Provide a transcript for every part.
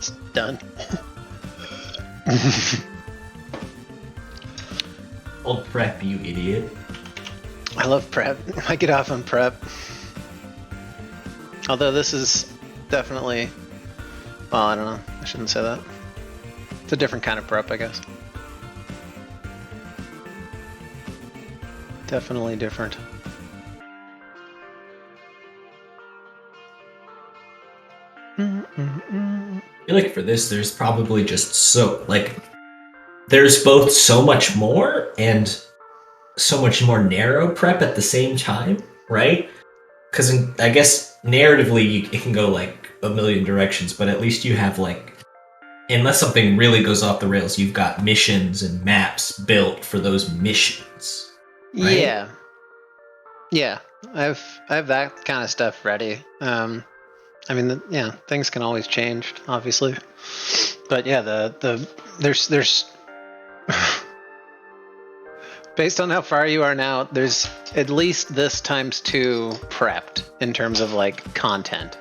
It's done. Old prep, you idiot. I love prep. I get off on prep. Although this is definitely... Well, I don't know. I shouldn't say that. It's a different kind of prep, I guess. Definitely different. I feel like for this, there's probably just there's both so much more and so much more narrow prep at the same time, right? Because I guess narratively, it can go like a million directions, but at least you have unless something really goes off the rails, you've got missions and maps built for those missions. Right? Yeah. I have that kind of stuff ready. I mean, things can always change, obviously. But yeah, there's based on how far you are now, there's at least this times 2 prepped in terms of content.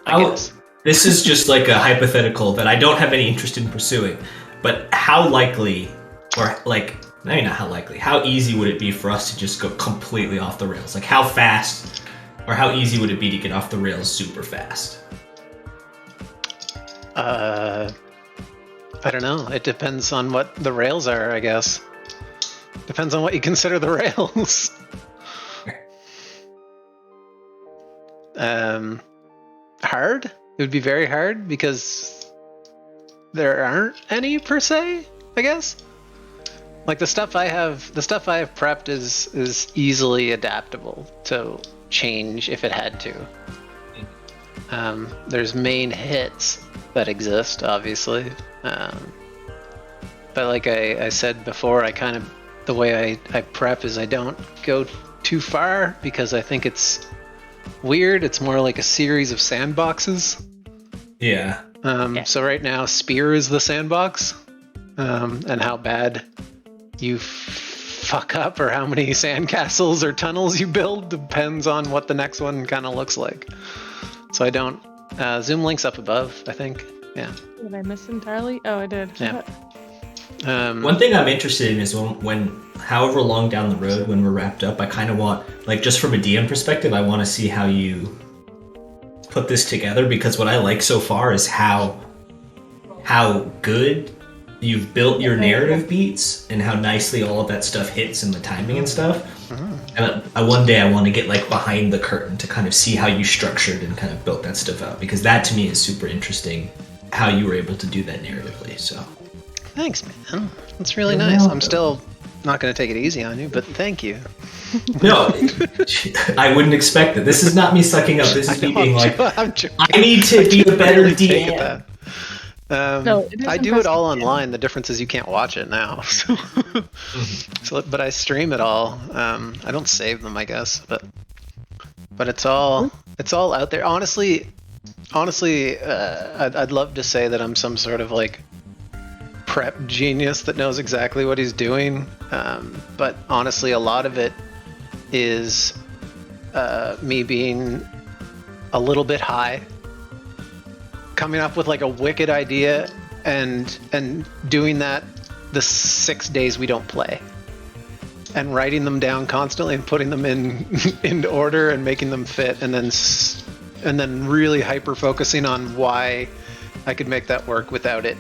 I guess. This is just like a hypothetical that I don't have any interest in pursuing, but how likely, or maybe not how likely, how easy would it be for us to just go completely off the rails? Like how fast, or how easy would it be to get off the rails super fast? I don't know. It depends on what the rails are, I guess. Depends on what you consider the rails. Hard? It would be very hard because there aren't any per se, I guess. Like the stuff I have prepped is easily adaptable to change if it had to. There's main hits that exist, obviously. But like I said before, the way I prep is I don't go too far because I think it's weird. It's more like a series of sandboxes. Yeah. So right now, Spear is the sandbox, and how bad you fuck up or how many sandcastles or tunnels you build depends on what the next one kind of looks like. So I don't... Zoom links up above, I think. Yeah. Did I miss entirely? Oh, I did. Yeah. One thing I'm interested in is when however long down the road when we're wrapped up, I kind of want, just from a DM perspective, I want to see how you put this together, because what I like so far is how good you've built your narrative beats and how nicely all of that stuff hits and the timing and stuff. And one day I want to get behind the curtain to kind of see how you structured and kind of built that stuff out, because that to me is super interesting how you were able to do that narratively. So thanks, man. That's really nice. I'm still not going to take it easy on you, but thank you. No, I wouldn't expect it. This is not me sucking up. This is me being I need to be a better DM. No, I do it all online. The difference is you can't watch it now. But I stream it all. I don't save them, I guess, but it's all out there. Honestly, I'd love to say that I'm some sort of prep genius that knows exactly what he's doing. But honestly, a lot of it is me being a little bit high, coming up with a wicked idea and doing that the 6 days we don't play, and writing them down constantly and putting them into order and making them fit, and then really hyper focusing on why I could make that work without it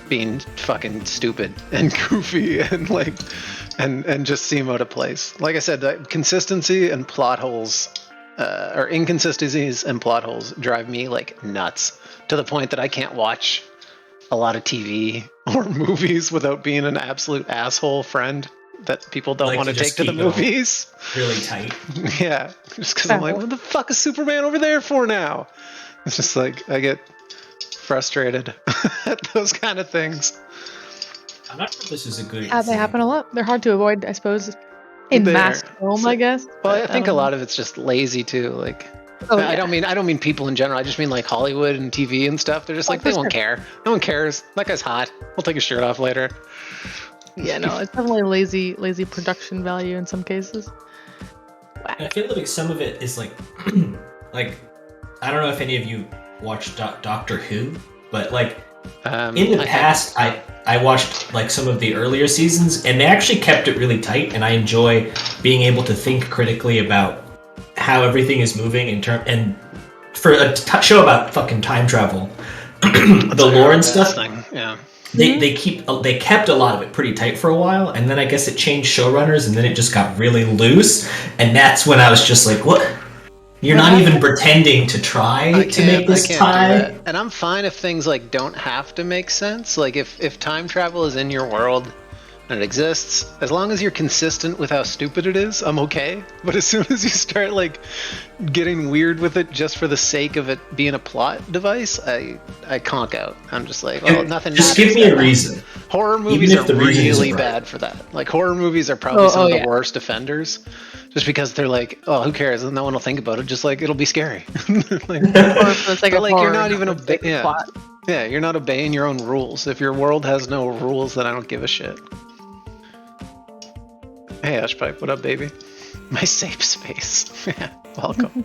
being fucking stupid and goofy and just seem out of place. Like I said, consistency and plot holes, or inconsistencies and plot holes drive me nuts, to the point that I can't watch a lot of TV or movies without being an absolute asshole friend that people don't want to take to the movies. Really tight. Yeah, just because I'm what the fuck is Superman over there for now? It's just I get frustrated at those kind of things. I'm not sure this is a good They happen a lot. They're hard to avoid, I suppose, in mass film, I guess. Well, I think a lot of it's just lazy too. I don't mean people in general. I just mean Hollywood and TV and stuff. They're just they won't care. No one cares. That guy's hot. We'll take his shirt off later. Yeah, no, it's definitely lazy production value in some cases. whack. I feel like some of it is like, like, I don't know if any of you watched Doctor Who, but like in the past, I watched like some of the earlier seasons, and they actually kept it really tight, and I enjoy being able to think critically about how everything is moving and for a show about fucking time travel, the lore and stuff. Yeah. They kept a lot of it pretty tight for a while, and then I guess it changed showrunners, and then it just got really loose, and that's when I was just like, what? You're not even pretending to try to make this tie. And I'm fine if things like don't have to make sense. Like if time travel is in your world and it exists, as long as you're consistent with how stupid it is, I'm okay. But as soon as you start like getting weird with it just for the sake of it being a plot device, I conk out. I'm just like, well, nothing. Just give me a reason. Horror movies are really bad for that. Like horror movies are probably some of the worst offenders. Just because they're like, oh, who cares? No one will think about it. Just like it'll be scary. Like you're not even you're not obeying your own rules. If your world has no rules, then I don't give a shit. Hey, Ashpipe, what up, baby? My safe space. Welcome.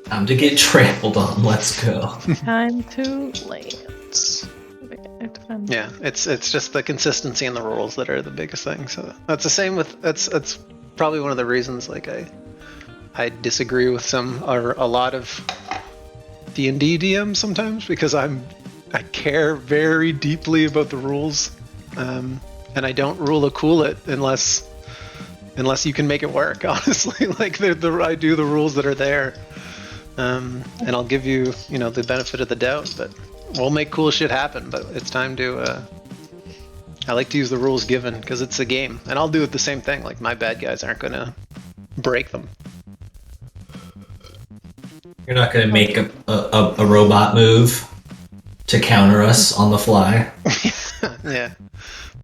Time to get trampled on. Let's go. Time to land. Yeah, it's just the consistency and the rules that are the biggest thing. So that's the same with that's probably one of the reasons like I disagree with a lot of D&D DMs sometimes, because I care very deeply about the rules, and I don't rule a cool it unless you can make it work. Honestly, like I do the rules that are there, and I'll give you the benefit of the doubt, but we'll make cool shit happen. But it's time to I like to use the rules given because it's a game, and I'll do it the same thing. Like my bad guys aren't gonna break them. You're not gonna make a robot move to counter us on the fly. Yeah,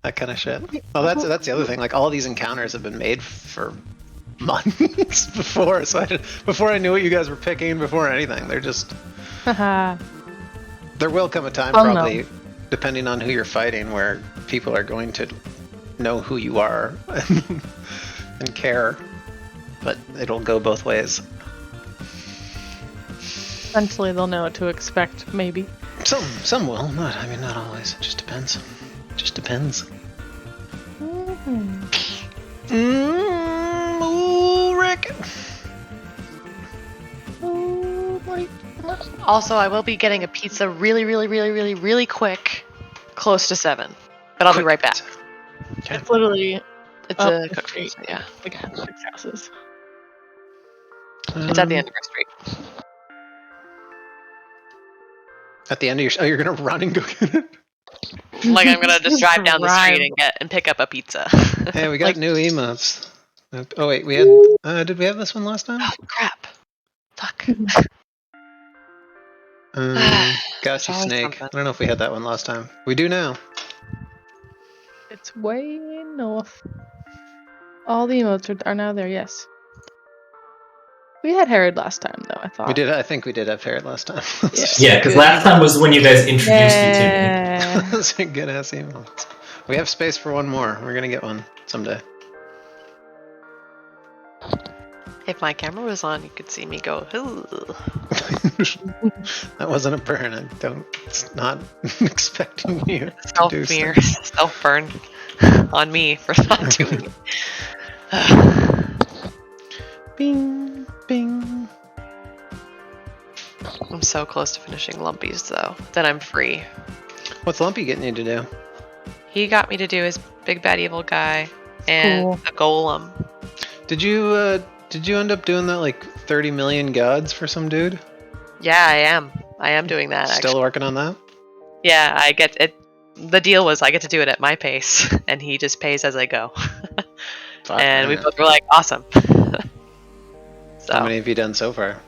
that kind of shit. Well, that's the other thing. Like all these encounters have been made for months before, so before I knew what you guys were picking, before anything, they're just. There will come a time, probably, depending on who you're fighting, where people are going to know who you are and care, but it'll go both ways. Eventually they'll know what to expect, maybe. Some will, not always. It just depends. Ooh, Rick. Also, I will be getting a pizza really quick, close to 7. But I'll be right back. Okay. It's literally It's up a the cook street. pizza, yeah. Like 6 houses. It's at the end of our street. At the end of your... Oh, you're going to run and go get it? Like I'm gonna just drive down the street and pick up a pizza. Hey, we got new emotes. Oh wait, we had... did we have this one last time? Oh crap! Fuck. Gotcha, Snake. I don't know if we had that one last time. We do now. It's way north. All the emotes are now there, yes. We had Herod last time, though, I thought. We did. I think we did have Herod last time. Yeah, because last time was when you guys introduced me to me. Those are good ass emotes. We have space for one more. We're gonna get one someday. If my camera was on, you could see me go. That wasn't a burn. It's not expecting you to do Self-fear, so. self-burn on me for not doing it. Bing, bing. I'm so close to finishing Lumpies, though. Then I'm free. What's Lumpy getting you to do? He got me to do his Big Bad Evil Guy and a Golem. Did you end up doing that like 30 million gods for some dude? Yeah, I am. I am doing that. Still actually. working on that? Yeah, I get it. The deal was I get to do it at my pace, and he just pays as I go. And we both were like, awesome. So, how many have you done so far?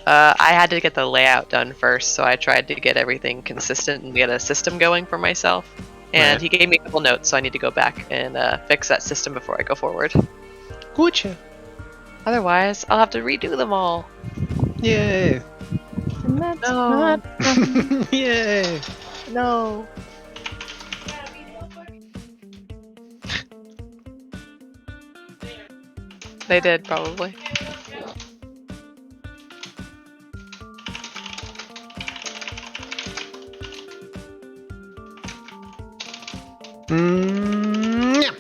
I had to get the layout done first, so I tried to get everything consistent and get a system going for myself. And he gave me a couple notes, so I need to go back and fix that system before I go forward. Gotcha. Otherwise, I'll have to redo them all. Yay. And that's No. not fun. Yay. No. They did, probably. Yeah.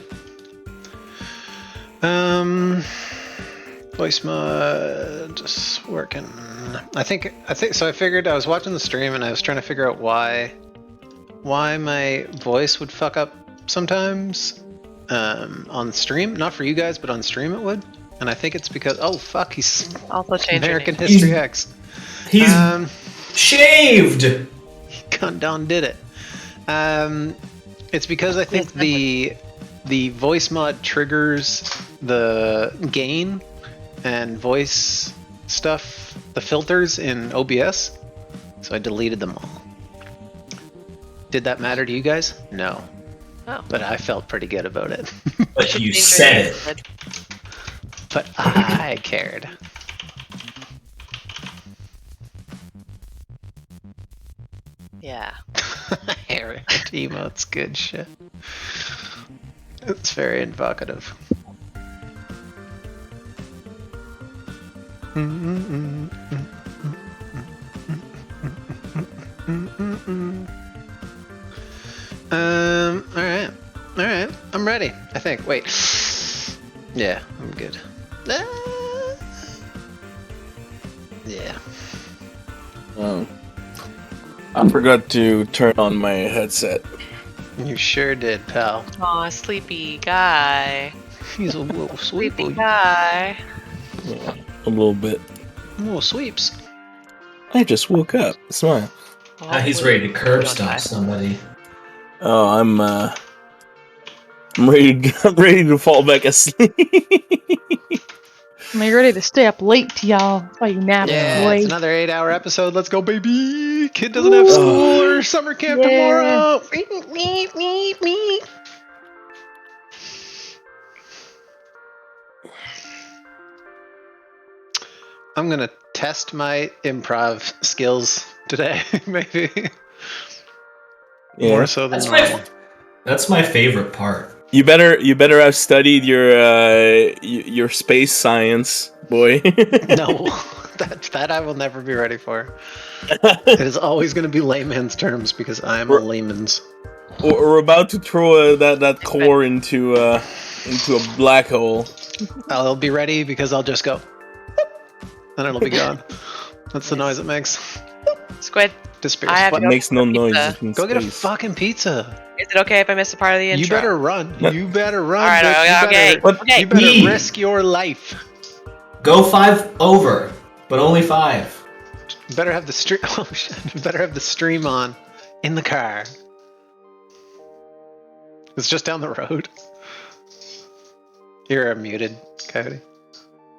Voice mod just working. I think so. I figured I was watching the stream and I was trying to figure out why my voice would fuck up sometimes on stream. Not for you guys, but on stream it would. And I think it's because he's Also changing American it. History X. He's shaved. Condon did it. It's because I think the voice mod triggers the gain and voice stuff, the filters in OBS. So I deleted them all. Did that matter to you guys? No. Oh. But I felt pretty good about it. But you said it. But I cared. Yeah. Eric emotes, good shit. It's very evocative. Alright. I'm ready, I think. Wait. Yeah, I'm good. Yeah. I forgot to turn on my headset. You sure did, pal. Aw, sleepy guy. He's a little Sleepy sweepy. guy. Yeah, a little bit. Little sweeps. I just woke up. Smile. Now he's ready to curb stomp somebody. Oh, I'm ready. I'm ready to fall back asleep. Am I ready to stay up late, y'all? While you nap, Yeah, boy. it's another 8-hour episode. Let's go, baby. Kid doesn't have school or summer camp Yeah. tomorrow. I'm gonna test my improv skills today, maybe Yeah. more so than normal. That's my favorite part. You better have studied your space science, boy. No, that I will never be ready for. It is always going to be layman's terms because I am a layman's. We're about to throw that core into a black hole. I'll be ready because I'll just go, and it'll be gone. That's the noise it makes. Squid, Disappears. I have What? It makes no Pizza. noise. in Go get a space. fucking pizza. is it okay if I miss a part of the intro? You better run. You better run. Alright, bitch. okay. You better, Okay. you better Me. risk your life. Go 5 over, but only 5. You better have the stream. Oh shit! You better have the stream on in the car. It's just down the road. You're muted, Coyote.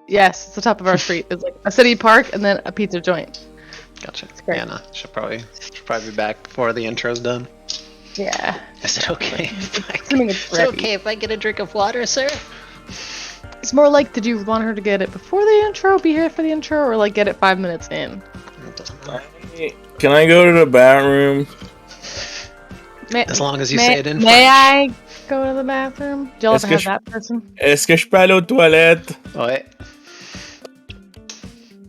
Yes, it's the top of our street. It's like a city park and then a pizza joint. Gotcha. great. Yeah, no, should probably be back before the intro's done. Yeah. Is it okay? If I, Assuming it's is it ready. okay if I get a drink of water, sir? It's more like, did you want her to get it before the intro, be here for the intro, or like get it 5 minutes in? It doesn't matter. Can I go to the bathroom? As long as you say it in May French. I go to the bathroom? Do y'all Est-ce ever que have that person? Est-ce que je peux aller aux toilettes? Wait.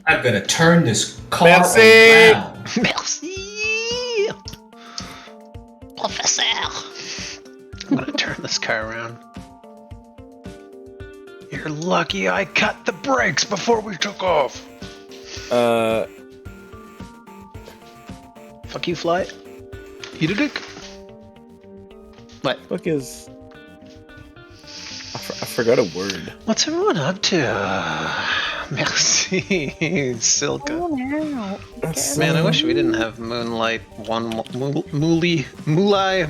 I'm gonna turn this car Merci. around. Merci, Professor. I'm gonna turn this car around. You're lucky I cut the brakes before we took off. Fuck you, fly. Eat a dick. What? Fuck is. I forgot a word. What's everyone up to? Merci, Silka. Oh, no. Man, I wish we didn't have Moonlight Moolai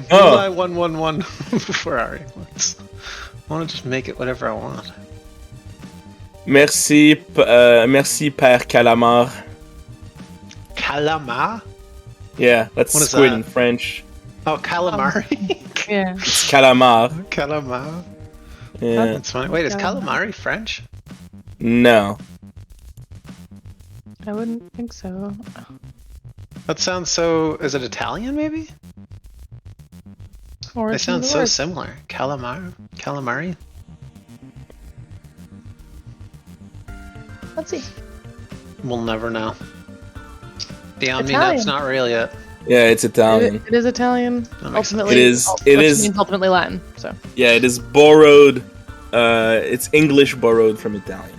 Oh. 111 Ferrari. I want to just make it whatever I want. Merci, merci, Père Calamar. Calamar? Yeah, that's What is squid that? in French. Oh, calamari. Yeah. It's calamar. Calamar. Yeah. That's funny. Wait, is Calamari. calamari French? No. I wouldn't think so. That sounds so. Is it Italian? Maybe. Or They it's sound in the so words. similar. Calamari. Let's see. We'll never know. Beyond me, Italian. that's not real yet. Yeah, it's Italian. It is Italian. That makes sense. Ultimately, It which is- means ultimately Latin. So Yeah, it is borrowed. It's English borrowed from Italian.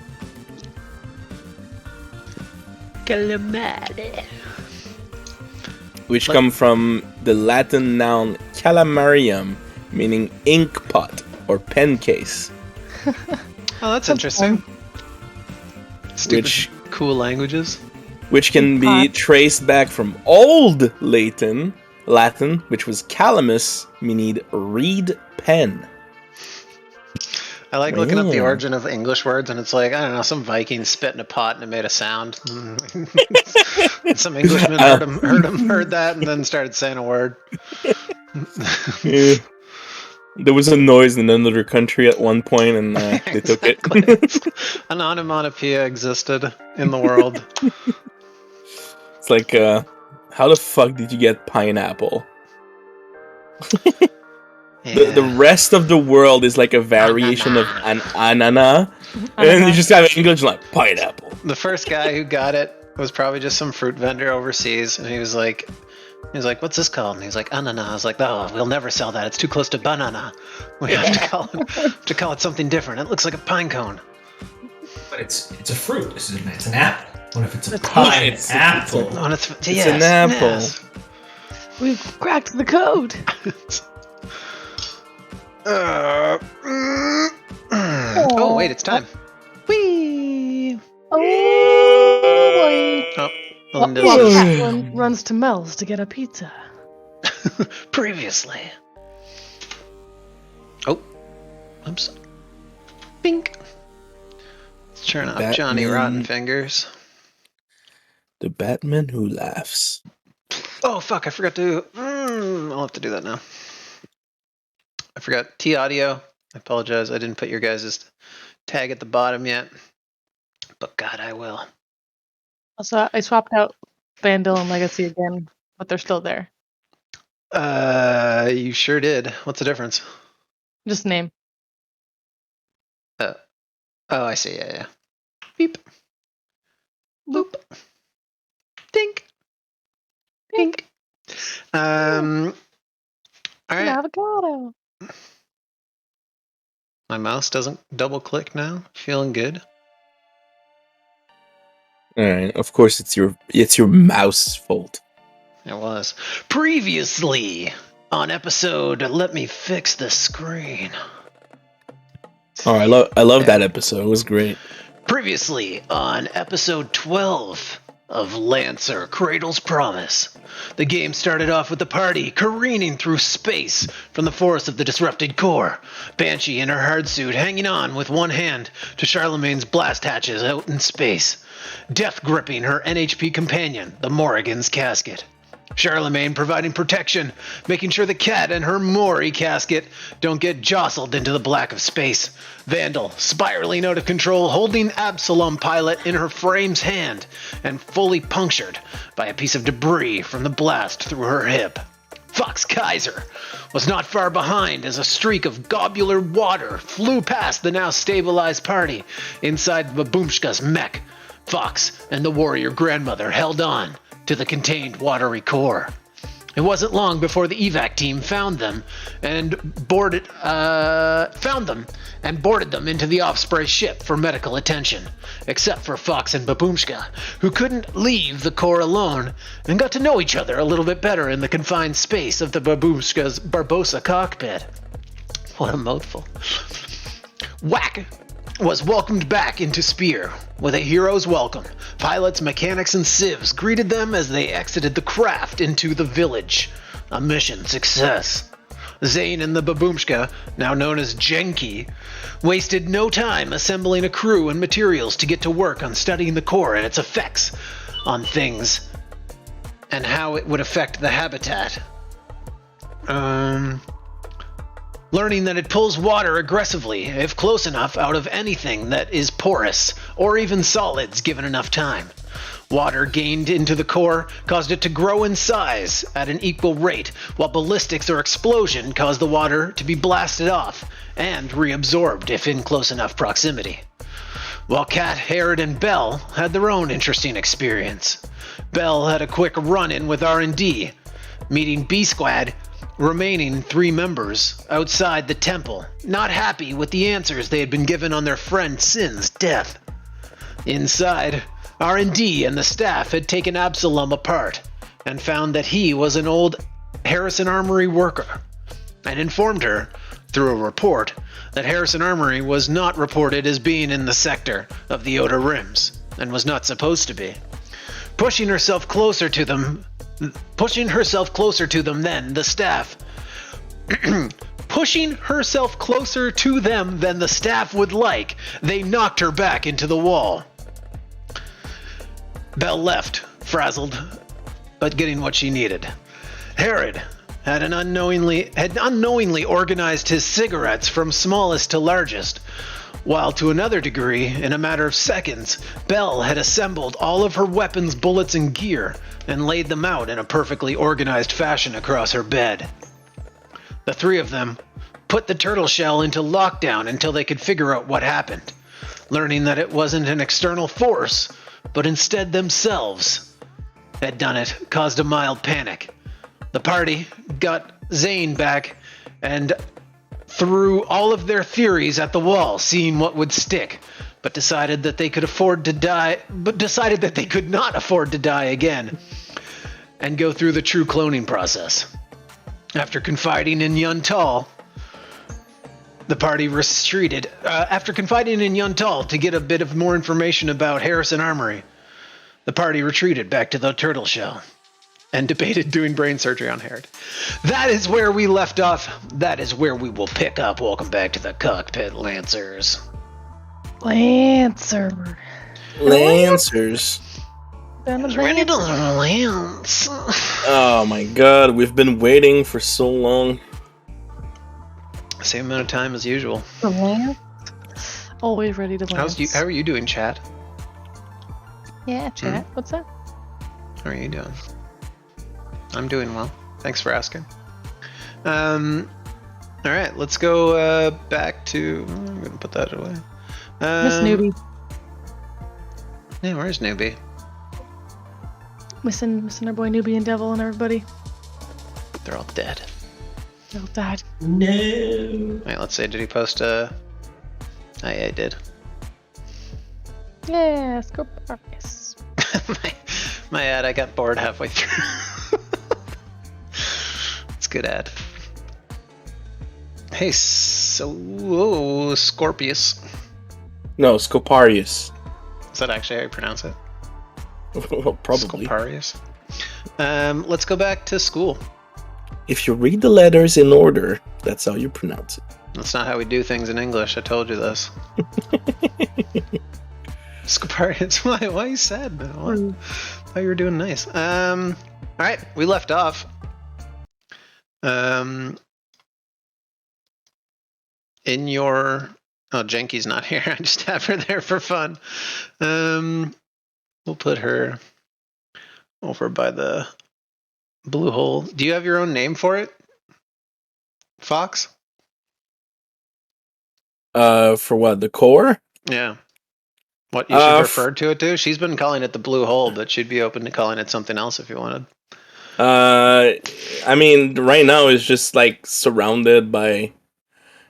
Calamari. Which come from the Latin noun calamarium, meaning ink pot or pen case, Oh, that's interesting. Stupid, which cool languages. can be Ink pot. traced back from Old Latin, which was calamus, meaning reed pen. I like looking up the Yeah. origin of English words, and it's like, I don't know, some Viking spit in a pot and it made a sound. Some Englishman heard that, and then started saying a word. Yeah. There was a noise in another country at one point, and they took it. An onomatopoeia existed in the world. It's like, how the fuck did you get pineapple? The rest of the world is like a variation of an anana, and then you just have English like pineapple. The first guy who got it was probably just some fruit vendor overseas, and he was like, "What's this called?" And he's like, "Anana." I was like, "Oh, we'll never sell that. It's too close to banana. We have to call it something different. It looks like a pine cone." But it's a fruit. It's an apple. What if it's a It's pineapple? Oh, and it's an apple. Yes. we've cracked the code. Oh wait, it's time. Whee! Oh boy. Oh, Melinda's While just- Catelyn runs to Mel's to get a pizza. previously. Oh, oops. Bink. Let's turn off Johnny Batman. Rotten Fingers. The Batman who laughs. Oh fuck! I forgot to. I'll have to do that now. I forgot T audio. I apologize. I didn't put your guys' tag at the bottom yet. But God, I will. Also, I swapped out Vandal and Legacy again, but they're still there. You sure did. What's the difference? Just name. Oh, I see. Yeah. Beep. Boop. Dink. Dink. All An right. avocado. My mouse doesn't double click now. Feeling good. All right, of course it's your mouse fault. It was. Previously on episode Let Me Fix the Screen. Oh, I love that episode. It was great. Previously on episode 12 of Lancer Cradle's Promise. The game started off with the party careening through space from the force of the disrupted core. Banshee in her hard suit hanging on with one hand to Charlemagne's blast hatches out in space. Death gripping her NHP companion, the Morrigan's casket. Charlemagne providing protection, making sure the cat and her Mori casket don't get jostled into the black of space. Vandal, spiraling out of control, holding Absalom Pilot in her frame's hand, and fully punctured by a piece of debris from the blast through her hip. Fox Kaiser was not far behind as a streak of globular water flew past the now stabilized party inside Baboomshka's mech. Fox and the warrior grandmother held on to the contained watery core. It wasn't long before the evac team found them and boarded them into the Osprey ship for medical attention, except for Fox and Baboomshka, who couldn't leave the core alone and got to know each other a little bit better in the confined space of the Baboomshka's Barbossa cockpit. What a mouthful. Whack was welcomed back into Spear with a hero's welcome. Pilots, mechanics, and civs greeted them as they exited the craft into the village. A mission success. Zane and the Baboomshka, now known as Genki, wasted no time assembling a crew and materials to get to work on studying the core and its effects on things and how it would affect the habitat. Learning that it pulls water aggressively, if close enough, out of anything that is porous, or even solids given enough time. Water gained into the core caused it to grow in size at an equal rate, while ballistics or explosion caused the water to be blasted off and reabsorbed if in close enough proximity. while Kat, Herod, and Bell had their own interesting experience. Bell had a quick run-in with R&D, meeting B-Squad, remaining 3 members outside the temple, not happy with the answers they had been given on their friend Sin's death. Inside, R&D and the staff had taken Absalom apart and found that he was an old Harrison Armory worker, and informed her, through a report, that Harrison Armory was not reported as being in the sector of the Outer Rims, and was not supposed to be. Pushing herself closer to them then, the staff... Pushing herself closer to them than the staff would like, they knocked her back into the wall. Belle left, frazzled, but getting what she needed. Herod had unknowingly organized his cigarettes from smallest to largest, while to another degree, in a matter of seconds, Belle had assembled all of her weapons, bullets, and gear, and laid them out in a perfectly organized fashion across her bed. The 3 of them put the turtle shell into lockdown until they could figure out what happened, learning that it wasn't an external force, but instead themselves had done it, caused a mild panic. The party got Zane back and threw all of their theories at the wall, seeing what would stick, but decided that they could not afford to die again and go through the true cloning process. After confiding in Yuntal, the party retreated. After confiding in Yuntal to get a bit of more information about Harrison Armory, the party retreated back to the turtle shell and debated doing brain surgery on Herod. That is where we left off. That is where we will pick up. Welcome back to the cockpit, Lancers. Lancer. Lancers. Ready to lance. Oh my god, we've been waiting for so long. Same amount of time as usual. The lance. Always ready to lance. How are you doing, chat? Yeah, chat. What's that? How are you doing? I'm doing well. Thanks for asking. All right, let's go back to. I'm gonna put that away. Miss Newbie. Yeah, where's Newbie? Missing our boy Newbie and Devil and everybody. They're all dead. They're all dead. No. Wait, let's see. Did he post a? Oh yeah, he did. Yeah, Scorpius. my ad. I got bored halfway through. It's a good ad. Hey, Scorpius. No, Scoparius. Is that actually how you pronounce it? Well, probably. Scoparius. Let's go back to school. If you read the letters in order, that's how you pronounce it. That's not how we do things in English. I told you this. Scoparius. Why are you sad, man? I thought you were doing nice. All right, we left off. In your... Oh, Jenky's not here. I just have her there for fun. We'll put her over by the blue hole. Do you have your own name for it? Fox? For what? The core? Yeah. What you should refer to it to? She's been calling it the blue hole, but she'd be open to calling it something else if you wanted. I mean, right now it's just like surrounded by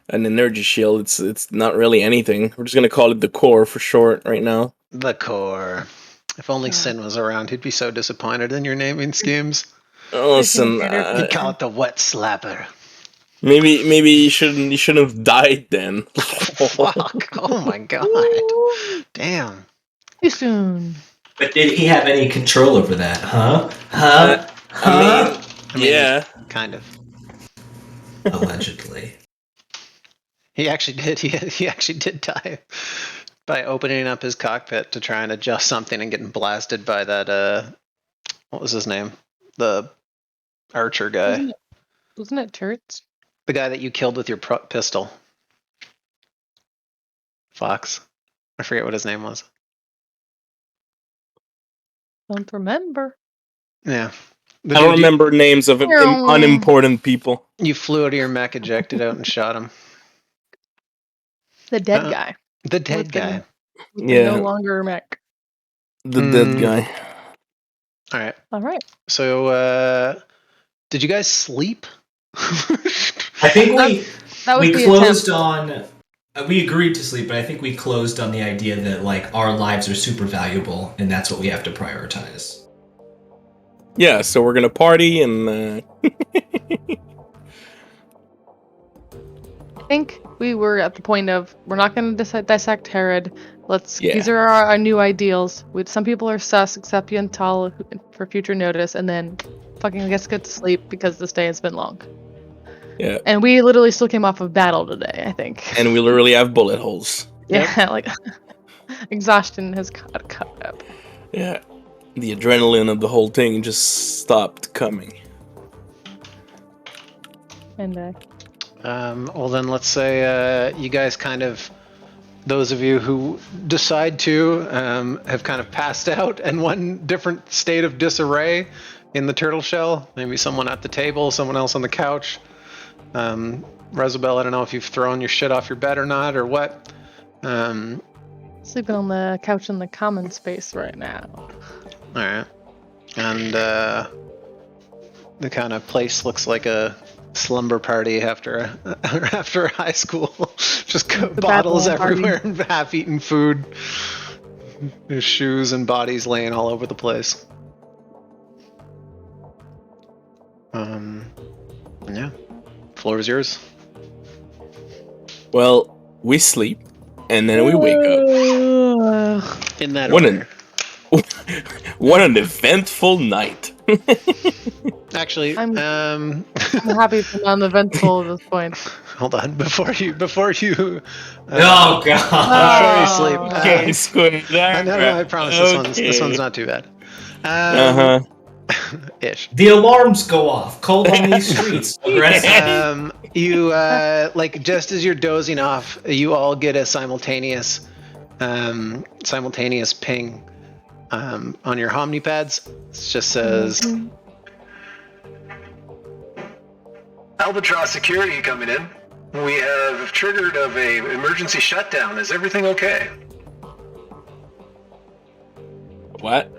an energy shield. It's not really anything. We're just gonna call it the core for short right now. The core. If only Sin was around, he'd be so disappointed in your naming schemes. Listen, He'd call it the wet slapper. maybe you shouldn't have died then. Fuck! Oh my god! Damn. Too soon. But did he have any control over that, huh? I mean, yeah. Kind of. Allegedly. He actually did. He actually did die by opening up his cockpit to try and adjust something and getting blasted by that. What was his name? The archer guy. Wasn't it Turrets? The guy that you killed with your pistol. Fox. I forget what his name was. Don't remember. Yeah. I don't remember names of unimportant people. You flew out of your mech, ejected out, and shot him. The dead guy. The dead guy. We can Yeah. no longer mech. The dead guy. All right. All right. So, did you guys sleep? I think That was we the closed attempt. on. We agreed to sleep, but I think we closed on the idea that like our lives are super valuable, and that's what we have to prioritize. Yeah, so we're gonna party and I think we were at the point of we're not going to dissect Herod. Yeah. These are our new ideals. Some people are sus, except Yuntal for future notice, and then fucking let's get to sleep because this day has been long. Yeah. And we literally still came off of battle today, I think. and we literally have bullet holes. Yeah, like exhaustion has caught up. Yeah. The adrenaline of the whole thing just stopped coming. And Well, then let's say you guys kind of, those of you who decide to, have kind of passed out in one different state of disarray in the turtle shell. Maybe someone at the table, someone else on the couch. Rezabel, I don't know if you've thrown your shit off your bed or not, or what. sleeping on the couch in the common space right now. All right, and the kind of place looks like a slumber party after after high school. Just bottles Babylon party. everywhere, and half-eaten food, there's shoes and bodies laying all over the place. Yeah, floor is yours. Well, we sleep and then we wake up. In that What order. What an eventful night. Actually, I'm happy to be uneventful at this point. hold on before you Oh god! before you sleep. Okay, Squid. No, I promise this one's not too bad. Uh-huh. Ish. The alarms go off. Cold on these streets. Aggressive. You like just as you're dozing off, you all get a simultaneous ping on your Omnipads. It just says Albatross security coming in. We have triggered of a emergency shutdown. Is everything okay? What?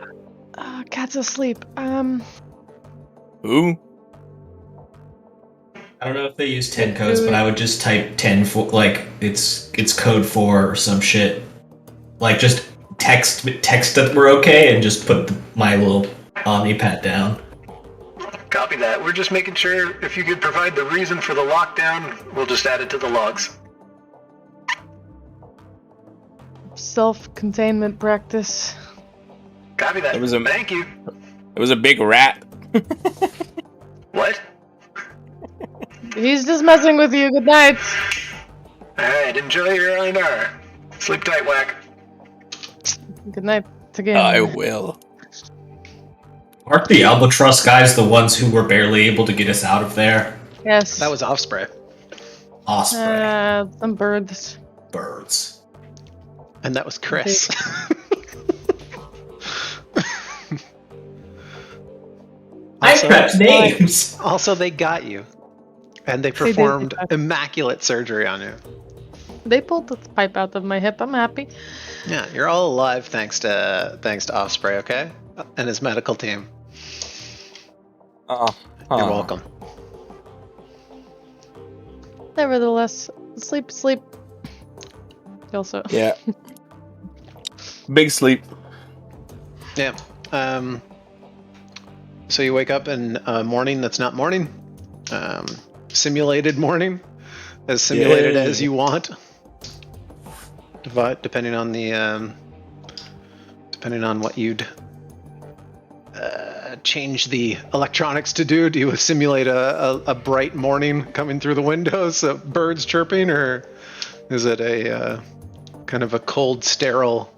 Cat's asleep. Who? I don't know if they use 10 codes, but I would just type 10 for like it's code 4 or some shit. Like just text that we're okay and just put my little Omnipad down. Copy that. We're just making sure if you could provide the reason for the lockdown, we'll just add it to the logs. Self-containment practice. Copy that. Thank you. It was a big rat. What? He's just messing with you. Good night. Alright, enjoy your R&R. Sleep tight, Whack. Good night again. I will. Aren't the Albatross guys the ones who were barely able to get us out of there? Yes. that was Offspray, Osprey. Some birds. Birds. and that was Chris. I Also- prepped names! Also, they got you, and they did. performed immaculate surgery on you. They pulled the pipe out of my hip. I'm happy. Yeah, you're all alive thanks to Offspray, okay, and his medical team. Oh, You're welcome. Nevertheless, sleep. Also. Yeah. Big sleep. Yeah. So you wake up in a morning that's not morning. Simulated morning. As simulated Yay. as you want. Depending on the depending on what you'd change the electronics to do. Do you simulate a bright morning coming through the windows, birds chirping, or is it a kind of a cold, sterile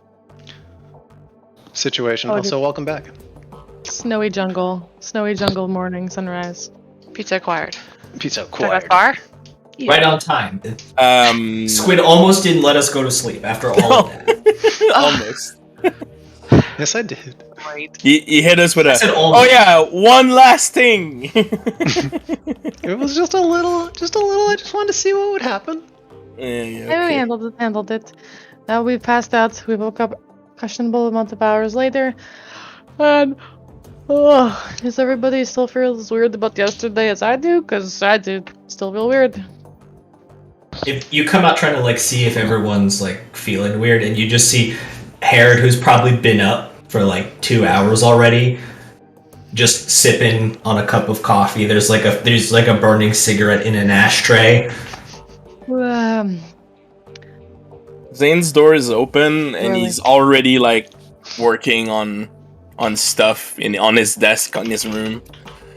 situation? Oh, Also, welcome back. Snowy jungle morning, sunrise. Pizza acquired. Pizza Did I acquired. go far? Right on time. Um, Squid almost didn't let us go to sleep after all of that. almost. Yes, I did. Great. You hit us with I a. said Oh almost. yeah, one last thing. It was just a little. I just wanted to see what would happen. Yeah, Maybe we okay. handled it. Now we've passed out. We woke up questionable amount of hours later. And does everybody still feel as weird about yesterday as I do? Because I do still feel weird. If you come out trying to like see if everyone's like feeling weird, and you just see Herod, who's probably been up for like 2 hours already, just sipping on a cup of coffee. There's like a burning cigarette in an ashtray. Zane's door is open, and Really? he's already like working on stuff on his desk on his room.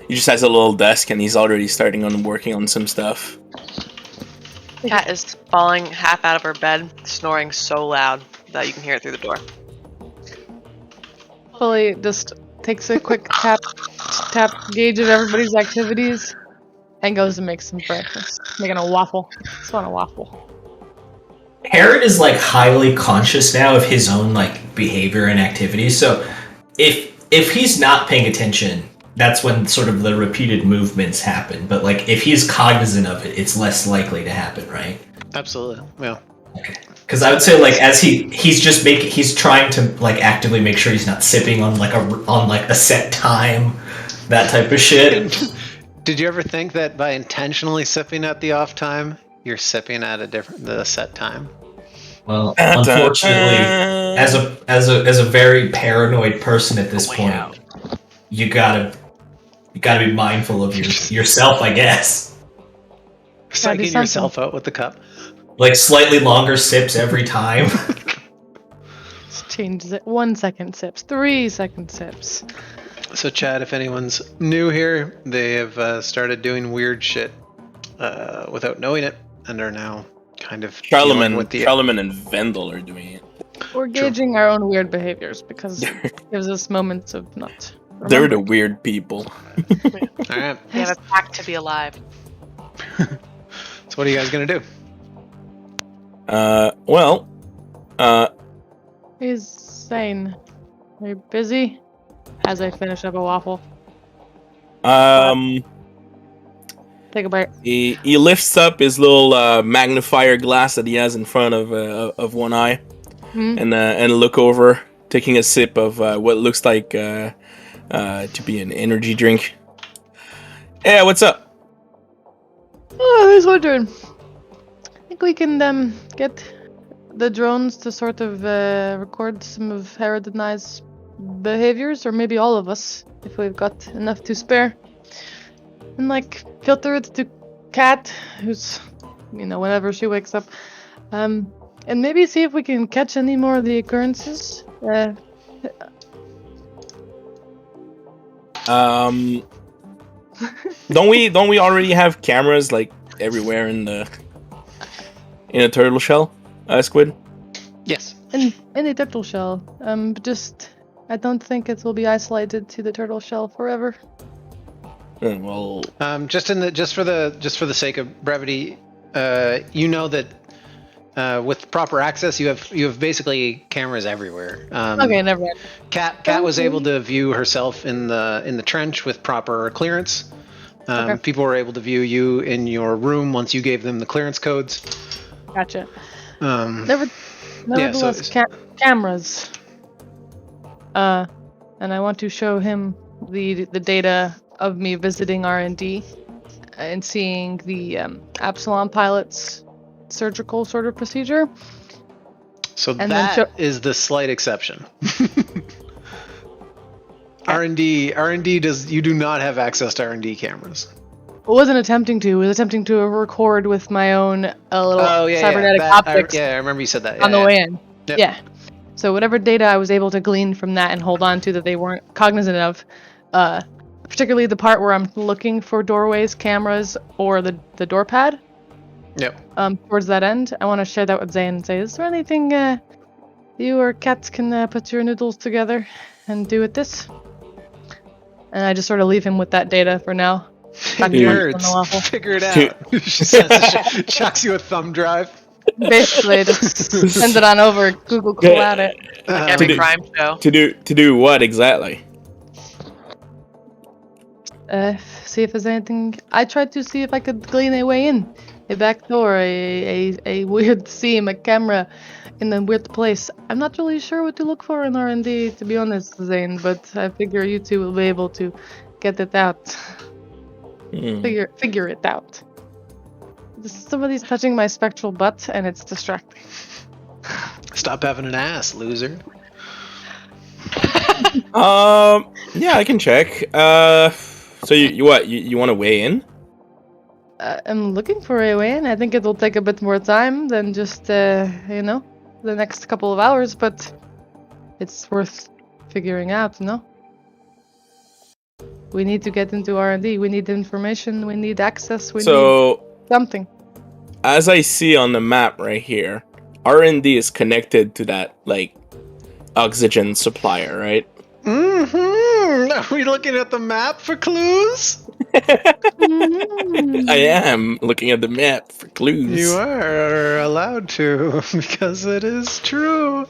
He just has a little desk, and he's already starting on working on some stuff. Cat is falling half out of her bed, snoring so loud that you can hear it through the door. Fully just takes a quick tap gauge of everybody's activities and goes to make some breakfast. Making a waffle. Just want a waffle. Herod is like highly conscious now of his own like behavior and activities. So if he's not paying attention, that's when sort of the repeated movements happen. But like if he's cognizant of it, it's less likely to happen, right? Absolutely. Yeah. Because I would say like as he's trying to like actively make sure he's not sipping on like a set time, that type of shit. Did you ever think that by intentionally sipping at the off time, you're sipping at the set time? Well, unfortunately, as a very paranoid person at this point, you gotta be mindful of yourself, I guess. Psyching yourself out with the cup. Like slightly longer sips every time. Just changes it. 1 second sips. 3 second sips. So, Chad, if anyone's new here, they have started doing weird shit without knowing it, and are now kind of dealing with the. Charlemagne and Vendel are doing it. We're gauging our own weird behaviors because it gives us moments of not. They're the weird people. All right. They have a pact to be alive. So, what are you guys gonna do? He's sane. Are you busy? As I finish up a waffle. Take a bite. He lifts up his little magnifier glass that he has in front of one eye, and look over, taking a sip of what looks like to be an energy drink. Yeah, what's up? Oh, I was wondering. I think we can get the drones to sort of record some of Herod and I's behaviors, or maybe all of us, if we've got enough to spare. And like filter it to Kat, who's, whenever she wakes up. And maybe see if we can catch any more of the occurrences. Don't we already have cameras like everywhere in a turtle shell, Squid? Yes. In the turtle shell. But just I don't think it will be isolated to the turtle shell forever. Well, just for the sake of brevity, that with proper access, you have basically cameras everywhere. Okay, never mind. Kat was able to view herself in the trench with proper clearance. Okay. People were able to view you in your room once you gave them the clearance codes. Gotcha. Yeah, Nevertheless, cameras. And I want to show him the data of me visiting R&D and seeing the Absalom pilot's surgical sort of procedure. So And that is the slight exception. R&D you do not have access to R&D cameras. I wasn't attempting to. I was attempting to record with my own little cybernetic optics. I remember you said that. On the way in. Yep. Yeah. So whatever data I was able to glean from that and hold on to that they weren't cognizant of, particularly the part where I'm looking for doorways, cameras, or the door pad. Yep. Towards that end, I want to share that with Zane and say, is there anything you or Kat can put your noodles together and do with this? And I just sort of leave him with that data for now. Nerds, figure it out. She chucks you a thumb drive. Basically, just send it on over. Google collab it. Like every crime show. To do what exactly? See if there's anything. I tried to see if I could glean a way in, a back door, a weird seam, a camera, in a weird place. I'm not really sure what to look for in R&D, to be honest, Zane, but I figure you two will be able to get it out. Hmm. Figure it out. Somebody's touching my spectral butt, and it's distracting. Stop having an ass, loser. Yeah, I can check. So you what? You want to weigh in? I'm looking for a way in. I think it will take a bit more time than just, the next couple of hours, but it's worth figuring out, no? We need to get into R&D. We need information. We need access. We need something. As I see on the map right here, R&D is connected to that, like, oxygen supplier, right? Mm-hmm. Are we looking at the map for clues? Mm. I am looking at the map for clues. You are allowed to, because it is true.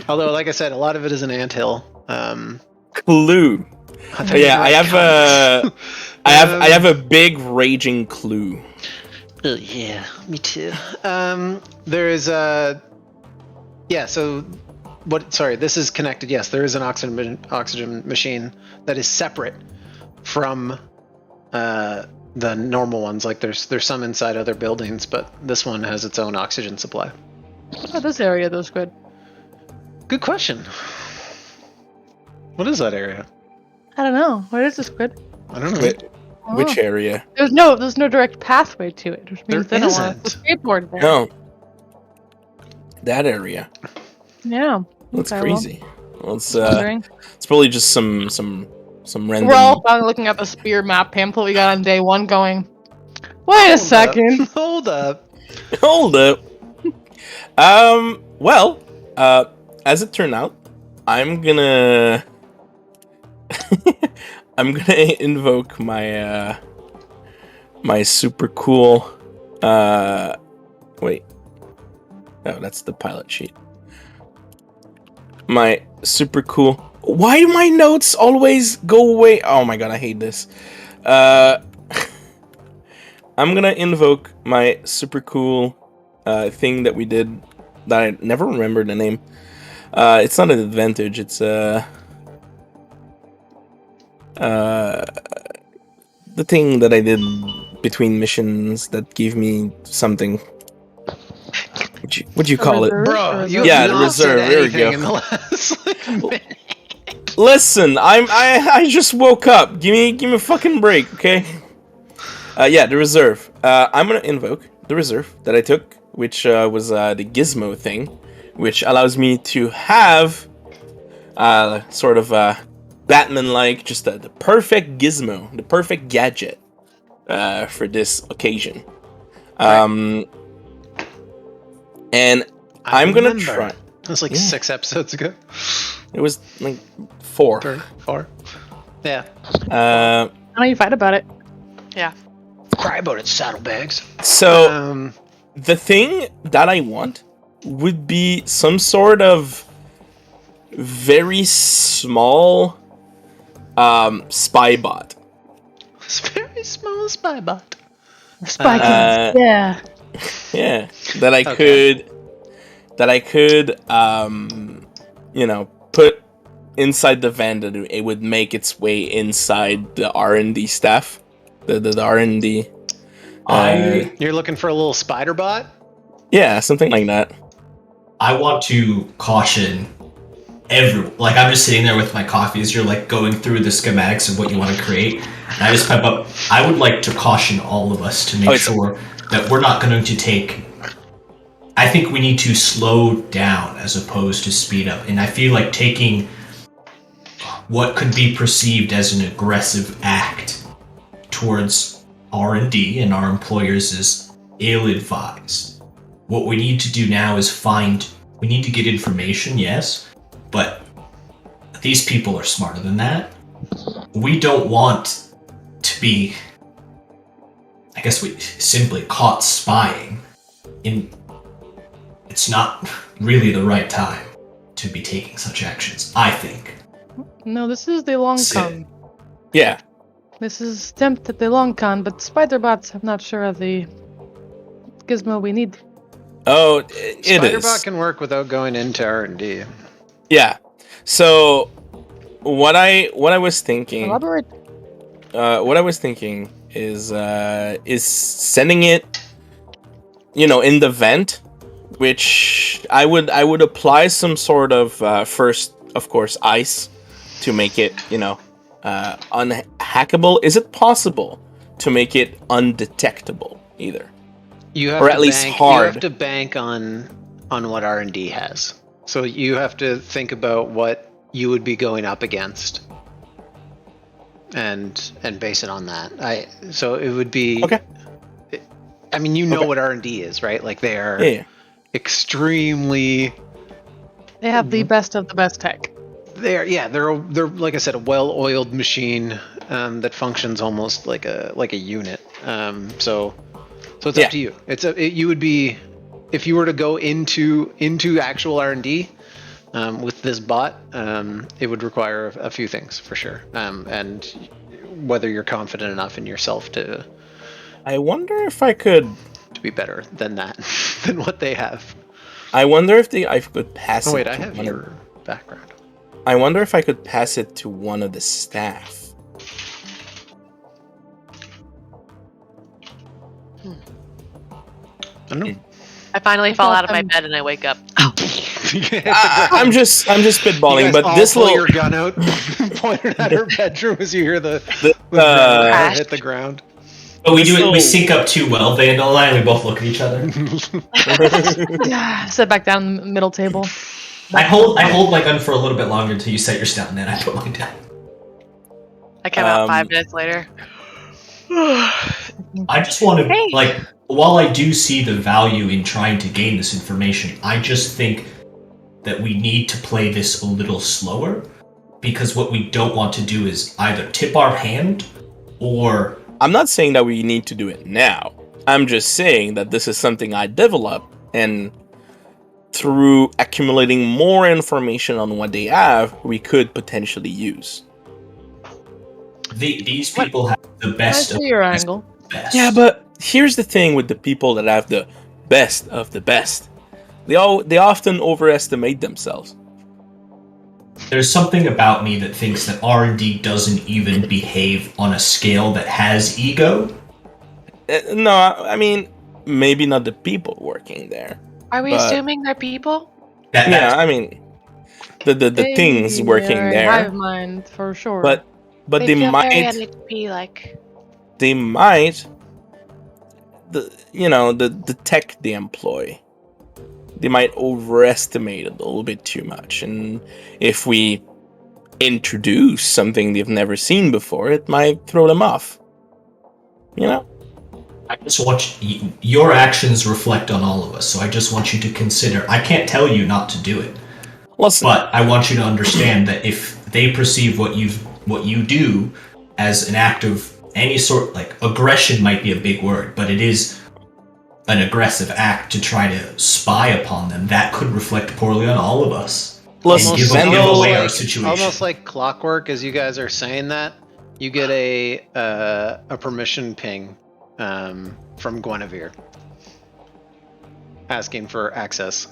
Although, like I said, a lot of it is an anthill. Clue. Yeah, I have a big raging clue. Oh, yeah, me too. There is a... Yeah, so... Sorry, this is connected. Yes, there is an oxygen machine that is separate from the normal ones. Like, there's some inside other buildings, but this one has its own oxygen supply. Oh, this area looks good. Good question. What is that area? I don't know. Where is this good? I don't know. Which area? There's no direct pathway to it, which means There they don't want isn't. to skateboard there. No. That area. Yeah. That's Okay, crazy. Well, Well, wondering. it's probably just some random. We're all probably looking at the spear map pamphlet we got on day one going, wait a second. Hold up. Hold up. Well, as it turned out, I'm gonna invoke my my super cool wait. Oh, that's the pilot sheet. My super cool. Why do my notes always go away? Oh my god, I hate this. I'm gonna invoke my super cool thing that we did that I never remember the name. It's not an advantage, it's the thing that I did between missions that gave me something. What'd you call it? Bro, you Yeah, have the not reserve, said there we anything go. in the last minute. Listen, I just woke up. Give me a fucking break, okay? Yeah, the reserve. I'm gonna invoke the reserve that I took, which was the gizmo thing, which allows me to have sort of Batman-like, just the perfect gizmo, the perfect gadget for this occasion. And I'm gonna remember. try. That was like Yeah. 6 episodes ago. It was like 4. 4. Yeah. How do you fight about it? Cry about it, saddlebags. So the thing that I want would be some sort of very small spy bot. It's a very small spy bot. Spy kids. Yeah. Yeah, that I Okay. could put inside the van that it would make its way inside the R&D staff, the R&D. You're looking for a little spider bot? Yeah, something like that. I want to caution like I'm just sitting there with my coffee as you're like going through the schematics of what you want to create, and I just pipe up. I would like to caution all of us to make sure that we're not going to take. I think we need to slow down as opposed to speed up, and I feel like taking what could be perceived as an aggressive act towards R&D and our employers is ill-advised. What we need to do now is we need to get information, yes, but these people are smarter than that. We don't want to be, I guess we simply caught spying. It's not really the right time to be taking such actions, I think. No, this is the long Sit. con. Yeah. This is attempt at the long con, but spider bots I'm not sure are the gizmo we need. Oh, it Spiderbot is. can work without going into R&D. Yeah. So what I was thinking, Elaborate. is sending it, in the vent, which I would apply some sort of first, of course, ice to make it, unhackable. Is it possible to make it undetectable either? You have Or to at least bank, hard. You have to bank on what R&D has. So you have to think about what you would be going up against, and base it on that. So it would be Okay. I mean, you know Okay. what R&D is, right? Like they are Yeah. extremely. They have the best of the best tech. They're like I said, a well-oiled machine that functions almost like a unit. So it's Yeah. up to you. You would be, if you were to go into actual R&D with this bot, it would require a few things for sure, and whether you're confident enough in yourself to I wonder if I could. be better than that than what they have. I wonder if I could pass Oh it. wait, to I have one your background. I wonder if I could pass it to one of the staff. I don't know. I finally I fall thought out of my them- bed and I wake up. I'm just spitballing, You guys but all this pull little your gun out, point it at her bedroom as you hear the uh, hit the ground. But we do it. We So- sync up too well, Vandal and I. We both look at each other. Sit back down in the middle table. I hold my gun for a little bit longer until you set yours down, and then I put mine down. I come out 5 Um, minutes later. I just want to Hey. while I do see the value in trying to gain this information, I just think that we need to play this a little slower, because what we don't want to do is either tip our hand or I'm not saying that we need to do it now. I'm just saying that this is something I develop, and through accumulating more information on what they have, we could potentially use. these people have the I best of see your the angle. best. Yeah, but here's the thing with the people that have the best of the best. They often overestimate themselves. There's something about me that thinks that R&D doesn't even behave on a scale that has ego. No, I mean, maybe not the people working there. Are we But- assuming they're people? Yeah, I mean, the things working They are a there, hive mind for sure. but they feel very might NHP like. the tech they employ, they might overestimate it a little bit too much, and if we introduce something they've never seen before, it might throw them off. I just want your actions reflect on all of us, so I just want you to consider. I can't tell you not to do it, Listen, but I want you to understand that if they perceive what you do as an act of any sort, like aggression might be a big word, but it is an aggressive act to try to spy upon them, that could reflect poorly on all of us. listen, give Vandal- away our situation. Almost like clockwork, as you guys are saying that, you get a permission ping from Guinevere asking for access.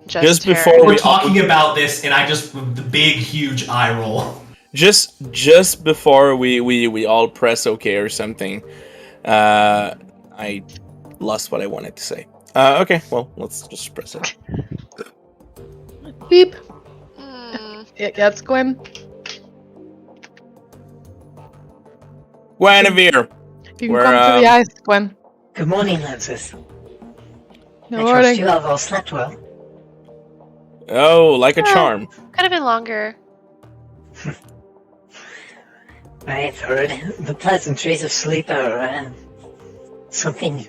Just Terror. before We're we talking about this, and I just the big huge eye roll. just before we all press OK or something, I lost what I wanted to say. Okay, well, let's just press it. Beep. Mm, Yeah, that's Gwen. Guinevere, You can We're, come to the ice, Gwen. Good morning, Lances. Good I trust morning. you have all slept well. oh, like a charm. could have been longer. I've heard the pleasantries of sleep are something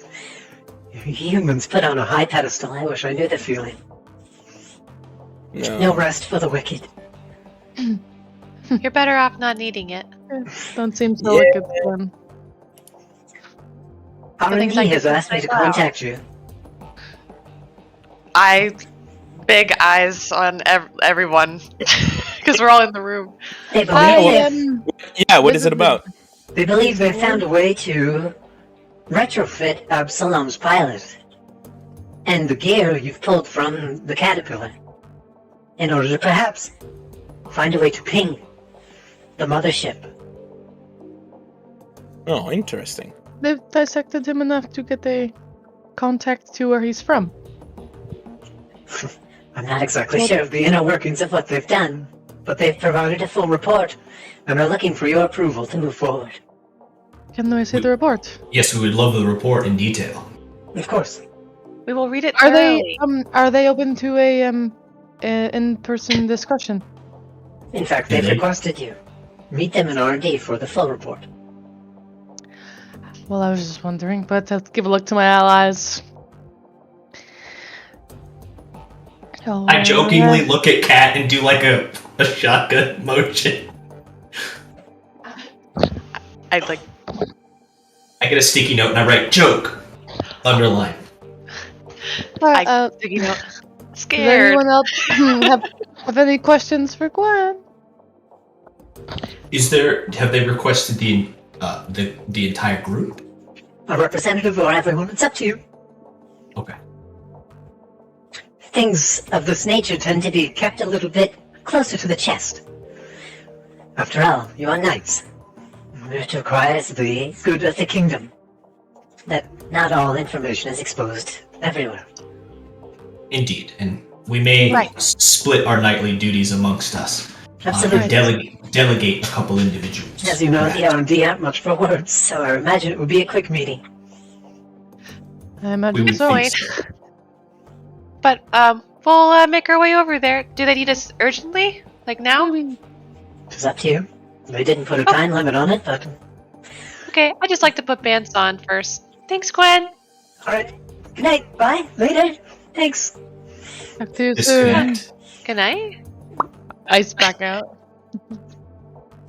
humans put on a high pedestal. I wish I knew the feeling. No No. rest for the wicked. You're better off not needing it. Don't seem so Yeah. wicked, Gwen. R&D like has this asked me as to well. contact you. Big eyes on everyone because we're all in the room. They I believe, Yeah, what is it about? they believe they found a way to retrofit Absalom's pilot. and the gear you've pulled from the caterpillar in order to perhaps find a way to ping the mothership. Oh, interesting. They've dissected him enough to get a contact to where he's from. I'm not exactly sure of the inner workings of what they've done, but they've provided a full report and are looking for your approval to move forward. Can I see the report? Yes, we would love the report in detail. Of course. We will read it Are thoroughly. they open to a in-person discussion? In fact, Yeah, they've they- requested you meet them in R&D for the full report. Well, I was just wondering, but I'll give a look to my allies. I jokingly look at Kat and do like a shotgun motion. I'd like. I get a sticky note and I write joke, underline. Sticky note. Does Scared. anyone else have any questions for Gwen? Have they requested the entire group? A representative or everyone, it's up to you. Okay. Things of this nature tend to be kept a little bit closer to the chest. After all, you are knights. It requires the good of the kingdom. That not all information is exposed everywhere. Indeed, and we may Right. split our nightly duties amongst us. Absolutely. Delegate a couple individuals. As you know, Right. the R&D aren't much for words, so I imagine it would be a quick meeting. I We imagine would so. think so. But we'll make our way over there. Do they need us urgently? Like now? It's up to you. They didn't put a time limit on it, but... Okay, I just like to put bands on first. Thanks, Gwen. Alright. Good night. Bye. Later. Thanks. Talk to you soon. Disconnect. Good night. Ice back out.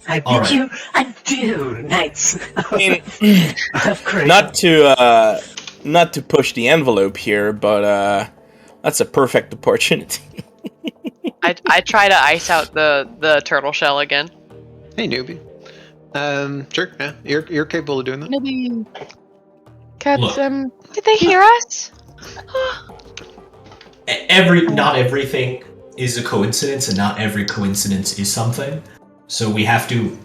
I All bid right. you adieu, knights. mean, Of course. not to push the envelope here, but that's a perfect opportunity. I try to ice out the turtle shell again. Hey, newbie. Sure, yeah, you're capable of doing that. Maybe. Cat, Look. Did they hear us? Not everything is a coincidence, and not every coincidence is something. So we have to.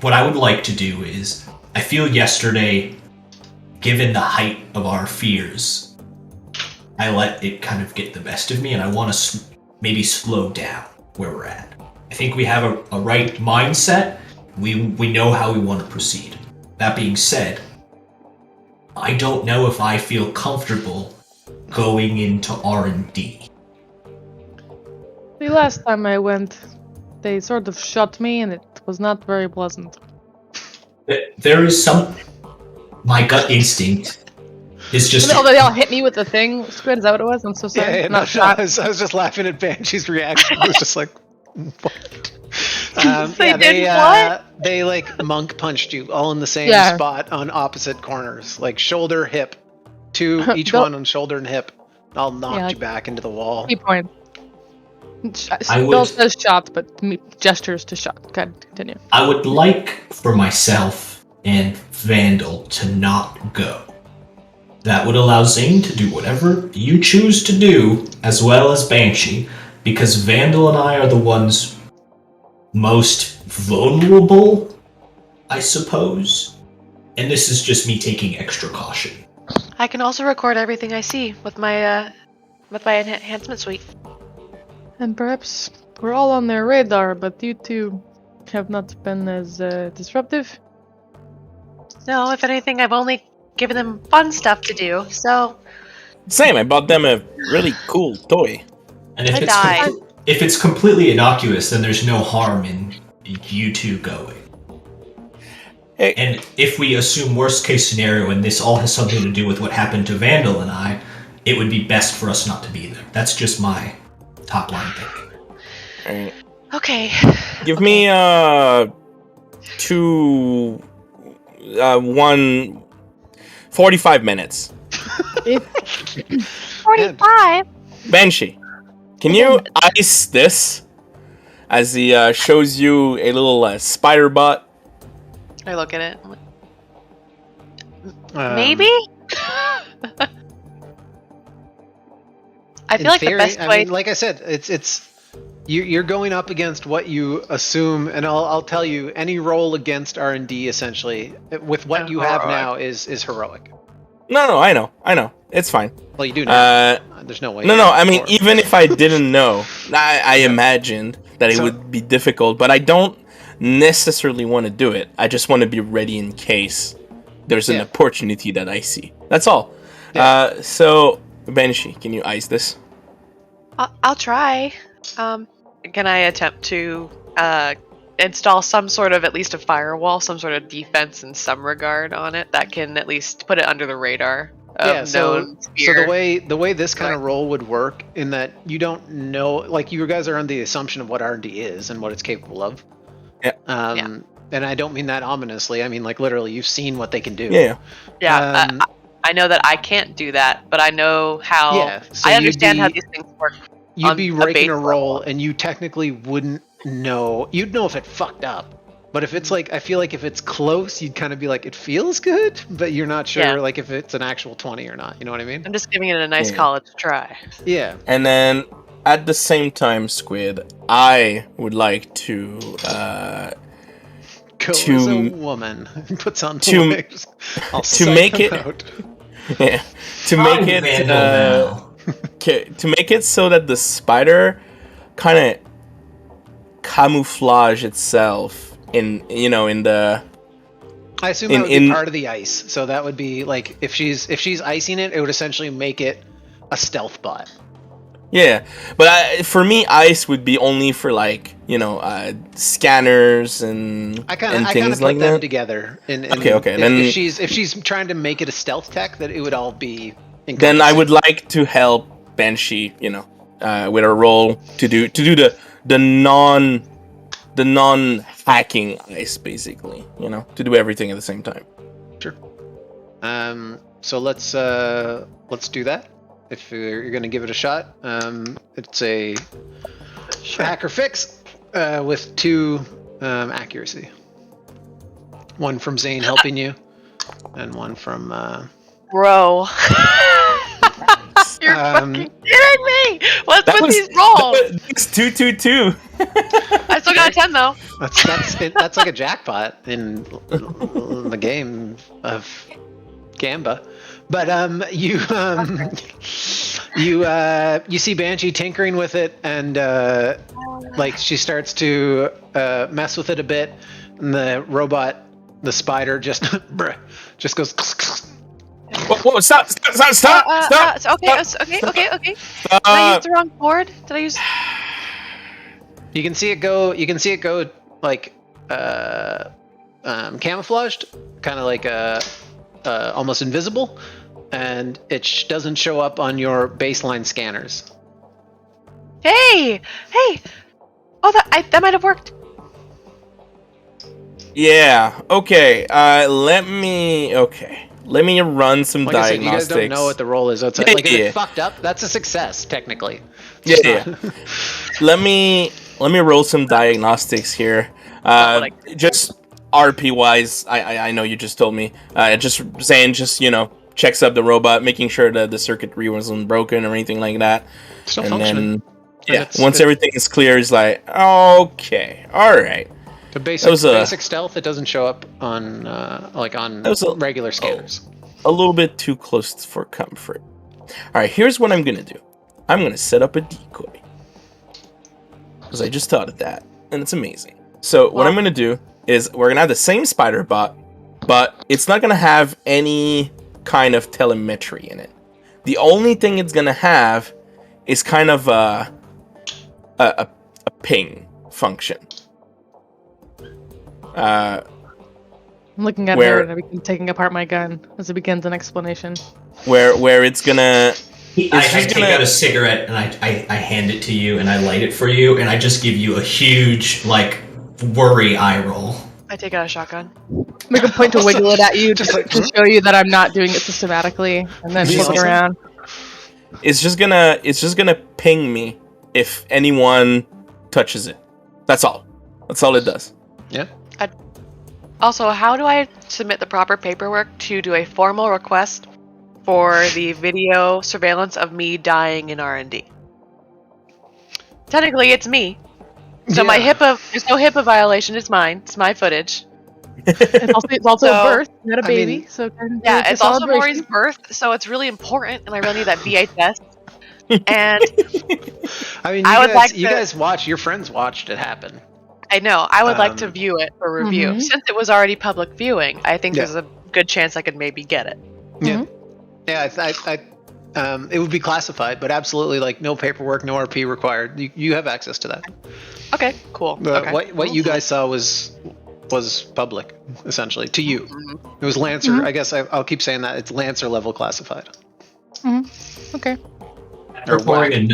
What I would like to do is, I feel yesterday, given the height of our fears, I let it kind of get the best of me, and I want to maybe slow down where we're at. I think we have a right mindset. We know how we want to proceed. That being said, I don't know if I feel comfortable going into R&D. The last time I went, they sort of shot me, and it was not very pleasant. There is some. My gut instinct is just. Oh, they all hit me with the thing. Squid, is that what it was? I'm so sorry. Yeah, Not no, shot. I was just laughing at Banshee's reaction. It was just like, what? They did what? They like monk punched you all in the same Yeah. spot on opposite corners, like shoulder, hip, two each Don't- one on shoulder and hip. All knocked Yeah, you back into the wall. Key point. I Bill would- says shot, but gestures to shot. Okay, continue. I would like for myself and Vandal to not go. That would allow Zane to do whatever you choose to do, as well as Banshee, because Vandal and I are the ones most vulnerable, I suppose. And this is just me taking extra caution. I can also record everything I see with my enhancement suite. And perhaps we're all on their radar, but you two have not been as disruptive. No, if anything, I've only given them fun stuff to do. So Same, I bought them a really cool toy. And if I it's died. if it's completely innocuous, then there's no harm in you two going. Hey. And if we assume worst case scenario, and this all has something to do with what happened to Vandal and I, it would be best for us not to be there. That's just my top line thinking. Alright. okay. Give me 45 minutes. 45. Banshee, can you ice this? As he shows you a little spider bot. I look at it. Um, Maybe. I feel like theory, the best I way. mean, like I said, it's you're going up against what you assume, and I'll tell you, any roll against R&D essentially with what you have now is heroic. No, I know. It's fine. Well, you do now. There's no way. No, you no. know I mean, before. even if I didn't know, I imagined that it So- would be difficult, but I don't necessarily want to do it. I just want to be ready in case there's an Yeah. opportunity that I see. That's all. Yeah. So, Banshee, can you ice this? I'll try. Can I attempt to install some sort of at least a firewall, some sort of defense in some regard on it that can at least put it under the radar of Yeah, so known fear? the way this kind of role would work in that you don't know, like you guys are on the assumption of what R&D is and what it's capable of. Yeah. Yeah. And I don't mean that ominously. I mean like literally you've seen what they can do. Yeah. Yeah, Um, I know that I can't do that, but I know how. Yeah, so I you'd understand how be- these things work. You'd on be a raking base a roll, level. and you technically wouldn't know. You'd know if it fucked up, but if it's like, I feel like if it's close, you'd kind of be like, it feels good, but you're not sure, Yeah. like if it's an actual 20 or not. You know what I mean? I'm just giving it a nice Yeah. college try. Yeah. And then at the same time, Squid, I would like to Go To- as a woman. Puts on the to- wigs. I'll to psych make them it- out. yeah, to I'm make it Vandal now. to make it so that the spider kind of camouflage itself in the I assume In- that would be in- part of the ice. So that would be like if she's icing it, it would essentially make it a stealth bot. yeah. But for me, ice would be only for like scanners and I kind and of things put like them that. together. Okay, if, then- if she's trying to make it a stealth tech, that it would all be. Then I encompassing. would like to help Banshee, with a role to do the non hacking ice, basically, to do everything at the same time. Sure. So let's do that. If you're gonna give it a shot, it's a hacker fix with 2 accuracy. One from Zane helping you, and one from. Bro. You're Um, fucking kidding me! What's with these rolls? It's 2-2-2. I still got a 10 though. That's like a jackpot in the game of Gamba. But you see Banshee tinkering with it, and like she starts to mess with it a bit, and the robot, the spider, just goes. Whoa, stop! Okay. Did I use the wrong board? Did I use? You can see it go. You can see it go like camouflaged, kind of like almost invisible, and it doesn't show up on your baseline scanners. Hey! Oh, that might have worked. Yeah. Okay. Let me run some Like I said, you guys diagnostics. don't know what the roll is outside. Yeah, Like if yeah. it fucked up, that's a success technically. Yeah. Let me roll some diagnostics here. Just RP wise, I know you just told me. Just saying, checks up the robot, making sure that the circuitry wasn't broken or anything like that. Still And functioning. then, It's- once it's- everything is clear, it's like, okay, all right. The That was basic stealth, it doesn't show up on That was a- regular scanners. A little bit too close for comfort. All right, here's what I'm gonna do. I'm gonna set up a decoy because I just thought of that, and it's amazing. So what I'm gonna do is we're gonna have the same spider bot, but it's not gonna have any kind of telemetry in it. The only thing it's gonna have is kind of a ping function. I'm looking at Where- her and I begin taking apart my gun as it begins an explanation. Where it's gonna I just take gonna- out a cigarette and I hand it to you and I light it for you and I just give you a huge worry eye roll. I take out a shotgun. Make a point to wiggle it at you Just like- to show you that I'm not doing it systematically, and then flip it around. it's just gonna ping me if anyone touches it. That's all. That's all it does. Yeah. Also, how do I submit the proper paperwork to do a formal request for the video surveillance of me dying in R&D. Technically, it's me. So my Yeah. HIPAA, there's no HIPAA violation. It's mine. It's my footage. It's also So- a birth, not a I baby. mean- so can Yeah, do a it's also celebration. Maury's birth, so it's really important, and I really need that VHS. And I mean, I would like you to- guys watched. Your friends watched it happen. I know I would like to Um, view it for review. Mhm. Since it was already public viewing, I think Yeah. there's a good chance I could maybe get it. Yeah. Yeah. It would be classified, but absolutely, like, no paperwork, no RP required. You have access to that. Okay, cool. Okay. What you guys saw was public, essentially, to you. Mhm. It was Lancer. I guess I'll keep saying that it's Lancer level classified. Okay. Or We're pouring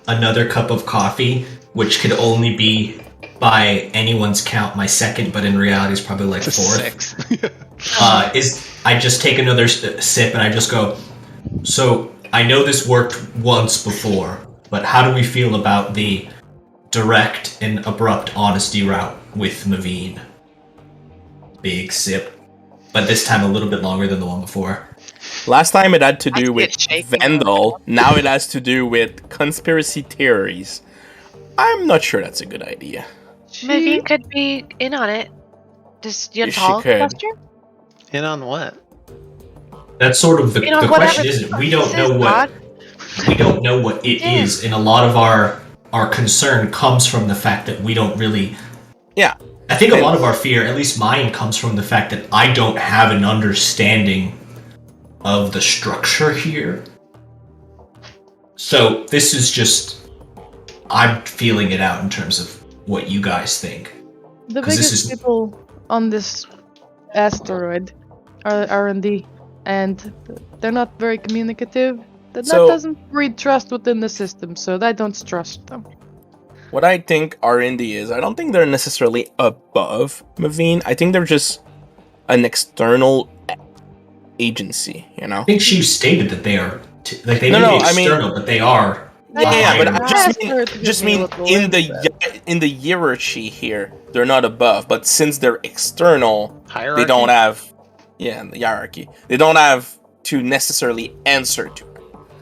another cup of coffee, which could only be by anyone's count my second, but in reality is probably like fourth. 6. Is I just take another sip and I just go, so I know this worked once before, but how do we feel about the direct and abrupt honesty route with Maveen? Big sip, but this time a little bit longer than the one before. Last time it had to I do see with it shaking. Vandal. Now it has to do with conspiracy theories. I'm not sure that's a good idea. Maybe you could be in on it. Just She Yuntal could. question? In on what? That's sort of the You know, question, whatever isn't it? We this don't is, know God. we don't know what it is, and a lot of our concern comes from the fact that we don't really. Yeah. I think a lot of our fear, at least mine, comes from the fact that I don't have an understanding of the structure here. So this is just, I'm feeling it out in terms of what you guys think. The 'Cause this biggest is- people on this asteroid are R&D, and they're not very communicative. That So- doesn't breed trust within the system, so I don't trust them. What I think R&D is, I don't think they're necessarily above Maveen. I think they're just an external agency, you know? I think she stated that they are, like they No, may no, be I mean- external, but they are. Yeah, but I Higher. just mean in the hierarchy here, they're not above. But since they're external, Hierarchy? they don't have, the hierarchy. They don't have to necessarily answer to it.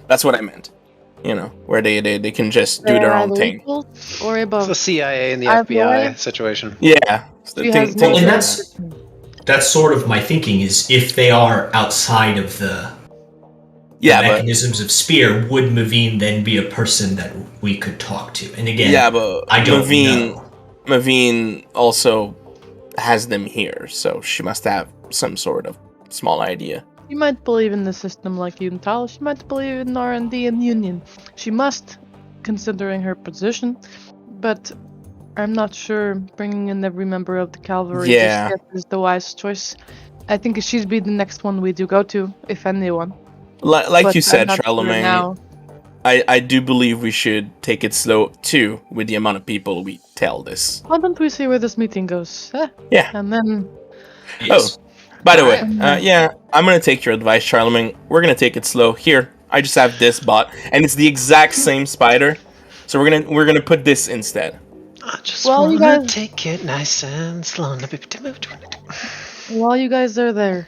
That's what I meant. You know, where they can just do their They're own either thing. equal or It's above. the CIA and the I've FBI learned- situation. Yeah. So She think- has think- Well, and no that's sort of my thinking is if they are outside of the yeah, but mechanisms of Spear, would Maveen then be a person that we could talk to? And again, yeah, but I don't know. Maveen also has them here, so she must have some sort of small idea. She might believe in the system like Yuntal. She might believe in R&D and Union. She must, considering her position. But I'm not sure bringing in every member of the cavalry Yeah. just yet is the wise choice. I think she'd be the next one we do go to, if anyone. Like But you I'm said, not sure Charlemagne, now. I do believe we should take it slow too with the amount of people we tell this. Why don't we see where this meeting goes? Yeah. And then Yes. By the way, Alright. I'm gonna take your advice, Charlemagne. We're gonna take it slow. Here, I just have this bot, and it's the exact same spider. So we're gonna put this instead. I just Well, you wanna guys- take it nice and slow. while you guys are there,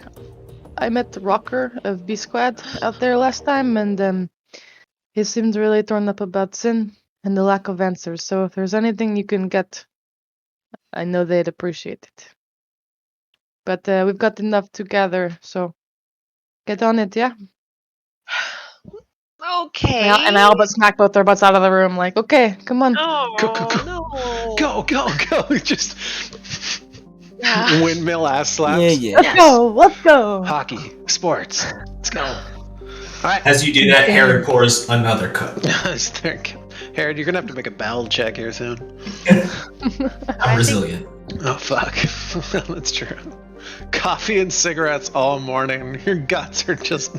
I met Rocker of B Squad out there last time, and he seemed really torn up about Sin and the lack of answers. So if there's anything you can get, I know they'd appreciate it. But we've got enough to gather, so get on it, yeah? Okay. And I all but smack both their butts out of the room, like, okay, come on. Oh, Go, go, go. no. Go! Just Yeah. windmill ass slaps. Yeah. Let's go, let's go. Hockey, sports. Let's go. All right. As you do that, Herod pours another cup. Herod, you're gonna have to make a battle check here soon. I'm resilient. Oh fuck. That's true. Coffee and cigarettes all morning. Your guts are just.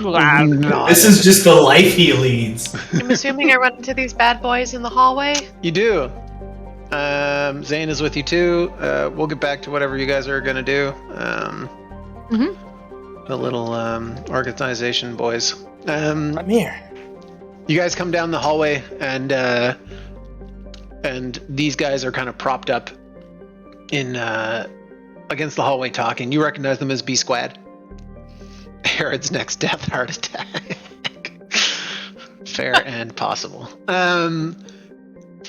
This is just the life he leads. I'm assuming I run into these bad boys in the hallway. You do. Zane is with you too. We'll get back to whatever you guys are gonna do. The little organization boys. I'm here. You guys come down the hallway, and these guys are kind of propped up in against the hallway talking. You recognize them as B Squad. Herod's next death heart attack. Fair and possible.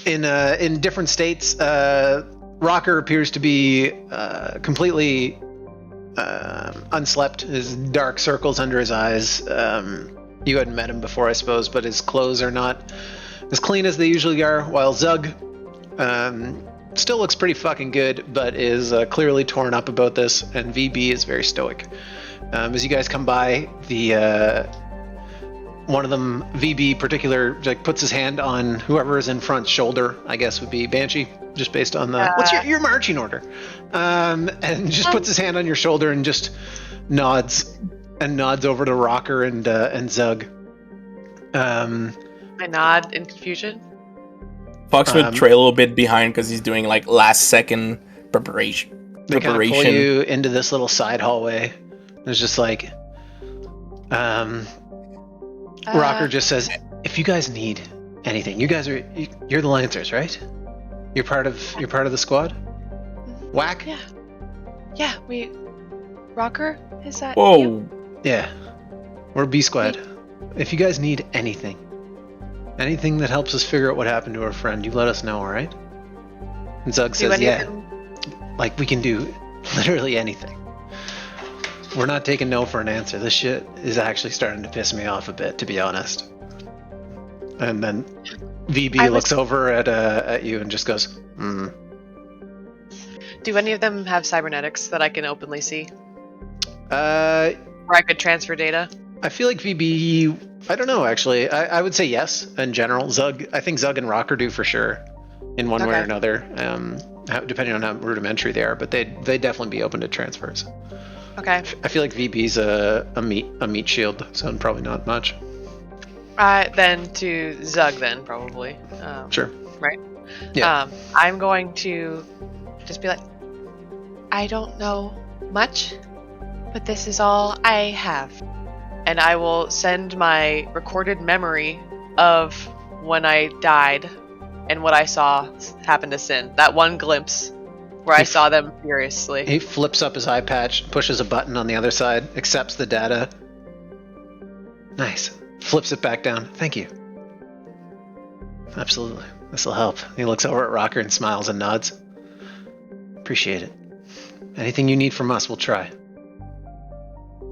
In different states, Rocker appears to be completely unslept. His dark circles under his eyes. You hadn't met him before, I suppose, but his clothes are not as clean as they usually are. While Zug still looks pretty fucking good, but is clearly torn up about this. And VB is very stoic. As you guys come by, the one of them, VB particular, like puts his hand on whoever is in front's shoulder. I guess would be Banshee, just based on the what's your marching order, and just puts his hand on your shoulder and just nods over to Rocker and Zug. I nod in confusion. Fox would trail a little bit behind because he's doing like last second preparation. They kind of pull you into this little side hallway. It's just like, Rocker just says, if you guys need anything, you're the Lancers, right? You're part of the squad? Whack? Yeah, Rocker? Is that Whoa. you? Yeah. We're B Squad. If you guys need anything that helps us figure out what happened to our friend, you let us know, alright? And Zug says, yeah. Like, we can do literally anything. We're not taking no for an answer. This shit is actually starting to piss me off a bit, to be honest. And then VB looks over at you and just goes, Do any of them have cybernetics that I can openly see? Or I could transfer data? I feel like VB, I don't know, actually. I would say yes, in general. I think Zug and Rocker do for sure, in one way or another, depending on how rudimentary they are, but they'd definitely be open to transfers. Okay. I feel like VB's a meat shield, so probably not much. Then to Zug, then probably. Sure. Right. Yeah. I'm going to just be like, I don't know much, but this is all I have, and I will send my recorded memory of when I died and what I saw happen to Sin. That one glimpse. Where I saw them furiously. He flips up his eye patch, pushes a button on the other side, accepts the data. Nice. Flips it back down. Thank you. Absolutely. This will help. He looks over at Rocker and smiles and nods. Appreciate it. Anything you need from us, we'll try.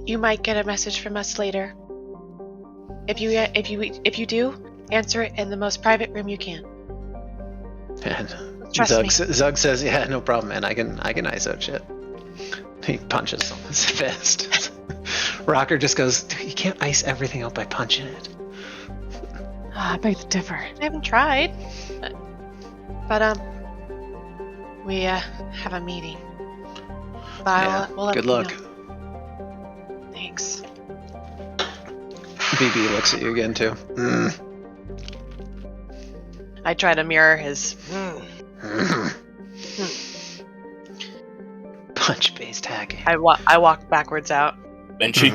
You might get a message from us later. If you do, answer it in the most private room you can. And Trust me. Zug says, "Yeah, no problem, man. I can ice out shit." He punches his fist. Rocker just goes, "You can't ice everything out by punching it." I beg to differ. I haven't tried, but we have a meeting. But we'll let good you luck. know. Thanks. BB looks at you again too. I try to mirror his. Punch-based hacking. I walk backwards out. Banshee.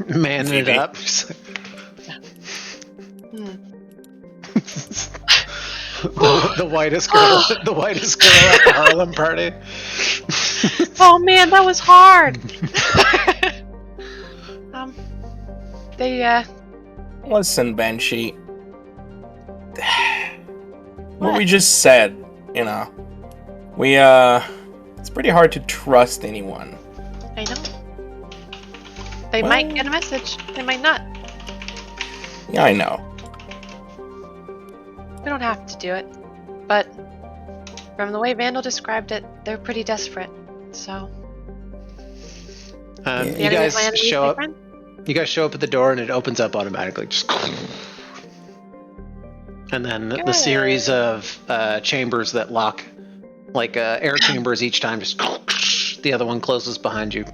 Man it BB. up. the whitest girl. The whitest girl at the Harlem party. Oh man, that was hard. They Listen, Banshee. What we just said, it's pretty hard to trust anyone. I know. They might get a message. They might not. Yeah, I know. We don't have to do it. But from the way Vandal described it, they're pretty desperate. So You guys show up. You guys show up at the door and it opens up automatically. Just and then the series of chambers that lock, like air chambers each time, just the other one closes behind you.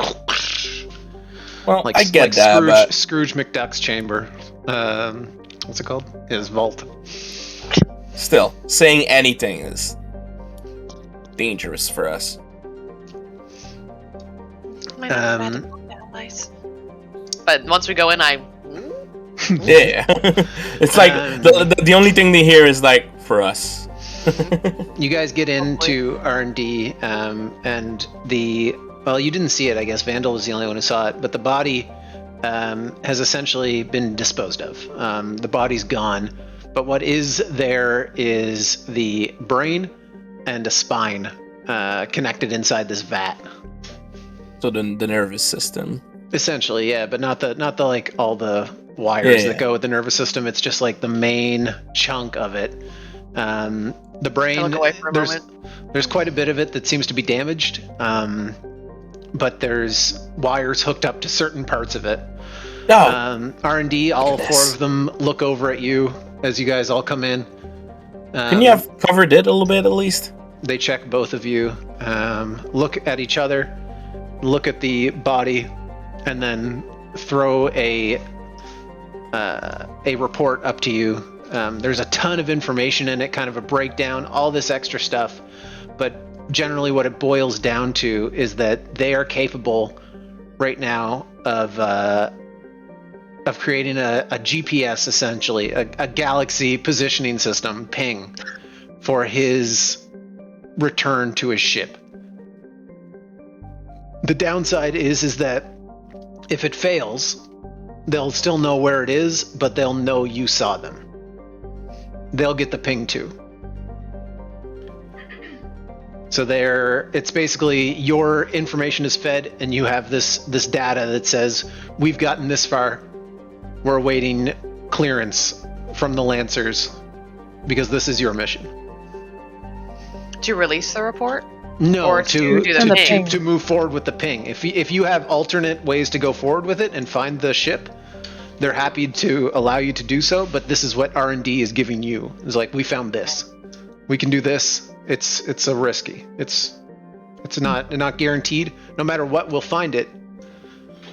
Well, Like, I get like that, but Scrooge McDuck's chamber. What's it called? His vault. still, saying anything is dangerous for us. But once we go in, Yeah. It's like the only thing they hear is like, for us. You guys get into R&D, and you didn't see it, I guess. Vandal was the only one who saw it, but the body has essentially been disposed of. The body's gone, but what is there is the brain and a spine connected inside this vat. So the nervous system. Essentially, yeah, but not the like all the wires Yeah. that go with the nervous system. It's just like the main chunk of it. The brain. Look away for a moment. There's quite a bit of it that seems to be damaged, but there's wires hooked up to certain parts of it. Oh, R&D, all at four this. of them look over at you as you guys all come in. can you have covered it a little bit at least? They check both of you, look at each other, look at the body, and then throw a report up to you. There's a ton of information in it, kind of a breakdown, all this extra stuff, but generally what it boils down to is that they are capable right now of creating a GPS, essentially, a galaxy positioning system, ping, for his return to his ship. The downside is that if it fails, they'll still know where it is, but they'll know you saw them. They'll get the ping too. So it's basically your information is fed, and you have this data that says we've gotten this far. We're awaiting clearance from the Lancers because this is your mission. To release the report? No, Or to do the ping. to move forward with the ping. If you have alternate ways to go forward with it and find the ship, they're happy to allow you to do so. But this is what R&D is giving you. It's like, we found this. We can do this. It's a risky. It's not guaranteed. No matter what, we'll find it.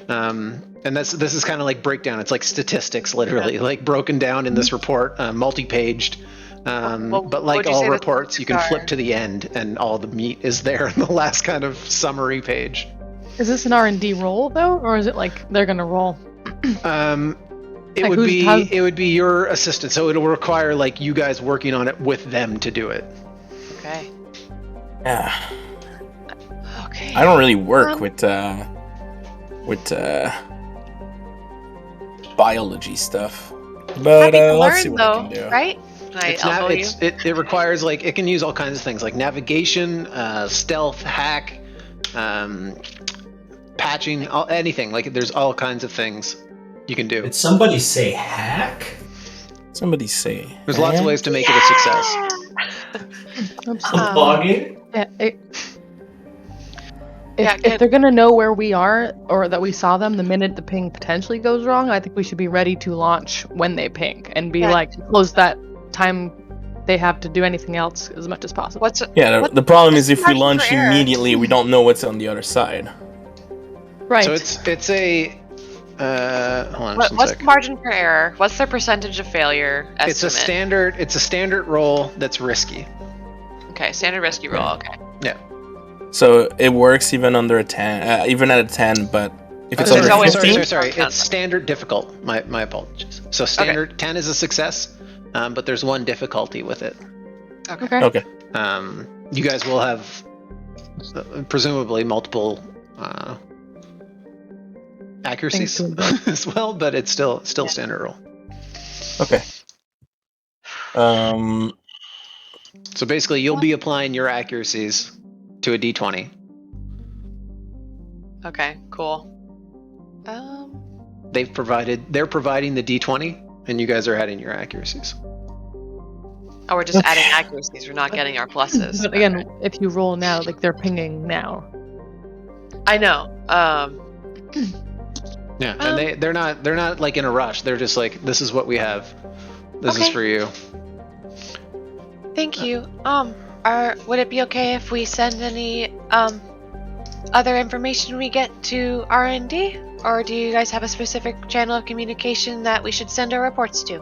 And this is kind of like breakdown. It's like statistics, literally, like broken down in this report, multi-paged. But like what'd you all say the reports, you can statistics flip are? to the end, and all the meat is there in the last kind of summary page. Is this an R&D roll though, or is it like they're gonna roll? It Like, would who's- be how's- it would be your assistant, so it'll require like you guys working on it with them to do it. Okay. Yeah. Okay. I don't really work Um, with biology stuff, but Happy to let's see learn, what I though, can do. right? Can I elbow you? It requires like it can use all kinds of things like navigation, stealth, hack, patching, anything. Like there's all kinds of things you can do. Did somebody say hack? Somebody say. There's lots of ways to make it a success. Oops. Logging? Yeah, Yeah, if they're gonna know where we are or that we saw them the minute the ping potentially goes wrong, I think we should be ready to launch when they ping and be Yeah. like close that time they have to do anything else as much as possible. Yeah, What- the problem is what's if we the margin launch for error? immediately, we don't know what's on the other side. right? So it's a hold on just a What's sec. the margin for error? What's the percentage of failure estimate? It's a standard roll that's risky. Okay, standard risky roll. Okay. Yeah. So it works even under a 10, even at a 10, but if it's So under it's always 15, sorry. Okay. It's standard difficult. My apologies. So standard 10 is a success, but there's one difficulty with it. Okay. okay. You guys will have presumably multiple accuracies Things to improve. as well, but it's still standard roll. Okay. So basically, you'll be applying your accuracies to a d20. Okay. Cool. They're providing the d20, and you guys are adding your accuracies. Oh, we're just adding accuracies. We're not getting our pluses. But again, if you roll now, like they're pinging now. I know. Yeah, and they're not like in a rush. They're just like, this is what we have. This is Okay. for you. Thank you. Would it be okay if we send any other information we get to R&D, or do you guys have a specific channel of communication that we should send our reports to?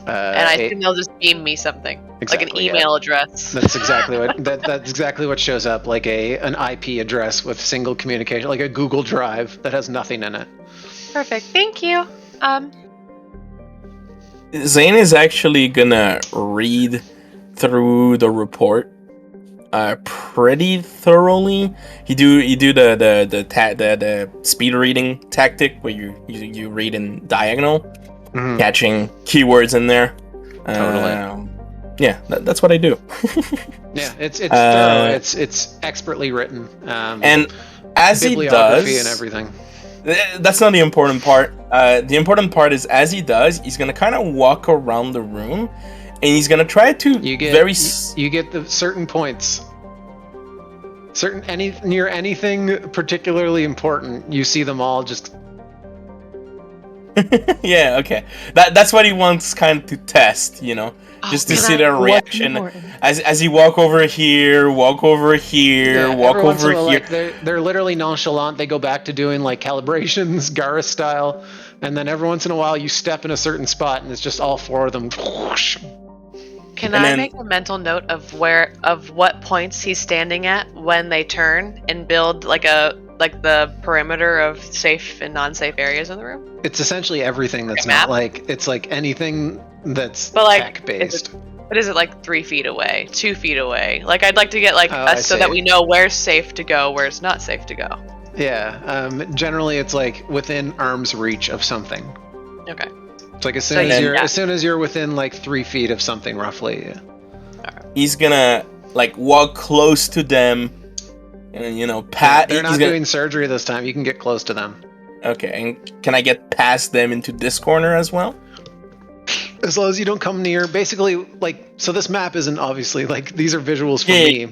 And I assume they'll just beam me something, like an Exactly, yeah. email address. That's exactly what that's exactly what shows up, like an IP address with single communication, like a Google Drive that has nothing in it. Perfect. Thank you. Zane is actually gonna read through the report pretty thoroughly. You do the speed reading tactic where you read in diagonal, catching keywords in there. Totally. Yeah, that's what I do. Yeah, it's thorough. It's expertly written. And as he bibliography does, and everything. That's not the important part. The important part is as he does, he's gonna kind of walk around the room, and he's gonna try to You get the certain points. Near anything particularly important, you see them all just. Yeah, okay. That's what he wants kind of to test, just to see their reaction as you walk over here, walk over here, walk over here. Like, they're literally nonchalant. They go back to doing like calibrations, Garrus style, and then every once in a while you step in a certain spot and it's just all four of them. Can I make a mental note of what points he's standing at when they turn and build like the perimeter of safe and non-safe areas in the room? It's essentially everything that's not like it's like anything that's tech based. But is it like 3 feet away, 2 feet away? Like I'd like to get so that we know where's safe to go, where's not safe to go. Yeah. Generally, it's like within arm's reach of something. Okay. It's like as soon as you're within like 3 feet of something, roughly. Yeah. Right. He's gonna like walk close to them, and pat. They're not doing surgery this time. You can get close to them. Okay, and can I get past them into this corner as well? As long as you don't come near, basically, so this map isn't obviously, these are visuals for me.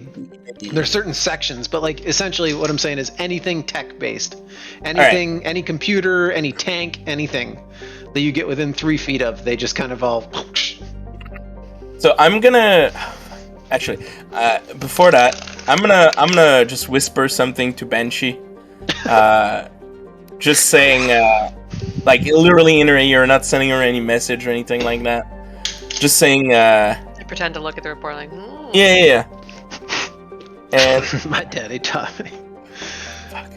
There's certain sections, but, essentially what I'm saying is anything tech-based. Anything, any computer, any tank, anything that you get within 3 feet of, they just kind of all... So I'm gonna... Actually, before that, I'm gonna just whisper something to Banshee. Just saying, literally in her ear, not sending her any message or anything like that. Just saying, I pretend to look at the report like, Yeah. And my daddy taught me. Fuck.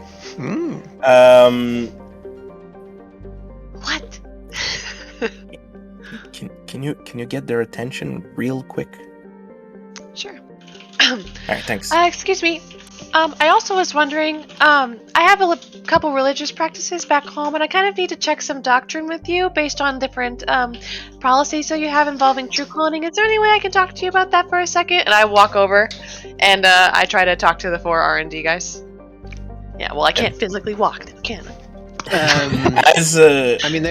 What? Can you get their attention real quick? Sure. Alright, thanks. Excuse me. I also was wondering, I have a couple religious practices back home, and I kind of need to check some doctrine with you based on different policies that you have involving true cloning. Is there any way I can talk to you about that for a second? And I walk over, and I try to talk to the 4 R&D guys. Yeah, well, I can't physically walk, can I? I mean,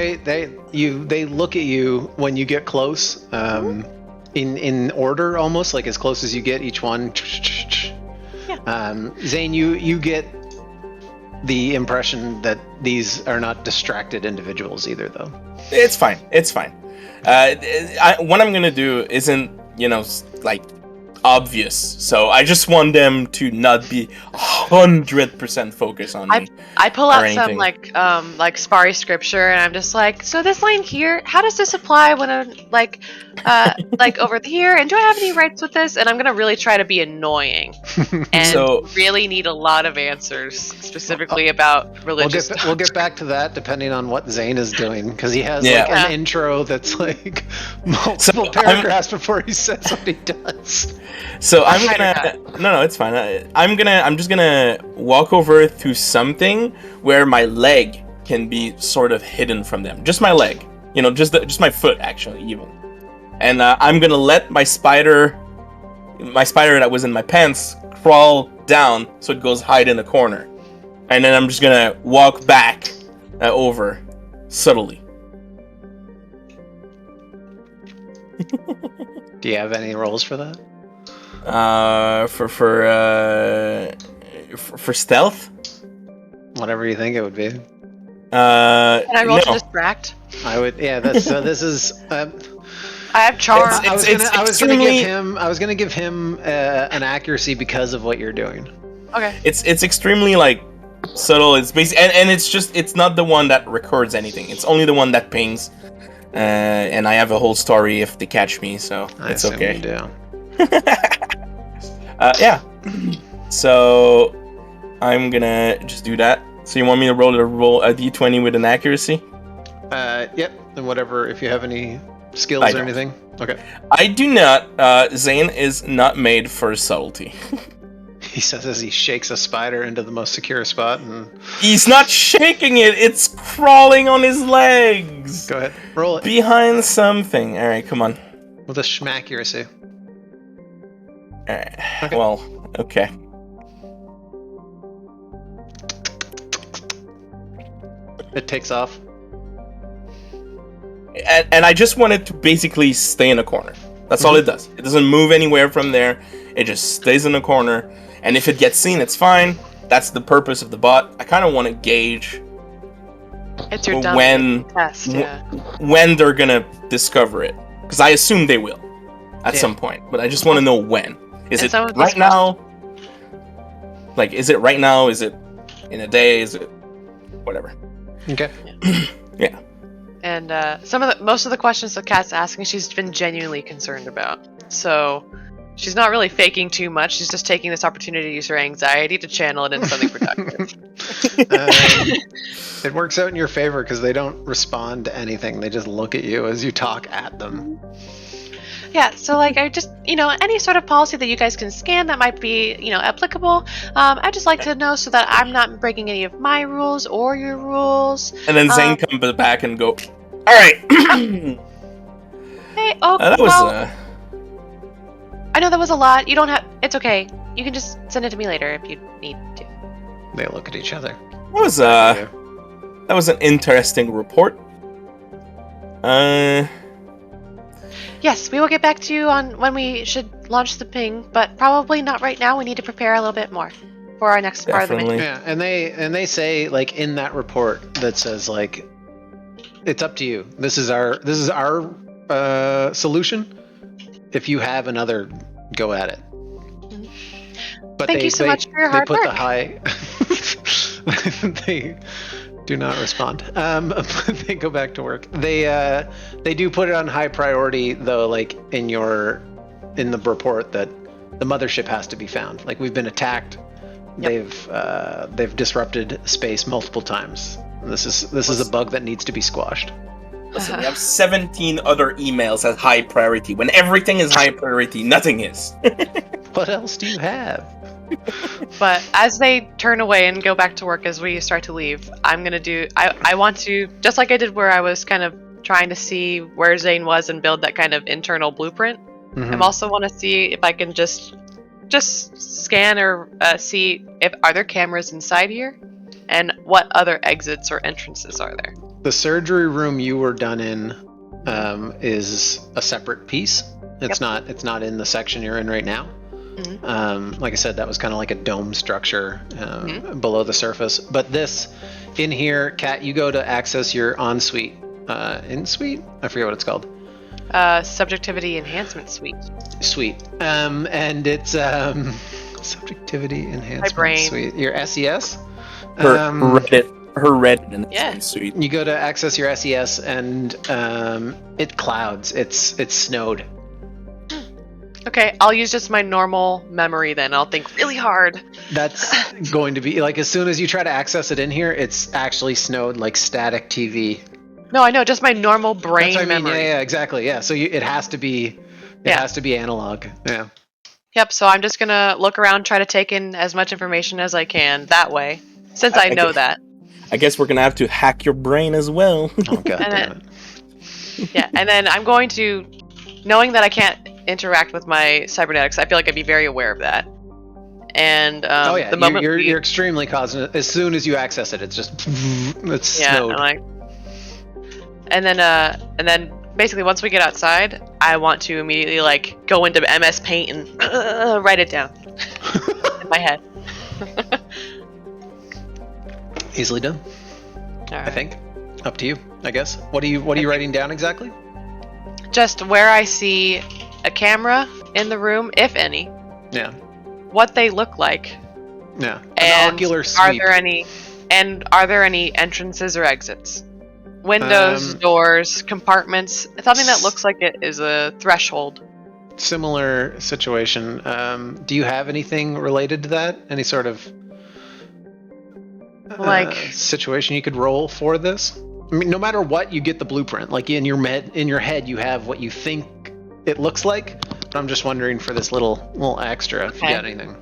they look at you when you get close, in order almost, like as close as you get each one. Zane, you get the impression that these are not distracted individuals either, though. It's fine. What I'm gonna do isn't, obvious. So I just want them to not be 100% focused on me. I pull out some Spari scripture, and I'm just like, so this line here, how does this apply when I'm over here? And do I have any rights with this? And I'm gonna really try to be annoying, and really need a lot of answers specifically about religious. We'll get back to that depending on what Zane is doing, because he has an intro that's like multiple paragraphs before he says what he does. So I'm gonna no, it's fine. I'm just gonna walk over to something where my leg can be sort of hidden from them. Just my leg, just my foot actually, even. And I'm gonna let my spider that was in my pants crawl down so it goes hide in the corner, and then I'm just gonna walk back over subtly. Do you have any rolls for that? For stealth, whatever you think it would be. Can I roll to distract? I would. Yeah. This is. I have charm. I was gonna give him an accuracy because of what you're doing. Okay. It's extremely subtle. It's basic, and it's not the one that records anything. It's only the one that pings. And I have a whole story if they catch me, so it's okay. You do. Yeah. So I'm gonna just do that. So you want me to roll a d20 with an accuracy? Yep. And whatever, if you have any skills I or don't. anything? Okay. I do not. Zane is not made for subtlety. He says as he shakes a spider into the most secure spot, and He's not shaking it. It's crawling on his legs. go ahead, roll it Behind something. All right, come on. with a schmaccuracy. All right. Okay. Well, okay. It takes off. And I just want it to basically stay in a corner. That's all it does. It doesn't move anywhere from there. It just stays in a corner. And if it gets seen, it's fine. That's the purpose of the bot. I kind of want to gauge It's your dumb when test. Yeah. when they're gonna discover it, because I assume they will at Yeah. some point. But I just want to know when. Is And it some of these right now? Like, is it right now? Is it in a day? Is it whatever? Okay. Yeah. And most of the questions that Kat's asking, she's been genuinely concerned about. So she's not really faking too much. She's just taking this opportunity to use her anxiety to channel it into something productive. It works out in your favor because they don't respond to anything. They just look at you as you talk at them. Yeah, so like I just, any sort of policy that you guys can scan that might be, applicable. I'd just like to know so that I'm not breaking any of my rules or your rules. And then Zane comes back and go, all right. Hey, That was well, I know that was a lot. You don't have. It's okay. You can just send it to me later if you need to. They look at each other. that was an interesting report. Yes, we will get back to you on when we should launch the ping, but probably not right now. We need to prepare a little bit more for our next part of the mission. Definitely. Yeah, and they say like in that report that says like it's up to you. This is our solution. If you have another, go at it. But Thank you so much for your hard They put the work. high. They do not respond. They go back to work. They do put it on high priority though, like in the report that the mothership has to be found. Like we've been attacked. They've disrupted space multiple times. And this is a bug that needs to be squashed. Listen, we have 17 other emails at high priority. When everything is high priority, nothing is. What else do you have? But as they turn away and go back to work as we start to leave, I'm gonna do. I want to, just like I did where I was kind of trying to see where Zane was and build that kind of internal blueprint. Mhm. I also want to see if I can just scan or see if are there cameras inside here, and what other exits or entrances are there. The surgery room you were done in is a separate piece. It's not in the section you're in right now. Mhm. Like I said, that was kind of like a dome structure below the surface. But this, in here, Kat, you go to access your ensuite. In-suite? I forget what it's called. Subjectivity enhancement suite. Suite. And it's subjectivity enhancement brain. suite. Your SES? Her Reddit and Yeah. sweet. You go to access your SES and it clouds. It's snowed. Okay, I'll use just my normal memory then. I'll think really hard. That's going to be like as soon as you try to access it in here, it's actually snowed like static TV. No, I know, just my normal brain That's what I mean. memory. Yeah, exactly. Yeah, so it has to be has to be analog. Yeah. Yep, so I'm just gonna look around, try to take in as much information as I can that way, since I know that. I guess we're gonna have to hack your brain as well. Oh god And damn it. Yeah, and then I'm going to, knowing that I can't interact with my cybernetics, I feel like I'd be very aware of that. And Oh yeah, the moment you're extremely cognizant. As soon as you access it, it's just it's yeah, snowed. I'm like, and then basically once we get outside, I want to immediately like go into MS Paint and write it down in my head. Easily done. All I right. think. Up to you, I guess. What are you writing down exactly? Just where I see a camera in the room, if any, Yeah. what they look like, Yeah. An and ocular are sweep. there any entrances or exits? Windows, doors, compartments, something that looks like it is a threshold. Similar situation. Do you have anything related to that? Any sort of Like- situation you could roll for this? I mean, no matter what, you get the blueprint. Like in your head, you have what you think it looks like. But I'm just wondering for this little extra if you got anything.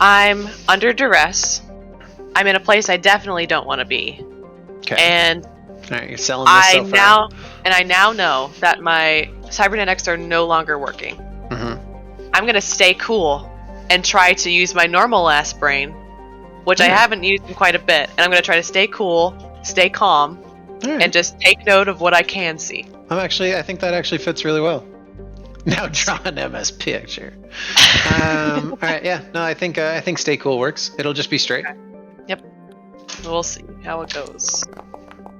I'm under duress. I'm in a place I definitely don't want to be. Okay. And all right, you're selling this so far. I now know that my cybernetics are no longer working. Mm-hmm. I'm gonna stay cool and try to use my normal ass brain, which I haven't used in quite a bit. And I'm gonna try to stay cool, stay calm, and just take note of what I can see. I think that actually fits really well. Now draw an MS picture. All right, yeah. No, I think stay cool works. It'll just be straight. Okay. Yep. We'll see how it goes.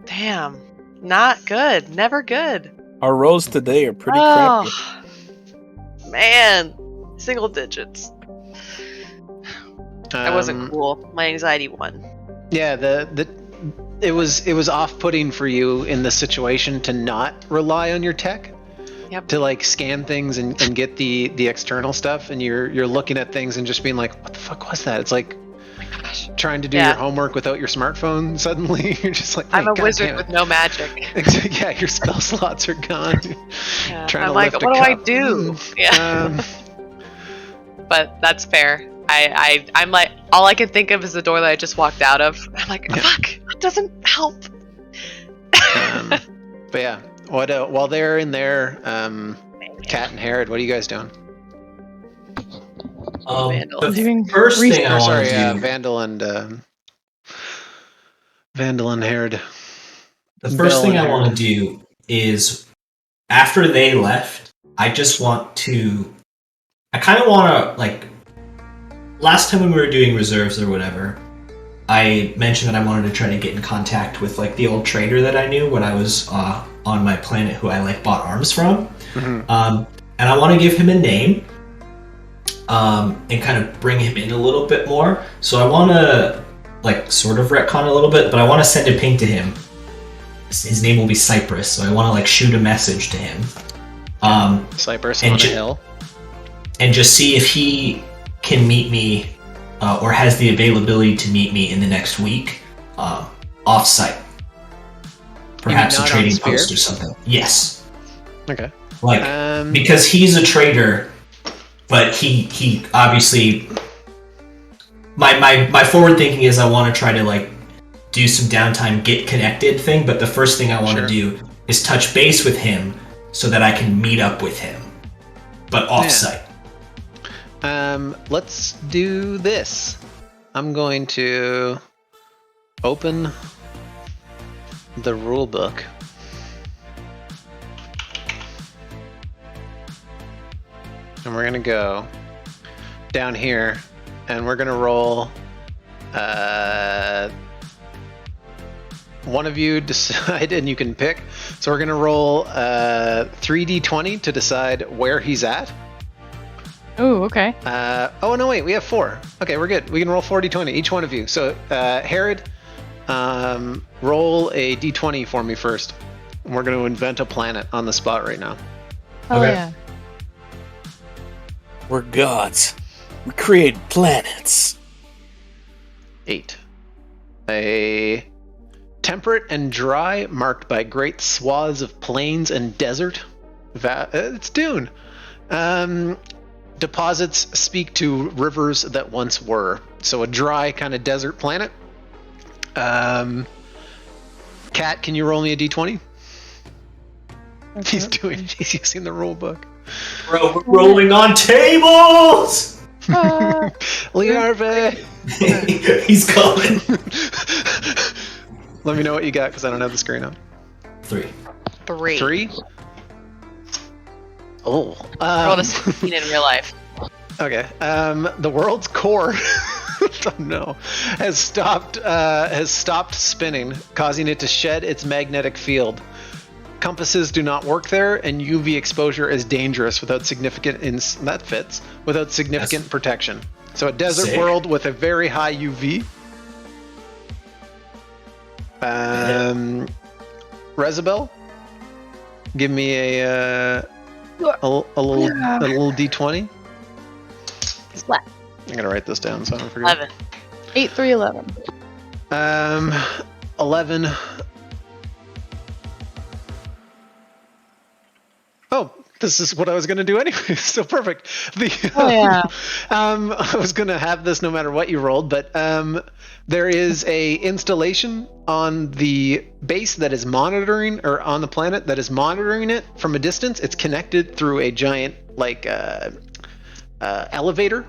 Damn. Not good. Never good. Our rolls today are pretty crappy. Man. Single digits. That wasn't cool. My anxiety won. Yeah, it was off-putting for you in the situation to not rely on your tech. Yep. To like scan things and get the external stuff, and you're looking at things and just being like, what the fuck was that? It's like trying to do your homework without your smartphone. Suddenly you're just like, I'm a wizard with no magic. Yeah, your spell slots are gone. Yeah. I'm like, what do I do? Yeah. But that's fair. I'm like, all I can think of is the door that I just walked out of. I'm like, fuck, that doesn't help. But yeah, while they're in there, Kat and Herod, what are you guys doing? The first thing I want to do... Vandal and Herod. The first thing I want to do is, after they left, I kind of want to, like, last time when we were doing reserves or whatever, I mentioned that I wanted to try to get in contact with, like, the old trader that I knew when I was on my planet who I, like, bought arms from. Mm-hmm. And I want to give him a name and kind of bring him in a little bit more. So I want to, like, sort of retcon a little bit, but I want to send a ping to him. His name will be Cypress, so I want to, like, shoot a message to him. Cypress on a hill. And just see if he can meet me or has the availability to meet me in the next week off-site. Perhaps a trading post or something. Yes. Okay. Like, because he's a trader, but he obviously... My forward thinking is I want to try to, like, do some downtime, get connected thing, but the first thing I want to do is touch base with him so that I can meet up with him, but off-site. Let's do this. I'm going to open the rule book. And we're going to go down here and we're going to roll one of you decide and you can pick. So we're going to roll 3d20 to decide where he's at. Oh, okay. Oh, no, wait, we have 4. Okay, we're good. We can roll 4d20, each one of you. So, Herod, roll a d20 for me first. We're going to invent a planet on the spot right now. Oh, yeah. We're gods. We create planets. 8. A temperate and dry, marked by great swaths of plains and desert. It's Dune. Deposits speak to rivers that once were. So a dry kind of desert planet. Kat, can you roll me a d20? Okay. He's using the rule book. Bro, we're rolling on tables! Liarve! He's coming. Let me know what you got, because I don't have the screen up. 3. 3? Oh. Rolled a 16 in real life. Okay. The world's core oh no, has stopped spinning, causing it to shed its magnetic field. Compasses do not work there, and UV exposure is dangerous without significant protection. So a desert world with a very high UV. Rezabel, give me a little d20. Splat. I'm gonna write this down so I don't forget. 11. 8, 3, 11. 11. This is what I was going to do anyway. So perfect. I was going to have this no matter what you rolled, but there is a installation on the base that is monitoring, or on the planet that is monitoring it from a distance. It's connected through a giant elevator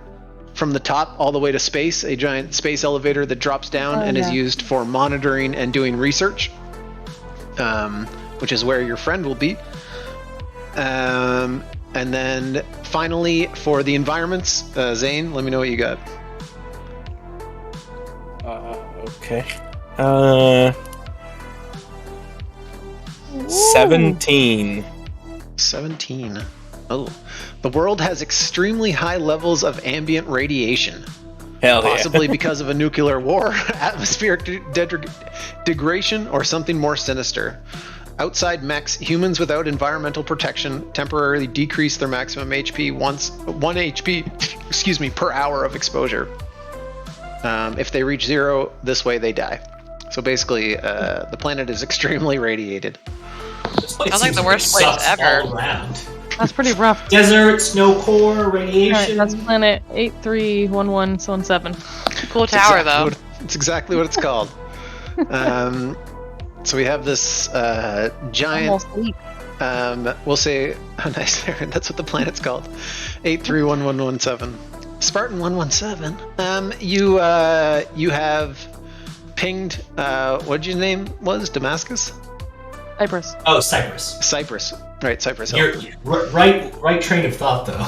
from the top all the way to space, a giant space elevator that drops down and is used for monitoring and doing research, which is where your friend will be. And then finally, for the environments, Zane, let me know what you got. Okay. 17. 17. Oh. The world has extremely high levels of ambient radiation. Hell yeah. Possibly because of a nuclear war, atmospheric degradation, or something more sinister. Outside mechs, humans without environmental protection temporarily decrease their maximum HP 1 HP per hour of exposure. If they reach 0, this way they die. So basically, the planet is extremely radiated. Sounds like the worst place ever. That's pretty rough. Desert, snow core, radiation. Alright, that's planet 831117. Cool tower, though. It's exactly what it's called. So we have this giant, we'll say, nice there, that's what the planet's called, 831117. Spartan 117. You have pinged, what'd your name was? Damascus? Cyprus. Oh, Cyprus. Cyprus. Right, Cyprus. You're right train of thought, though.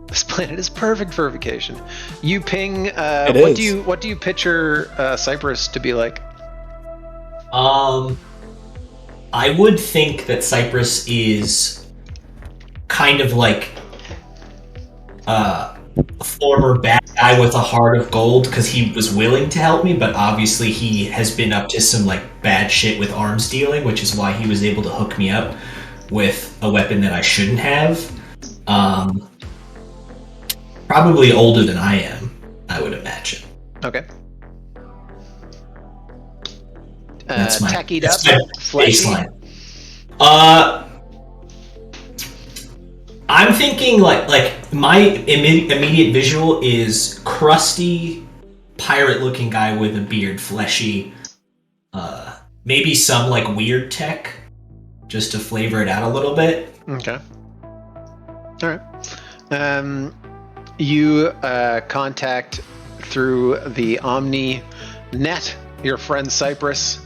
This planet is perfect for vacation. You ping. What do you picture Cyprus to be like? I would think that Cyprus is kind of like a former bad guy with a heart of gold, because he was willing to help me, but obviously he has been up to some like bad shit with arms dealing, which is why he was able to hook me up with a weapon that I shouldn't have. Probably older than I am, I would imagine. Okay. That's my baseline. I'm thinking like my immediate visual is crusty, pirate-looking guy with a beard, fleshy. Maybe some like weird tech, just to flavor it out a little bit. Okay. All right. You contact through the Omni net your friend Cyprus,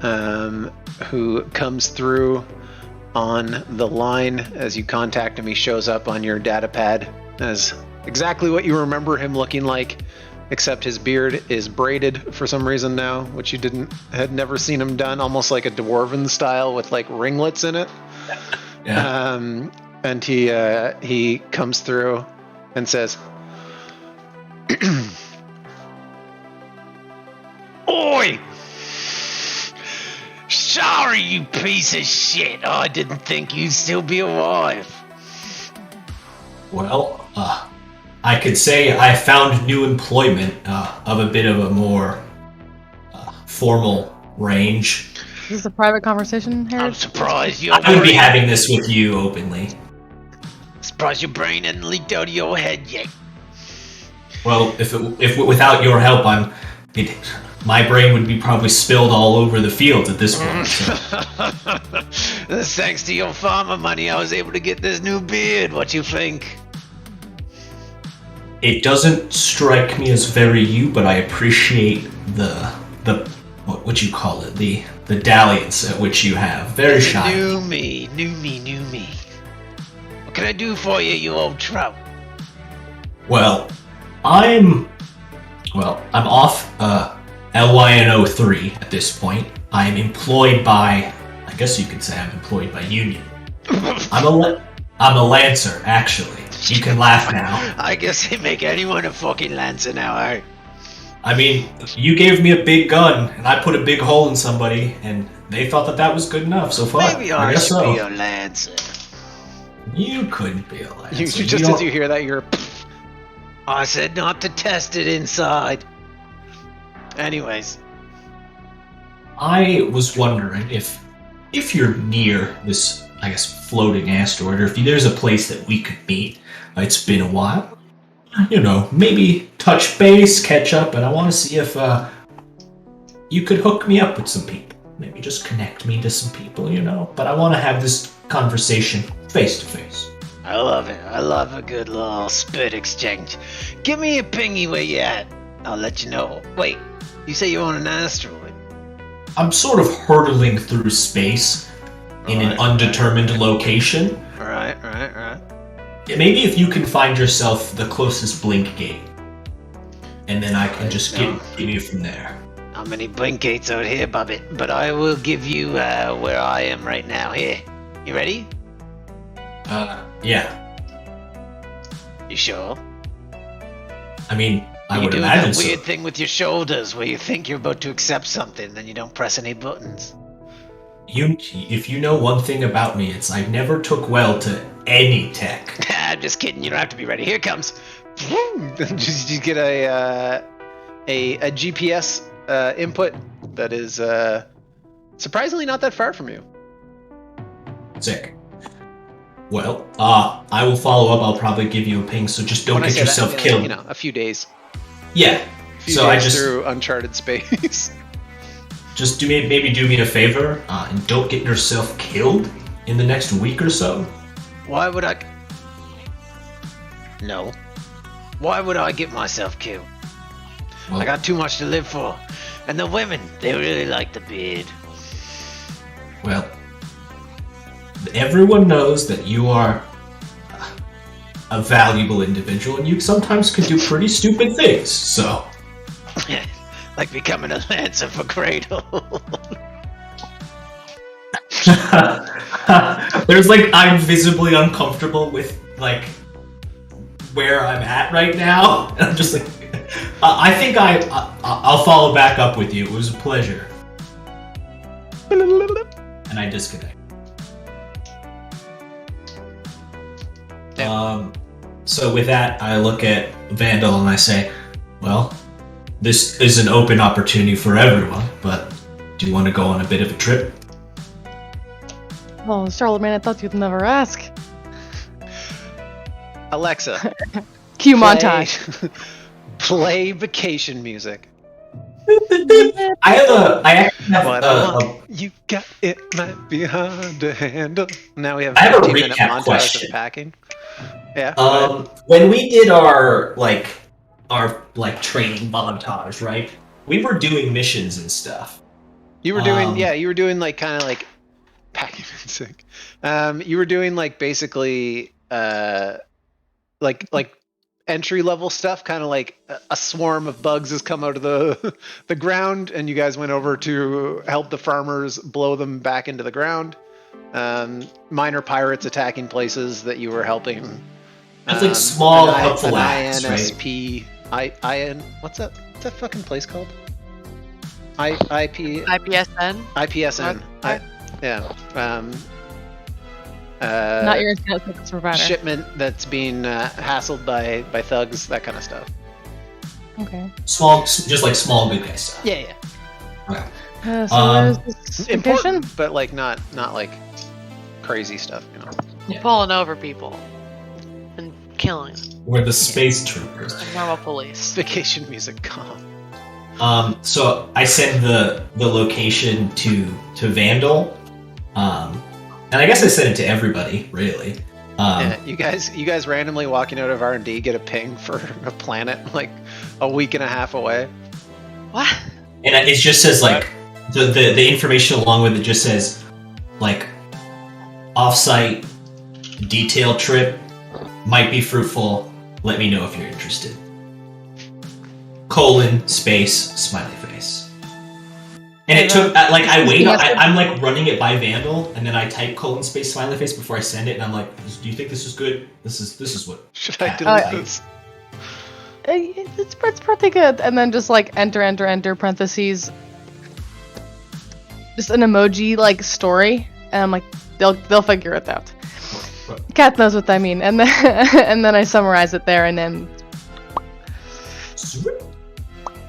who comes through on the line. As you contact him, he shows up on your data pad as exactly what you remember him looking like, except his beard is braided for some reason now, which you had never seen him done, almost like a dwarven style with like ringlets in it. Yeah. And he comes through and says, "Oi! Sorry, you piece of shit. I didn't think you'd still be alive." Well, I could say I found new employment of a bit of a more formal range. Is this a private conversation, Harry? I'm surprised you're. I would be having this with you openly. Surprised your brain hadn't leaked out of your head yet. Well, if without your help, my brain would be probably spilled all over the field at this point. So. Thanks to your pharma money, I was able to get this new beard. What you think? It doesn't strike me as very you, but I appreciate the what you call it, the dalliance at which you have. Very shy. New me. What can I do for you, you old trout? Well, I'm off LYNO3 at this point. I'm employed by, I guess you could say I'm employed by Union. I'm a Lancer, actually. You can laugh now. I guess they make anyone a fucking Lancer now, eh? I mean, you gave me a big gun, and I put a big hole in somebody, and they thought that was good enough so far. Maybe I guess should so. be a Lancer. You couldn't be a Lancer. As you hear that, you're... I said not to test it inside. Anyways. I was wondering if if you're near this, I guess, floating asteroid, or if there's a place that we could meet, it's been a while. Maybe touch base, catch up, and I want to see if you could hook me up with some people. Maybe just connect me to some people, But I want to have this conversation face to face. I love it. I love a good little spit exchange. Give me a pingy where you at. I'll let you know. Wait, you say you're on an asteroid? I'm sort of hurtling through space in an undetermined location. Right. Maybe if you can find yourself the closest blink gate, and then I can just give you from there. Not many blink gates out here, Bobbit, but I will give you where I am right now. Here, you ready? Yeah. You sure? I mean, I would doing imagine that so. weird thing with your shoulders where you think you're about to accept something, then you don't press any buttons. If you know one thing about me, it's I never took well to any tech. I'm just kidding. You don't have to be ready. Here it comes. just get a GPS input that is surprisingly not that far from you. Sick. Well, I will follow up. I'll probably give you a ping, so just don't get yourself killed. A few days. Yeah. So I just through uncharted space. Just maybe do me a favor and don't get yourself killed in the next week or so. Why would I? No. Why would I get myself killed? Well, I got too much to live for, and the women, they really like the beard. Well, everyone knows that you are a valuable individual, and you sometimes can do pretty stupid things. So. Like becoming a lancer for Cradle. There's I'm visibly uncomfortable with where I'm at right now. And I'm just I think I'll follow back up with you. It was a pleasure. And I disconnect. Yeah. So with that, I look at Vandal and I say, well, this is an open opportunity for everyone, but do you want to go on a bit of a trip? Oh, Charlemagne, I thought you'd never ask. Alexa, Cue montage. play vacation music. I actually have You got it, might be hard to handle. Now we have I have a 15-minute recap montage question. of packing. Yeah. When we did our training montage, right? We were doing missions and stuff. You were doing you were doing kind of packing music. You were doing basically entry level stuff, kind of a swarm of bugs has come out of the ground, and you guys went over to help the farmers blow them back into the ground. Minor pirates attacking places that you were helping. It's small helpful acts, INSP, right? What's that fucking place called? IPSN. IPSN. Not your internet service provider. Shipment that's being hassled by thugs, that kind of stuff. Okay. Small, just small good guy stuff. Yeah. Okay. So there's this vacation? Important, but not crazy stuff, Yeah. Pulling over people and killing them. We're the space troopers. Like normal police. Vacation music, calm. So I send the location to Vandal. And I guess I sent it to everybody, really. Yeah, you guys randomly walking out of R&D get a ping for a planet a week and a half away. What? And it just says the information along with it just says off-site detail trip might be fruitful. Let me know if you're interested. : space smiley face. And it took I wait. I'm running it by Vandal, and then I type : space smiley face before I send it, and I'm like, do you think this is good? This is what should I delete this? It's pretty good. And then just enter parentheses. Just an emoji story, and I'm like, they'll figure it out. Cat knows what I mean. And then and then I summarize it there, and then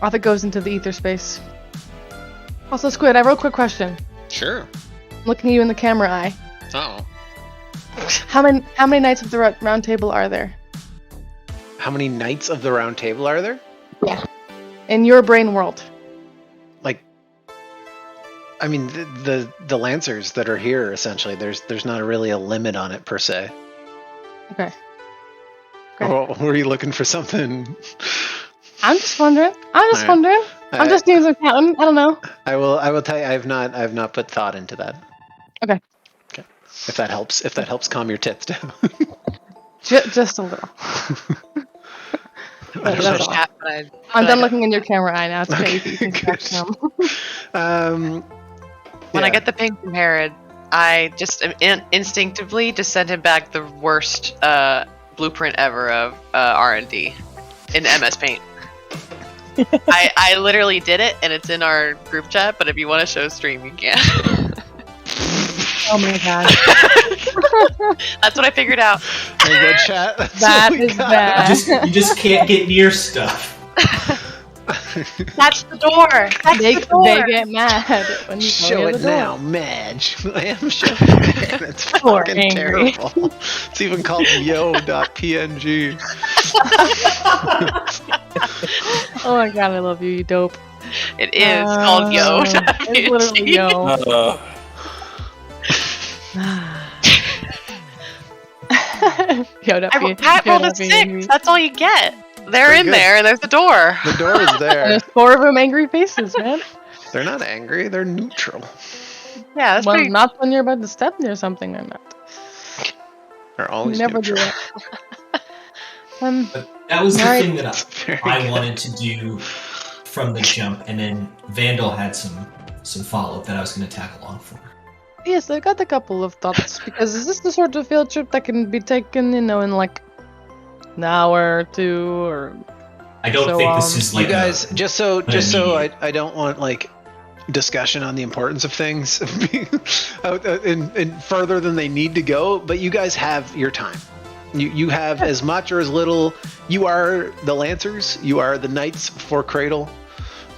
off it goes into the ether space. Also, Squid, I have a real quick question. Sure. looking you in the camera eye. Oh. How many knights of the round table are there? How many knights of the round table are there? Yeah. In your brain world. Like, I mean, the lancers that are here, essentially, there's not really a limit on it, per se. Okay. Or were you looking for something? I'm just wondering. Alright. I'm just doing some counting. I don't know. I will tell you, I have not put thought into that. Okay. If that helps calm your tits down. Just a little. That's all. I'm done looking in your camera eye now. It's crazy. You can back down. When I get the ping from Herod, I just instinctively just send him back the worst blueprint ever of R&D in MS Paint. I literally did it, and it's in our group chat. But if you want to show stream, you can. Oh my god. That's what I figured out. Good chat. That is bad. You just can't get near stuff. That's the door. That's They the door. get mad when you Show go near it the door. now, Madge. I am showing it. It's fucking angry. terrible. It's even called yo.png. Oh my god, I love you, you dope. It is called Yo. It's literally yo. Pat rolled a 6. That's all you get. They're in there, and there's the door. The door is And there. there's 4 of them angry faces, man. They're not angry. They're neutral. Yeah, that's Well, pretty. not when you're about to step near something or not. They're always Never do neutral. it. That was the Alright. thing that Very I good. wanted to do from the jump, and then Vandal had some follow-up that I was going to tag along for. Yes, I got a couple of thoughts, because is this the sort of field trip that can be taken, in like an hour or 2, or... I don't So, think this is You like guys, just so immediate. I don't want like discussion on the importance of things and further than they need to go, but you guys have your time. You have as much or as little. You are the Lancers. You are the Knights for Cradle.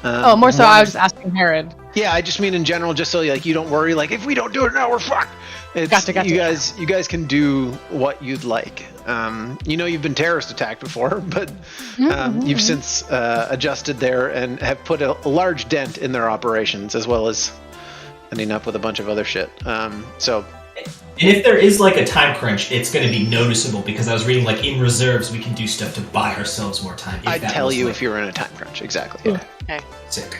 more so I was just asking Herod. Yeah, I just mean in general, just so like you don't worry. Like if we don't do it now, we're fucked. It's, Gotcha. You guys can do what you'd like. You've been terrorist attacked before, but you've since adjusted there and have put a large dent in their operations, as well as ending up with a bunch of other shit. And if there is like a time crunch, it's going to be noticeable, because I was reading like in reserves we can do stuff to buy ourselves more time. I'd tell you if you were in a time crunch. Exactly. Okay. Sick.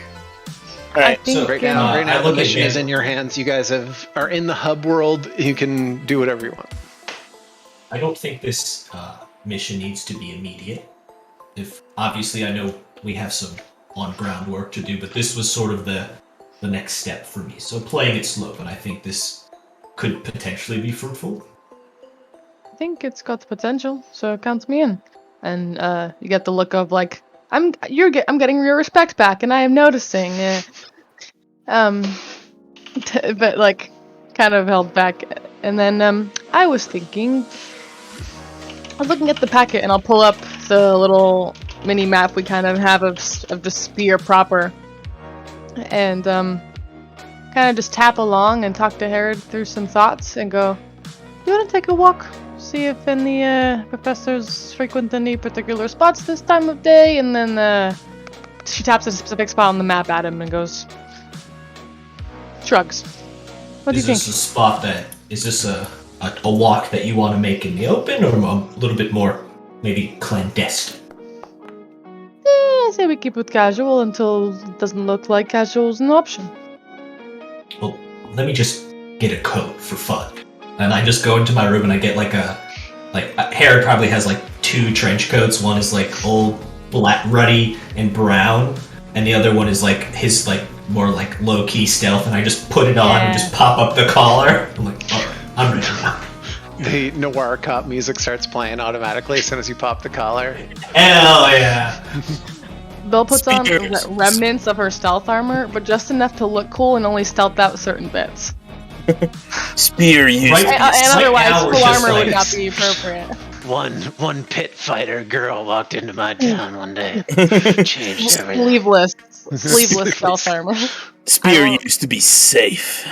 I think so Right now, I the look at mission is Vandal. in your hands. You guys are in the hub world. You can do whatever you want. I don't think this mission needs to be immediate. If obviously I know we have some on-ground work to do, but this was sort of the next step for me. So playing it slow, but I think this could potentially be fruitful. I think it's got potential, so count me in. And you get the look of like, I'm getting your respect back, and I am noticing. But like, kind of held back. And then I was thinking, I was looking at the packet, and I'll pull up the little mini map we kind of have of the spear proper, and kind of just tap along and talk to Herod through some thoughts, and go, "You want to take a walk? See if any professors frequent any particular spots this time of day?" And then she taps a specific spot on the map at him and goes, shrugs. What do you Is think? this a spot that is this a walk that you want to make in the open, or a little bit more maybe clandestine? I say we keep it casual until it doesn't look like casual is an option. Well, let me just get a coat for fun. And I just go into my room and I get Herod probably has like 2 trench coats. One is like old black, ruddy and brown, and the other one is like his like more like low key stealth. And I just put it on and just pop up the collar. I'm like, all right, I'm ready now. The noir cop music starts playing automatically as soon as you pop the collar. Hell yeah! Bill puts on Spears. the remnants of her stealth armor, but just enough to look cool and only stealth out certain bits. Spear used Right. to be And Right otherwise, now, we're full just armor like- would not be appropriate. One pit fighter girl walked into my town one day. Changed everything. Sleeveless stealth armor. Spear I don't- used to be safe.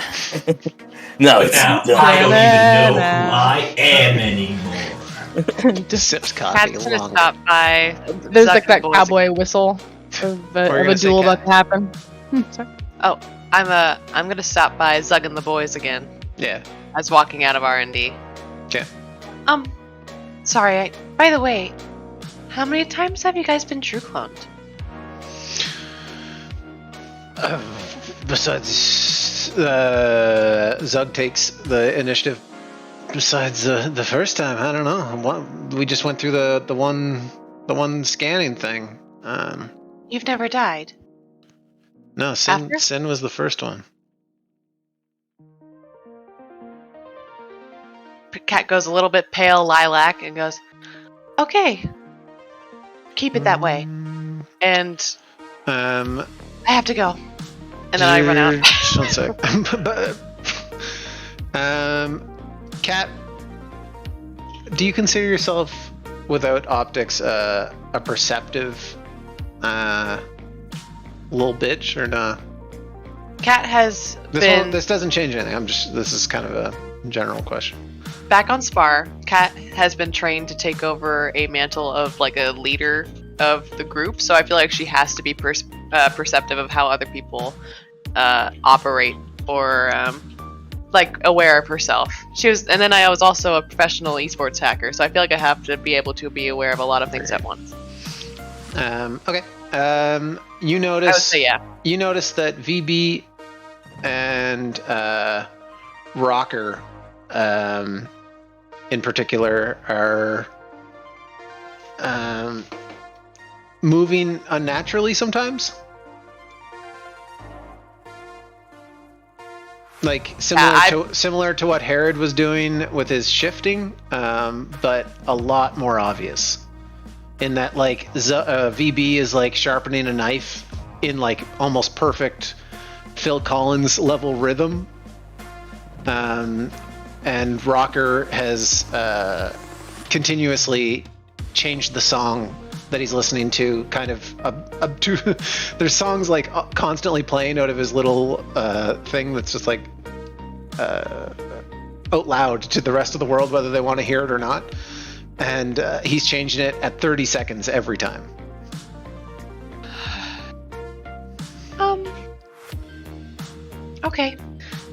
No, it's Now, not. I don't even know who I am anymore. Just sips coffee Cat's gonna long. stop by. There's Zuck like that and boys cowboy whistle of Or you're a gonna say duel cat. about to happen. Sorry. I'm gonna stop by Zug and the boys again. Yeah. As walking out of R&D. Okay. Sorry. By the way, how many times have you guys been true cloned? Besides, Zug takes the initiative. Besides the first time, I don't know. We just went through the one scanning thing. You've never died. No, After? Sin was the first one. Cat goes a little bit pale lilac and goes, Okay. Keep it that way. and Um, I have to go. And then I run out. Just one sec. Cat, do you consider yourself, without optics, a perceptive little bitch or not? Cat has This doesn't change anything. This is kind of a general question. back on Spar. Cat has been trained to take over a mantle of like a leader of the group, so I feel like she has to be perceptive of how other people operate or like aware of herself. And then I was also a professional esports hacker, so I feel like I have to be able to be aware of a lot of things at once. Okay. You I would notice. say yeah. You notice that VB and Rocker, in particular, are moving unnaturally sometimes. Like similar to what Herod was doing with his shifting, but a lot more obvious. In that, like, VB is like sharpening a knife in like almost perfect Phil Collins level rhythm, and Rocker has continuously changed the song that he's listening to, kind of up to. There's songs like constantly playing out of his little thing that's just like out loud to the rest of the world, whether they want to hear it or not. And he's changing it at 30 seconds every time. Okay.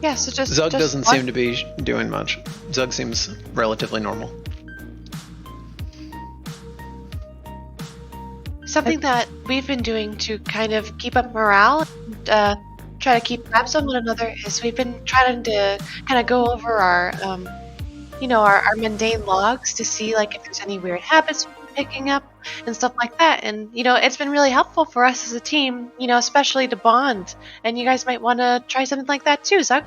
Yeah, so Zug doesn't seem to be doing much. Zug seems relatively normal. Something that we've been doing to kind of keep up morale and try to keep tabs on one another is we've been trying to kind of go over our our mundane logs to see like if there's any weird habits we've been picking up and stuff like that. And it's been really helpful for us as a team, especially to bond. And you guys might want to try something like that too, Zug.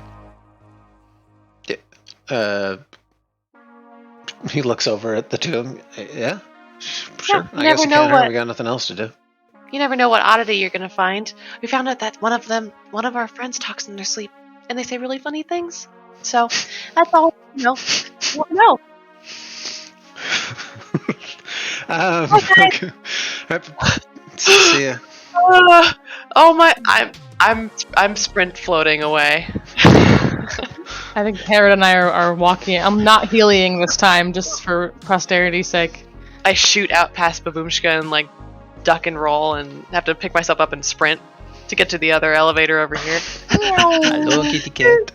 He looks over at the two of them. Yeah, sure. you I guess never I know can't hurt. what- We got nothing else to do. You never know what oddity you're gonna find. We found out that one of our friends talks in their sleep, and they say really funny things. So that's all. No. Okay. See ya. Oh my! I'm sprint floating away. I think Herod and I are walking. I'm not healing this time, just for posterity's sake. I shoot out past Baboomshka and like duck and roll and have to pick myself up and sprint to get to the other elevator over here. Hello, kitty cat.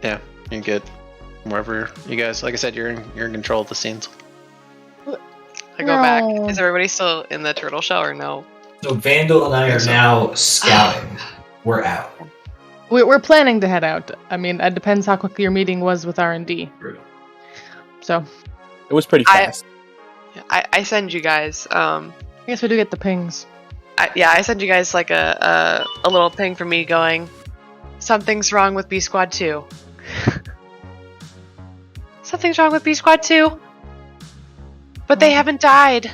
Yeah, you're good. Wherever you guys, like I said, you're in control of the scenes. I go back. Is everybody still in the turtle shell or no? So Vandal and I are now scouting. We're out. We're planning to head out. I mean, it depends how quickly your meeting was with R&D. So, It was pretty fast. I send you guys. I guess we do get the pings. I send you guys like a little ping from me going, something's wrong with B Squad 2. Something's wrong with B Squad 2. But they haven't died.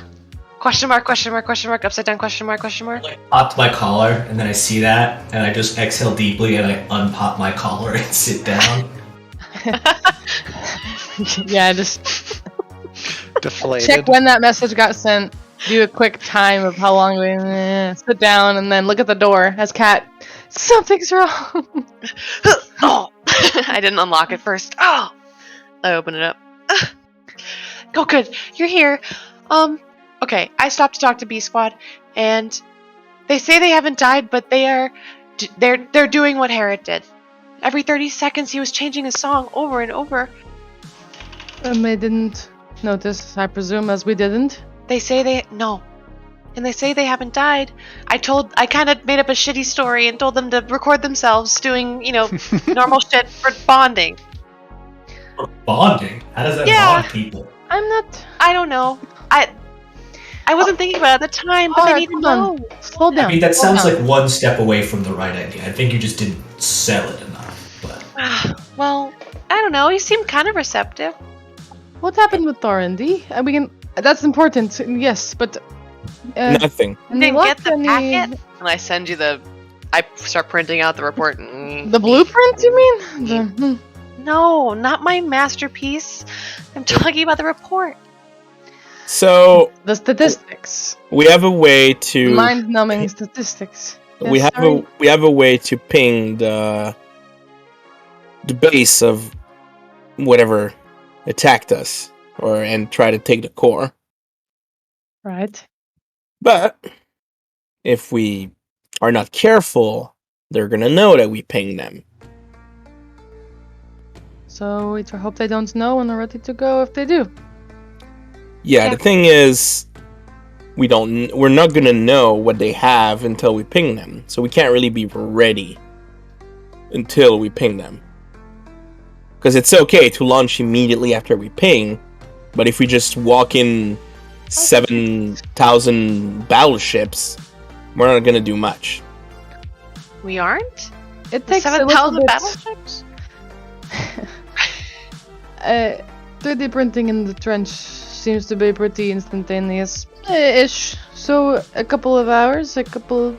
Question mark, question mark, question mark, upside down question mark, question mark. I popped my collar, and then I see that, and I just exhale deeply, and I unpop my collar and sit down. Yeah, just Deflated. check when that message got sent. Do a quick time of how long we sit down, and then look at the door as Kat Something's wrong. Oh! I didn't unlock it first. Oh! I opened it up. Oh, good. You're here. Okay. I stopped to talk to B Squad, and they say they haven't died, but they're doing what Herod did. Every 30 seconds, he was changing his song over and over. They didn't notice, I presume, as we didn't. They say no. And they say they haven't died. I kind of made up a shitty story and told them to record themselves doing, normal shit for bonding. For bonding? How does that bond people? I don't know. I wasn't thinking about it at the time, but I need to know. Slow down. I mean, that sounds like one step away from the right idea. I think you just didn't sell it enough. But Well, I don't know. You seem kind of receptive. What happened with R&D? That's important, yes, but... Nothing. Didn't get the packet? And I send you I start printing out the report. The blueprint, you mean? No, not my masterpiece. I'm talking about the report. So the statistics. We have a way to mind-numbing statistics. We have a way to ping the base of whatever attacked us, and try to take the core. Right. But if we are not careful, they're gonna know that we pinged them. So we hope they don't know and are ready to go if they do. Yeah, the thing is, we're not gonna know what they have until we ping them. So we can't really be ready until we ping them. Because it's okay to launch immediately after we ping, but if we just walk in 7,000 battleships, we're not gonna do much. We aren't? It takes 7,000 battleships? 3D printing in the trench seems to be pretty instantaneous-ish. So a couple of hours, a couple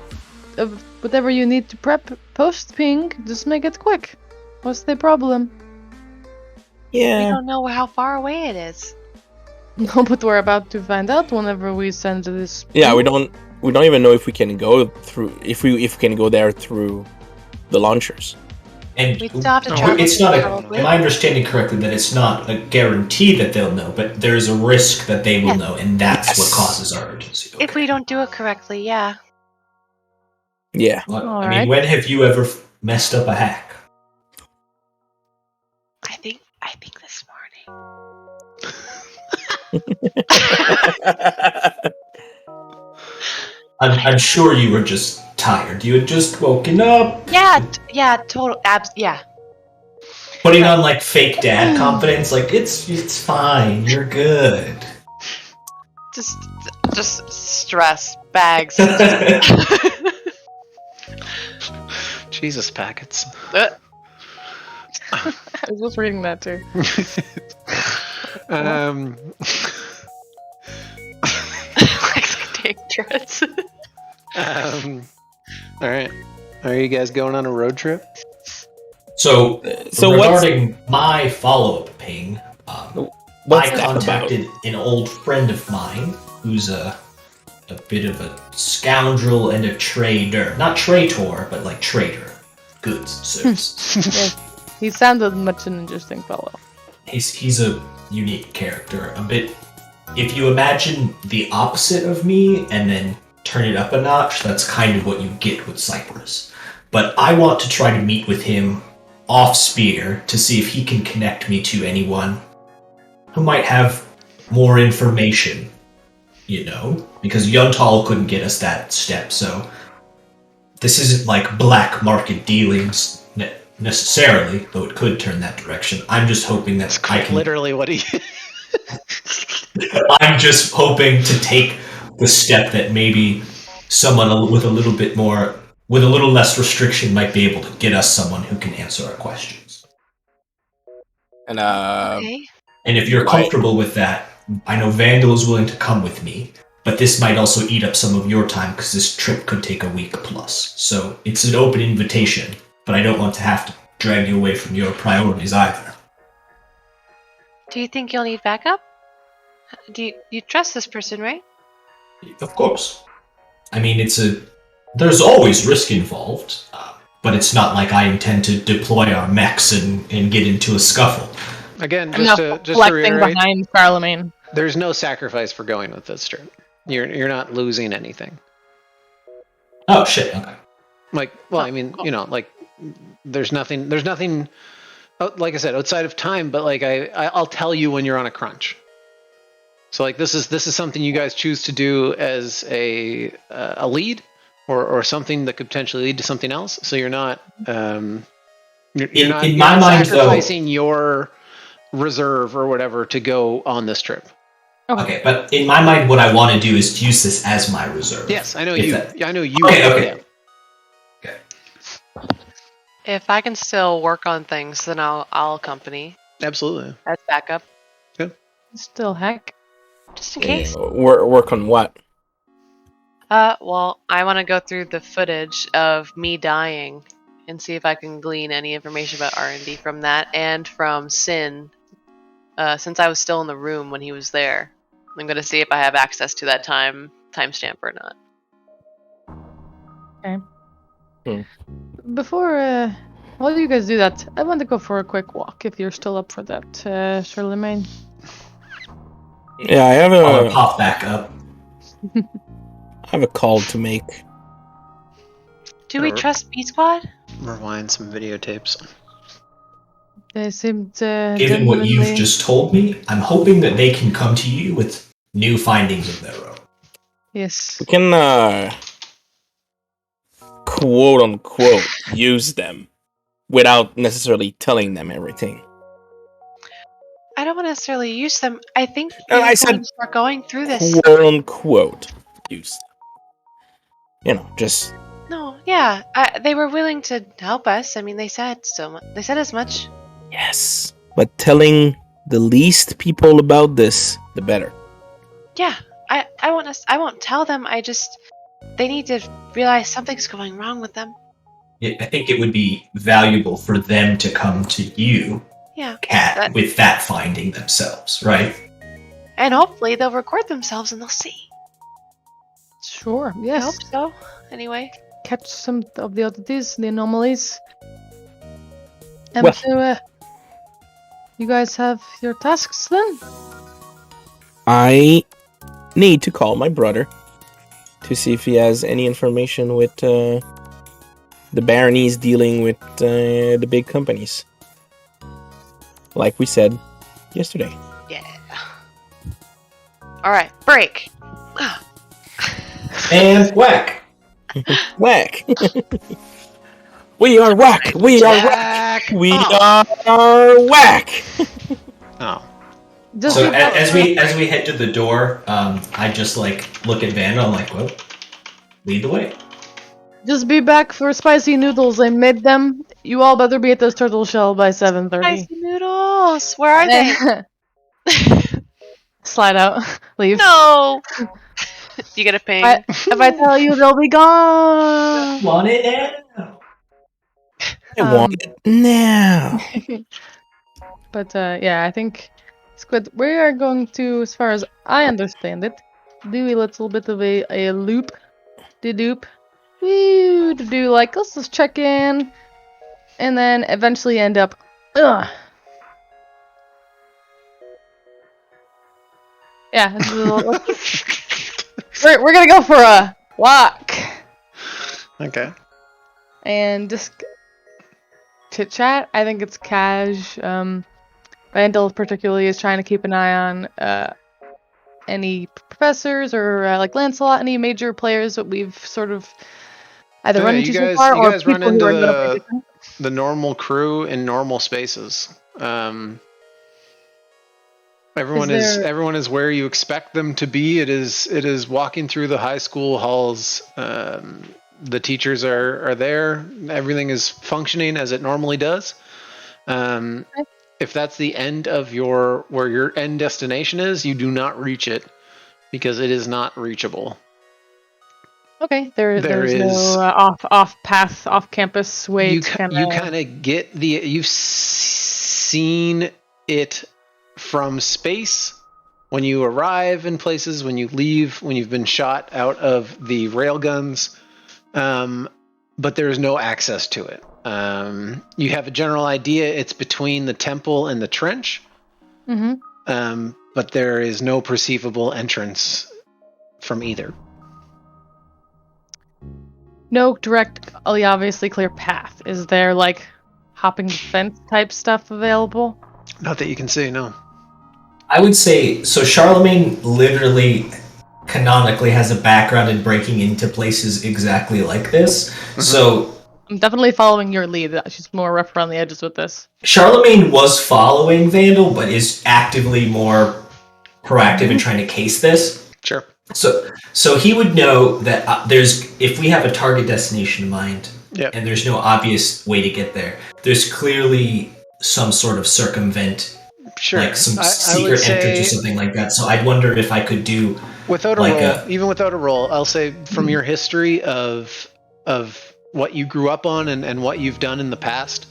of whatever you need to prep post-ping, just make it quick. What's the problem? Yeah. We don't know how far away it is. No, but we're about to find out whenever we send this. Yeah, we don't even know if we can go through if we can go there through the launchers. And We still have to travel. it's not probably. am I understanding correctly that it's not a guarantee that they'll know, but there's a risk that they will know, and that's what causes our urgency. Okay. If we don't do it correctly, yeah. Yeah. Well, I Alright. mean, when have you ever messed up a hack? I think this morning. I'm sure you were just tired. You had just woken up. Yeah, total yeah. Putting on like fake dad confidence, like it's fine, you're good. Just stress bags. Jesus, packets. I was just reading that too. Dangerous. All right. Are you guys going on a road trip? So what's regarding my follow-up ping, I that contacted an old friend of mine who's a bit of a scoundrel and a trader. Not traitor, but like trader. Goods, services. Yes. He sounded much an interesting fellow. He's a unique character. A bit. If you imagine the opposite of me and then turn it up a notch, that's kind of what you get with Cyprus. But I want to try to meet with him off Spear to see if he can connect me to anyone who might have more information, because Yuntal couldn't get us that step, so this isn't like black market dealings necessarily, though it could turn that direction. I'm just hoping that I can... Literally what he... I'm just hoping to take the step that maybe someone with a little less restriction might be able to get us someone who can answer our questions. And Okay. And if you're comfortable with that, I know Vandal is willing to come with me, but this might also eat up some of your time because this trip could take a week plus. So it's an open invitation, but I don't want to have to drag you away from your priorities either. Do you think you'll need backup? Do you trust this person, right? Of course. I mean, there's always risk involved. but it's not like I intend to deploy our mechs and get into a scuffle. Again, I'm just not to collecting reiterate, behind Charlemagne. there's no sacrifice for going with this trip. You're not losing anything. Oh shit! Okay. Like, well, I mean, you know, like, there's nothing, like I said, outside of time. But like, I'll tell you when you're on a crunch. So like, this is something you guys choose to do as a lead, or something that could potentially lead to something else. So you're not, you're not sacrificing your reserve or whatever to go on this trip. Okay, but in my mind, what I want to do is to use this as my reserve. Yes, I know you. I know you. Okay. Yeah. If I can still work on things, then I'll accompany Absolutely. as backup, Still heck. just in case. Work on what? Well, I want to go through the footage of me dying and see if I can glean any information about R&D from that and from Sin. Since I was still in the room when he was there, I'm gonna see if I have access to that timestamp or not. Okay. Before while you guys do that, I want to go for a quick walk. If you're still up for that, Charlemagne. Yeah, I have I'll pop back up. I have a call to make. Do we trust B Squad? Rewind some videotapes. They seemed Given what you've just told me, I'm hoping that they can come to you with new findings of their own. Yes. We can quote unquote use them without necessarily telling them everything. I don't want to necessarily use them. I think I said we're going through this. Quote unquote use them. You know, just No, yeah, they were willing to help us. I mean, they said so much. They said as much. yes. But telling the least people about this, the better. Yeah, I won't tell them. They need to realize something's going wrong with them. I think it would be valuable for them to come to you, Yeah. Kat, with that finding themselves, right? And hopefully they'll record themselves and they'll see. Sure. I Yes. hope so. Anyway. Catch some of the oddities, the anomalies. And Well- so, you guys have your tasks then? I need to call my brother to see if he has any information with the baronies dealing with the big companies. Like we said yesterday. Yeah. All right. Break. And whack! Whack! We are whack! We are whack! We are whack! Oh. Just So be as we head to the door, I just like look at Vanda. I'm like, well, lead the way. Just be back for spicy noodles. I made them. You all better be at this turtle shell by 7:30. Spicy noodles. Where are they? Slide out. Leave. No. You get a ping. If I tell you, they'll be gone. Want it now? I want it now! But yeah, I think Squid, we are going to, as far as I understand it, do a little bit of a loop, de-doop, woo, to do like, let's just check in, and then eventually end up, ugh. Yeah, this is a little, we're gonna go for a walk, Okay. and just chit chat. I think it's cash. Vandal particularly is trying to keep an eye on any professors or like Lancelot, any major players that we've sort of either run into so far, or guys run people into who are the normal crew in normal spaces. Everyone is where you expect them to be. It is walking through the high school halls. The teachers are there. Everything is functioning as it normally does. If that's the end of where your end destination is, you do not reach it because it is not reachable. Okay, there's no off path, off campus way. You kind of get you've seen it from space when you arrive in places, when you leave, when you've been shot out of the railguns. but there is no access to it. You have a general idea it's between the temple and the trench, but there is no perceivable entrance from either. No direct, obviously clear path. Is there like hopping the fence type stuff available? Not that you can see, no. I would say so. Charlemagne literally, canonically, has a background in breaking into places exactly like this. So I'm definitely following your lead. She's more rough around the edges with this. Charlemagne was following Vandal, but is actively more proactive in trying to case this. Sure. So he would know that if we have a target destination in mind, and there's no obvious way to get there, there's clearly some sort of circumvent, like some secret entrance or something like that. So I'd wonder if I could do without a roll. Even without a roll, I'll say from your history of what you grew up on and what you've done in the past,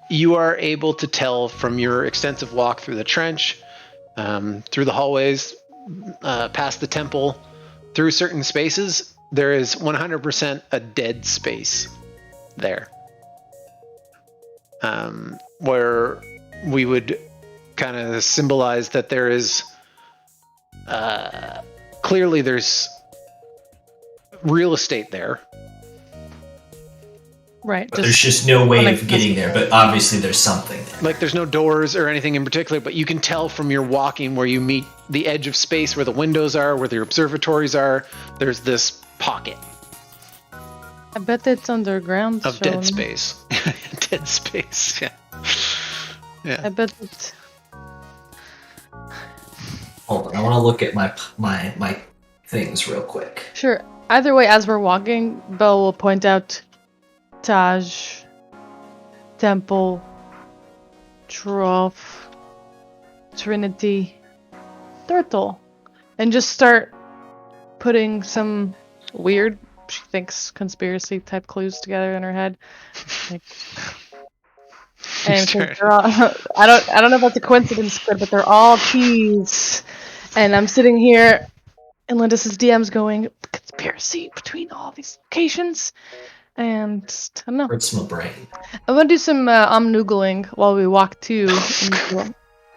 you are able to tell from your extensive walk through the trench, through the hallways, past the temple, through certain spaces, there is 100% a dead space there. Where we would kind of symbolize that there is clearly there's real estate there. Right. But there's just no way of getting there, but obviously there's something there. Like there's no doors or anything in particular, but you can tell from your walking where you meet the edge of space where the windows are, where the observatories are, there's this pocket. I bet it's underground. Of dead space. Dead space, yeah. I bet it's... Hold on, I want to look at my things real quick. Sure. Either way, as we're walking, Belle will point out Taj, Temple, Trough, Trinity, Turtle, and just start putting some weird, she thinks, conspiracy type clues together in her head. Like, and Sure. they're all, I don't know about the coincidence, but they're all keys. And I'm sitting here, and Lindis's DM's going, conspiracy between all these locations. And I don't know. Hurts my brain. I'm gonna do some noogling while we walk to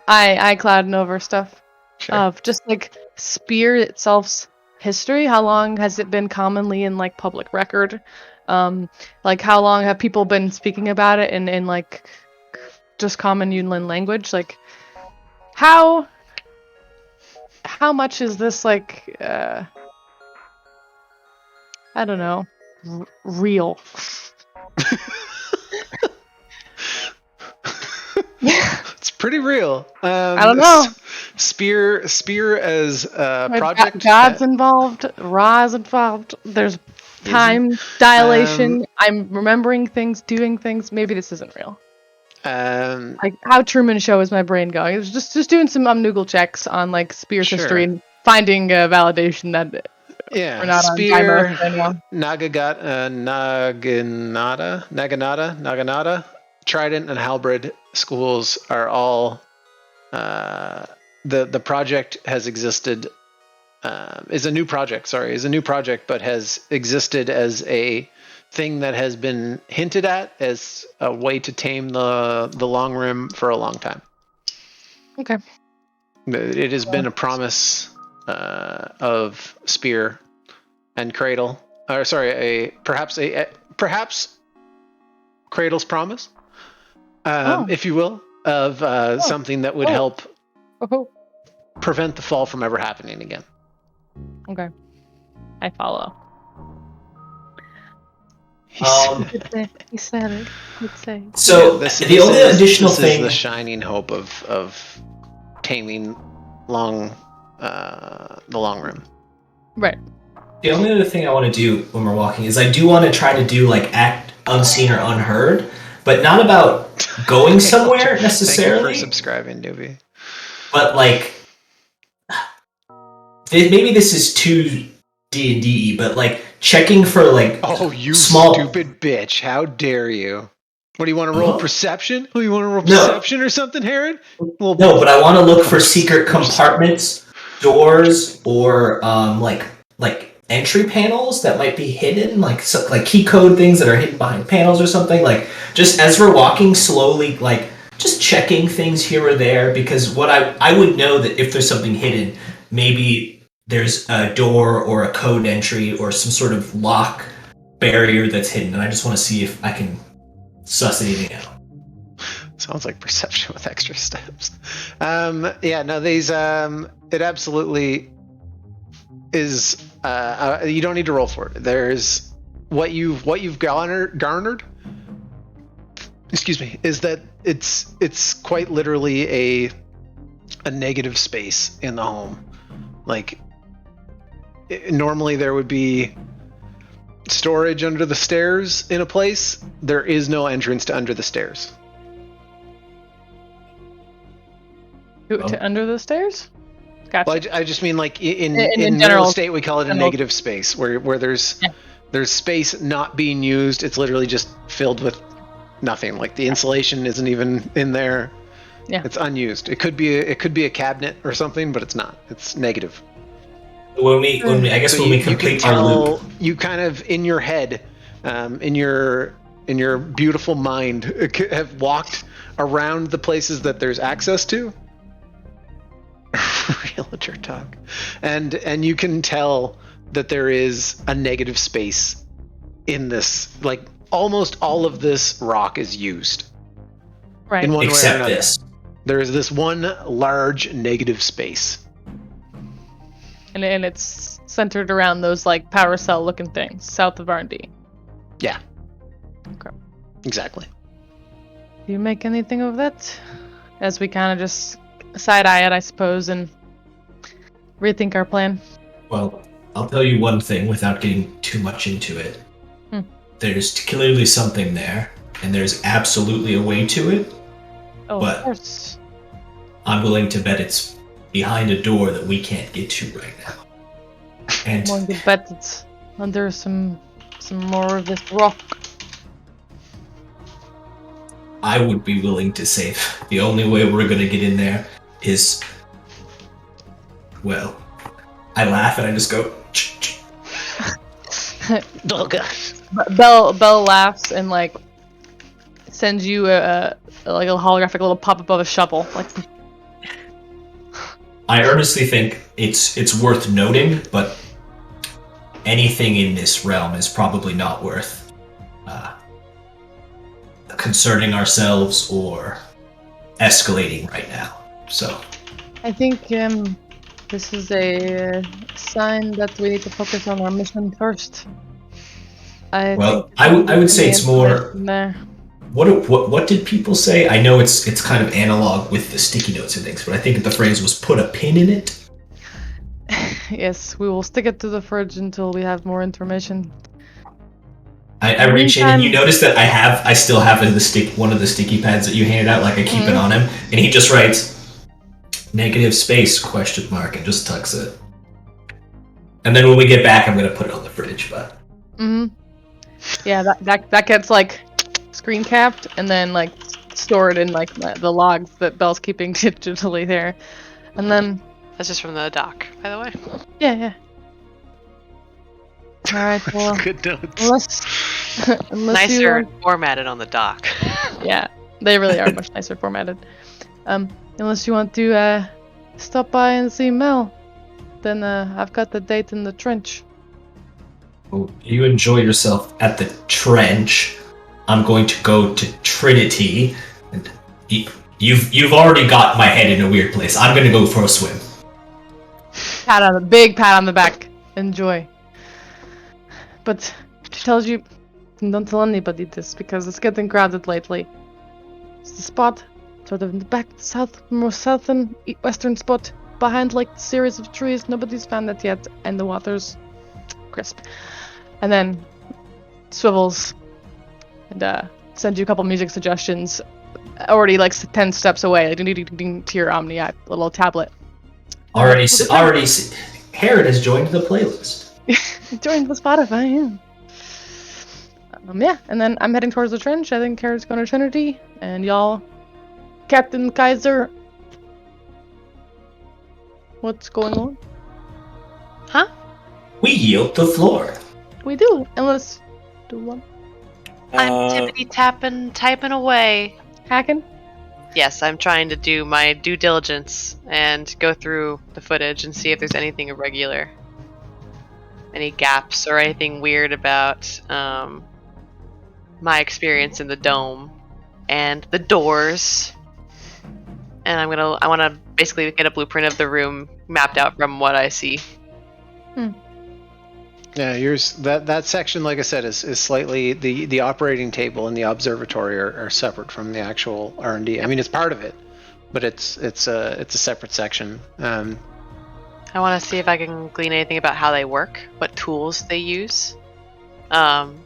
iCloud Nova stuff. Sure. Of just like Spear itself's history. How long has it been commonly in like public record? Like how long have people been speaking about it in like just common Yunlin language? Like how much is this like I don't know, real? It's pretty real. I don't know. Spear as a project. God's involved. Ra's involved. There's time dilation. I'm remembering things, doing things. Maybe this isn't real. Like how Truman Show is my brain going? It's just doing some Noogle checks on like Spear's history and finding validation that we're not Spear, on timer. Naginata, Trident, and Halberd schools are all the project has existed. Is a new project, but has existed as a thing that has been hinted at as a way to tame the Long Rim for a long time. Okay. It has been a promise of Spear and Cradle, or sorry, perhaps Cradle's promise, if you will, of something that would help prevent the fall from ever happening again. Okay, I follow. He said it. So the only additional thing is the shining hope of taming the Long Rim. Right. The only other thing I want to do when we're walking is I do want to try to do like act unseen or unheard, but not about going somewhere necessarily. Thank you for subscribing, newbie. But like, maybe this is too D&D, but like checking for like small... stupid bitch! How dare you? What do you want to roll? Perception? Oh, you want to roll perception or something, Herod? No, but I want to look for secret compartments, doors, or like entry panels that might be hidden, like key code things that are hidden behind panels or something. Like just as we're walking slowly, like just checking things here or there, because what I would know that if there's something hidden, maybe there's a door or a code entry or some sort of lock barrier that's hidden, and I just want to see if I can suss anything out. Sounds like perception with extra steps. Yeah, no, these it absolutely is. You don't need to roll for it. There's what you've garnered. Excuse me. Is that it's quite literally a negative space in the home. Like normally there would be storage under the stairs in a place. There is no entrance to under the stairs. To under the stairs? Gotcha. Well, I just mean like in general, real estate we call it a negative space where there's space not being used. It's literally just filled with nothing. Like the insulation isn't even in there. Yeah. It's unused. It could be a cabinet or something, but it's not. It's negative. When we complete our loop, you kind of in your head, in your beautiful mind, have walked around the places that there's access to. Realtor talk, and you can tell that there is a negative space in this. Like almost all of this rock is used, right? In one except way or another. this. There is this one large negative space, and it's centered around those like power cell looking things south of R&D. Yeah. Okay. Exactly. Do you make anything of that? As we kind of just side-eye it, I suppose, and rethink our plan. Well, I'll tell you one thing without getting too much into it. There's clearly something there, and there's absolutely a way to it. Oh, but of course. I'm willing to bet it's behind a door that we can't get to right now. And I'm willing to bet it's under some more of this rock. I would be willing to say the only way we're gonna get in there is, well, I laugh and I just go. Oh gosh. Belle laughs and like sends you a holographic little pop-up of a shovel. Like, I earnestly think it's worth noting, but anything in this realm is probably not worth concerning ourselves or escalating right now. So I think this is a sign that we need to focus on our mission first. I would say it's more. There. What did people say? I know it's kind of analog with the sticky notes and things, but I think the phrase was "put a pin in it." Yes, we will stick it to the fridge until we have more information. I reach in and you notice that I still have one of the sticky pads that you handed out. Like I keep it on him, and he just writes negative space ? And just tucks it. And then when we get back, I'm gonna put it on the fridge. But yeah, that gets like screen capped and then like stored in like the logs that Belle's keeping digitally there, and then That's just from the doc, by the way. yeah. All right, well, Good notes. unless Nicer you, formatted on the doc. yeah, they really are much nicer formatted. Unless you want to stop by and see Mel, then I've got the date in the trench. well, you enjoy yourself at the trench. I'm going to go to Trinity, and you've already got my head in a weird place. I'm gonna go for a swim. Big pat on the back. Enjoy. But she tells you, don't tell anybody this because it's getting crowded lately. It's the spot, sort of in the back, more southern, western spot, behind like a series of trees. Nobody's found it yet, and the water's crisp. And then swivels and sends you a couple music suggestions. Already like 10 steps away, like, to your Omni app, little tablet. Herod has joined the playlist. Joined the Spotify, yeah. And then I'm heading towards the trench. I think Herod's going to Trinity, and y'all, Captain Kaiser. What's going on? Huh? We yield the floor. We do, and let's do one. I'm Uh, tippity tapping, typing away. Hacking? Yes, I'm trying to do my due diligence and go through the footage and see if there's anything irregular. Any gaps or anything weird about my experience in the dome and the doors. And I want to basically get a blueprint of the room mapped out from what I see. Yeah, yours that section, like I said, is slightly the operating table and the observatory are separate from the actual R&D. I mean, it's part of it, but it's a separate section. I want to see if I can glean anything about how they work, what tools they use, and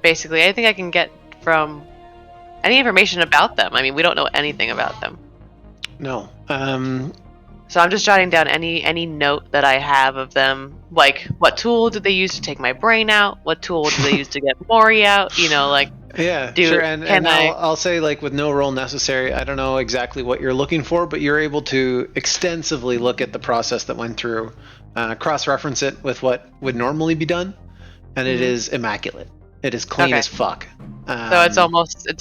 basically anything I can get from any information about them. I mean, we don't know anything about them. No. So I'm just jotting down any note that I have of them, like what tool did they use to take my brain out? What tool did they use to get Mori out? You know, like Yeah, Dude, sure. And can I- I'll say, like, with no roll necessary, I don't know exactly what you're looking for, but you're able to extensively look at the process that went through, cross-reference it with what would normally be done, and it is immaculate. It is clean Okay. as fuck. so it's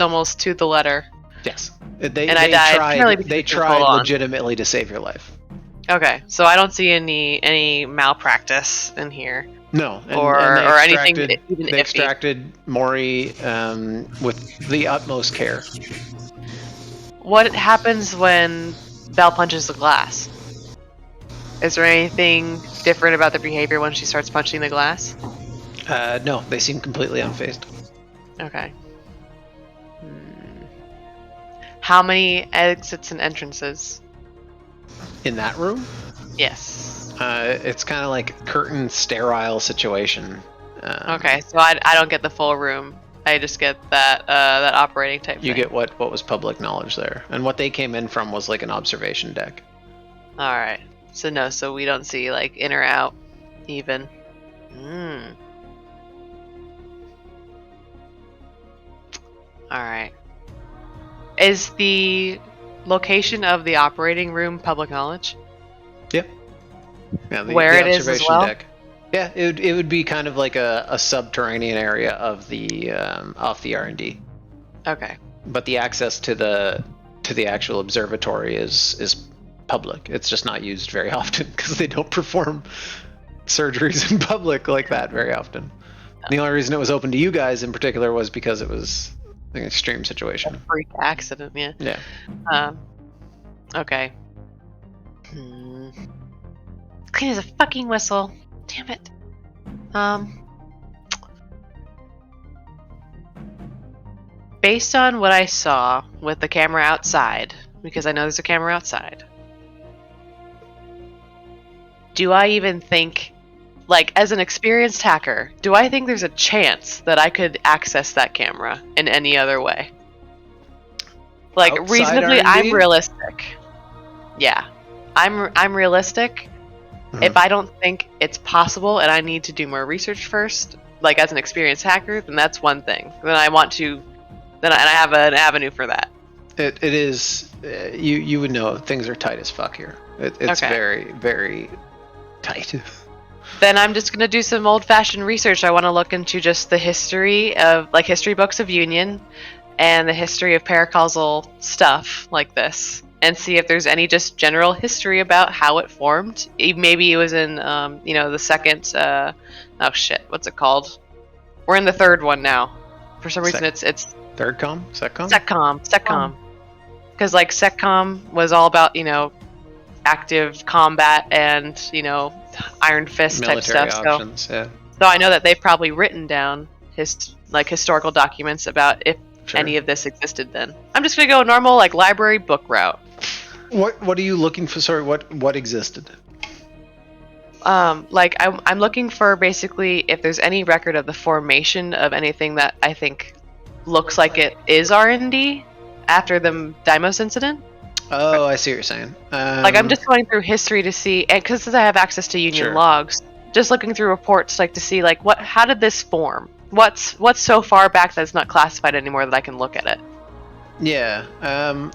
almost to the letter. Yes. They, And I died purely because they you tried hold on. legitimately to save your life. Okay, so I don't see any malpractice in here. No, Or anything even They iffy. extracted Mori with the utmost care. What happens when Belle punches the glass? Is there anything different about their behavior when she starts punching the glass? No, they seem completely unfazed. Okay. How many exits and entrances? In that room, Yes. it's kind of like curtain sterile situation. Okay, so I don't get the full room. I just get that that operating type You thing. get what was public knowledge there, and what they came in from was like an observation deck. All right. So no, so we don't see like in or out even. All right. Is the location of the operating room public knowledge? Yep. Yeah, Where it is as well? Yeah, it would be kind of like a subterranean area of the off the R&D, Okay. but the access to the actual observatory is public. It's just not used very often because they don't perform surgeries in public like that very often. The only reason it was open to you guys in particular was because it was an extreme situation. Freak accident, yeah. Yeah. Okay. Clean as a fucking whistle. Damn it. Based on what I saw with the camera outside, because I know there's a camera outside, do I even think, like, as an experienced hacker, do I think there's a chance that I could access that camera in any other way? Like, Outside reasonably, R&D? I'm realistic. Yeah. I'm realistic. If I don't think it's possible and I need to do more research first, like as an experienced hacker, then that's one thing. Then I want to, and I have an avenue for that. It is. You would know things are tight as fuck here. It's Okay. very, very tight. Then I'm just gonna do some old-fashioned research. I want to look into just the history of, like, history books of Union, and the history of paracausal stuff like this, and see if there's any just general history about how it formed. Maybe it was in, the second. Oh shit, what's it called? We're in the third one now. For some reason, it's Third com? Secom? Secom. Because like Secom was all about active combat and Iron Fist type Military stuff. options. So I know that they've probably written down historical documents about if Sure. any of this existed then. I'm just gonna go normal like library book route. What are you looking for? Sorry, what existed? I'm looking for basically if there's any record of the formation of anything that I think looks like it is R&D after the Deimos incident. Oh, I see what you're saying. I'm just going through history to see, and because I have access to Union Sure. logs, just looking through reports to see how did this form? What's so far back that it's not classified anymore that I can look at it? Yeah,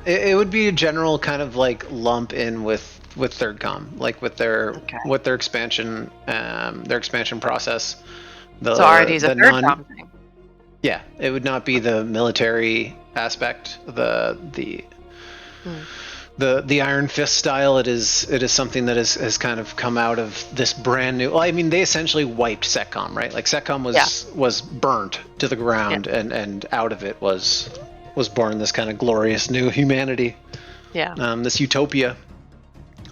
it would be a general kind of like lump in with Third Com, like with their expansion process. So R&D is a third com thing. Yeah, it would not be the military aspect, the Iron Fist style. It is something that has kind of come out of this brand new. Well, I mean, they essentially wiped SecCom, right? Like SecCom was burnt to the ground, and out of it was born this kind of glorious new humanity. Yeah. This utopia.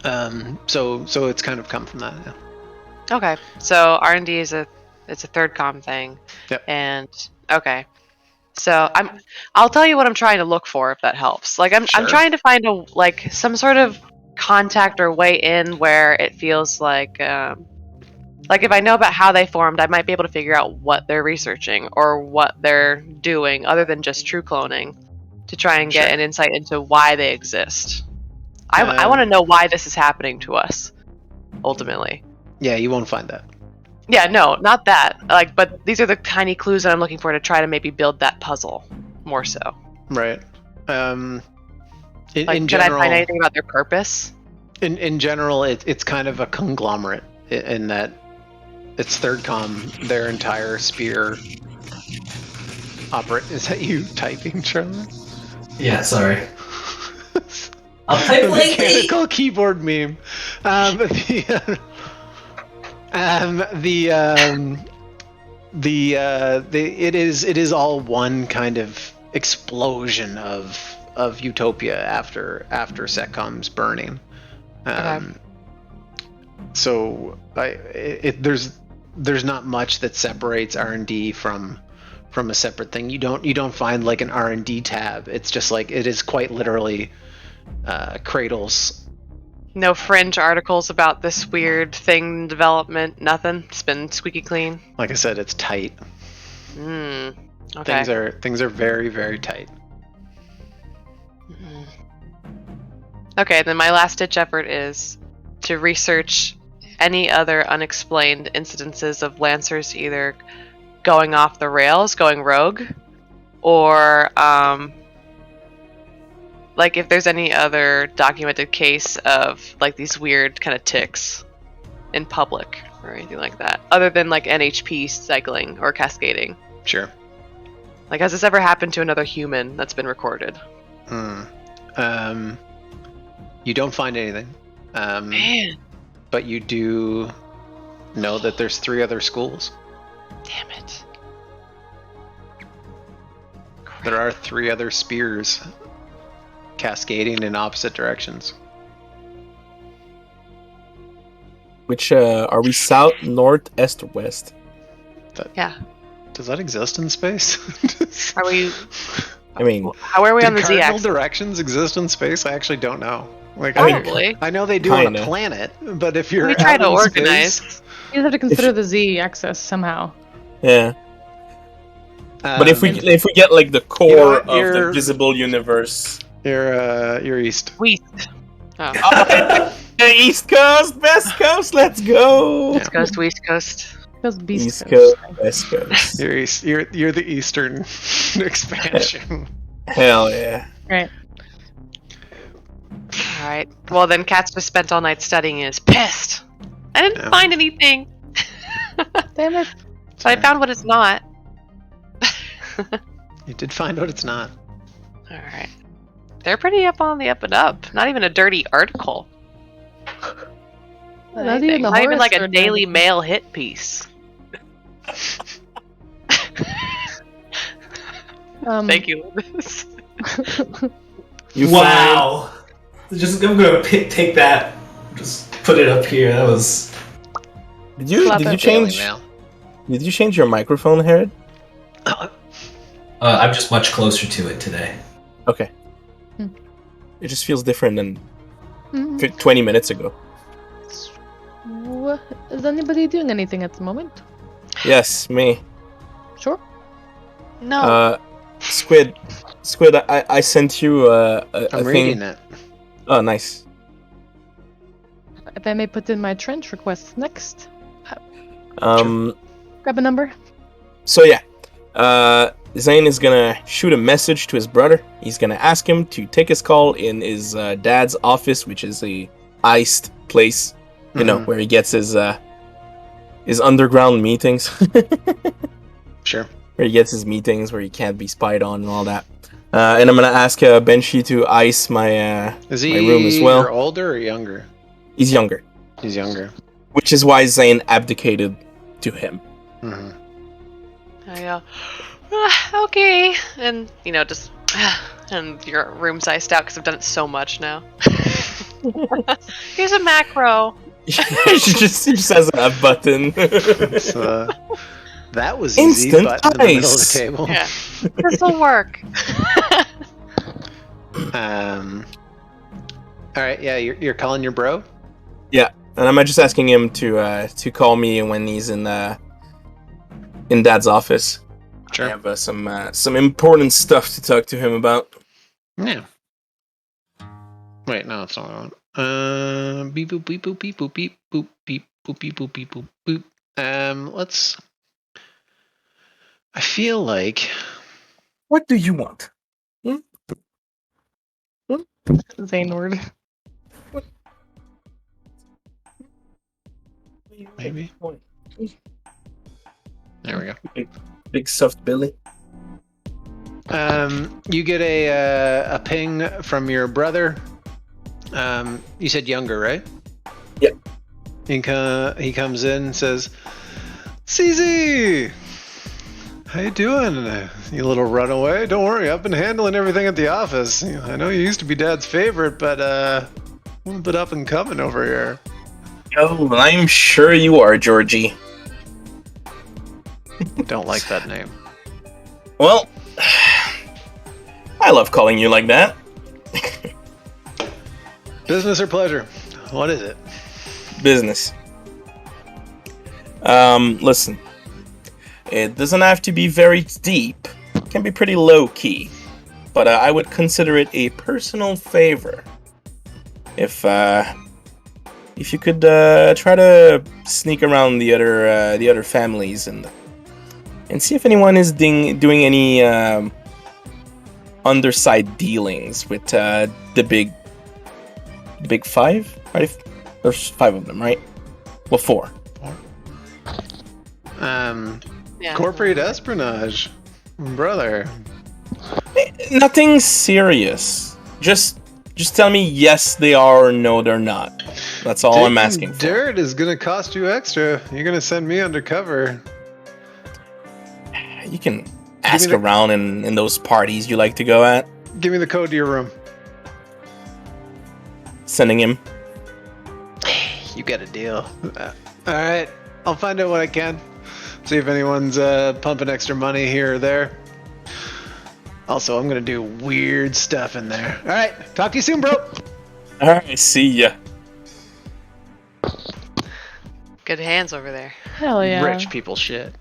So it's kind of come from that. Yeah. Okay. So R&D is a third com thing. Yep. And okay. So I'll tell you what I'm trying to look for, if that helps. Like I'm trying to find some sort of contact or way in where it feels like if I know about how they formed, I might be able to figure out what they're researching or what they're doing other than just true cloning, to try and get an insight into why they exist. I want to know why this is happening to us, ultimately. Yeah, you won't find that. Yeah, no, not that. But these are the tiny clues that I'm looking for to try to maybe build that puzzle more so. Right. In can general, I find anything about their purpose? In general, it's kind of a conglomerate in that it's Third Com, their entire sphere. Is that you typing, Charlie? Yeah, sorry. I'll type the mechanical keyboard meme. It is all one kind of explosion of utopia after SecCom's burning. So there's not much that separates R&D from a separate thing. You don't find like an R&D tab. It's just like it is quite literally cradles. No fringe articles about this weird thing development. Nothing. It's been squeaky clean. Like I said, it's tight. Okay. Things are very, very tight. Okay, then my last ditch effort is to research any other unexplained incidences of Lancers either going off the rails, going rogue, or if there's any other documented case of these weird kind of tics in public or anything like that, other than NHP cycling or cascading. Sure. Has this ever happened to another human that's been recorded? You don't find anything. Man. But you do know that there's 3 other schools. Damn it. There are 3 other spears cascading in opposite directions. Which are we south, north, east, or west? Yeah. Does that exist in space? Are we? I mean, how are we on the cardinal Z-axis? directions exist in space? I actually don't know. Probably. I know they do on a planet, but if you're we try to organize. Space, you have to consider the Z-axis somehow. Yeah. But if we get the core of the visible universe, you're east. West. Oh. East Coast, West Coast, let's go. East Coast, West Coast. East Coast, West Coast. You're east. You're the eastern expansion. Hell yeah. Right. All right. Well, then Kat's just spent all night studying and is pissed. I didn't find anything. Damn it. But I found what it's not. You did find what it's not. All right. They're pretty up on the up and up. Not even a dirty article. Not even like a Daily Mail hit piece. Thank you, Liz. Wow. I'm gonna take that. Just put it up here. That was. Did you change your microphone, Herod? I'm just much closer to it today. Okay. It just feels different than 20 minutes ago. Is anybody doing anything at the moment? Yes, me. Sure. No. Squid, I sent you a I'm thing. reading it. Oh, nice. If I may put in my trench request next. Sure. Grab a number. So yeah, Zane is gonna shoot a message to his brother. He's gonna ask him to take his call in his dad's office, which is a iced place, you know, where he gets his underground meetings. Sure. Where he gets his meetings, where he can't be spied on and all that. And I'm gonna ask Benshi to ice my Is he my room as well. older or younger? He's younger, He's younger. which is why Zane abdicated to him. Mm-hmm. I go, okay, and just and your room's iced out because I've done it so much now. Here's a macro. she just has a button. So, that was easy. Instant Button in the middle of the ice. table. Yeah, this will work. All right. Yeah, you're calling your bro. Yeah, and I'm just asking him to call me when he's in Dad's office. Sure. I have some important stuff to talk to him about. Yeah. Wait, no, it's not on. Beep boop beep boop beep boop beep boop beep boop beep boop beep boop boop. Let's. I feel like. What do you want? Zaynord. Maybe. There we go. Big soft Billy. You get a ping from your brother. You said younger, right? Yep. He comes in and says, CZ! How you doing? You little runaway? Don't worry, I've been handling everything at the office. I know you used to be Dad's favorite, but a little bit up and coming over here. Oh, I'm sure you are, Georgie. Don't like that name. Well, I love calling you like that. Business or pleasure? What is it? Business. Listen. It doesn't have to be very deep. It can be pretty low-key. But I would consider it a personal favor. If you could try to sneak around the other families and see if anyone is doing any underside dealings with the big five, right? There's 5 of them, right? Well, 4. Yeah. Corporate espionage, brother. Nothing serious. Just tell me yes they are or no they're not. That's all I'm asking for. Dirt is gonna cost you extra. You're gonna send me undercover. You can ask around in those parties you like to go at. Give me the code to your room. Sending him. You got a deal. All right, I'll find out what I can. See if anyone's pumping extra money here or there. Also, I'm gonna do weird stuff in there. All right, talk to you soon, bro. All right, see ya. Good hands over there. Hell yeah. Rich people shit.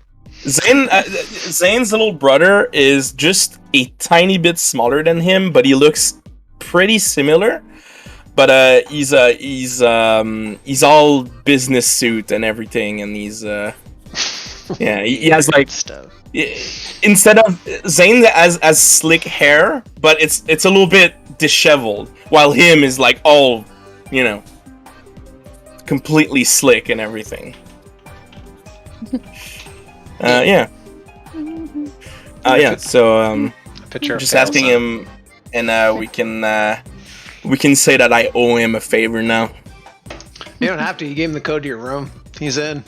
Zane's little brother is just a tiny bit smaller than him, but he looks pretty similar. But he's all business suit and everything, and he's yeah, he has like stuff. Instead of Zane as slick hair, but it's a little bit disheveled, while him is like all, completely slick and everything. Yeah. Yeah. So Picture just asking him, and we can say that I owe him a favor now. You don't have to. You gave him the code to your room. He's in.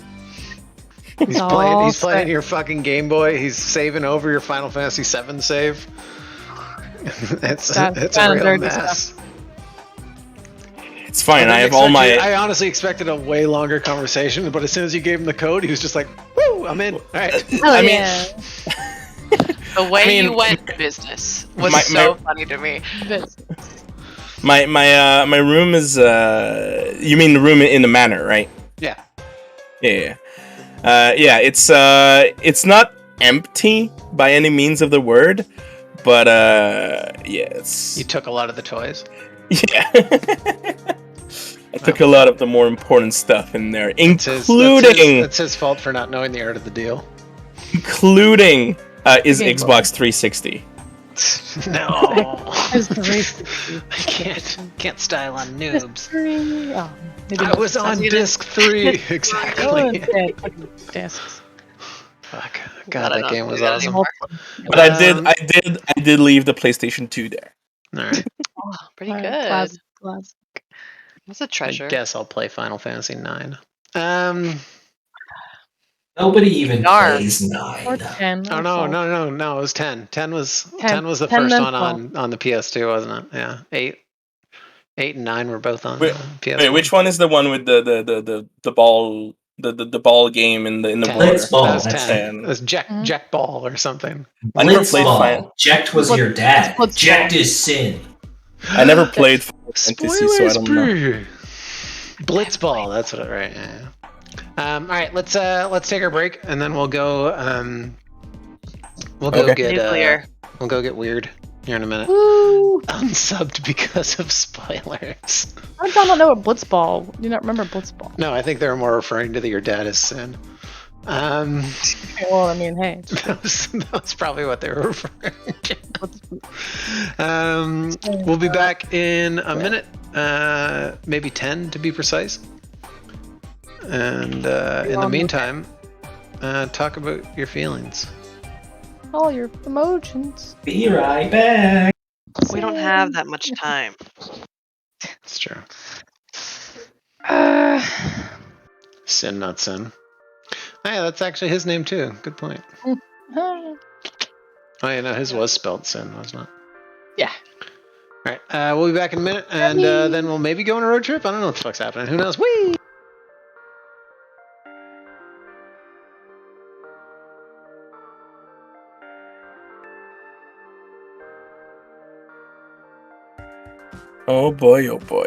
He's Oh, playing your fucking Game Boy. He's saving over your Final Fantasy VII save. it's a real mess. It's fine. I have all my. I honestly expected a way longer conversation, but as soon as you gave him the code, he was just like, "Woo, I'm in." All right. Hell yeah. The way you went business was so funny to me. My room is you mean the room in the manor, right? Yeah. Yeah. Yeah, it's not empty by any means of the word, but yeah, it's. You took a lot of the toys. Yeah. I took a lot of the more important stuff in there, including. It's his fault for not knowing the art of the deal. Including is Game Boy. Xbox 360. No, It's the race. I can't style on noobs. Oh, maybe I not. was on Sounds disc 3 Oh, exactly. okay. Discs. Fuck. I God, don't that know game if was we got awesome. any But I did leave the PlayStation 2 there. All right. Oh, pretty Alright, good. class. That's a I treasure. guess I'll play Final Fantasy 9. Nobody even Darn. plays Or 9. 10. Oh or no, 12. no, it was 10. 10 was 10. was the 10 first then one 12. on the PS2, wasn't it? Yeah. 8 and 9 were both on Wait, PS1. wait, which one is the one with the ball the ball game in the 10. water? Blitz ball. That was That's 10. it. It was Jack Ball or something. I never Blitz played ball. Jekt was your dad. Blitz Jekt ball. is sin. I never played Final Fantasy, so I don't know. Spoilers. Blitzball. That's what it. Right. Yeah. All right. Let's take our break and then we'll go. We'll go Okay. get. Nuclear. We'll go get weird here in a minute. Woo! Unsubbed because of spoilers. I don't know what Blitzball. Do you not remember Blitzball? No, I think they were more referring to the your dad is sin. Well, I mean, hey. That was probably what they were referring to. We'll be back in a minute, maybe 10 to be precise. And in the meantime, talk about your feelings. All your emotions. Be right back. We don't have that much time. It's true. Uh, Sin, not sin. Oh, yeah, that's actually his name too. Good point. Oh, yeah, no, his was spelled sin, wasn't it? Yeah. All right, we'll be back in a minute, and then we'll maybe go on a road trip. I don't know what the fuck's happening. Who knows? Whee! Oh boy, oh boy.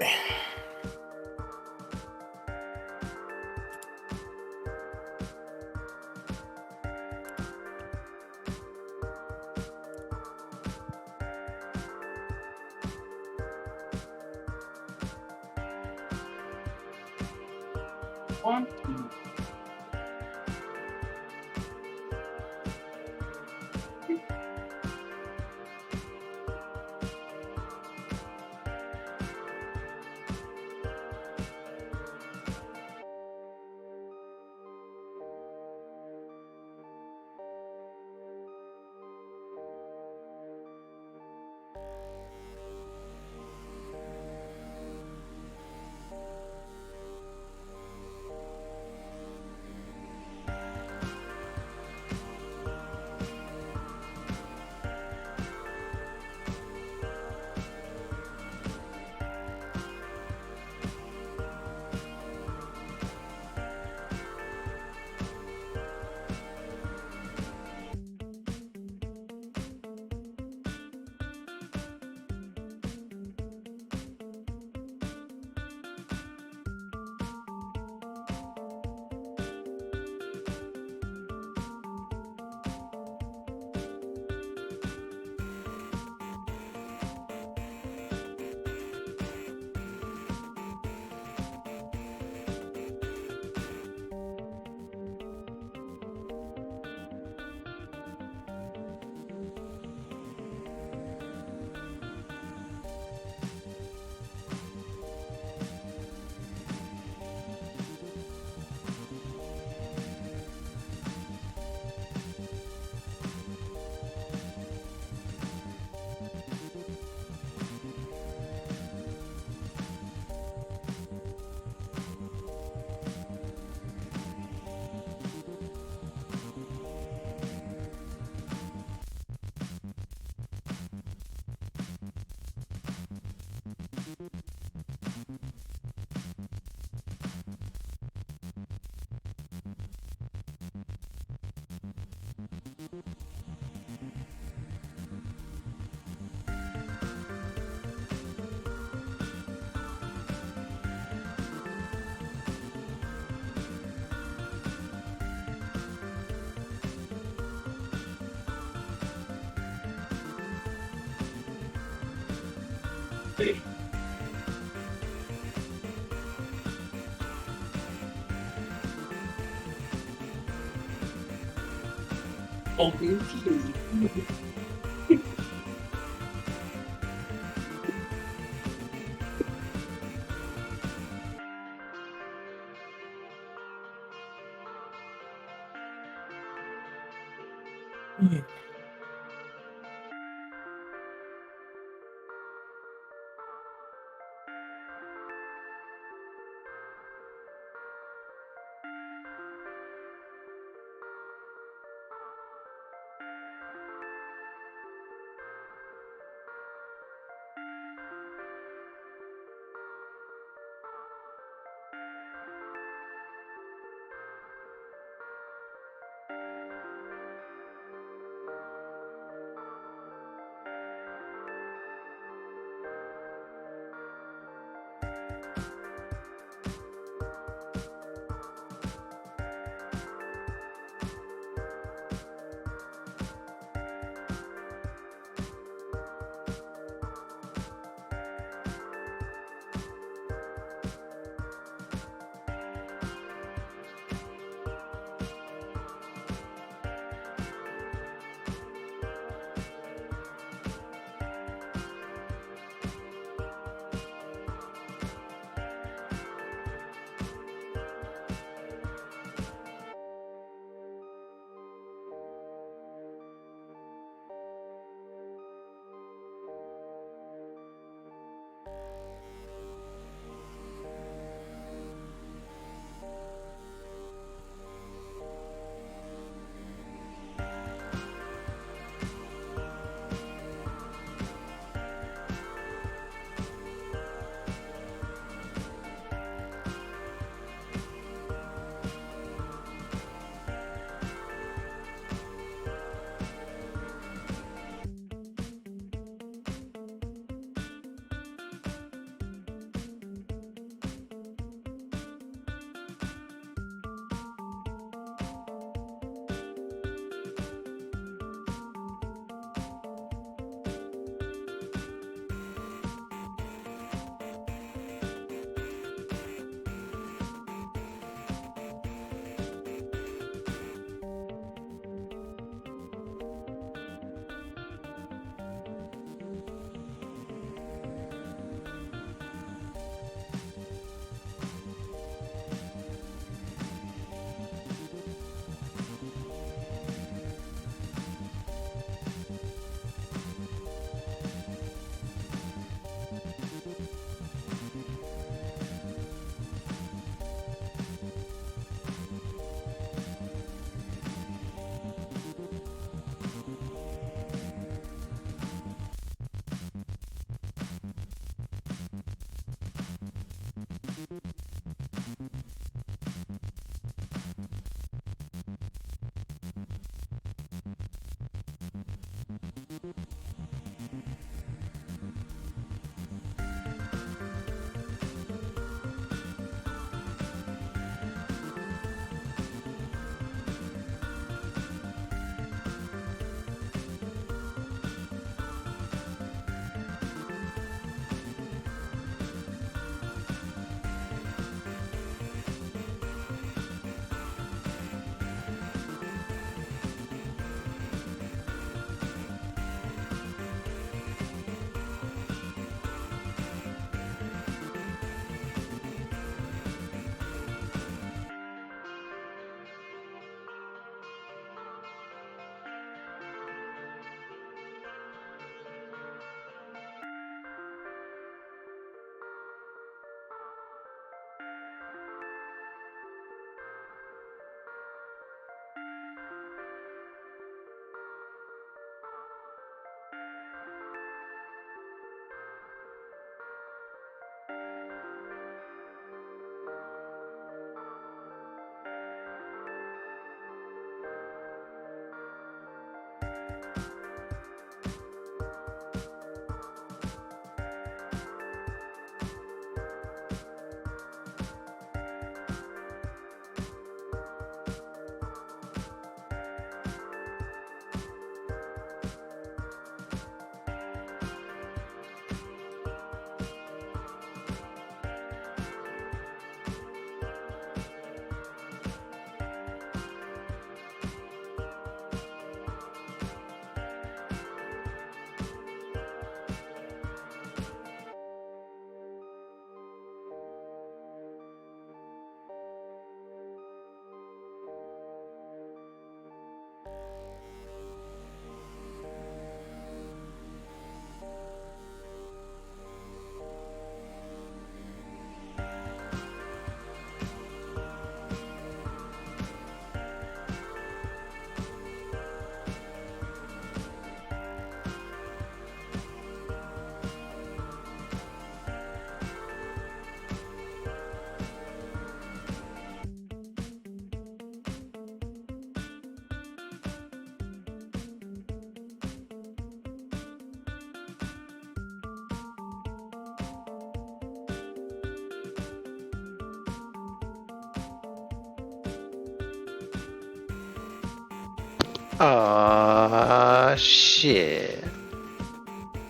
Shit.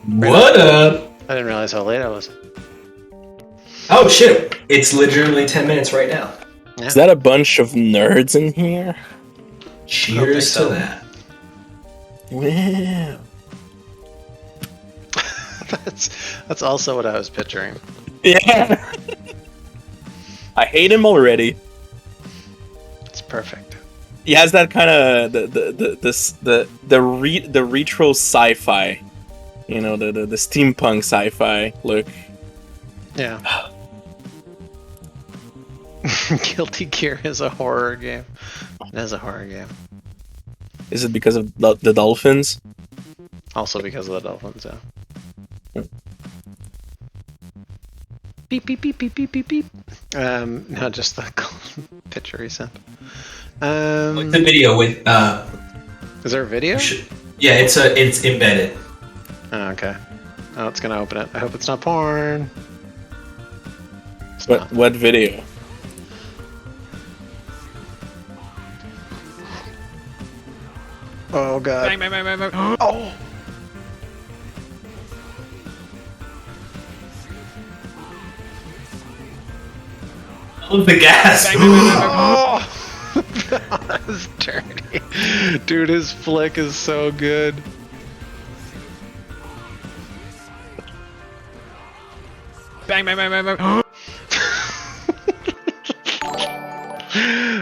What up? I didn't realize how late I was. Oh shit! It's literally 10 minutes right now. Is that a bunch of nerds in here? Cheers so. to that. Wow. That's also what I was picturing. Yeah. I hate him already. It's perfect. He has that kind of the retro sci-fi, you know, the steampunk sci-fi look. Yeah. Guilty Gear is a horror game. It is a horror game. Is it because of the dolphins? Also because of the dolphins, yeah. Beep beep beep beep beep beep beep. No, just the picture he sent. Like the video with Is there a video? yeah, it's embedded. Oh, okay. Oh, it's gonna open it. I hope it's not porn. It's What not. what video? Oh god. Bang, bang, bang, bang, bang. Oh. Oh, the gas. Bang, bang, bang, bang, bang. Oh. That was dirty. Dude, his flick is so good. Bang, bang, bang, bang, bang.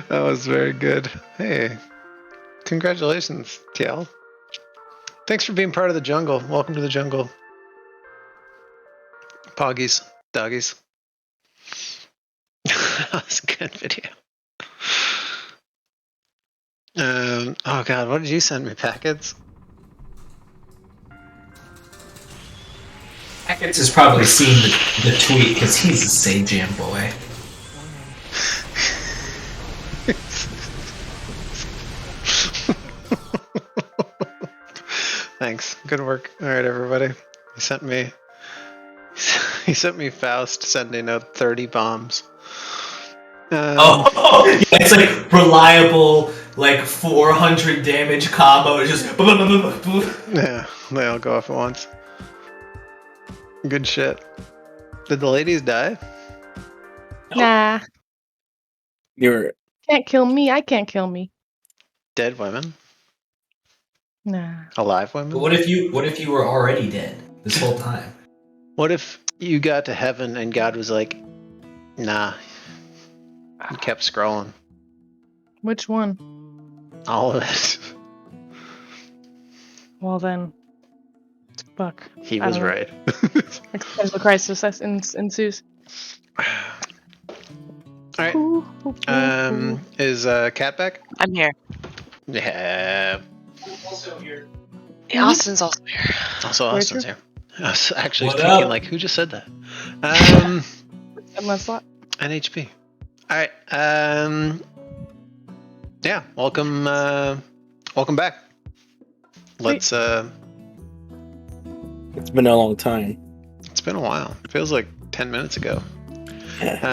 That was very good. Hey. Congratulations, TL. Thanks for being part of the jungle. Welcome to the jungle. Poggies. Doggies. That was a good video. Oh god, what did you send me? Packets? Packets has probably seen the tweet because he's a Sage Jam boy. Thanks. Good work. Alright, everybody. He sent me Faust sending out 30 bombs. Oh, yeah, it's like reliable, like 400 damage combo. It's just Yeah, they all go off at once. Good shit. Did the ladies die? Nah, You're can't kill me. I can't kill me. Dead women? Nah. Alive women? But what if you were already dead this whole time? What if you got to heaven and God was like, nah. You kept scrolling. Which one? All of it. Well then, fuck. He I was don't know. right. Existential crisis ensues. Alright. Is Cat back? I'm here. Yeah. Yeah, Austin's also here. Also, Very Austin's true. here. I was actually What thinking, up? like, who just said that? Unless what? NHP. Alright. Yeah. Welcome back. Let's, it's been a long time. it's been a while. It feels like 10 minutes ago. Yes.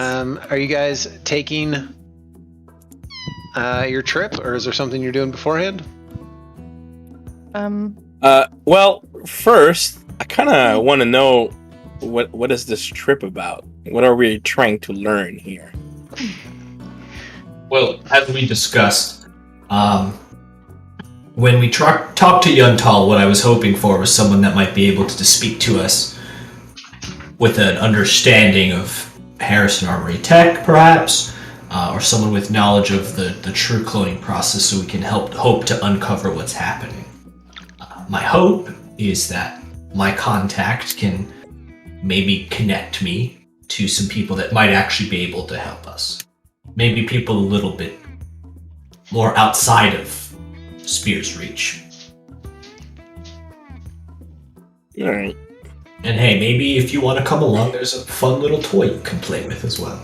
Are you guys taking your trip, or is there something you're doing beforehand? Well, first, I kind of want to know what is this trip about? What are we trying to learn here? Well, as we discussed, when we talked to Yuntal, what I was hoping for was someone that might be able to speak to us with an understanding of Harrison Armory tech, perhaps, or someone with knowledge of the true cloning process, so we can hope to uncover what's happening. My hope is that my contact can maybe connect me to some people that might actually be able to help us. Maybe people a little bit more outside of Spear's reach. All right. And hey, maybe if you want to come along, there's a fun little toy you can play with as well.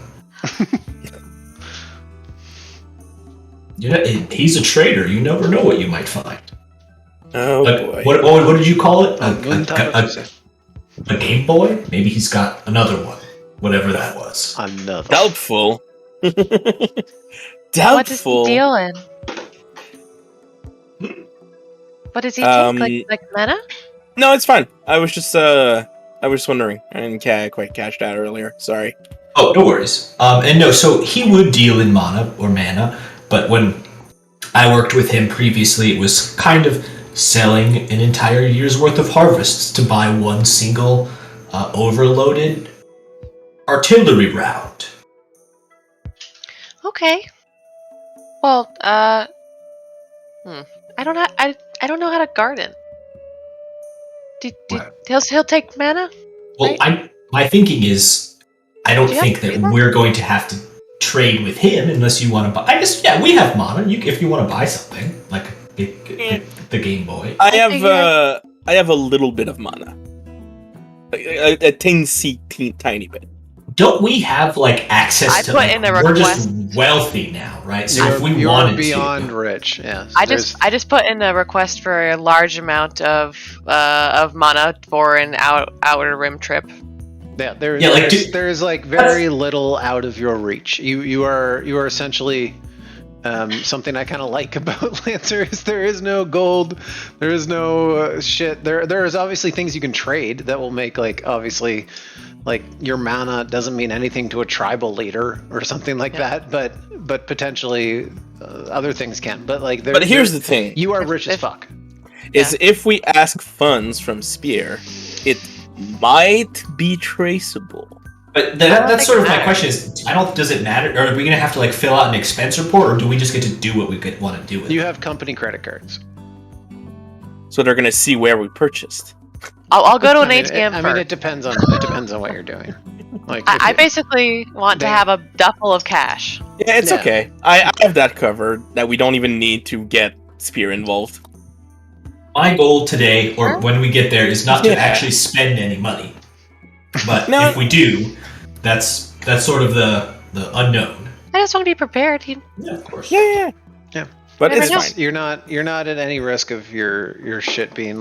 You know, he's a trader. You never know what you might find. Oh boy. What did you call it? Another. A Game Boy? Maybe he's got another one. Whatever that was. Doubtful. What is he Doubtful. dealing? What does he take? Like mana? No, it's fine. I was just wondering. I didn't quite catch that earlier. Sorry. Oh, no worries. And no, so he would deal in mana, but when I worked with him previously, it was kind of selling an entire year's worth of harvests to buy one single overloaded artillery round. Okay. Well, I don't know how to garden. He'll take mana? Well, right? my thinking is, I don't Do you think have to that do that? we're going to have to trade with him unless you want to buy. I guess, yeah, we have mana. If you want to buy something, like the Game Boy. I have a little bit of mana, a tiny bit. Don't we have like access I to? put Like, in a we're just request. wealthy now, right? So if we You wanted are beyond to, rich. Yes. I just put in a request for a large amount of mana for an outer rim trip. Yeah, like, there's like very little out of your reach. You are essentially something I kind of like about Lancer is there is no gold, there is no shit. There is obviously things you can trade that will make obviously your mana doesn't mean anything to a tribal leader or something like that, but potentially other things can. But here's the thing: you are rich as fuck. If we ask funds from Spear, it might be traceable. but that's sort of my question is, does it matter? Or are we gonna have to fill out an expense report, or do we just get to do what we want to do with it? You have company credit cards. So they're gonna see where we purchased. I'll go to an ATM I first. mean, it depends on what you're doing. I basically want to have a duffel of cash. Yeah, it's okay. I have that covered. That we don't even need to get Spear involved. My goal today, or when we get there, is not to actually spend any money. But if we do, that's sort of the unknown. I just want to be prepared. Yeah, of course. Yeah. But Never it's know. fine. You're not at any risk of your shit being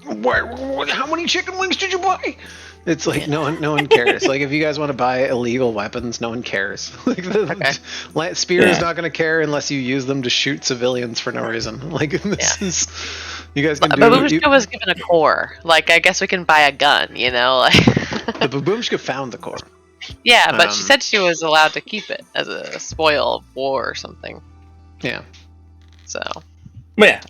how many chicken wings did you buy? It's no one cares. If you guys want to buy illegal weapons, no one cares. Spear is not going to care unless you use them to shoot civilians for no reason. This is you guys can do. But Babushka was given a core. I guess we can buy a gun. The Babushka found the core. Yeah, but she said she was allowed to keep it as a spoil of war or something. Yeah. So. But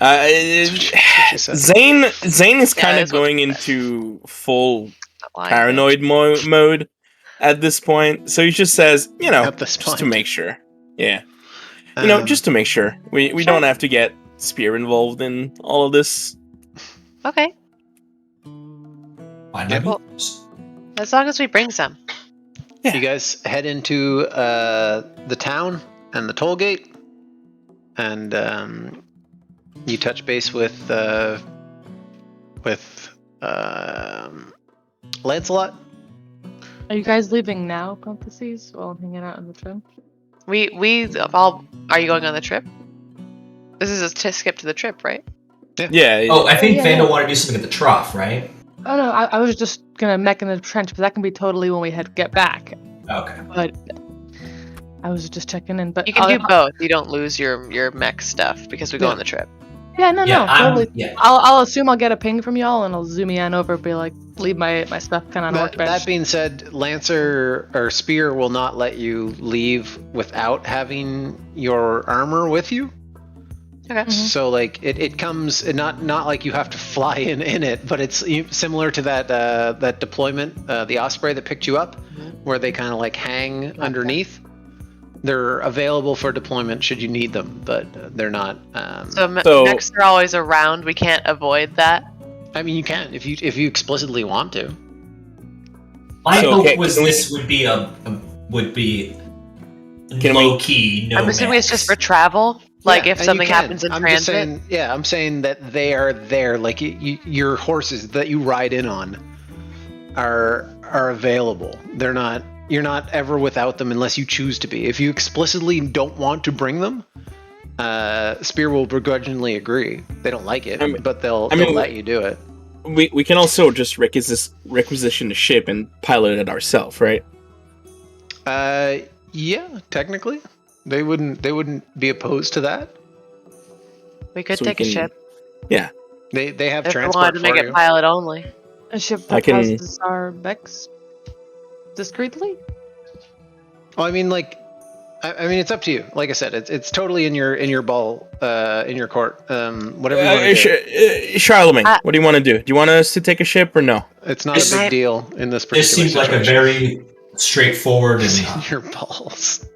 Zane is kind of that's what going she into full paranoid mode at this point. So he just says, At this just to point. make sure. Yeah. Just to make sure. We don't have to get Spear involved in all of this. Okay. As long as we bring some. You guys head into the town and the toll gate, and you touch base with Lancelot. Are you guys leaving now, parentheses, while I'm hanging out in the trip? Are you going on the trip? This is a skip to the trip, right? Yeah. Oh, I think Yeah. Vandal wanted to do something at the trough, right? Oh no, I was just gonna mech in the trench, but that can be totally when we get back. Okay. But I was just checking in. But You can do both. You don't lose your mech stuff because we go on the trip. Yeah, no, totally. Yeah. I'll assume I'll get a ping from y'all, and I'll zoom in over, be like, leave my stuff kind of on the workbench. That being said, Lancer or Spear will not let you leave without having your armor with you. Okay. So it comes not like you have to fly in it, but it's similar to that deployment, the Osprey that picked you up, where they kind of hang underneath. They're available for deployment should you need them, but they're not. So mechs are always around. We can't avoid that. I mean, you can if you explicitly want to. My So, hope was can we- this would be low key. No, I'm assuming it's just for mechs. travel. Yeah, If and something you can. happens in I'm transit. just saying, I'm saying that they are there. Your horses that you ride in on are available. They're not. You're not ever without them unless you choose to be. If you explicitly don't want to bring them, Spear will begrudgingly agree. They don't like it, but they'll let you do it. We can also just requisition the ship and pilot it ourselves, right? Yeah, technically, they wouldn't be opposed to that. We could So take a ship. Yeah. They have If I transport wanted to make for it you. pilot only. A ship I that can- passes our becks discreetly? Oh, I mean, like, I mean, it's up to you. Like I said, it's totally in your ball, in your court. Whatever you want to do. Charlemagne, what do you want to do? Do you want us to take a ship or no? It's not This- a big deal in this particular This seems like a situation. very straightforward It's and in your balls.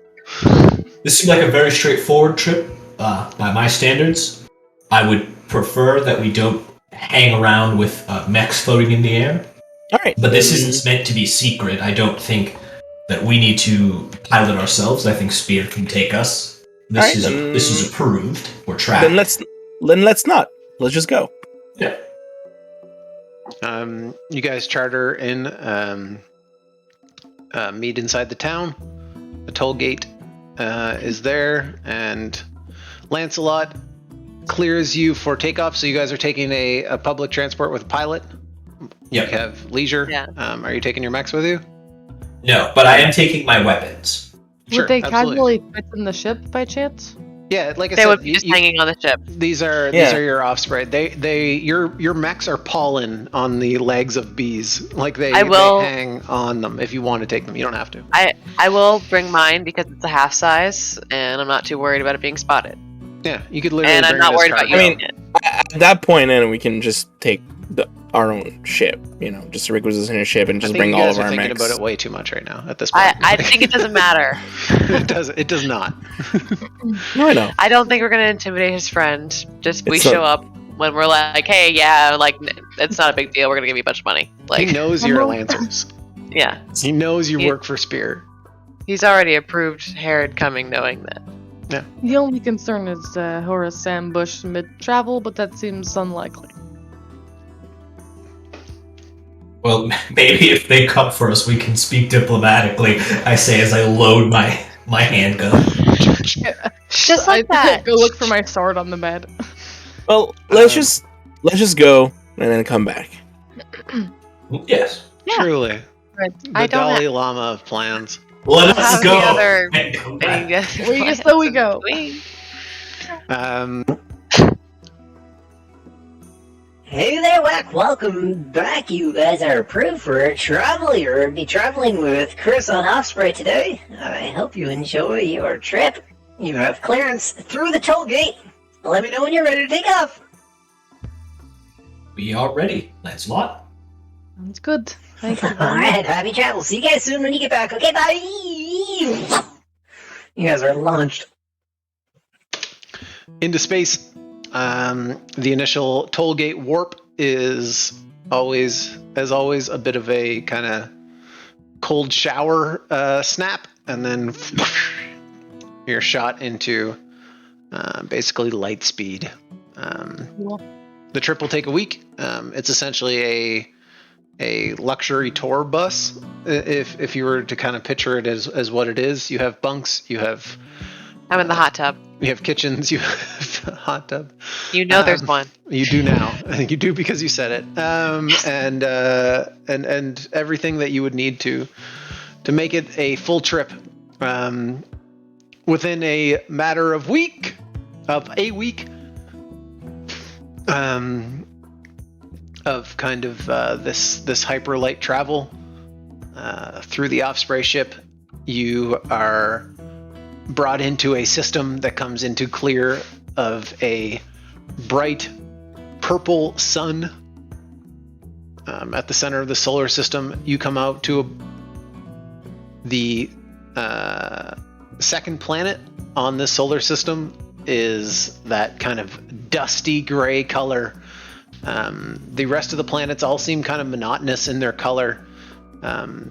this seems like a very straightforward trip by my standards. I would prefer that we don't hang around with mechs floating in the air. All right. But this isn't meant to be secret. I don't think that we need to pilot ourselves. I think Spear can take us. This Alright, this is approved. We're trapped. Then let's not. Let's just go. Yeah. You guys charter in, meet inside the town. The toll gate is there, and Lancelot clears you for takeoff. So you guys are taking a public transport with a pilot. You Yep. have leisure. Yeah. Are you taking your mechs with you? No, but I am taking my weapons. Sure, Would they absolutely. casually fit in the ship by chance? Yeah, like I They said, would be just hanging on the ship. these are Yeah. your offspring. Your mechs are pollen on the legs of bees. Like they will- hang on them. If you want to take them, you don't have to. I will bring mine because it's a half size, and I'm not too worried about it being spotted. Yeah, you could literally. And I'm bring not it as worried about cargo. using it. At that point, then we can just take our own ship. You know, just requisition a ship and I just think bring you all guys of are our thinking mechs. about it way too much right now at this point. I think it doesn't matter. it does. It does not. No, I know. I don't think we're gonna intimidate his friend. Just we It's a- show up when we're like, hey, yeah, like it's not a big deal. We're gonna give you a bunch of money. Like, He knows you're Lancers. yeah, He knows you He- work for Spear. he's already approved Herod coming, knowing that. The only concern is Horace ambush mid-travel, but that seems unlikely. Well, maybe if they come for us, we can speak diplomatically. I say as I load my handgun. Just like I that. go look for my sword on the bed. Well, let's just go and then come back. Yes. Yeah. Truly, Right. the I don't Dalai Lama of plans. Let We'll us have go. the other- And go And back. you guys We plans so we in go. between. Hey there, Wack. Welcome back. You guys are approved for travel. You'll be traveling with Chris on Osprey today. I hope you enjoy your trip. You have clearance through the toll gate. Let me know when you're ready to take off. We are ready, Lancelot. Sounds good. Thank you. Alright, happy travel. See you guys soon when you get back. Okay, bye. You guys are launched. Into space. The initial toll gate warp is always a bit of a kind of cold shower snap, and then you're shot into basically light speed. Cool. The trip will take a week. It's essentially a luxury tour bus. If you were to kind of picture it as what it is, you have bunks, you have I'm in the hot tub. kitchens, you have a hot tub. You know there's one. You do now. I think you do because you said it. And everything that you would need to make it a full trip within a matter of a week. Of kind of this hyper light travel through the Osprey ship. You are brought into a system that comes into clear of a bright purple sun at the center of the solar system. You come out to the second planet on this solar system is that kind of dusty gray color. The rest of the planets all seem kind of monotonous in their color.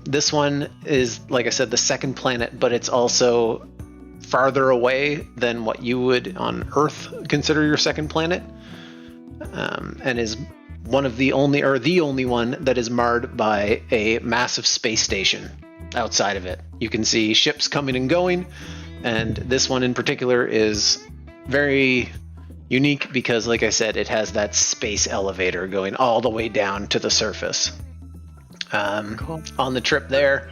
This one is, like I said, the second planet, but it's also farther away than what you would on Earth consider your second planet, and is one of the only one that is marred by a massive space station outside of it. You can see ships coming and going, and this one in particular is very unique because, like I said, it has that space elevator going all the way down to the surface. Cool. On the trip there,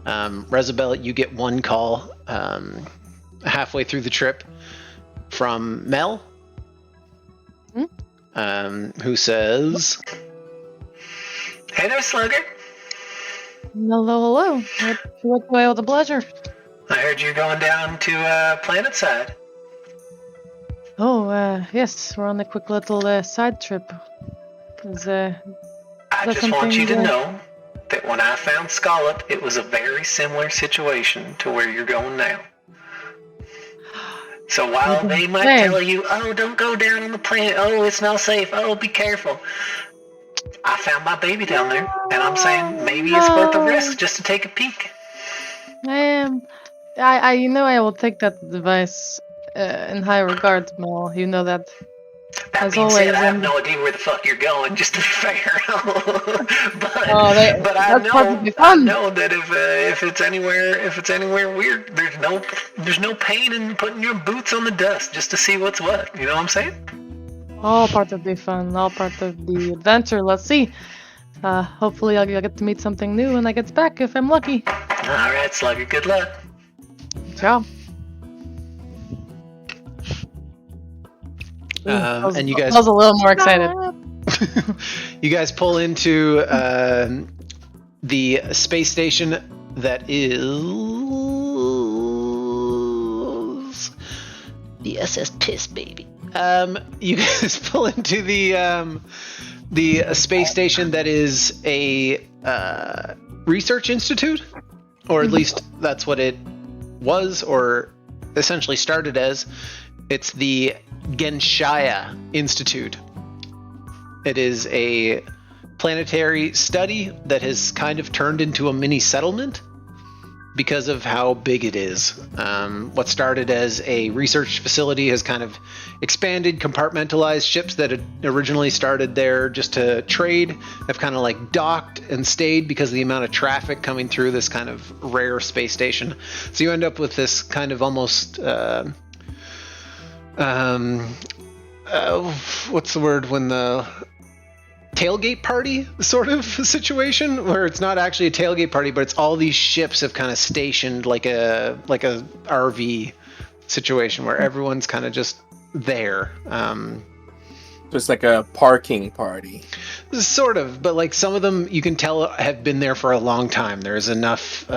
Rezabel, you get one call halfway through the trip from Mel. who says, Hey there, Slugger. Hello. What way with the pleasure? I heard you going down to Planet Side. Oh, yes, we're on a quick little side trip. I just want you to know that when I found Scallop, it was a very similar situation to where you're going now. So while they might tell you, oh, don't go down on the planet, oh, it's not safe, oh, be careful. I found my baby down there, and I'm saying maybe it's worth the risk just to take a peek. I will take that advice in high regard, Mel. You know that. That As being always, said, I have no idea where the fuck you're going, just to be fair. but I know that if it's anywhere weird, there's no pain in putting your boots on the dust just to see what's what. You know what I'm saying? All part of the fun, all part of the adventure. Let's see. Hopefully I'll get to meet something new when I get back, if I'm lucky. All right, Slugger, good luck. Ciao. And you guys, I was a little more excited. you guys pull into the space station that is the SS Piss, baby. You guys pull into the space station that is a research institute, or at least that's what it was, or essentially started as. It's the Genshaya Institute. It is a planetary study that has kind of turned into a mini settlement because of how big it is. What started as a research facility has kind of expanded, compartmentalized. Ships that had originally started there just to trade have kind of like docked and stayed because of the amount of traffic coming through this kind of rare space station. So you end up with this kind of almost what's the word when the tailgate party sort of situation, where it's not actually a tailgate party, but it's all these ships have kind of stationed like a RV situation where everyone's kind of just there. Just like a parking party. Sort of, but like some of them you can tell have been there for a long time. There's enough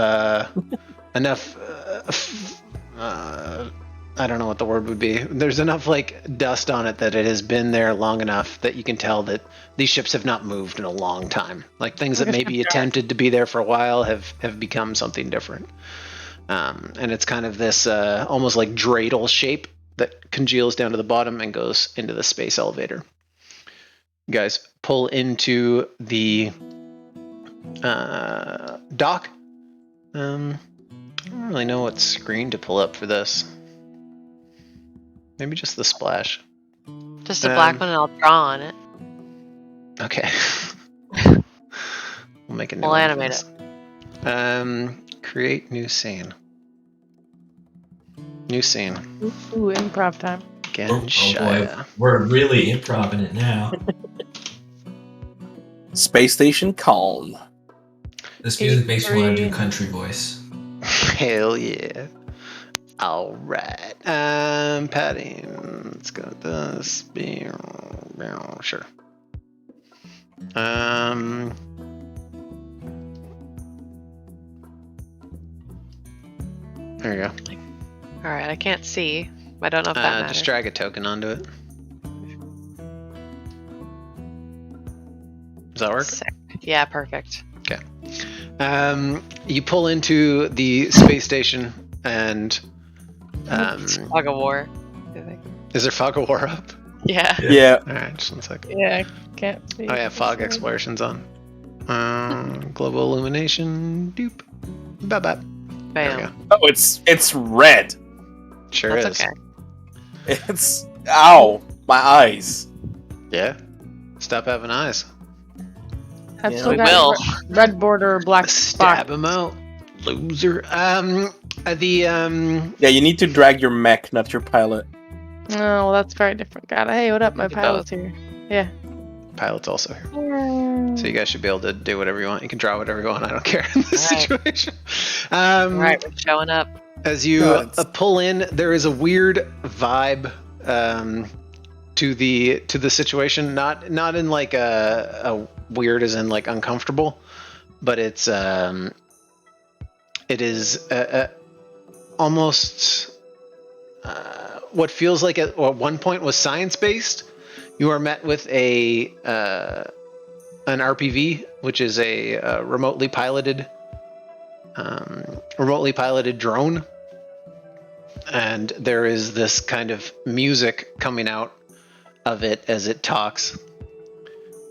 I don't know what the word would be. There's enough like dust on it that it has been there long enough that you can tell that these ships have not moved in a long time. Like things that maybe attempted to be there for a while have become something different. And it's kind of this almost like dreidel shape that congeals down to the bottom and goes into the space elevator. You guys pull into the dock. I don't really know what screen to pull up for this. Maybe just the splash. Just a black one and I'll draw on it. Okay. We'll make a new We'll one. animate it. Create new scene. New scene. Ooh, improv time. Genshaya. Boy, we're really improv-ing it now. Space station calm. This music makes me want to do country voice. Hell yeah. All right. Padding. Let's go with this. Sure. There you go. All right, I can't see. I don't know if that matters. Just drag a token onto it. Does that work? Sick. Yeah, perfect. Okay. You pull into the space station and Fog of War. is there fog of war up? Yeah. Yeah. All right, just 1 second. Yeah, I can't see. Oh yeah, fog explorations on. Global illumination. Doop. Bye bye. There we go. Bam. Oh, it's red. Sure That's is. okay. It's my eyes. Yeah. Stop having eyes. I've Yeah, still we got will. red border, black Stab spot. him out, loser. Yeah, you need to drag your mech, not your pilot. Oh, well, that's very different. God, hey, what up? My Look at pilot's here. Yeah. Pilot's also here. So you guys should be able to do whatever you want. You can draw whatever you want. I don't care in this Right. situation. All right, we're showing up. As you pull in, there is a weird vibe to the situation. Not in like a weird as in like uncomfortable, but it is almost what feels like at one point was science based. You are met with an RPV, which is a remotely piloted drone, and there is this kind of music coming out of it as it talks,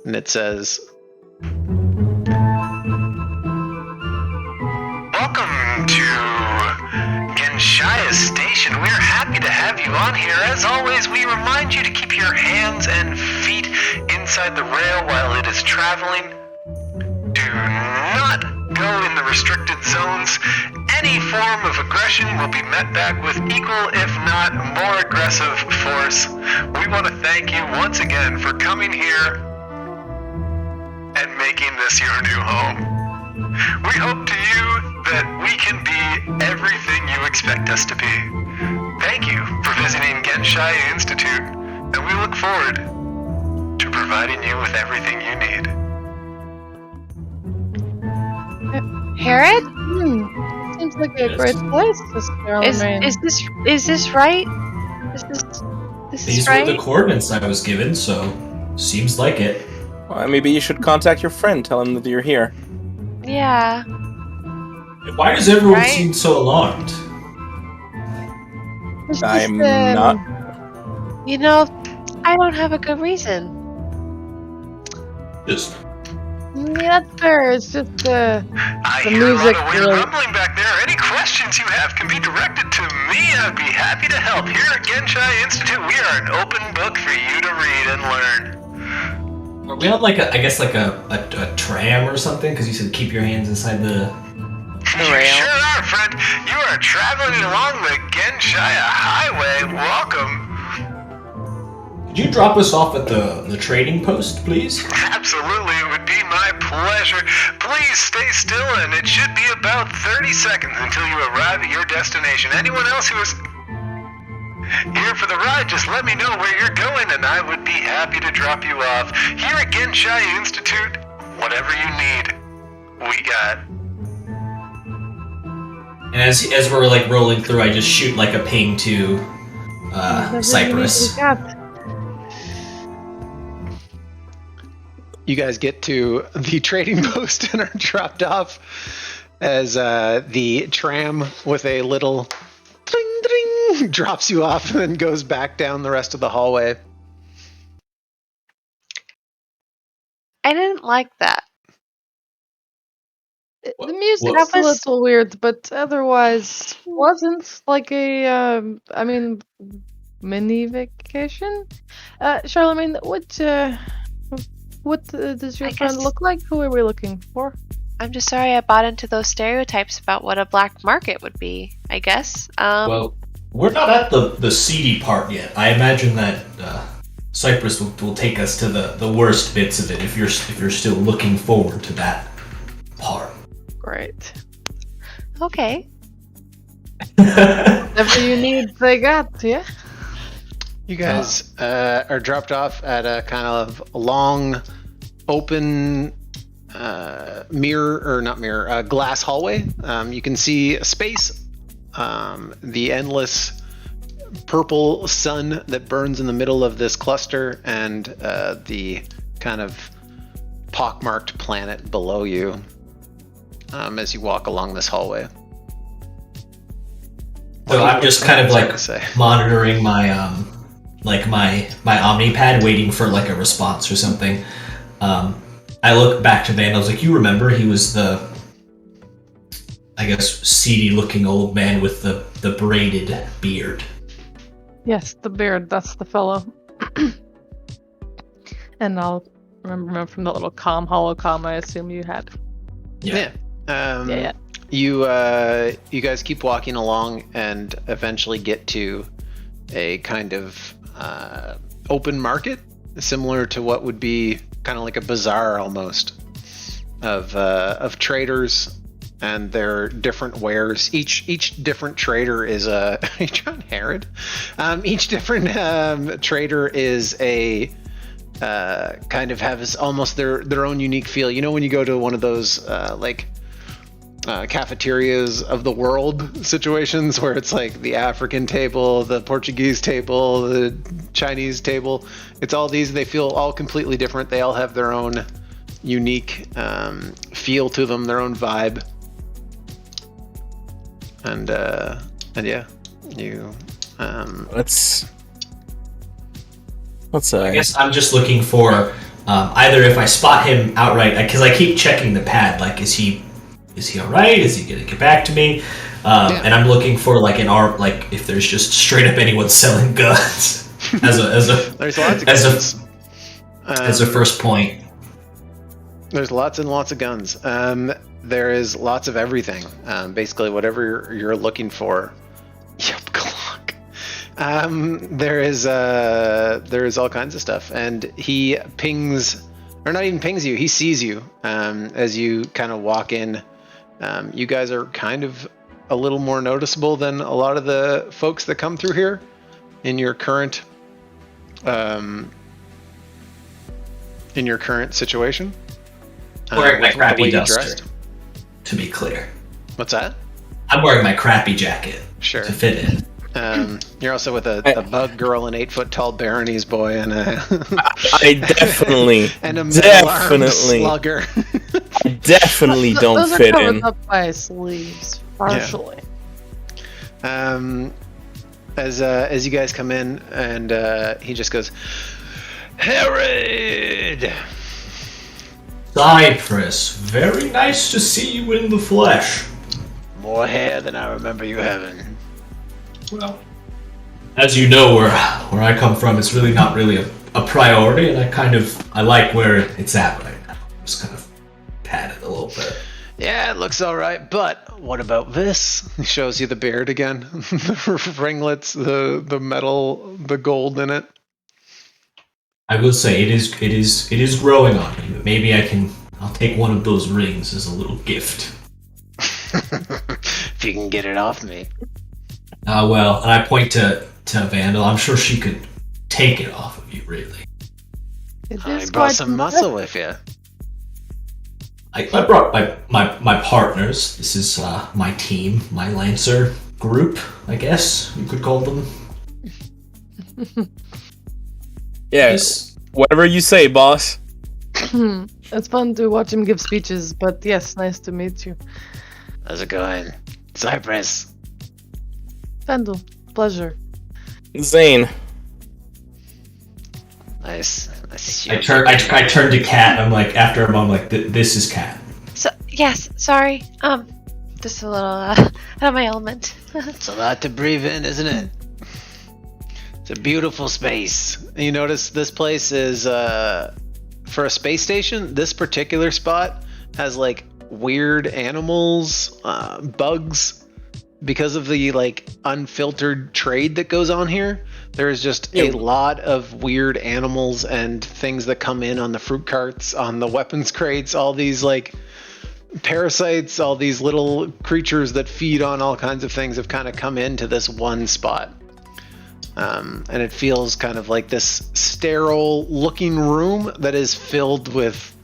and it says, "Welcome to Genshaya Station. We're happy to have you on here. As always, we remind you to keep your hands and feet inside the rail while it is traveling. Do not go in the restricted zones. Any form of aggression will be met back with equal, if not more aggressive force. We want to thank you once again for coming here and making this your new home. We hope to you that we can be everything you expect us to be. Thank you for visiting Genshaya Institute, and we look forward to providing you with everything you need." Herod? Seems like a great place to remain. Is this right? These were the coordinates I was given, so seems like it. Well, maybe you should contact your friend, tell him that you're here. Yeah. Why does everyone seem so alarmed? I'm not. You know, I don't have a good reason. Just Yeah, that's fair. It's just I the hear music. a lot of wind rumbling back there. Any questions you have can be directed to me. I'd be happy to help. Here at Genshaya Institute, we are an open book for you to read and learn. we had like a tram or something, because you said keep your hands inside the. You sure are, friend. You are traveling along the Genshaya Highway. Welcome. Could you drop us off at the trading post, please? Absolutely, it would be my pleasure. Please stay still, and it should be about 30 seconds until you arrive at your destination. Anyone else who is here for the ride, just let me know where you're going, and I would be happy to drop you off. Here at Genshaya Institute, whatever you need, we got. And as we're like rolling through, I just shoot like a ping to Cyprus. You guys get to the trading post and are dropped off as the tram with a little ding ding drops you off and then goes back down the rest of the hallway. I didn't like that. The music's a little weird, but otherwise wasn't like a mini vacation. Charlemagne, what does your friend look like? Who are we looking for? I'm just sorry I bought into those stereotypes about what a black market would be, I guess. Well, we're not at the seedy part yet. I imagine that Cyprus will take us to the worst bits of it if you're still looking forward to that part. Great. Okay. Whatever you need, they got, yeah? You guys are dropped off at a kind of long, open glass hallway. You can see a space, the endless purple sun that burns in the middle of this cluster, and the kind of pockmarked planet below you as you walk along this hallway. So I'm just kind of like monitoring my my Omnipad, waiting for like a response or something. I look back to Van. I was like, "You remember he was the, I guess, seedy-looking old man with the braided beard." Yes, the beard. That's the fellow. And I'll remember from the little holocom I assume you had. Yeah. Yeah. You guys keep walking along and eventually get to a kind of open market, similar to what would be kind of like a bazaar almost, of traders and they're different wares. Each different trader is a John Herod. Each different trader is a kind of has almost their own unique feel. You know, when you go to one of those cafeterias of the world situations where it's like the African table, the Portuguese table, the Chinese table, it's all these, they feel all completely different. They all have their own unique feel to them, their own vibe. And yeah, you Let's I guess I'm just looking for either if I spot him outright, because I keep checking the pad, like is he all right? Is he gonna get back to me? And I'm looking for like if there's just straight up anyone selling guns as a there's lots of guns. As a first point. There's lots and lots of guns. There is lots of everything. Basically, whatever you're looking for. Yep, Glock. There is all kinds of stuff, and he pings, or not even pings you. He sees you as you kind of walk in. You guys are kind of a little more noticeable than a lot of the folks that come through here in your current situation. I'm wearing my crappy duster, to be clear. What's that? I'm wearing my crappy jacket. Sure. To fit in. You're also with a bug girl, an 8-foot-tall Baronese boy, and I definitely and a metal-armed slugger. I definitely don't fit in. Those are covered up by sleeves, partially. Yeah. As you guys come in, and he just goes, Herod! Cypress, very nice to see you in the flesh. More hair than I remember you having. Well, as you know, where I come from, it's really not really a priority, and I like where it's at right now. Just kind of pat it a little bit. Yeah, it looks all right, but what about this? He shows you the beard again, the ringlets, the metal, the gold in it. I will say it is growing on me. Maybe I'll take one of those rings as a little gift. If you can get it off me. Well, and I point to Vandal. I'm sure she could take it off of you, really. I brought some muscle with you. I brought my partners. This is my team, my Lancer group, I guess you could call them. Yes, whatever you say, boss. It's fun to watch him give speeches, but yes, nice to meet you. How's it going? Cypress. Vandal, pleasure. Zane. Nice. I turn to Kat. I'm like, after him, I'm like, this is Kat. So yes, sorry. Just a little out of my element. It's a lot to breathe in, isn't it? It's a beautiful space. You notice this place is for a space station. This particular spot has like weird animals, bugs. Because of the like unfiltered trade that goes on here, there is just a lot of weird animals and things that come in on the fruit carts, on the weapons crates, all these like parasites, all these little creatures that feed on all kinds of things have kind of come into this one spot. And it feels kind of like this sterile looking room that is filled with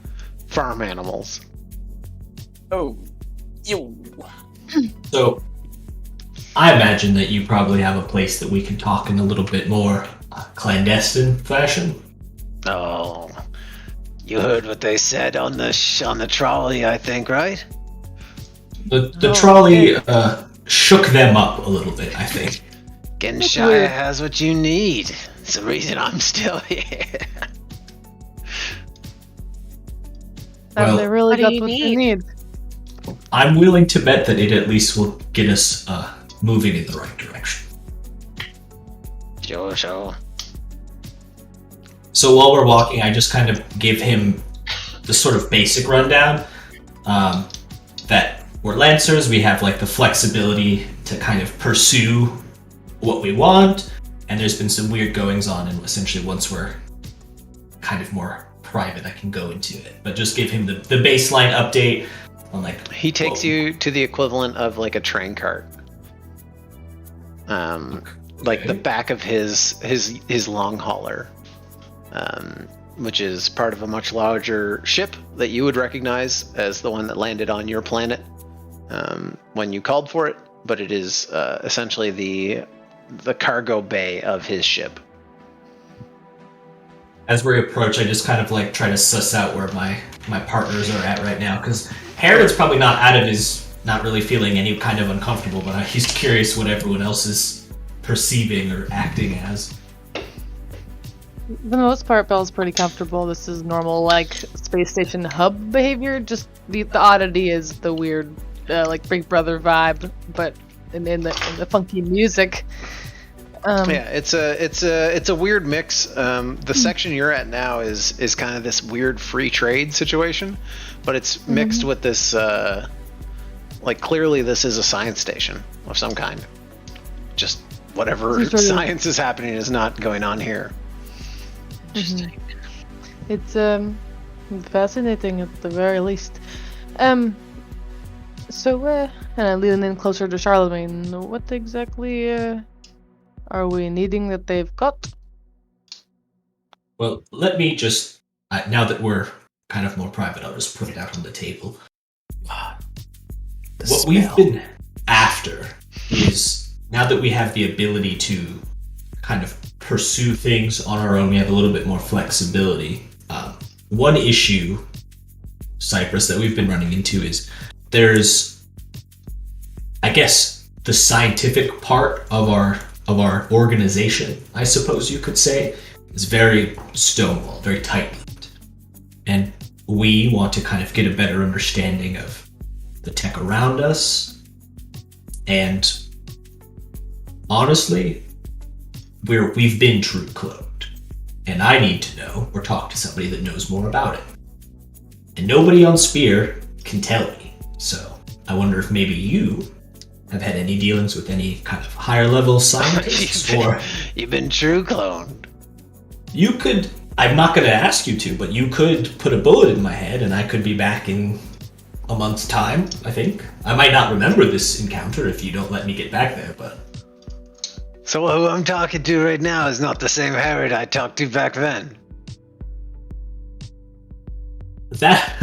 farm animals. Oh. Ew. So I imagine that you probably have a place that we can talk in a little bit more clandestine fashion. Oh, you heard what they said on the trolley, I think, right? The trolley shook them up a little bit, I think. Genshire has what you need. It's the reason I'm still here. Have they really got what you need? I'm willing to bet that it at least will get us moving in the right direction. Sure. So while we're walking, I just kind of give him the sort of basic rundown that we're Lancers. We have like the flexibility to kind of pursue what we want, and there's been some weird goings on, and essentially once we're kind of more private, I can go into it. But just give him the baseline update. I'm like, he takes whoa. you to the equivalent of like a train cart. Like the back of his long hauler, which is part of a much larger ship that you would recognize as the one that landed on your planet when you called for it, but it is essentially the cargo bay of his ship. As we approach, I just kind of like try to suss out where my partners are at right now, because Harold's probably not really feeling any kind of uncomfortable, but he's curious what everyone else is perceiving or acting as. For the most part, Belle's pretty comfortable. This is normal, like, space station hub behavior. Just the oddity is the weird, like, Big Brother vibe, but in the funky music. Yeah, it's a weird mix. The section you're at now is kind of this weird free trade situation, but it's mixed with this. Like, clearly, this is a science station of some kind. Just whatever science is happening is not going on here. Interesting. It's fascinating at the very least. So and I lean in closer to Charlemagne. What exactly are we needing that they've got? Well, let me just now that we're kind of more private, I'll just put it out on the table. What we've been after is, now that we have the ability to kind of pursue things on our own, we have a little bit more flexibility. One issue, Cypress, that we've been running into is there's, I guess, the scientific part of our organization, I suppose you could say, is very stonewalled, very tight-lipped. And we want to kind of get a better understanding of the tech around us, and honestly, we've been true cloned, and I need to know or talk to somebody that knows more about it. And nobody on Spear can tell me, so I wonder if maybe you have had any dealings with any kind of higher level scientists, You've been true cloned. You could, I'm not going to ask you to, but you could put a bullet in my head and I could be back in a month's time, I think. I might not remember this encounter if you don't let me get back there, but... So who I'm talking to right now is not the same Harrod I talked to back then. That...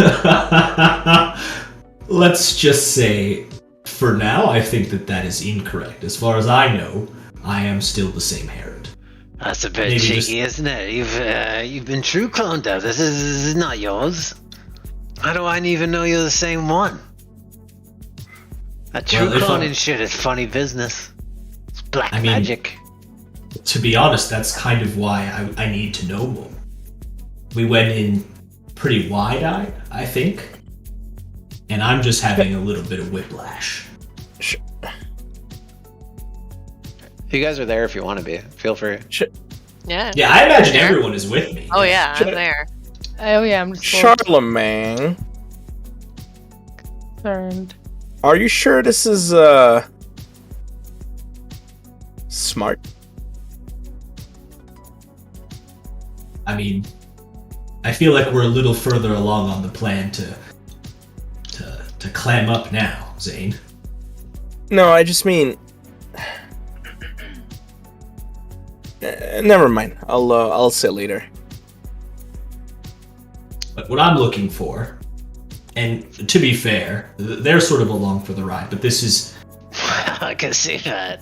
Let's just say, for now, I think that is incorrect. As far as I know, I am still the same Harrod. That's a bit cheeky, isn't it? You've been true cloned out. This is not yours. How do I even know you're the same one? That true cloning shit is funny business. It's black magic. To be honest, that's kind of why I need to know more. We went in pretty wide-eyed, I think. And I'm just having a little bit of whiplash. You guys are there if you want to be. Feel free. Yeah. Yeah, I imagine everyone is with me. Oh yeah, I'm there. Oh yeah, I'm just Charlemagne. concerned. Are you sure this is smart? I mean, I feel like we're a little further along on the plan to clam up now, Zane. No, I just mean... never mind. I'll say later. But what I'm looking for, and to be fair, they're sort of along for the ride, but this is... I can see that.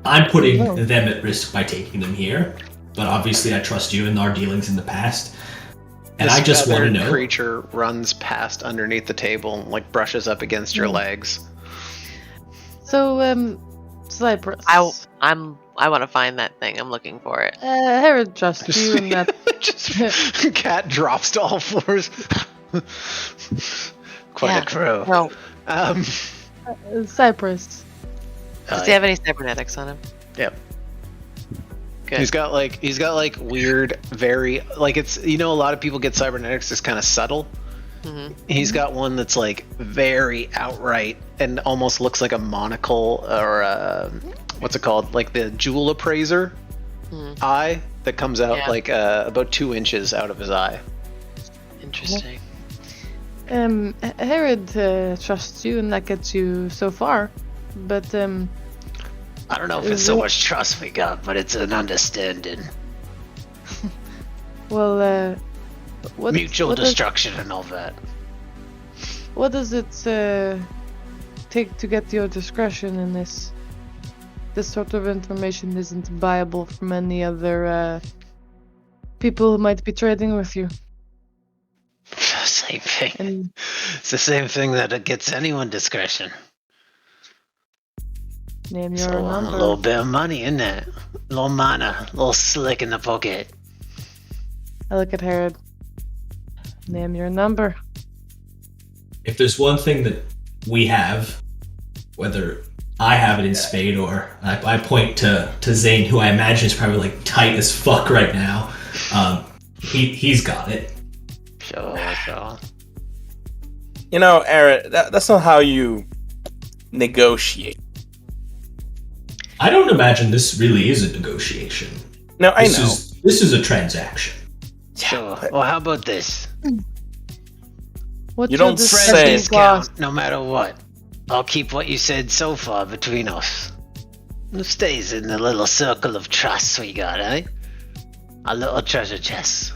I'm putting them at risk by taking them here, but obviously I trust you in our dealings in the past. And I just want to know... This creature runs past underneath the table and, like, brushes up against your legs. So, Cypress. I want to find that thing. I'm looking for it. Harrod trusts you in that. Just cat drops to all fours. Quite a crow. No. Cypress. Does he have any cybernetics on him? Yep. Good. He's got like weird, very like it's a lot of people get cybernetics as kind of subtle. Mm-hmm. He's got one that's like very outright and almost looks like a monocle or what's it called? Like the jewel appraiser eye that comes out like about 2 inches out of his eye. Interesting. Herod trusts you, and that gets you so far. But I don't know if it's so much trust we got, but it's an understanding. Well, mutual destruction and all that. What does it take to get your discretion in this? This sort of information isn't viable from any other people who might be trading with you. Same thing. It's the same thing that gets anyone discretion. Name your number. A little bit of money, isn't it? A little mana, a little slick in the pocket. I look at Herod. Name your number. If there's one thing that we have, whether I have it in spade or I point to Zane, who I imagine is probably like tight as fuck right now, he's got it. Sure. You know, Aaron, that's not how you negotiate. I don't imagine this really is a negotiation. No, I know. This is a transaction. Sure. Well, how about this? What's you don't say discount no matter what. I'll keep what you said so far between us. It stays in the little circle of trust we got, eh? Our little treasure chest.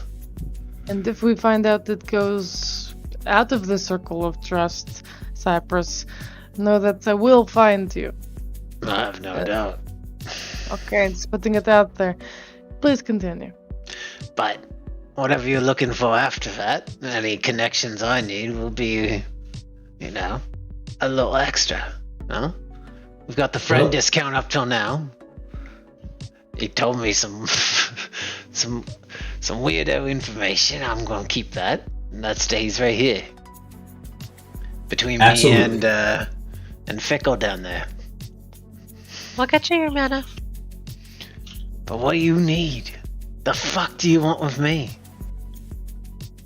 And if we find out it goes out of the circle of trust, Cypress, know that I will find you. I have no doubt. Okay, just putting it out there. Please continue. But whatever you're looking for after that, any connections I need will be, a little extra. No? We've got the friend discount up till now. He told me some weirdo information. I'm gonna keep that. And that stays right here. Between me and Fickle down there. We'll get you your mana. But what do you need? The fuck do you want with me?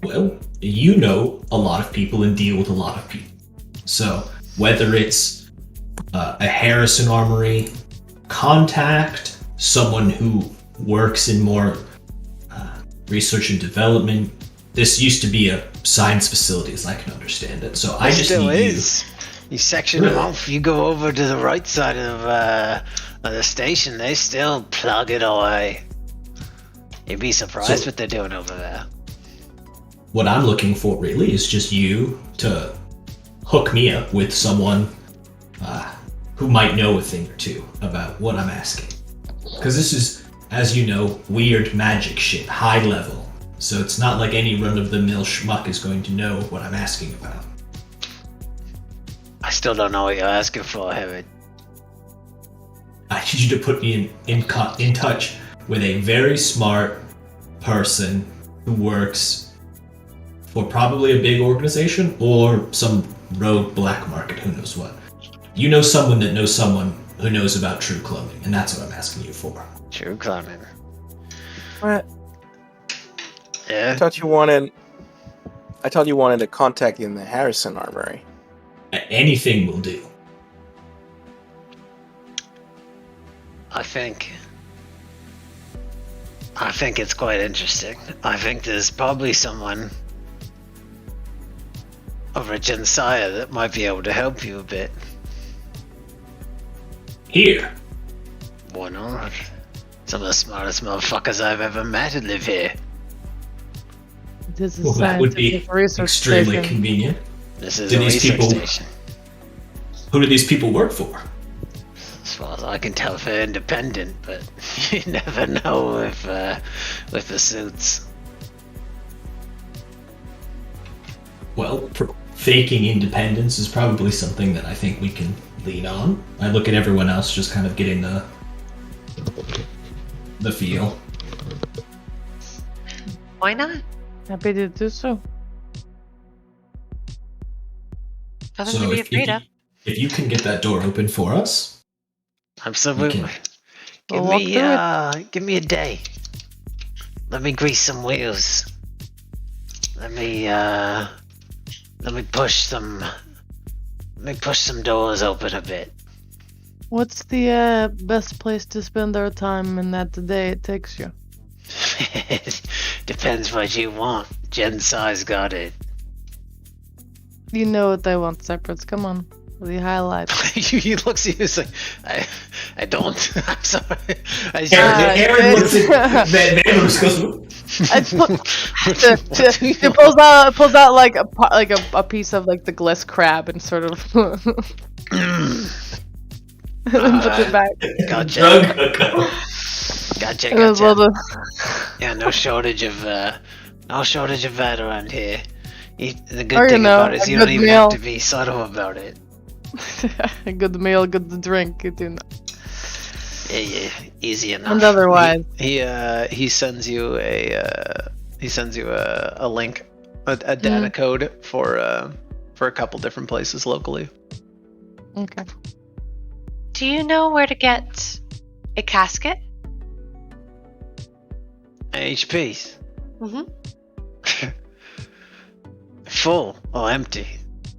Well, you know a lot of people and deal with a lot of people. So, whether it's a Harrison Armory contact, someone who works in more research and development, this used to be a science facility as I can understand it. So I just need you. You section them off, you go over to the right side of the station, they still plug it away. You'd be surprised what they're doing over there. What I'm looking for really is just you to hook me up with someone who might know a thing or two about what I'm asking. Because this is, as you know, weird magic shit, high level. So it's not like any run-of-the-mill schmuck is going to know what I'm asking about. I still don't know what you're asking for, Herod. I need you to put me in touch with a very smart person who works for probably a big organization or some rogue black market, who knows what. You know someone that knows someone who knows about true cloning, and that's what I'm asking you for. True cloning. What? Yeah? I thought you wanted to contact you in the Harrison Armory. Anything will do. I think it's quite interesting. I think there's probably someone over at Jensaya that might be able to help you a bit. Here? Why not? Some of the smartest motherfuckers I've ever met live here. This is that would be extremely station. Convenient. This is a research station. Who do these people work for? As far as I can tell, they're independent, but you never know with the suits. Well, faking independence is probably something that I think we can lean on. I look at everyone else just kind of getting the feel. Why not? Happy to do so. Nothing to be afraid of. If you can get that door open for us, absolutely. Give me a day. Let me grease some wheels. Let me push some doors open a bit. What's the best place to spend our time in that day it takes you? Depends what you want. Jensai's got it. You know what I want, Cypress. Come on. The highlight. He looks at you. He's like, I don't. I'm sorry. Aaron looks at Van Vanderhoof goes. She pulls out like a piece of like the bliss crab and sort of and then puts it back. Gotcha. Yeah, no shortage of that around here. The good thing about it is you don't even have to be subtle about it. A good meal, good drink, you know. Yeah, easy enough. And otherwise, he sends you a link, a data code for a couple different places locally. Okay. Do you know where to get a casket? HPs. Mm-hmm. Full or empty?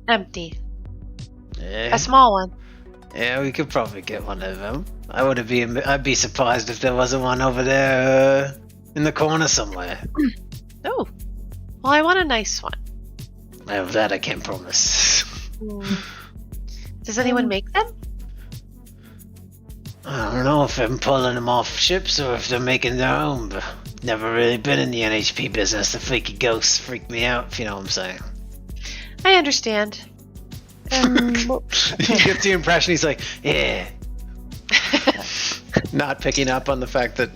Empty. Yeah. A small one. Yeah, we could probably get one of them. I'd be surprised if there wasn't one over there in the corner somewhere. Oh. Well, I want a nice one. Well, that I can't promise. Does anyone make them? I don't know if I'm pulling them off ships or if they're making their own, but never really been in the NHP business. The freaky ghosts freak me out, if you know what I'm saying. I understand. He gets the impression he's like, yeah. Not picking up on the fact that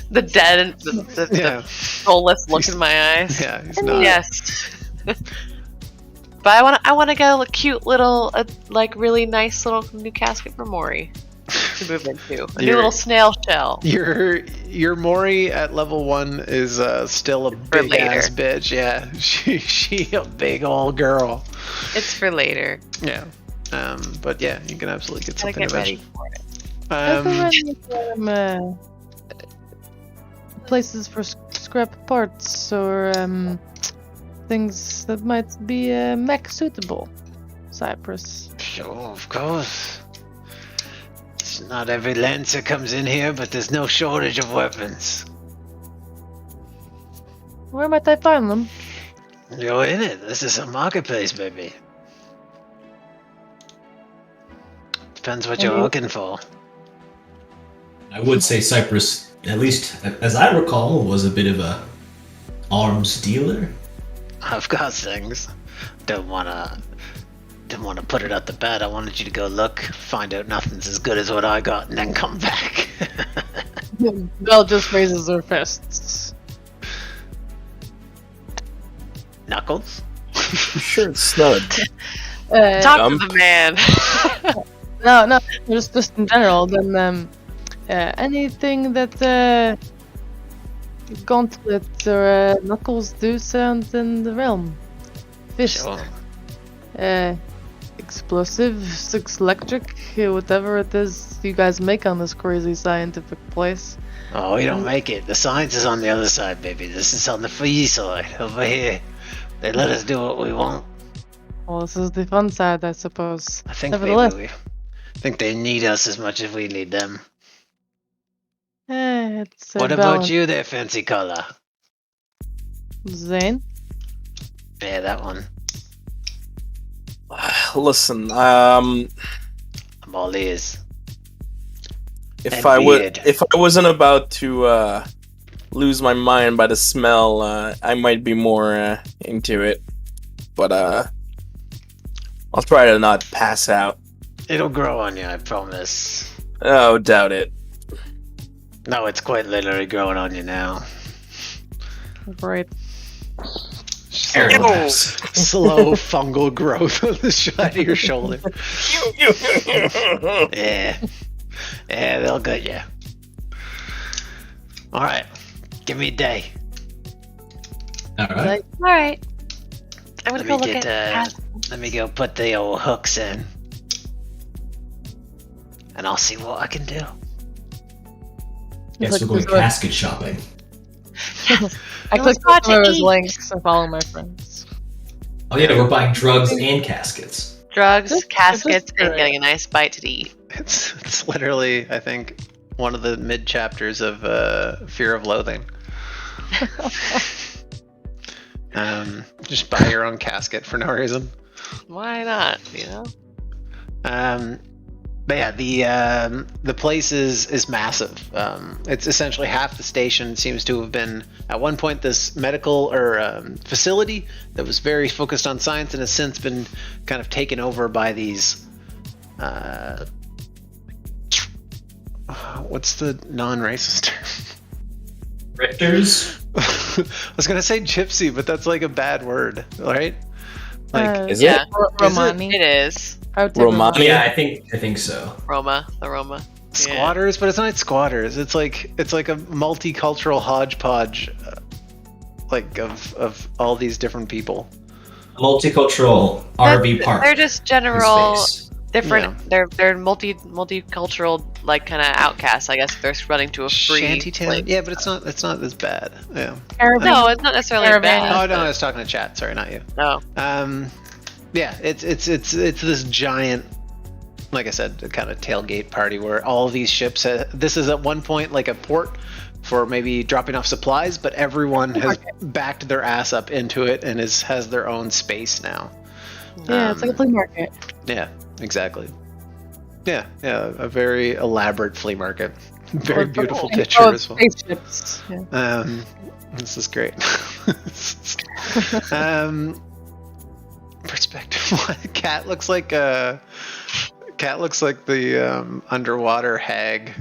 the dead and the soulless look in my eyes. Yeah, he's not. Yes. But I want to get a cute little, like really nice little new casket for Mori to move into. A new little snail shell. Your Mori at level 1 is still a big ass bitch. Yeah, she a big old girl. It's for later. Yeah. But yeah, you can absolutely get something ready for it. Places for scrap parts or things that might be mech suitable. Cypress. Sure, of course. It's not every Lancer comes in here, but there's no shortage of weapons. Where might I find them? You're in it. This is a marketplace, baby. Depends what you're looking for. I would say Cypress, at least as I recall, was a bit of a arms dealer. I've got things. Don't wanna put it at the bat. I wanted you to go look, find out nothing's as good as what I got, and then come back. Belle just raises her fists. Knuckles? Sure, it's snug. Talk to the man. No, just in general. Then anything that Gauntlet or Knuckles do sound in the realm. Fist. Sure. Explosives, electric, whatever it is you guys make on this crazy scientific place. Oh, we don't make it. The science is on the other side, baby. This is on the free side. Over here, they let us do what we want. Well, this is the fun side, I suppose. I think Nevertheless, maybe I think they need us as much as we need them. It's what about you there, fancy color? Zane? Yeah, that one. Listen, I'm all ears. If I wasn't about to lose my mind by the smell, I might be more into it. But I'll try to not pass out. It'll grow on you, I promise. Oh, doubt it. No, it's quite literally growing on you now. Great. Slow fungal growth on the side of your shoulder. Yeah, they'll get you. All right, give me a day. All right. All right. I'm gonna go look at. Let me go put the old hooks in, and I'll see what I can do. Yes, we're going casket shopping. I clicked on some of his links and follow my friends. Oh yeah, we're buying drugs and caskets. Drugs, caskets, and getting a nice bite to eat. It's literally, I think, one of the mid chapters of Fear of Loathing. Just buy your own casket for no reason. Why not? You know. But yeah, the place is massive. It's essentially half the station seems to have been at one point this medical or facility that was very focused on science and has since been kind of taken over by these. What's the non-racist term? Richters? I was gonna say gypsy, but that's like a bad word, right? Like, is Yeah, Romani. it is. I would say Romani? Yeah, I think so. The Roma. squatters, but it's not squatters. It's like a multicultural hodgepodge, like of all these different people. Multicultural RV park. They're just in general space. different. They're multicultural, like kind of outcasts. I guess they're running to a free Shantytown. like- Yeah, but it's not as bad. Yeah. No, it's not necessarily Caravan. bad. Oh no, I was talking to chat. Sorry, not you. No. Yeah, it's this giant, like I said, kind of tailgate party where all of these ships. This is at one point like a port for maybe dropping off supplies, but everyone has backed their ass up into it and has their own space now. Yeah, it's like a flea market. Yeah, exactly. Yeah, a very elaborate flea market. Very beautiful picture as well. Spaceships. Yeah. This is great. Perspective. Cat looks like the underwater hag.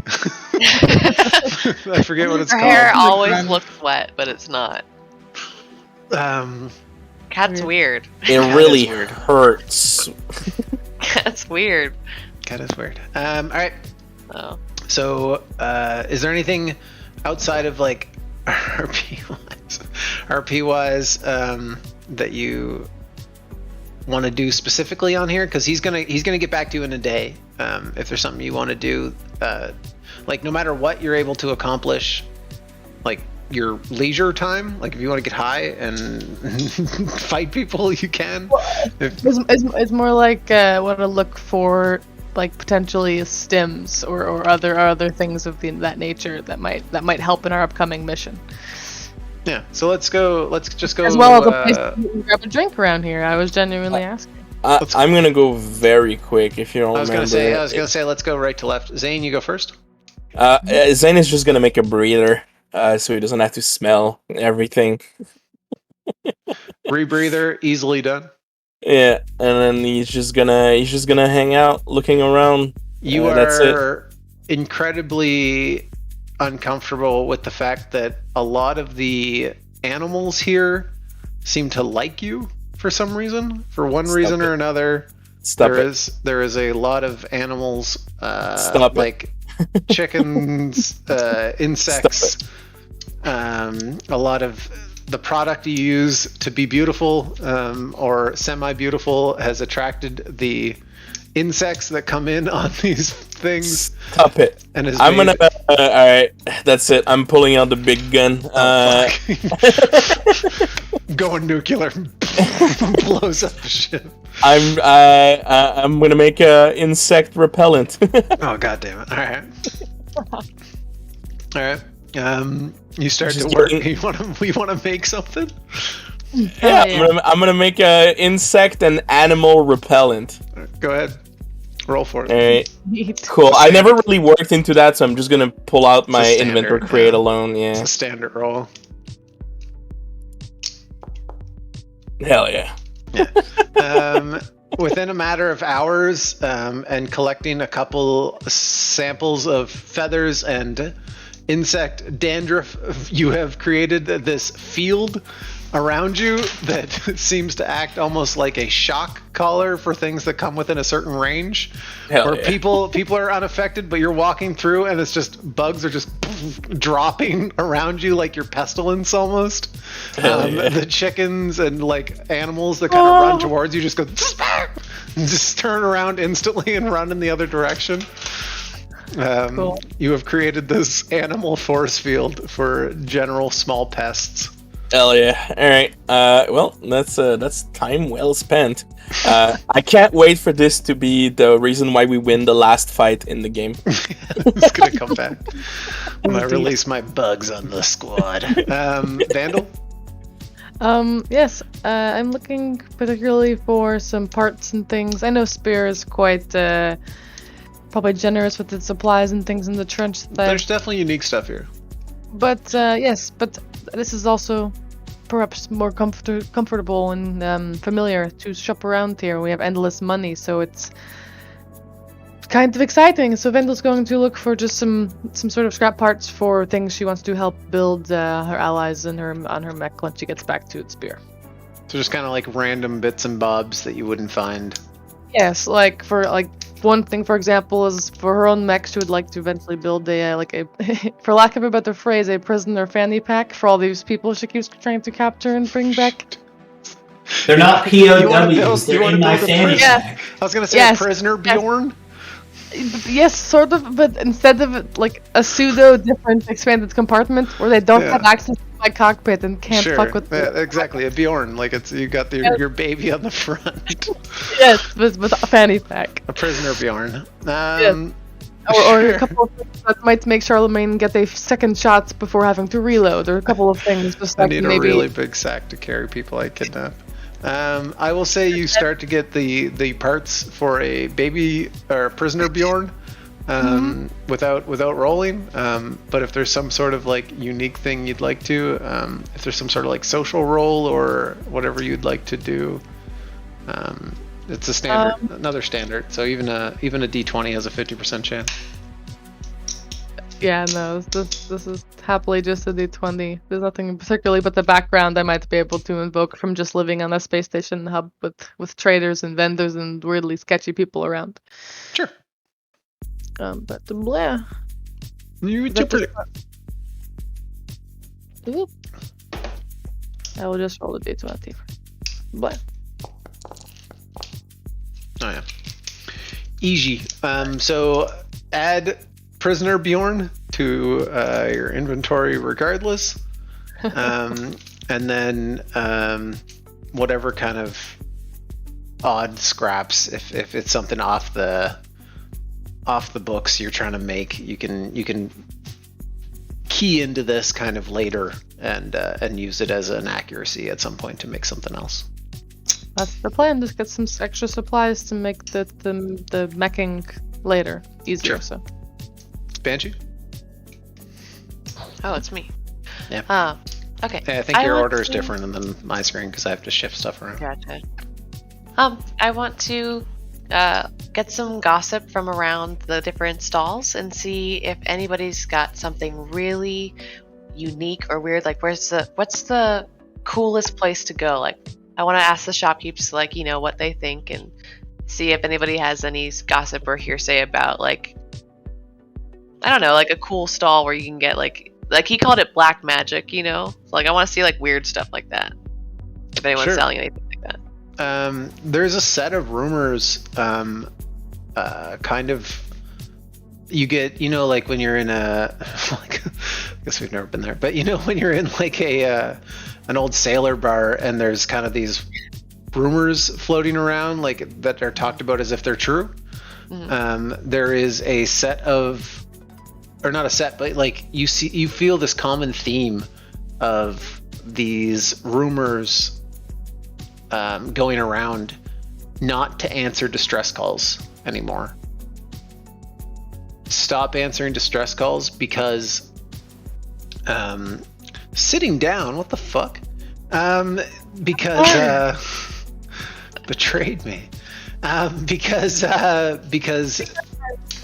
I forget what it's Her called. hair always looks wet, but it's not. Cat's weird. It really hurts. Cat's weird. Cat is weird. All right. Oh. So, is there anything outside of like RP wise that you want to do specifically on here? Because he's gonna get back to you in a day. If there's something you want to do, like no matter what you're able to accomplish, like your leisure time, like if you want to get high and fight people, you can. It's more like want to look for like potentially stims or other things of that nature that might help in our upcoming mission. Yeah. So let's just go. As well as a place to grab a drink around here. I was genuinely asking. I'm gonna go very quick if you don't I was remember. gonna say let's go right to left. Zane, you go first. Zane is just gonna make a breather, so he doesn't have to smell everything. Rebreather, easily done. Yeah, and then he's just gonna hang out, looking around. You that's are incredibly uncomfortable with the fact that a lot of the animals here seem to like you for some reason, for one reason or another. There is a lot of animals, like chickens, insects, a lot of the product you use to be beautiful or semi-beautiful has attracted the insects that come in on these things. Stop it. And I'm gonna alright, that's it. I'm pulling out the big gun. Going nuclear. Blows up the ship. I'm gonna make a insect repellent. Oh god damn it. Alright. You start to work. You wanna make something? Yeah, I'm gonna make a insect and animal repellent. Go ahead. Roll for it. Alright. Cool. I never really worked into that, so I'm just gonna pull out my inventor create alone. Yeah. It's a standard roll. Hell yeah. Yeah. Within a matter of hours, and collecting a couple samples of feathers and insect dandruff, you have created this field around you that seems to act almost like a shock collar for things that come within a certain range. Where people are unaffected, but you're walking through and it's just bugs are just dropping around you like your pestilence almost. The chickens and like animals that kind of run towards you just go and just turn around instantly and run in the other direction. Cool. You have created this animal force field for general small pests. Hell yeah. Alright. Well, that's time well spent. I can't wait for this to be the reason why we win the last fight in the game. It's gonna come back. I'm gonna release my bugs on the squad. Vandal? Yes, I'm looking particularly for some parts and things. I know Spear is quite probably generous with its supplies and things in the trench. There's definitely unique stuff here. But yes, but this is also perhaps more comfortable and familiar to shop around here. We have endless money, so it's kind of exciting. So Vendel's going to look for just some sort of scrap parts for things she wants to help build her allies and on her mech when she gets back to its spear. So just kind of like random bits and bobs that you wouldn't find. Yes, like one thing, for example, is for her own mech, she would like to eventually build a for lack of a better phrase, a prisoner fanny pack for all these people she keeps trying to capture and bring back. They're not POWs. They're in my fanny pack. I was gonna say prisoner Bjorn. Yes, sort of, but instead of it, like a pseudo different expanded compartment where they don't have access to my cockpit and can't fuck with exactly, a Bjorn, like it's you got your baby on the front. Yes, with a fanny pack. A prisoner Bjorn. Or a couple of things that might make Charlemagne get a second shot before having to reload, or a couple of things just like I need maybe a really big sack to carry people I kidnap. I will say you start to get the parts for a baby or prisoner Bjorn without rolling. But if there's some sort of like unique thing you'd like to, if there's some sort of like social role or whatever you'd like to do, it's a standard, another standard. So even a D20 has a 50% chance. Yeah, no, this is happily just a D20. There's nothing particularly but the background I might be able to invoke from just living on a space station hub with traders and vendors and weirdly sketchy people around. Sure. But blah. You're too pretty. Oop. I will just roll a D20. Blah. Oh yeah. Easy. So add prisoner Bjorn to your inventory regardless, and then whatever kind of odd scraps, if it's something off the books you're trying to make, you can key into this kind of later and use it as an accuracy at some point to make something else. That's the plan. Just get some extra supplies to make the meching later easier. Sure. So. Banshee? Oh, it's me. Yeah. Okay. Hey, I think your order is different than my screen because I have to shift stuff around. Gotcha. I want to get some gossip from around the different stalls and see if anybody's got something really unique or weird. Like, what's the coolest place to go? Like, I want to ask the shopkeepers, like, what they think and see if anybody has any gossip or hearsay about, like, I don't know, like a cool stall where you can get like he called it black magic, Like, I want to see like weird stuff like that. If anyone's selling anything like that. There's a set of rumors, kind of. You get, like when you're in a, like, I guess we've never been there, but when you're in like an old sailor bar and there's kind of these rumors floating around, like that are talked about as if they're true. Mm-hmm. There is a set of, or not a set, but like you feel this common theme of these rumors going around not to answer distress calls anymore. Stop answering distress calls because sitting down, what the fuck? Because betrayed me. Because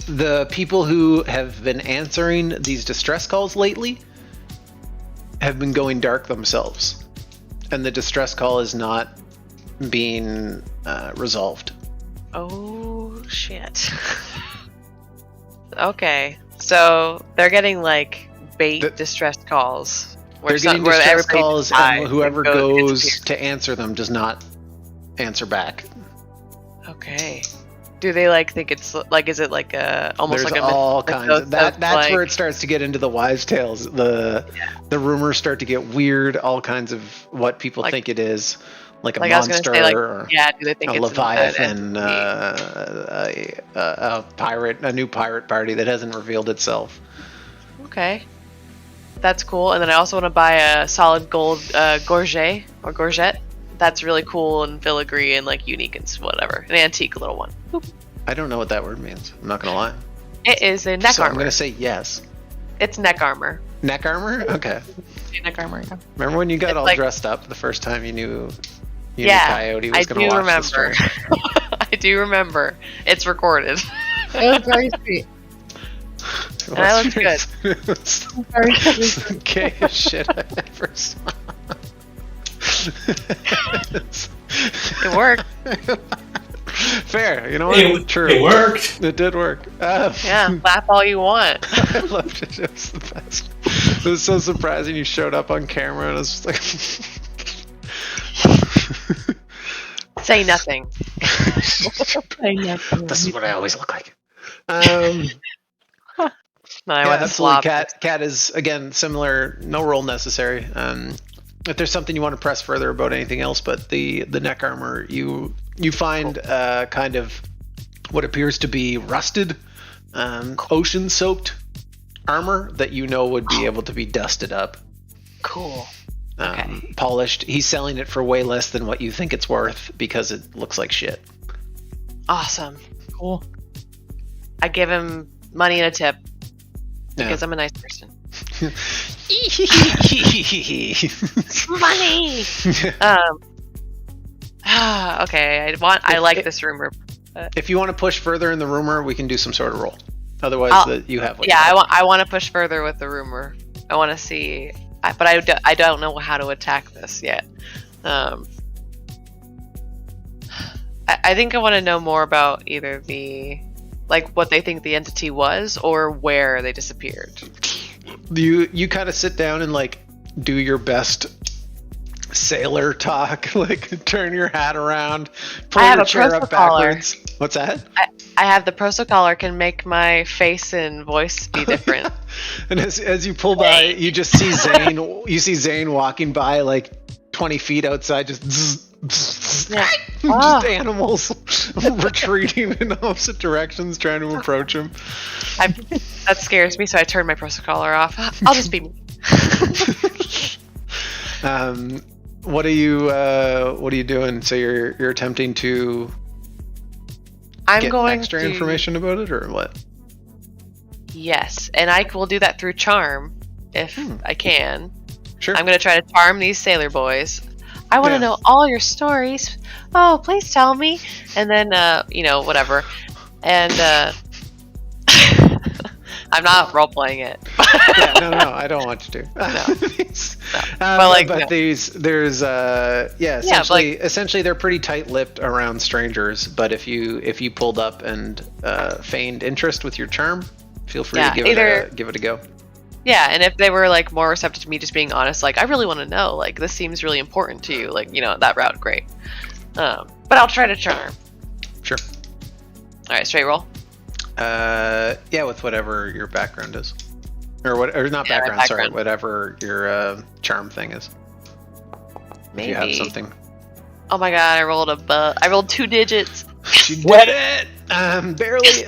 the people who have been answering these distress calls lately have been going dark themselves, and the distress call is not being resolved. Oh shit. Okay, so they're getting like bait distress calls. They're getting distress calls, and whoever goes to answer them does not answer back. Okay. Do they like think it's like, is it like almost There's like a all kinds of that? That's like, where it starts to get into the wives' tales. The rumors start to get weird. All kinds of what people think it is, like a monster, or do they think a leviathan, a pirate, a new pirate party that hasn't revealed itself. Okay. That's cool. And then I also want to buy a solid gold gorget. That's really cool and filigree and like unique and whatever. An antique little one. Boop. I don't know what that word means. I'm not gonna lie. It is a neck armor. I'm gonna say yes. It's neck armor. Neck armor? Okay. Neck armor. Yeah. Remember when you got all dressed up the first time you knew Coyote was gonna watch the stream? I do remember. It's recorded. It was very sweet. And I looked good. Very sweet. The gayest shit I ever saw. It worked. Fair, you know what? True. It worked. It did work. Yeah, laugh all you want. I loved it. It was the best. It was so surprising you showed up on camera and I was just like... Say nothing. Say nothing. This is what I always look like. No, I went absolutely. Cat is, again, similar. No roll necessary. If there's something you want to press further about anything else, but the neck armor, you find kind of what appears to be rusted, ocean-soaked armor that you know would be able to be dusted up. Cool. Okay. Polished. He's selling it for way less than what you think it's worth because it looks like shit. Awesome. Cool. I give him money and a tip because I'm a nice person. Money. Okay. I like this rumor. If you want to push further in the rumor, we can do some sort of roll. Otherwise, you have. I want to push further with the rumor. I want to see, but I don't know how to attack this yet. I think I want to know more about either what they think the entity was or where they disappeared. You kind of sit down and do your best sailor talk, turn your hat around, pull your chair up backwards. What's that? I have the proso collar, can make my face and voice be different. And as you pull by, you just see Zane. You see Zane walking by 20 feet outside, just just animals retreating in opposite directions, trying to approach him. That scares me, so I turn my proso collar off. I'll just be me. What are you doing? So you're attempting to get extra information about it, or what? Yes, and I will do that through charm if I can. Sure. I'm going to try to charm these sailor boys. I want to know all your stories. Oh, please tell me. And then, whatever. And I'm not role playing it. No, I don't want you to. No. Essentially they're pretty tight-lipped around strangers. But if you pulled up and feigned interest with your charm, feel free to give it a go. Yeah, and if they were more receptive to me just being honest, I really want to know, this seems really important to you, that route, great. But I'll try to charm. Sure. All right, straight roll. With whatever your background is, or not background. Sorry, whatever your charm thing is. Maybe. If you have something. Oh my god, I rolled 2 digits. You did it! Barely.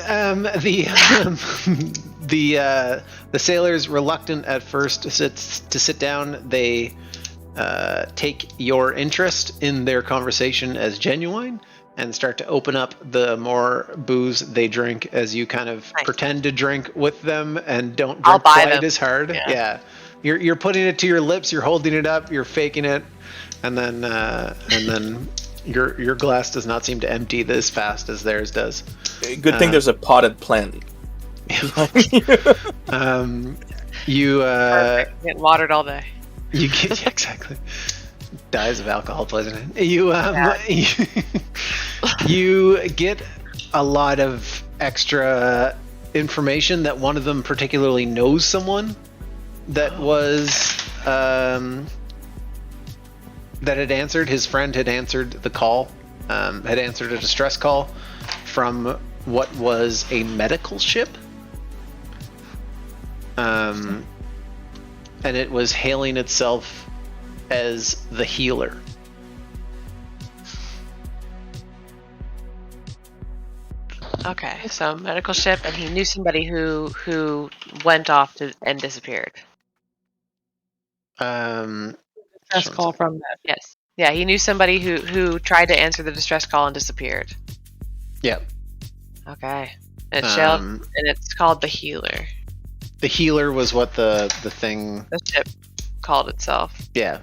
The sailors, reluctant at first to sit down, they take your interest in their conversation as genuine and start to open up the more booze they drink as you kind of pretend to drink with them and don't drink quite as hard. Yeah. You're putting it to your lips, you're holding it up, you're faking it, and then your glass does not seem to empty as fast as theirs does. Good thing there's a potted plant. You getting watered all day. You get exactly. Dies of alcohol poisoning. You get a lot of extra information that one of them particularly knows someone that was that had answered. His friend had answered the call, had answered a distress call from what was a medical ship. And it was hailing itself as the healer. Okay, so medical ship, and he knew somebody who went off and disappeared. Distress call from that. Yes. Yeah, he knew somebody who tried to answer the distress call and disappeared. Yep. Okay. And it's called the Healer. The Healer was what the thing. The ship called itself. Yeah.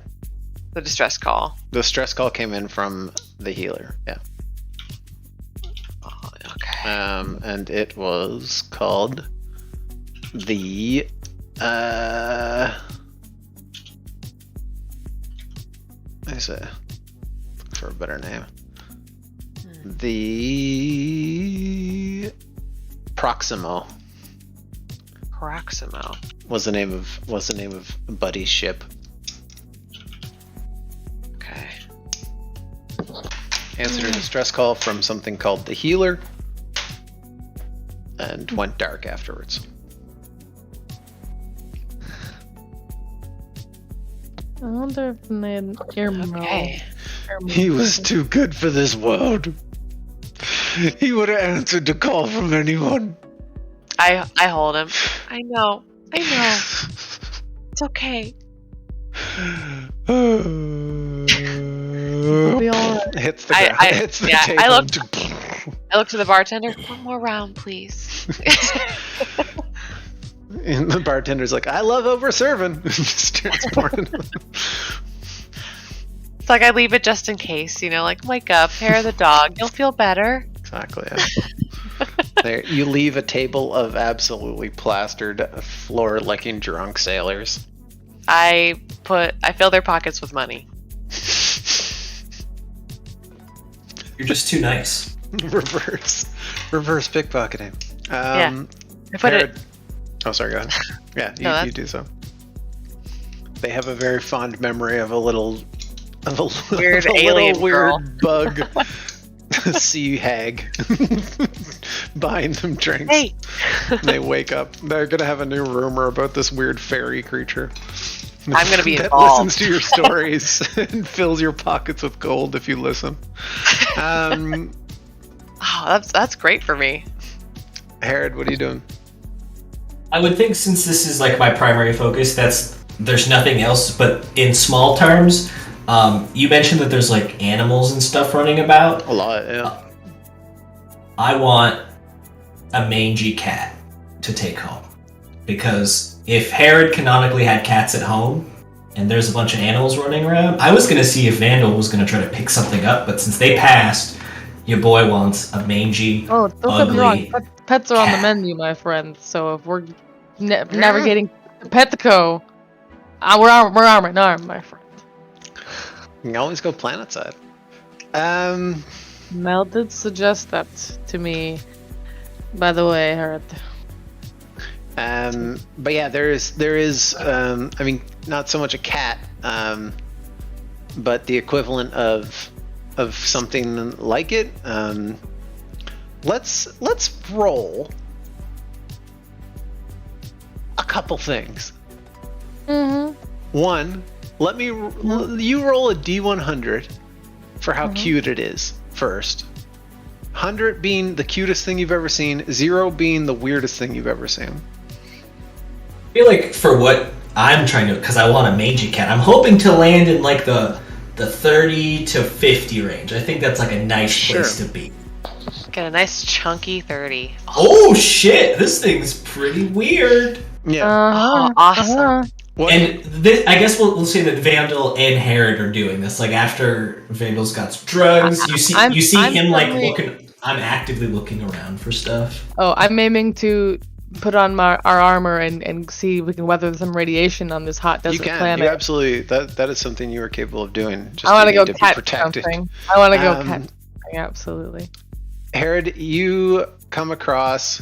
The distress call. The stress call came in from the Healer. Yeah. Oh, okay. And it was called the I say, look for a better name. The Proximo. Proximo was the name of Buddy's ship. Okay. Answered a distress call from something called the Healer, and went dark afterwards. I wonder if they Okay. He was too good for this world. He would have answered the call from anyone. I hold him. I know. It's okay. Be all right. Hits the ground. Hits the table. I look to the bartender. One more round, please. And the bartender's like, I love over serving. Just transporting. It's like I leave it just in case, like wake up, hair the dog, you'll feel better. Exactly. Yeah. There, you leave a table of absolutely plastered, floor-licking drunk sailors. I fill their pockets with money. You're just too nice. Reverse pickpocketing. Yeah. I put it. Oh, sorry. Go ahead. Yeah, you do so. They have a very fond memory of a little weird alien weird bug. Sea hag buying them drinks. Hey. They wake up. They're gonna have a new rumor about this weird fairy creature. I'm gonna be that involved. Listens to your stories and fills your pockets with gold if you listen. Oh, that's great for me. Herod, what are you doing? I would think since this is like my primary focus, there's nothing else. But in small terms, you mentioned that there's like animals and stuff running about. A lot, yeah. I want a mangy cat to take home, because if Herod canonically had cats at home and there's a bunch of animals running around, I was gonna see if Vandal was gonna try to pick something up, but since they passed, your boy wants a mangy, don't get me wrong. Pets are on the cat. menu, my friend. So if we're navigating Petco, we're arm in arm, my friend. You can always go planet side. Mel did suggest that to me, by the way, Herod. But yeah, there is I mean, not so much a cat, but the equivalent of something like it. Let's roll a couple things. Mm-hmm. One, you roll a D100 for how cute it is first. 100 being the cutest thing you've ever seen, 0 being the weirdest thing you've ever seen. I feel like for what I'm trying to, because I want a mangy cat, I'm hoping to land in like the 30 to 50 range. I think that's like a nice place to be. Get a nice chunky 30. Oh shit, this thing's pretty weird. Yeah. Awesome. And this, I guess we'll say that Vandal and Herod are doing this. Like after Vandal's got drugs, you see him like looking. I'm actively looking around for stuff. Oh, I'm aiming to put on our armor and see if we can weather some radiation on this hot desert planet. You absolutely. That is something you are capable of doing. Just I want to go be cat protected. something. I want to go cat something, absolutely. Herod, you come across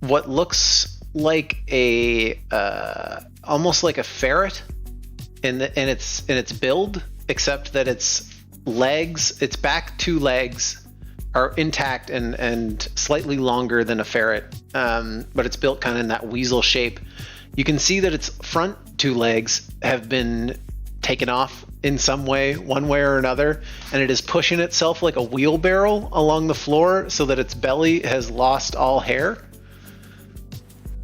what looks like a almost like a ferret in its build, except that its back 2 legs are intact and slightly longer than a ferret, but it's built kind of in that weasel shape. You can see that its front 2 legs have been taken off in some way, one way or another, and it is pushing itself like a wheelbarrow along the floor so that its belly has lost all hair.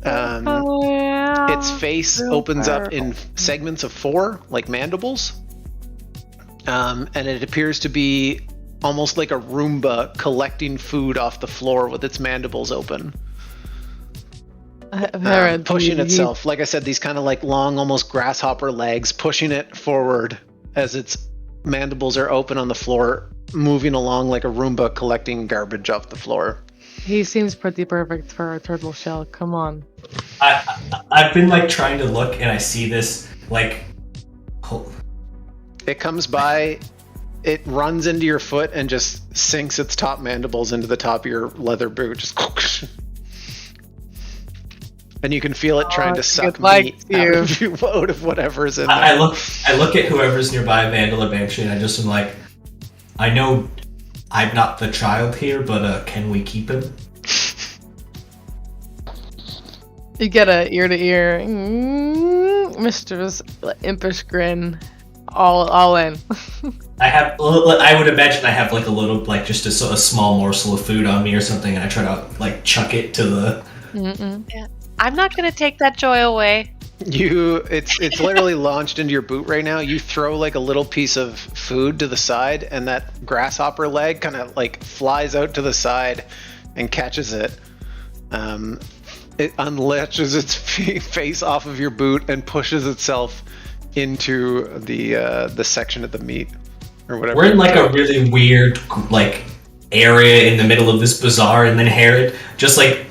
Yeah. its face opens up in segments of 4, like mandibles. And it appears to be almost like a Roomba collecting food off the floor with its mandibles open. Pushing itself. Like I said, these kind of like long, almost grasshopper legs, pushing it forward as its mandibles are open on the floor, moving along like a Roomba collecting garbage off the floor. He seems pretty perfect for a turtle shell. Come on. I've been like trying to look, and I see this like. It comes by, it runs into your foot and just sinks its top mandibles into the top of your leather boot. Just. And you can feel it trying to suck meat out of whatever's in there. I look at whoever's nearby, Vandal or Banshee, and I just am like, I know I'm not the child here, but can we keep him? You get a ear-to-ear, Mr.'s impish grin, all in. I would imagine I have like a little, like just a small morsel of food on me or something, and I try to like chuck it to the. Yeah. I'm not gonna take that joy away. It's literally launched into your boot right now. You throw like a little piece of food to the side, and that grasshopper leg kind of like flies out to the side and catches it. It unlatches its face off of your boot and pushes itself into the section of the meat or whatever. We're in like a really weird like area in the middle of this bazaar, and then Herod just like.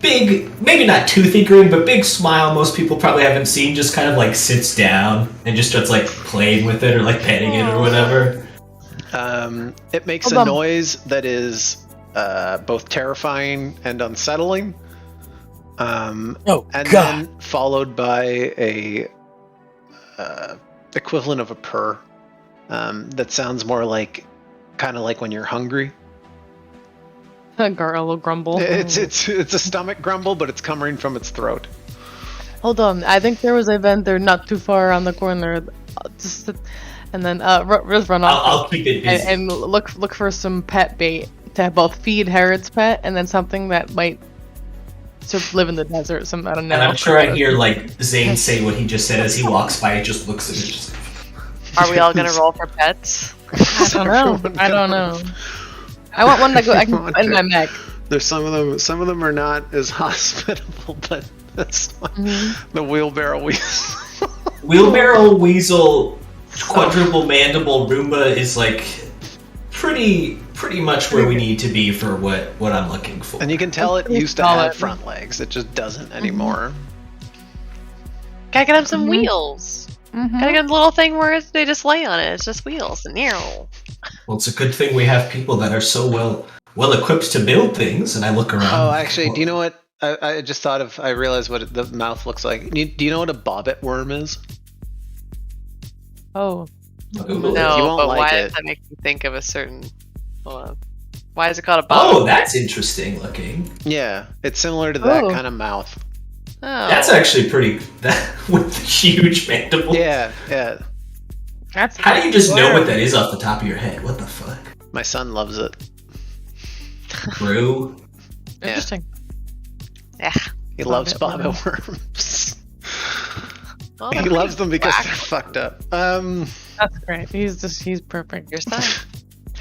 Big, maybe not toothy grin, but big smile most people probably haven't seen, just kind of like sits down and just starts like playing with it or like petting it or whatever. It makes a noise that is both terrifying and unsettling. Then followed by a equivalent of a purr that sounds more like kind of like when you're hungry. A little grumble. It's a stomach grumble, but it's coming from its throat. Hold on, I think there was a vendor not too far around the corner. And then just run off. I'll keep it busy. And look for some pet bait to both feed Herod's pet and then something that might sort of live in the desert. I don't know. And I'm sure I hear like Zane say what he just said as he walks by. He just looks at it. Just... Are we all gonna roll for pets? I don't know. I want one that I can in my neck. There's some of them are not as hospitable, but this one, the wheelbarrow weasel. Wheelbarrow weasel, quadruple mandible Roomba is like pretty much where we need to be for what I'm looking for. And you can tell it used to have front legs. It just doesn't anymore. Gotta get him some wheels. Gotta get a little thing where they just lay on it. It's just wheels. Well, it's a good thing we have people that are so well equipped to build things. And I look around. Oh, actually, do you know what? I just thought of. I realized what the mouth looks like. Do you know what a bobbit worm is? Oh. No, but why does that make you think of a certain? Hold on. Why is it called a bobbit? Oh, that's interesting looking. Yeah, it's similar to that kind of mouth. Oh. That's actually pretty. With the huge mandible. Yeah. How do you just know what that is off the top of your head? What the fuck? My son loves it. Brew. Interesting. Yeah. He loves bobbit worms. He loves them because they're fucked up. That's great. He's perfect. Your son.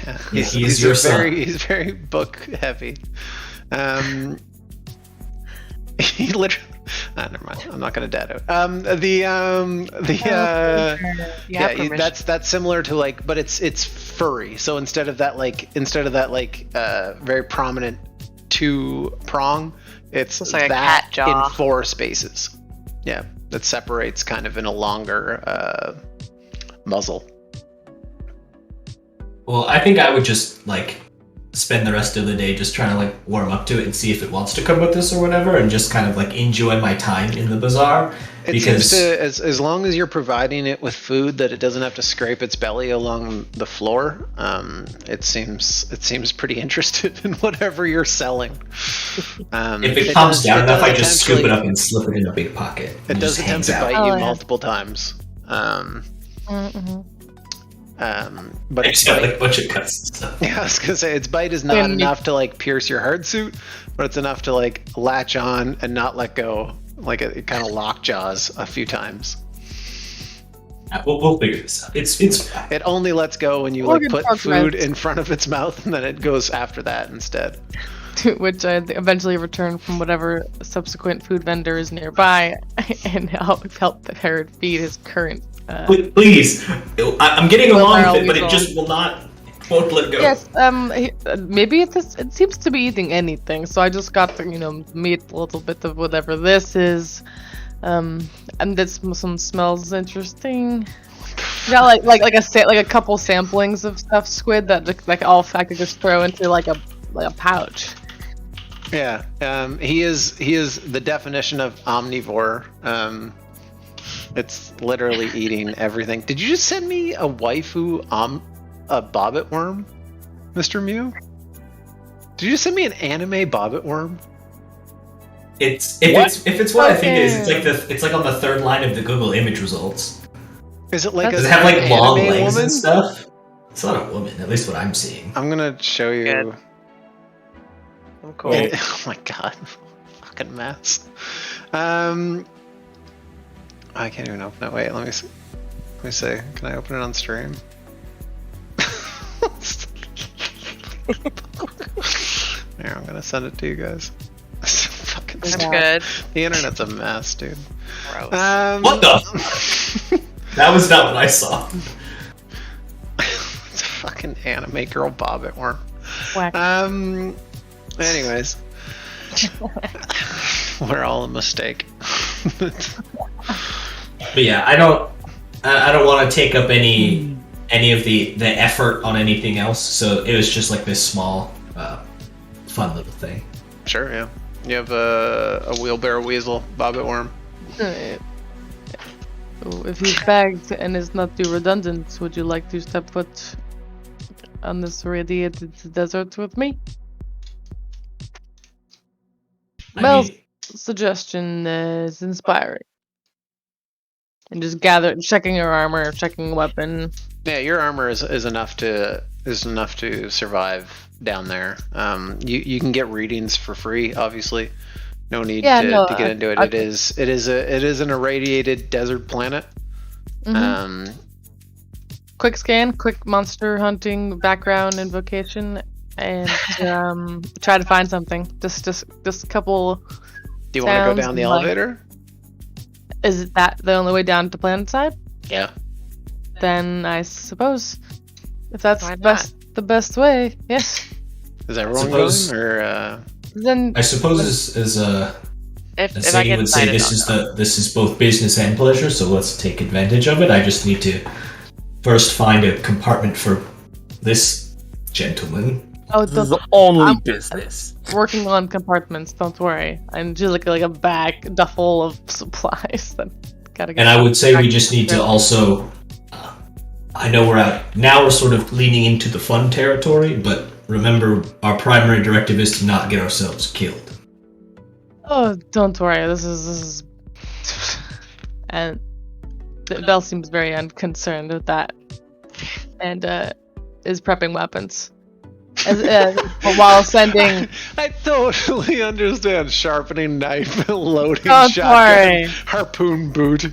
Yeah, he's your son. He's very book heavy. He literally. Never mind. I'm not going to dad out. That's similar to like, but it's furry. So instead of that very prominent 2 prong, it's like that a cat jaw. in 4 spaces. Yeah, that separates kind of in a longer muzzle. Well, I think I would just like spend the rest of the day just trying to like warm up to it and see if it wants to come with us or whatever, and just kind of like enjoy my time in the bazaar. It seems to, as long as you're providing it with food that it doesn't have to scrape its belly along the floor, it seems pretty interested in whatever you're selling. If it calms down enough, I just scoop it up and slip it in a big pocket. It does attempt to bite you multiple times. But it's got like a bunch of cuts and stuff. Yeah, I was gonna say its bite is not enough to like pierce your hard suit, but it's enough to like latch on and not let go like it kind of lockjaws a few times. We'll figure this out. It's It only lets go when you like put food in front of its mouth, and then it goes after that instead. Which I eventually return from whatever subsequent food vendor is nearby, and help the parrot feed his current. Please, I'm getting along with it, but it just won't let go. Yes, maybe it seems to be eating anything. So I just got to meet a little bit of whatever this is. And this some smells interesting. Got like a couple samplings of stuffed squid that like all I could just throw into like a pouch. Yeah, he is the definition of omnivore. It's literally eating everything. Did you just send me a waifu a bobbit worm, Mr. Mew? Did you just send me an anime bobbit worm? If it's what I think it is, it's like on the third line of the Google image results. Is it like does it have like long legs and stuff? It's not a woman, at least what I'm seeing. I'm gonna show you. Good. I'm cool. Oh my god, fucking mess. I can't even open it. Wait, let me see. Can I open it on stream? Here, I'm gonna send it to you guys. That's good. The internet's a mess, dude. Gross. What the? That was not what I saw. It's a fucking anime girl bobbit worm. Whack. Anyways. We're all a mistake. But yeah, I don't want to take up any of the effort on anything else, so it was just like this small fun little thing. Sure, yeah. You have a wheelbarrow weasel bobbit worm. If he's bagged and is not too redundant, would you like to step foot on this radiated desert with me? Mel's suggestion is inspiring. And just checking your armor, checking weapon. Yeah, your armor is enough to survive down there. You can get readings for free, obviously. No need to get into it. It is an irradiated desert planet. Mm-hmm. Quick scan, quick monster hunting background invocation, and try to find something. Just a couple. Do you want to go down the elevator? Is that the only way down to planet side? Yeah. Then I suppose if that's the best way, yes. Is everyone going, or? Then I suppose as Sadie would say, this is both business and pleasure, so let's take advantage of it. I just need to first find a compartment for this gentleman. Oh, this is the only business. Working on compartments, don't worry. I'm just like a bag, duffel of supplies that gotta get. And I would say we just need to also. I know we're sort of leaning into the fun territory, but remember, our primary directive is to not get ourselves killed. Oh, don't worry. This is, and Bell seems very unconcerned with that, and is prepping weapons. While sending. I totally understand. Sharpening knife, loading don't shotgun, worry. Harpoon boot.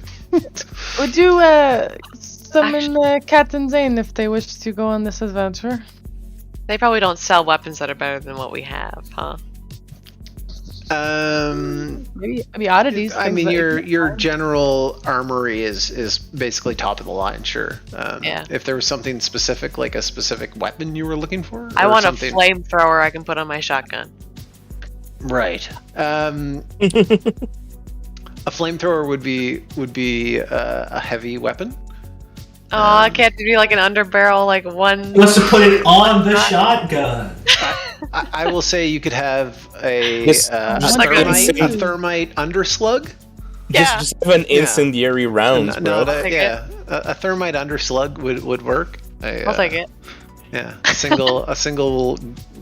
Would you summon Captain Zane if they wish to go on this adventure? They probably don't sell weapons that are better than what we have, huh? Maybe oddities. I mean, your general armory is basically top of the line, sure. Yeah. If there was something specific, like a specific weapon you were looking for, I want a flamethrower I can put on my shotgun. Right. A flamethrower would be a heavy weapon. Oh, I can't do like an underbarrel, like one. He wants to put it on the shotgun. I will say you could have a thermite underslug. Yeah. Just have an incendiary round, bro. A thermite underslug would work. I'll take it. Yeah, a single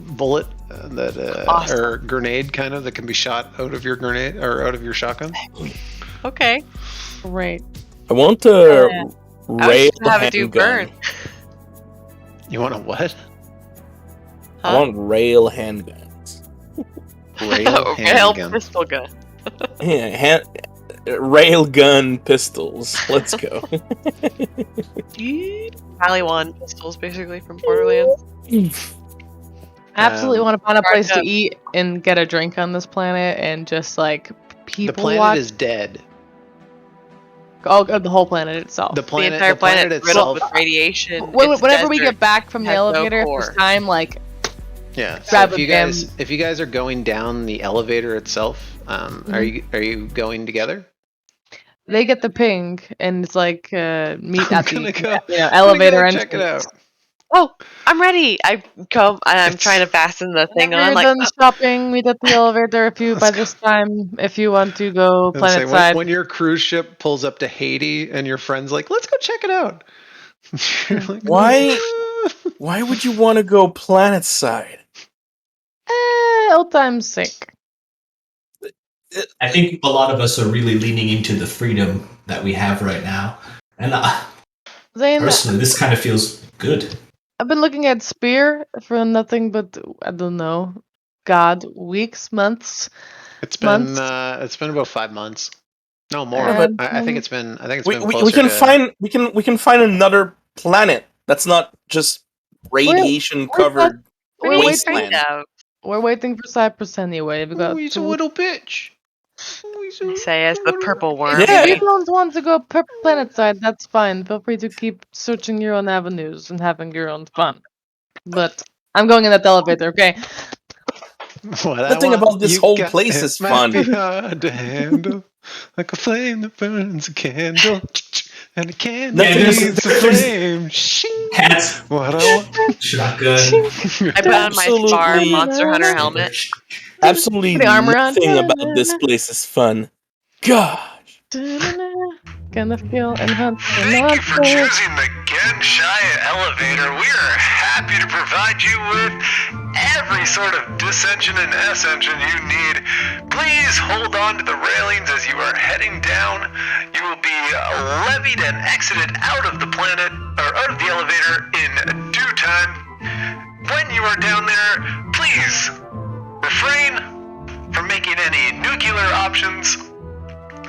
bullet awesome. or grenade kind of that can be shot out of your grenade or out of your shotgun. Okay. Great. I want to rail have it do burn. You want a what? I want rail handguns. Rail handgun. Pistol gun. Yeah, railgun pistols. Let's go. Taliwan pistols, basically, from Borderlands. I absolutely want to find a place to up. eat and get a drink on this planet and just like people The planet watch. is dead. Oh, the whole planet itself. The planet, the entire planet itself. with radiation. Whenever we get back from the has no elevator core. this time, like Yeah. So grab if you guys are going down the elevator itself, are you going together? they get the ping and it's like meet at gonna the go- elevator I'm entrance. gonna check it out. Oh, I'm ready. I'm trying to fasten the thing Whenever on. you're Like, done shopping, meet at the elevator. If you want to go And say, planet side. when your cruise ship pulls up to Haiti and your friend's like, let's go check it out. You're like, Why would you want to go planet side? Old time's sake. I think a lot of us are really leaning into the freedom that we have right now. And Zane, personally, this kind of feels good. I've been looking at Spear for nothing but, I don't know, weeks, months. It's been Months? about 5 months. No more. And, I think it's been. I think it's We, been we, closer we can to. we can find another planet that's not just radiation covered We're wasteland. We're waiting for Cypress anyway. We got He's a little bitch. say as the purple worm. Yeah. If you don't want to go planet side, that's fine. Feel free to keep searching your own avenues and having your own fun. But I'm going in that elevator, okay? Nothing about this whole place is fun. Hard to handle, like a flame that burns a candle, and a candle Yeah, needs there's- a flame. Shing. Hats, What I want. shotgun. I put on my Spar Absolutely. Monster Hunter helmet. Absolutely Put the armor on. nothing about this place is fun. Gosh. Gonna feel and hunt the Thank you for monster. choosing the Genshaya elevator. We are happy to provide you with every sort of dis-engine and S-engine you need. Please hold on to the railings as you are heading down. You will be levied and exited out of the planet, or out of the elevator in due time. When you are down there, please refrain from making any nuclear options.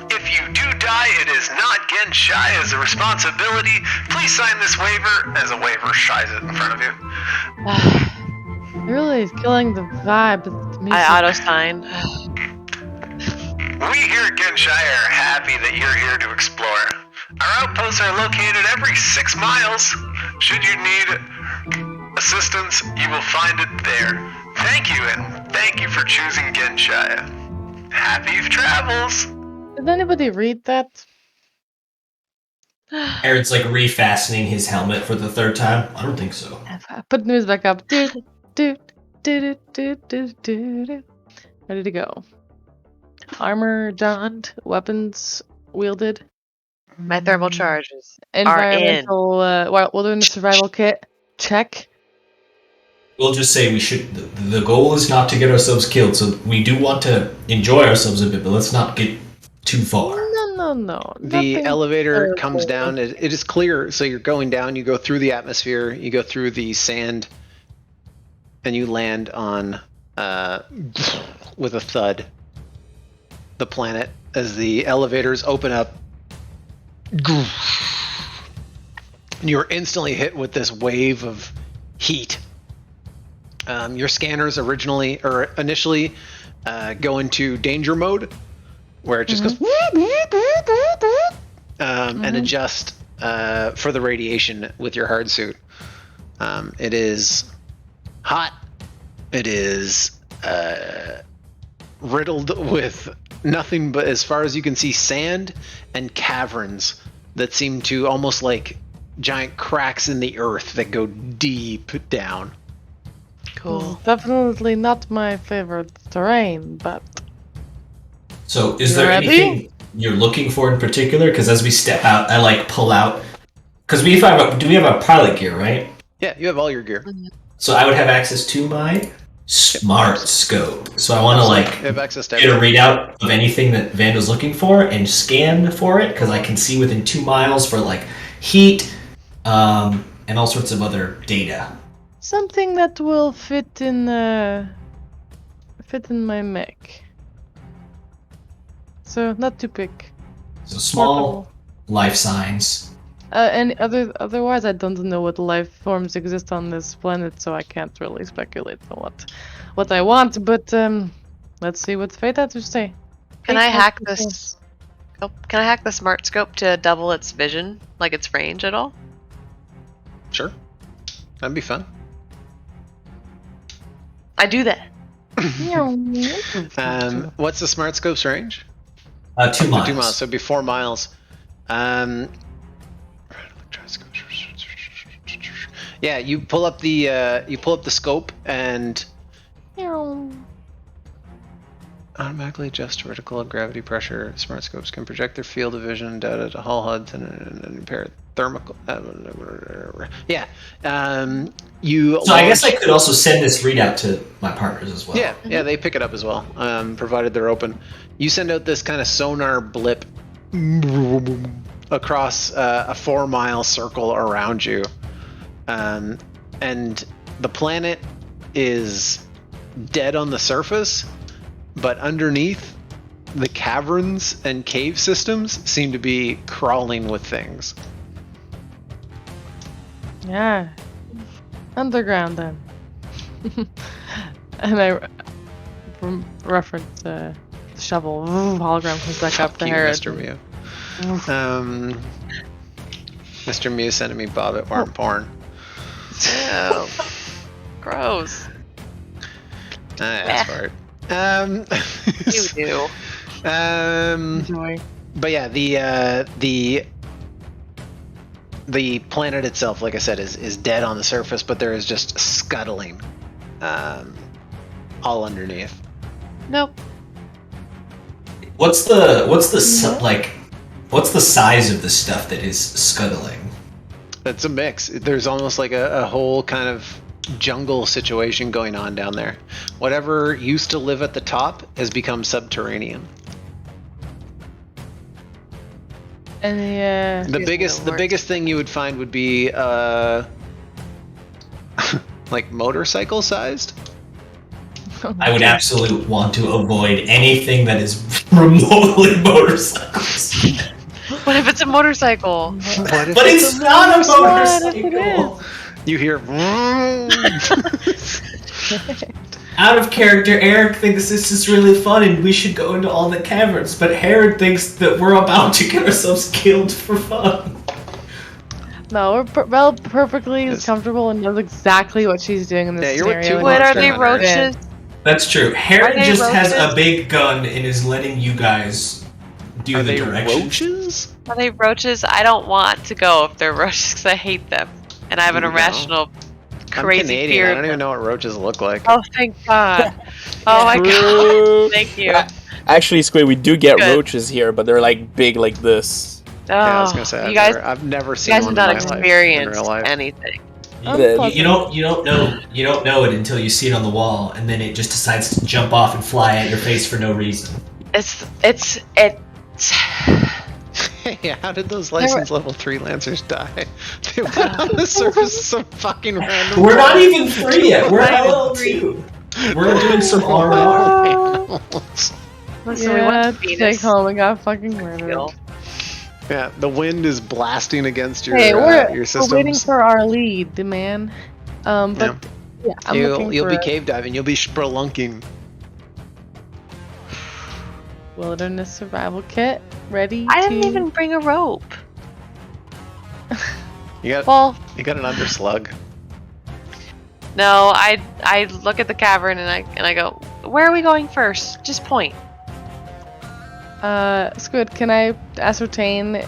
If you do die, it is not Genshaya's responsibility. Please sign this waiver, as a waiver shies it in front of you. Really is killing the vibe. The music. I auto-sign. We here at Genshaya are happy that you're here to explore. Our outposts are located every 6 miles. Should you need assistance, you will find it there. Thank you, and thank you for choosing Genshaya. Happy travels! Did anybody read that? Aaron's like refastening his helmet for the 3rd time. I don't think so. I put news back up. Do. Ready to go. Armor donned, weapons wielded. My thermal charges. Environmental. Wilderness survival kit. Check. We'll just say we should. The goal is not to get ourselves killed, so we do want to enjoy ourselves a bit, but let's not get too far. No. The Nothing elevator terrible. comes down. It is clear. So you're going down. You go through the atmosphere. You go through the sand, and you land on, with a thud, the planet as the elevators open up. And you are instantly hit with this wave of heat. Your scanners initially go into danger mode, where it just goes and adjust for the radiation with your hard suit. It is hot. It is riddled with nothing but, as far as you can see, sand and caverns that seem to almost like giant cracks in the earth that go deep down. Cool. Definitely not my favorite terrain, but So, is You there ready? anything you're looking for in particular? Because as we step out, I like pull out. Because do we have a pilot gear, right? Yeah, you have all your gear. So I would have access to my smart scope. So I want to You like have access to get a everything. readout of anything that Vando's looking for and scan for it because I can see within 2 miles for like heat and all sorts of other data. something that will fit in my mech. so not too big. So small life signs. And otherwise, I don't know what life forms exist on this planet, so I can't really speculate on what I want. But let's see what fate has to say. Can I hack this? Oh, can I hack the smart scope to double its vision, like its range at all? Sure. That'd be fun. I do that. What's the smart scope's range? 2 miles. 2 miles, so it'd be 4 miles. Yeah, you pull up the scope and automatically adjust vertical gravity pressure. Smart scopes can project their field of vision data to hull HUD and impair thermal. Yeah. You. So I guess I could also send this readout to my partners as well. Yeah, they pick it up as well, provided they're open. You send out this kind of sonar blip across a 4-mile circle around you, and the planet is dead on the surface, but underneath, the caverns and cave systems seem to be crawling with things. Yeah. Underground then. And I reference the shovel. Hologram comes back up to Herod. Mr. Mew. Mr. Mew sending me Bob at Warm Porn. Ew. Gross. That's for it. You do. Enjoy. But yeah, the planet itself, like I said, is dead on the surface, but there is just scuttling all underneath. Nope. What's the size of the stuff that is scuttling? It's a mix. There's almost like a whole kind of jungle situation going on down there. Whatever used to live at the top has become subterranean. And the biggest thing you would find would be like motorcycle sized. I would absolutely want to avoid anything that is remotely motorcycles. What if it's a motorcycle? But it's not a motorcycle. You hear. Out of character, Eric thinks this is really fun and we should go into all the caverns, but Herod thinks that we're about to get ourselves killed for fun. No, we're perfectly comfortable and knows exactly what she's doing in this scenario. Wait, are they roaches? That's true. Herod just has a big gun and is letting you guys do the directions. Roaches? Are they roaches? I don't want to go if they're roaches because I hate them. And I have an irrational, crazy I'm Canadian. fear. I don't even know what roaches look like. Oh, thank God. Oh my God. Thank you. Actually, Squid, we do get roaches here, but they're like big like this. Oh, yeah, I was gonna say, I've never seen one in my life, in real life. Anything. You don't know it until you see it on the wall, and then it just decides to jump off and fly at your face for no reason. Yeah, how did those license level 3 Lancers die? They went on the surface of some fucking random. We're not even 3 yet. We're at level 2. We're doing some R&R. Yeah, take home. We got fucking murdered. Yeah, the wind is blasting against your your systems. We're waiting for our lead, man. But yeah, you'll be cave diving. You'll be spelunking. Wilderness survival kit ready. I didn't even bring a rope. You got an underslug. No, I look at the cavern and I go, where are we going first? Just point. Squid, can I ascertain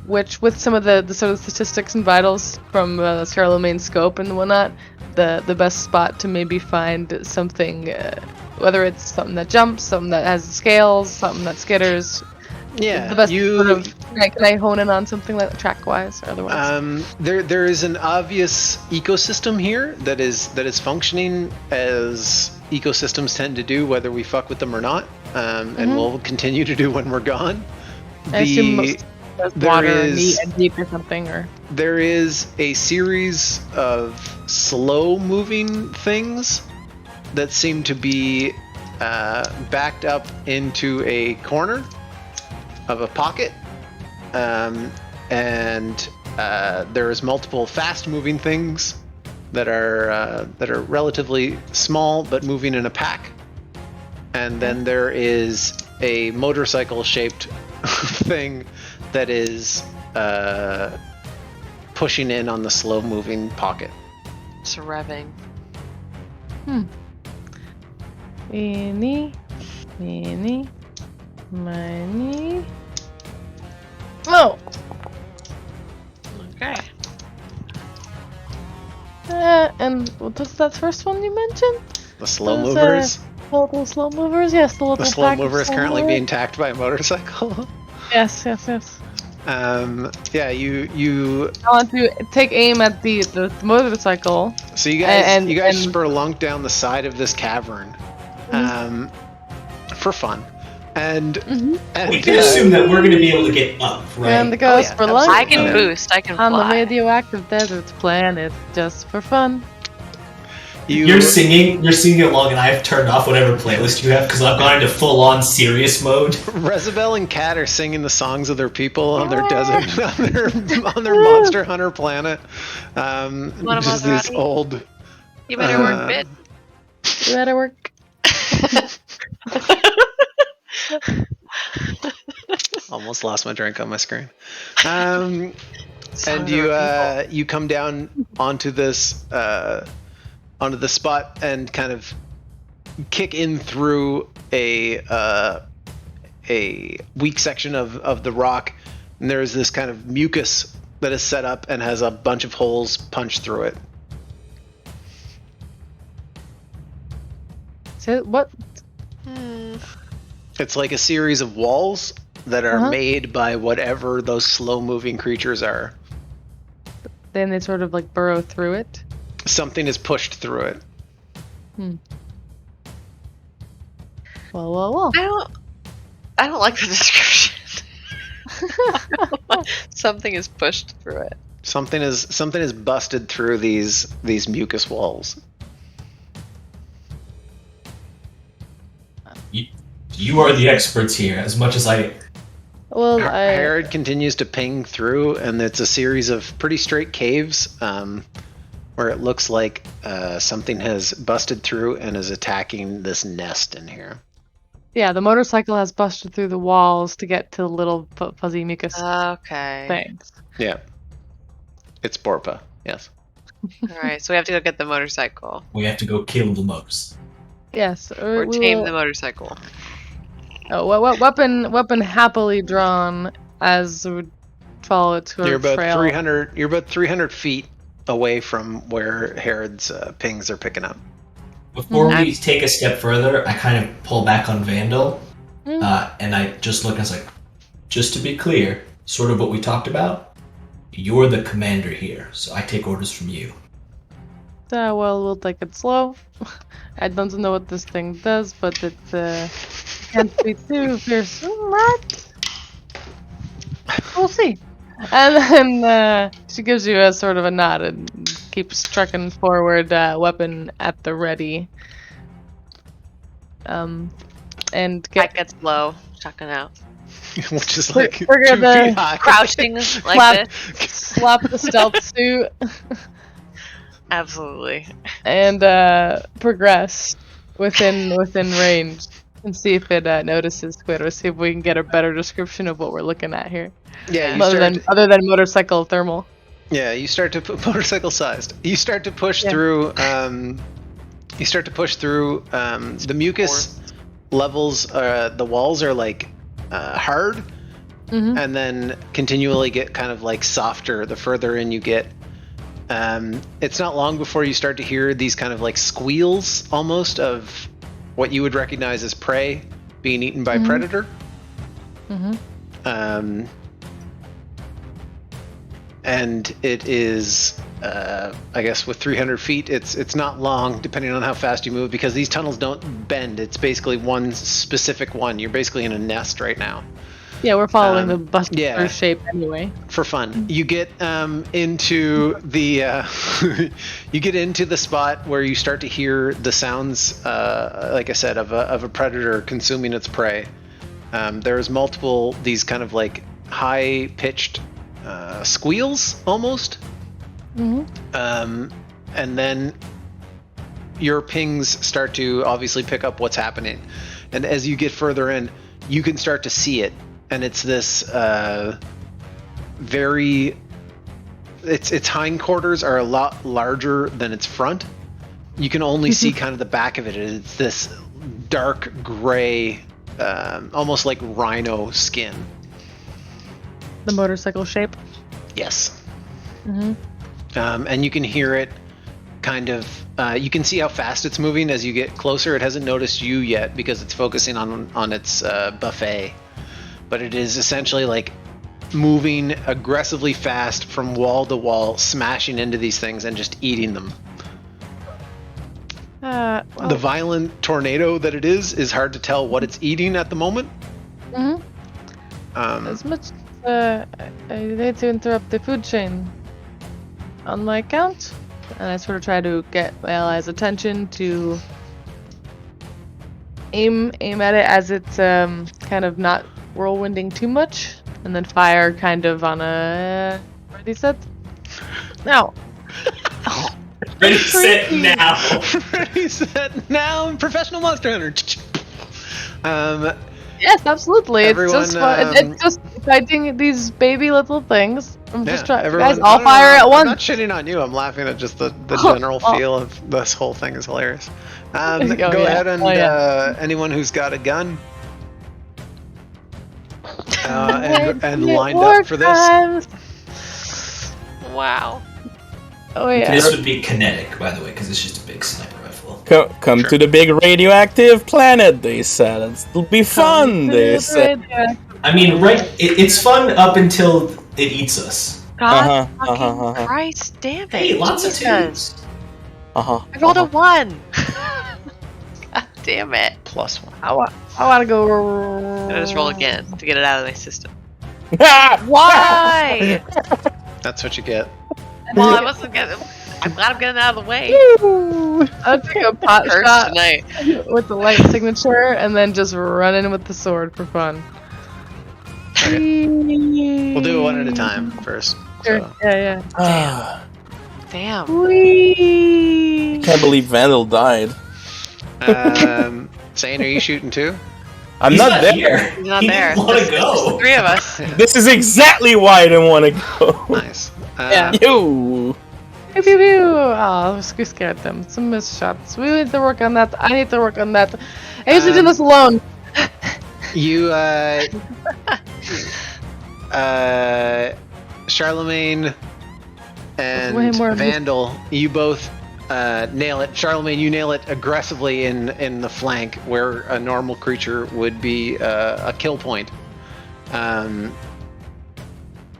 which, with some of the sort of statistics and vitals from Charlemagne's scope and whatnot, the best spot to maybe find something, whether it's something that jumps, something that has scales, something that skitters. Yeah, the best can I hone in on something like track-wise or otherwise? There is an obvious ecosystem here that is functioning as ecosystems tend to do, whether we fuck with them or not, and we'll continue to do when we're gone. I assume most water and deep or something, or there is a series of slow-moving things that seem to be backed up into a corner of a pocket, and there's multiple fast-moving things that are relatively small but moving in a pack. And then there is a motorcycle-shaped thing that is pushing in on the slow-moving pocket. It's revving. Eeny, meeny, miny. Oh! Okay. And what was that first one you mentioned? The slow Those, movers. Little slow movers, yes. The little The slow pack of mover is slow currently movers. being attacked by a motorcycle. Yes. Yeah, you. I want to take aim at the motorcycle. So you guys, And- and- spurlunk down the side of this cavern, for fun, and We can assume that we're going to be able to get up, right? And go yeah, for lunch I can absolutely. boost. I can on the fly. radioactive desert planet just for fun. You're singing along, and I've turned off whatever playlist you have because I've gone into full-on serious mode. Rezabel and Kat are singing the songs of their people on their desert, on their Monster Hunter planet. Want a Just these Maserati? old. You better work, bit. You better work. Almost lost my drink on my screen. And you come down onto this onto the spot and kind of kick in through a weak section of the rock, and there's this kind of mucus that is set up and has a bunch of holes punched through it. So what? It's like a series of walls that are made by whatever those slow-moving creatures are. Then they sort of like burrow through it. Something is pushed through it. Well. I don't like the description. Something is pushed through it. Something is busted through these mucus walls. You are the experts here, as much as I. Well, Herod continues to ping through, and it's a series of pretty straight caves where it looks like something has busted through and is attacking this nest in here. yeah, the motorcycle has busted through the walls to get to the little fuzzy mucus Okay. things. Yeah. It's Borpa, yes. Alright, so we have to go get the motorcycle. We have to go kill the most. Yes, Or we tame will- the motorcycle. Oh, what weapon happily drawn as we follow it to You're a about trail. 300 feet away from where Herod's pings are picking up. Before we take a step further, I kind of pull back on Vandal, Mm. and I just look and I was like, just to be clear, sort of what we talked about, you're the commander here, so I take orders from you. Well, we'll take it slow. I don't know what this thing does, but it can't be too fearsome, right? We'll see. And then she gives you a sort of a nod and keeps trucking forward, weapon at the ready. And Cat get gets low, chucking out. Which is like 2 We're feet gonna high. Crouching like slap, this. slap the stealth suit Absolutely. and progress within range and see if it notices Squid, or see if we can get a better description of what we're looking at here. Yeah, you Other than motorcycle thermal. Yeah, you start to put motorcycle sized. You start to push Yeah. through. You start to push through. The mucus levels. The walls are like hard, and then continually get kind of like softer the further in you get. It's not long before you start to hear these kind of like squeals, almost of what you would recognize as prey being eaten by predator. And it is, I guess, with 300 feet, it's not long, depending on how fast you move, because these tunnels don't bend. It's basically one specific one. You're basically in a nest right now. Yeah, we're following the bus yeah. shape anyway. For fun. You get into the you get into the spot where you start to hear the sounds, like I said, of a predator consuming its prey. There's multiple these kind of like high-pitched squeals almost. And then your pings start to obviously pick up what's happening. And as you get further in, you can start to see it. And it's this very... Its hindquarters are a lot larger than its front. You can only see kind of the back of it. It's this dark gray, almost like rhino skin. The motorcycle shape? Yes. And you can hear it kind of... you can see how fast it's moving as you get closer. It hasn't noticed you yet because it's focusing on its buffet. But it is essentially like moving aggressively fast from wall to wall, smashing into these things and just eating them. Well, The violent tornado that it is hard to tell what it's eating at the moment. as much I need to interrupt the food chain on my account, and I sort of try to get my allies' attention to aim at it as it's kind of not whirlwinding too much, and then fire kind of on a ready set. Now. Ready set now. Ready set now. Professional Monster Hunter. Yes, absolutely. Everyone, it's just fun. It's just fighting these baby little things. I'm just trying. everyone- Guys, all no, fire at I'm once. not shitting on you. I'm laughing at just the general feel of this whole thing is hilarious. Go ahead and anyone who's got a gun and lined up for this. Wow. Oh yeah. This would be kinetic, by the way, because it's just a big sniper rifle. Come to the big radioactive planet, they said. It'll be fun, they said. I mean, right? It's fun up until it eats us. God fucking Christ, damn it. Hey, lots of twos. I rolled a 1. God damn it. +1. I want to go. I'm gonna just roll again to get it out of my system. Ah! Why? That's what you get. Well, I wasn't getting. I'm glad I'm getting it out of the way. I'll take a pot First shot tonight. with the light signature, and then just run in with the sword for fun. We'll do it one at a time first. Sure. So. Yeah. Damn. Whee! Can't believe Vandal died. Zane, are you shooting too? I'm He's not there. Here. He's not He there. didn't want It's to just the go. 3 of us. This is exactly why I didn't want to go. Nice. Yeah. You. Pew pew pew! Oh, we scared them. Some missed shots. We need to work on that. I need to work on that. I usually do this alone. You, Charlemagne and way more Vandal, you both nail it. Charlemagne, you nail it aggressively in the flank where a normal creature would be a kill point.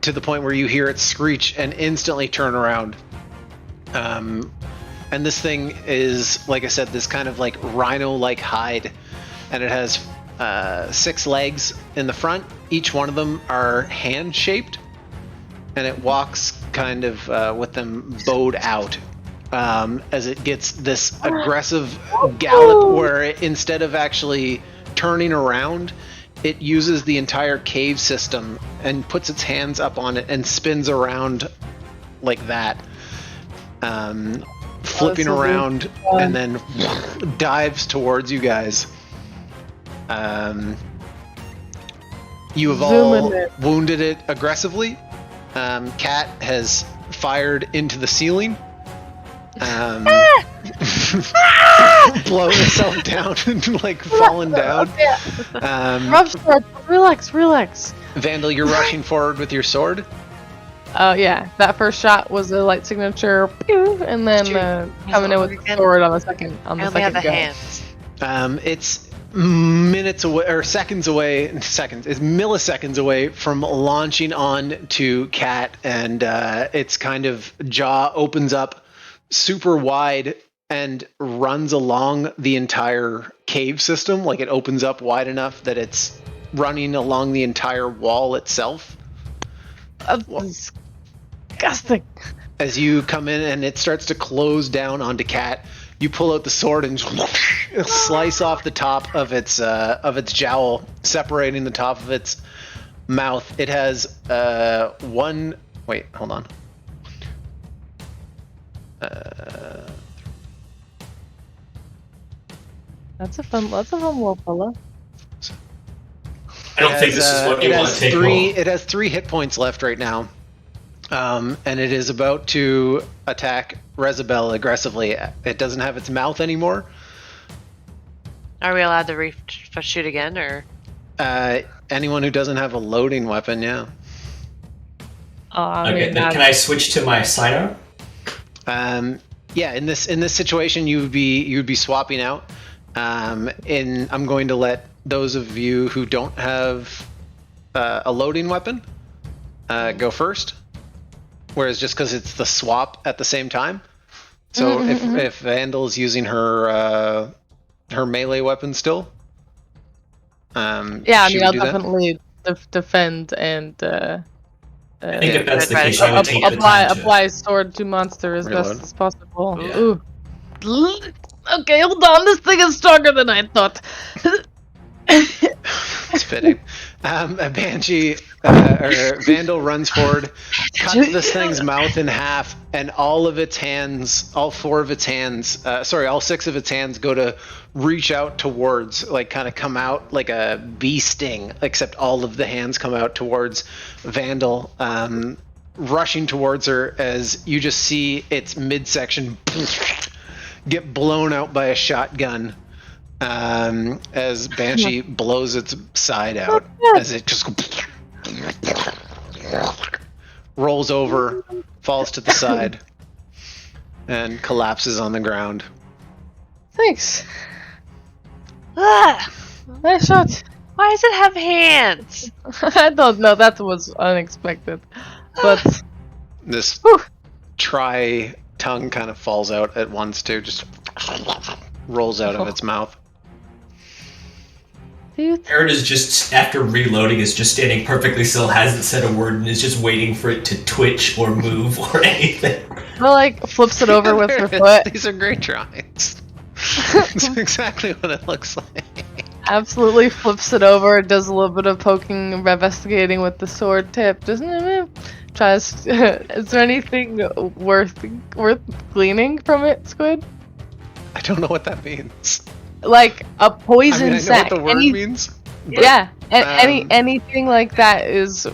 To the point where you hear it screech and instantly turn around. And this thing is, like I said, this kind of like rhino-like hide, and it has 6 legs in the front. Each one of them are hand-shaped, and it walks kind of with them bowed out as it gets this aggressive gallop where instead of actually turning around, it uses the entire cave system and puts its hands up on it and spins around like that, flipping around and then dives towards you guys. You have all wounded it aggressively. Cat has fired into the ceiling. Blown herself down and like fallen down. Rough start. Relax. Vandal, you're rushing forward with your sword. Oh yeah, that first shot was a light signature, pew, and then coming in with the sword on the second. I only have the go. hands. It's minutes away or seconds away. It's milliseconds away from launching on to Cat, and its kind of jaw opens up super wide and runs along the entire cave system. Like it opens up wide enough that its running along the entire wall itself. That's disgusting. As you come in and it starts to close down onto Cat, you pull out the sword and slice off the top of its jowl, separating the top of its mouth. It has one. Wait, hold on. That's a fun little fella. I don't think this is what you want to take home. It has 3 hit points left right now. And it is about to attack Rezabel aggressively. It doesn't have its mouth anymore. Are we allowed to shoot again, or? Anyone who doesn't have a loading weapon, yeah. Okay, then can I switch to my sidearm? Yeah, in this situation, you would be swapping out. I'm going to let those of you who don't have a loading weapon go first. Whereas just because it's the swap at the same time. So if Vandal is using her melee weapon still, yeah, I mean, I'll definitely defend and. I think if that's the case, I would take apply sword to monster as best as possible. Yeah. Ooh. Okay, hold on. This thing is stronger than I thought. It's fitting. A Banshee or Vandal runs forward, cuts this thing's mouth in half, and all 6 of its hands go to reach out towards, like kind of come out like a bee sting, except all of the hands come out towards Vandal, rushing towards her as you just see its midsection get blown out by a shotgun. As Banshee blows its side out, as it just rolls over, falls to the side, and collapses on the ground. Thanks. Nice shot. Why does it have hands? I don't know. That was unexpected. But this tongue kind of falls out at once too, just rolls out of its mouth. Aaron is just, after reloading, is just standing perfectly still, hasn't said a word, and is just waiting for it to twitch or move or anything. Well, like, flips it over with her foot. These are great drawings. That's exactly what it looks like. Absolutely flips it over, does a little bit of poking and investigating with the sword tip. Is there anything worth gleaning from it, Squid? I don't know what that means. Like a poison sac. I know what the word means. But, yeah, anything like that is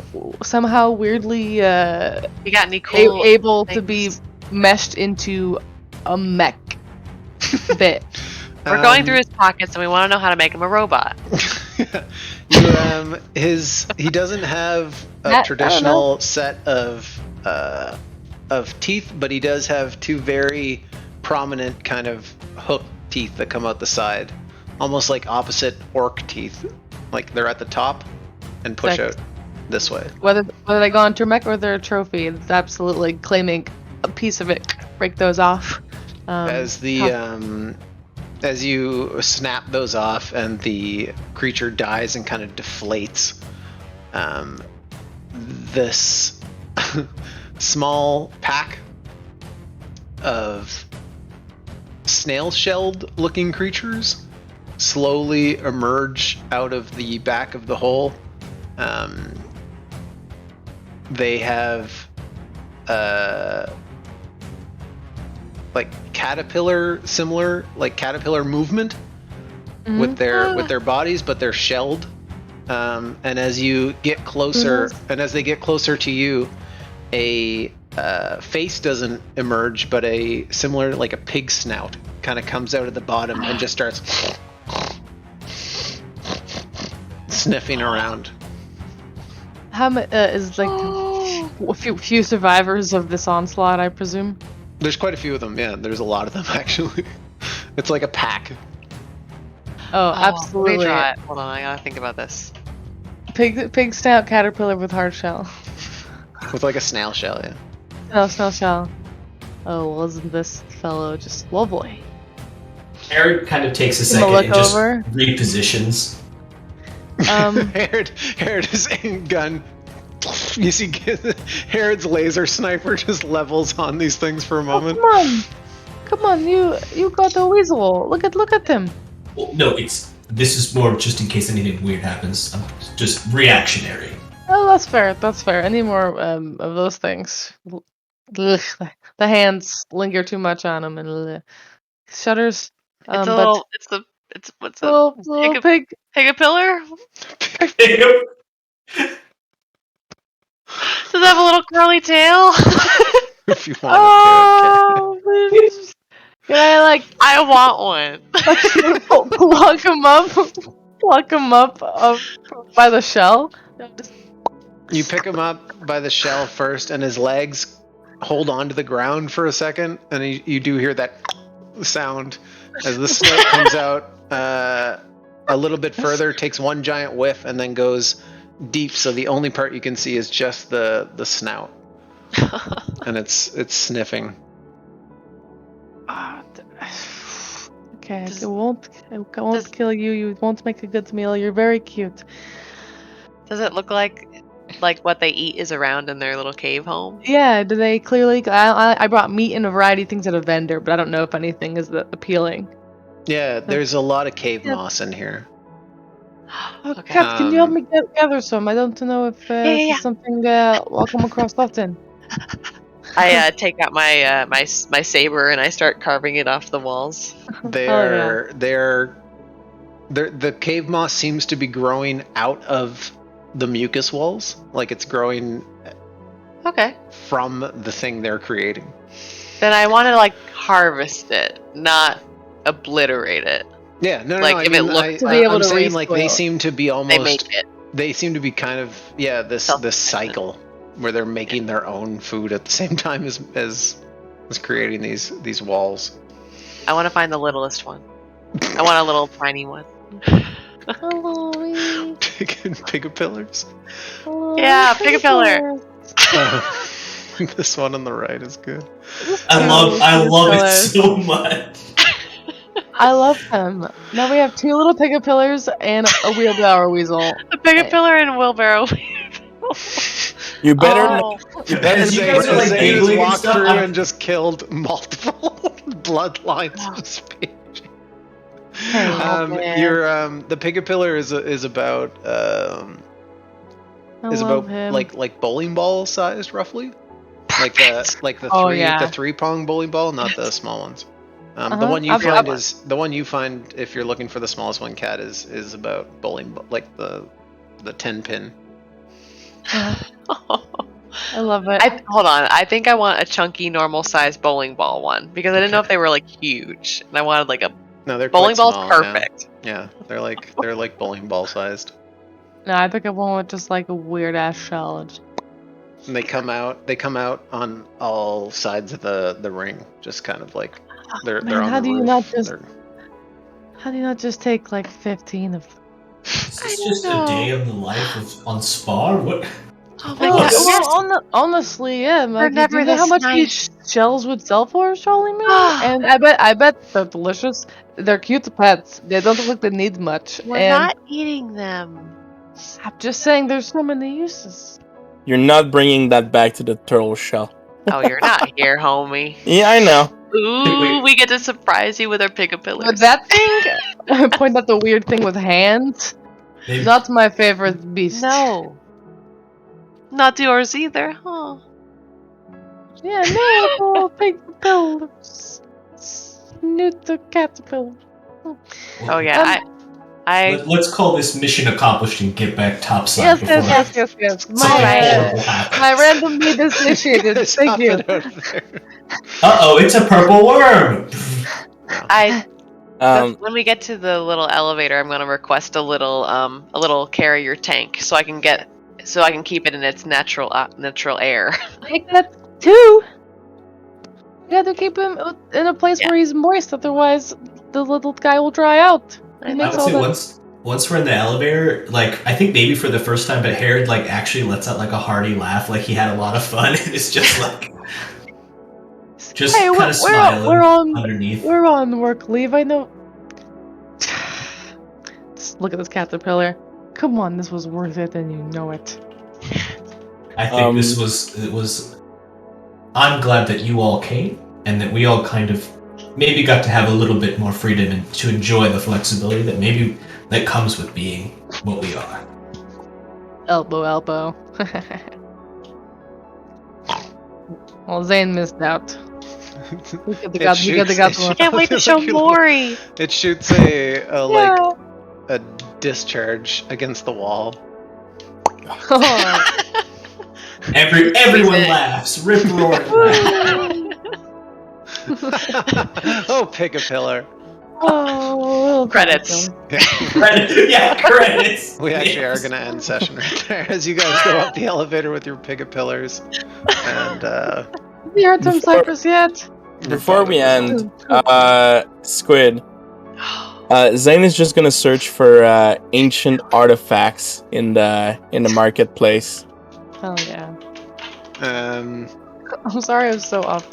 somehow weirdly you got any cool able to be meshed into a mech bit. We're going through his pockets and we want to know how to make him a robot. He doesn't have a traditional set of teeth, but he does have 2 very prominent kind of hook teeth that come out the side, almost like opposite orc teeth, like they're at the top and push out this way. Whether they go onto a mech or they're a trophy, it's absolutely claiming a piece of it. Break those off. As you snap those off and the creature dies and kind of deflates, this small pack of snail-shelled looking creatures slowly emerge out of the back of the hole. They have like caterpillar movement with their bodies, but they're shelled. And as you get closer, and as they get closer to you, a face doesn't emerge, but a similar, like a pig snout, kind of comes out of the bottom and just starts sniffing around. How is like a few survivors of this onslaught, I presume? There's quite a few of them. Yeah, there's a lot of them actually. It's like a pack. Oh, absolutely. Let me try it. Hold on, I gotta think about this. Pig snout caterpillar with hard shell. With like a snail shell, yeah. Oh, snail shell. Oh, wasn't this fellow just lovely? Aaron kind of takes a second and just repositions. Herod is in gun. You see Herod's laser sniper just levels on these things for a moment. Come on, you got the weasel. Look at him. Well, no, this is more just in case anything weird happens. I'm just reactionary. Oh, that's fair. Any more of those things? Ugh, the hands linger too much on him and shudders. It's what's a little pig. Pigapillar? Does it have a little curly tail? If you want please. Can I want one. Pluck him up by the shell. You pick him up by the shell first, and his legs hold onto the ground for a second, and you do hear that sound as the snout comes out a little bit further, takes one giant whiff, and then goes deep. So the only part you can see is just the snout, and it's sniffing. Okay, it won't kill you. You won't make a good meal. You're very cute. Does it look like what they eat is around in their little cave home? Yeah. Do they clearly? I brought meat and a variety of things at a vendor, but I don't know if anything is appealing. Yeah, there's a lot of cave moss in here. Okay. Kat, can you help me gather some? I don't know if this is something I'll come across often. I take out my my saber and I start carving it off the walls. The cave moss seems to be growing out of the mucus walls, like it's growing from the thing they're creating. Then I want to harvest it, not obliterate it. Yeah, no, if it looks to be able I'm to saying respoil. they seem to be almost. They make it. They seem to be kind of this cycle where they're making their own food at the same time as creating these walls. I want to find the littlest one. I want a little tiny one. Pigapillars? Yeah, Pigapillar. This one on the right is good. I love it so much. I love him. Now we have two little Pigapillars and a wheelbarrow weasel. A Pigapillar and a wheelbarrow. You better. As you guys are giggling and walked stuff, through and just killed multiple bloodlines of speech. The Pigapillar is about him. like bowling ball sized roughly, like the 3-prong bowling ball, not the small ones. The one you find if you're looking for the smallest one, Cat, is about bowling, like the 10-pin. I love it. Hold on. I think I want a chunky, normal-sized bowling ball one because I didn't know if they were huge, and I wanted they're bowling quite ball's small, perfect. Yeah, they're like bowling ball sized. No, I think I want just a weird ass shell. And they come out on all sides of the ring, just kind of like they're on how the do you roof. How do you not just take 15 of them? Is this just a day of the life on Spar? What? Oh my god! Well, honestly, yeah. We're never do you know this how much nice. these shells would sell for, Charlemagne? And I bet they're delicious. They're cute pets. They don't look like they need much. We're not eating them. I'm just saying, there's so many uses. You're not bringing that back to the turtle shell. Oh, you're not here, homie. Yeah, I know. Ooh, we get to surprise you with our Pigapillars. But that thing, point out the weird thing with hands. Not my favorite beast. No. Not yours either, huh? Yeah, no, Pigapillars. Snooter caterpillar. Oh yeah, Let's call this mission accomplished and get back topside. Yes. My random need is initiated. Thank you. Uh-oh, it's a purple worm! When we get to the little elevator, I'm gonna request a little carrier tank so I can keep it in its natural air. I got 2. You gotta keep him in a place where he's moist, otherwise the little guy will dry out. I would say once we're in the elevator, I think maybe for the first time, but Herod actually lets out a hearty laugh, he had a lot of fun. It's just kind of smiling underneath. We're on work leave. I know. Just look at this caterpillar. Come on, this was worth it, and you know it. I think it was. I'm glad that you all came, and that we all kind of maybe got to have a little bit more freedom and to enjoy the flexibility that comes with being what we are. Elbow. Well, Zane missed out. He got one. Can't wait to show Mori. It shoots a discharge against the wall. Everyone laughs. Rip roaring. Oh, pick a pillar. Oh, Credits. Credits. We actually are going to end session right there as you guys go up the elevator with your pick of pillars. And we heard some Cypress yet? Before we end, Squid, Zane is just gonna search for ancient artifacts in the marketplace. Hell yeah. I'm sorry I was so off.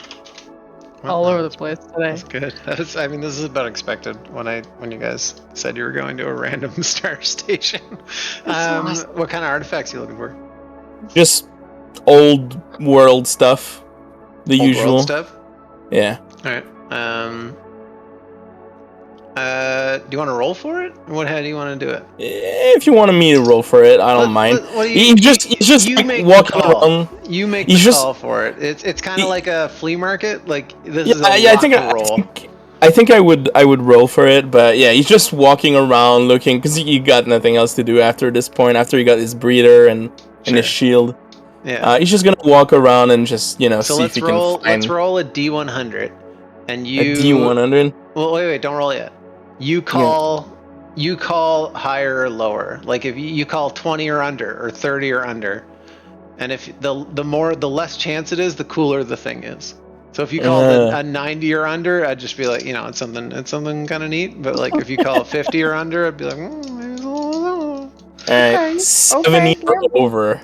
All over the place today. That's good. This is about expected when you guys said you were going to a random star station. Awesome. What kind of artifacts are you looking for? Just old world stuff. The Old usual world stuff? Yeah. Alright. Do you want to roll for it? How do you want to do it? If you wanted me to roll for it, I don't mind. He's just like walking around. You make the call for it. It's kind of like a flea market. Like this is a roll. I think I would roll for it, but yeah, he's just walking around looking because you got nothing else to do after this point. After he got his breeder and his shield, he's just gonna walk around and just see if he can find. Let's roll a D100, and you a D100. Well, wait, don't roll yet. You call higher or lower. Like if you call 20 or under, or 30 or under, and if the less chance it is, the cooler the thing is. So if you call a 90 or under, I'd just be like, it's something kind of neat. But like if you call 50 or under, I'd be like, maybe a little lower. Alright, 70 or over.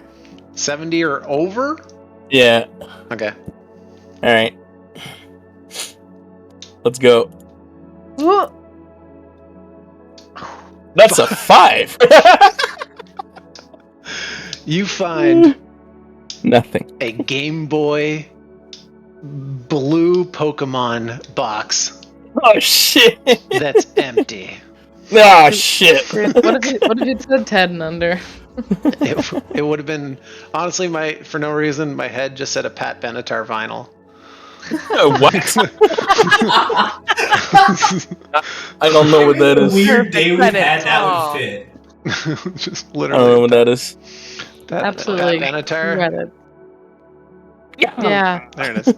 70 or over? Yeah. Okay. Alright. Let's go. That's a 5. You find nothing. A Game Boy blue Pokemon box. Oh shit! That's empty. Ah shit! What if it said 10 under? It would have been honestly for no reason my head just said a Pat Benatar vinyl. What? I don't know what that is. Weird day we had that would fit. Just literally. I don't know what that is. Absolutely. Pat Benatar. Yeah. There it is.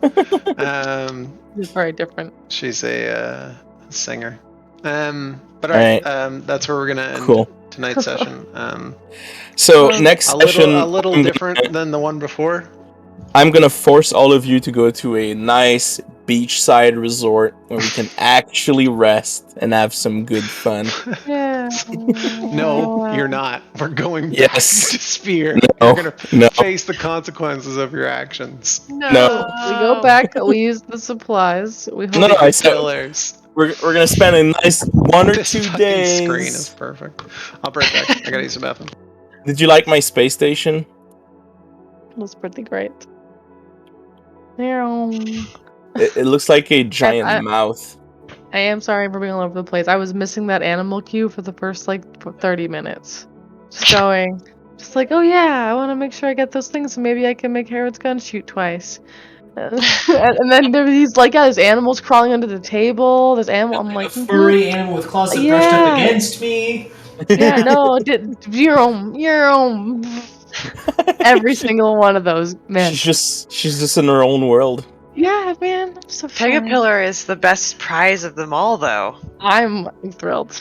It's very different. She's a singer. But alright, that's where we're gonna end tonight's session. So next session, a little different than the one before. I'm gonna force all of you to go to a nice beachside resort where we can actually rest and have some good fun. Yeah. No, you're not. We're going back to Spear. No, you're gonna face the consequences of your actions. No. We go back. We use the supplies. We No, I said we're gonna spend a nice 1 or 2 days. This screen is perfect. I'll be right back. I gotta use the bathroom. Did you like my space station? It was pretty great. It looks like a giant mouth. I am sorry for being all over the place. I was missing that animal cue for the first 30 minutes. Just going, just like, oh yeah, I want to make sure I get those things so maybe I can make Harrod's gun shoot twice. And then there's there's animals crawling under the table. There's animal. I'm like, a furry animal with claws that brushed up against me. Yeah, no, your own. Every single one of those, man. She's just in her own world. Yeah, man. I'm so Pegapillar is the best prize of them all, though. I'm thrilled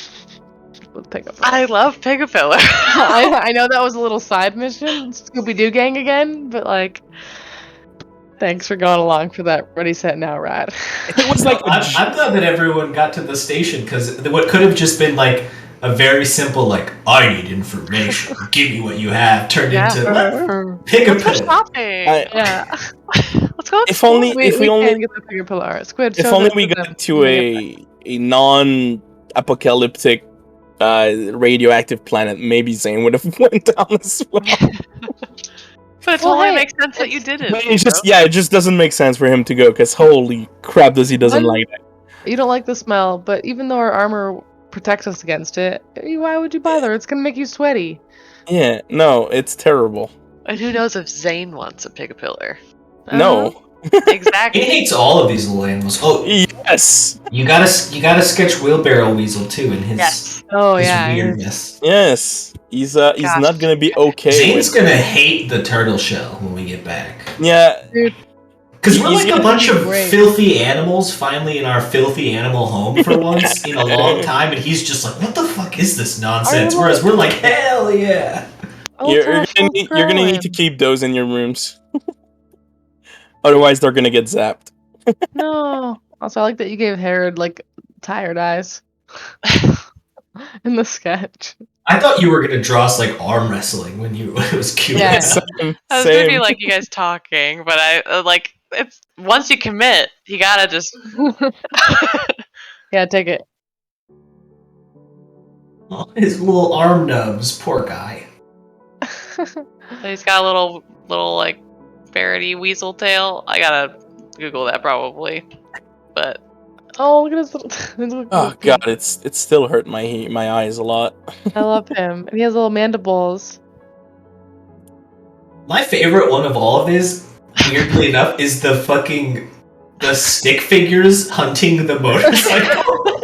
with Pegapillar. I love Pegapillar. I know that was a little side mission, Scooby-Doo gang again, but thanks for going along for that. Ready, set, now, rad. It was I'm glad that everyone got to the station because what could have just been a very simple I need information. Give me what you have. Turned into pick a pill. Yeah. Let's go. If only we can get the Pegapillar. Squid. If only we got to a non-apocalyptic radioactive planet, maybe Zane would have went down as well. But it totally makes sense that you didn't. It just doesn't make sense for him to go, because holy crap, does he doesn't like it. You don't like the smell, but even though our armor protects us against it, why would you bother? It's gonna make you sweaty. Yeah, no, it's terrible. And who knows if Zane wants a Pigapillar? No. Exactly. He hates all of these little animals. Oh yes. You gotta sketch Wheelbarrow Weasel too in his weirdness. Yes. He's not gonna be okay. Zane's gonna hate the turtle shell when we get back. Yeah. Because we're like a bunch of filthy animals finally in our filthy animal home for once in a long time, and he's just like, what the fuck is this nonsense? Whereas we're like, hell yeah. You're gonna need to keep those in your rooms. Otherwise, they're gonna get zapped. No. Also, I like that you gave Herod like tired eyes in the sketch. I thought you were gonna draw us like arm wrestling when it was cute. Yeah. I was gonna be like you guys talking, but I like it's once you commit, you gotta just Yeah, take it. Oh, his little arm nubs, poor guy. He's got a little like ferrety weasel tail. I gotta Google that probably, but oh, look at his little. Oh god, it's still hurt my eyes a lot. I love him, and he has little mandibles. My favorite one of all of his, weirdly enough, is the stick figures hunting the motorcycle.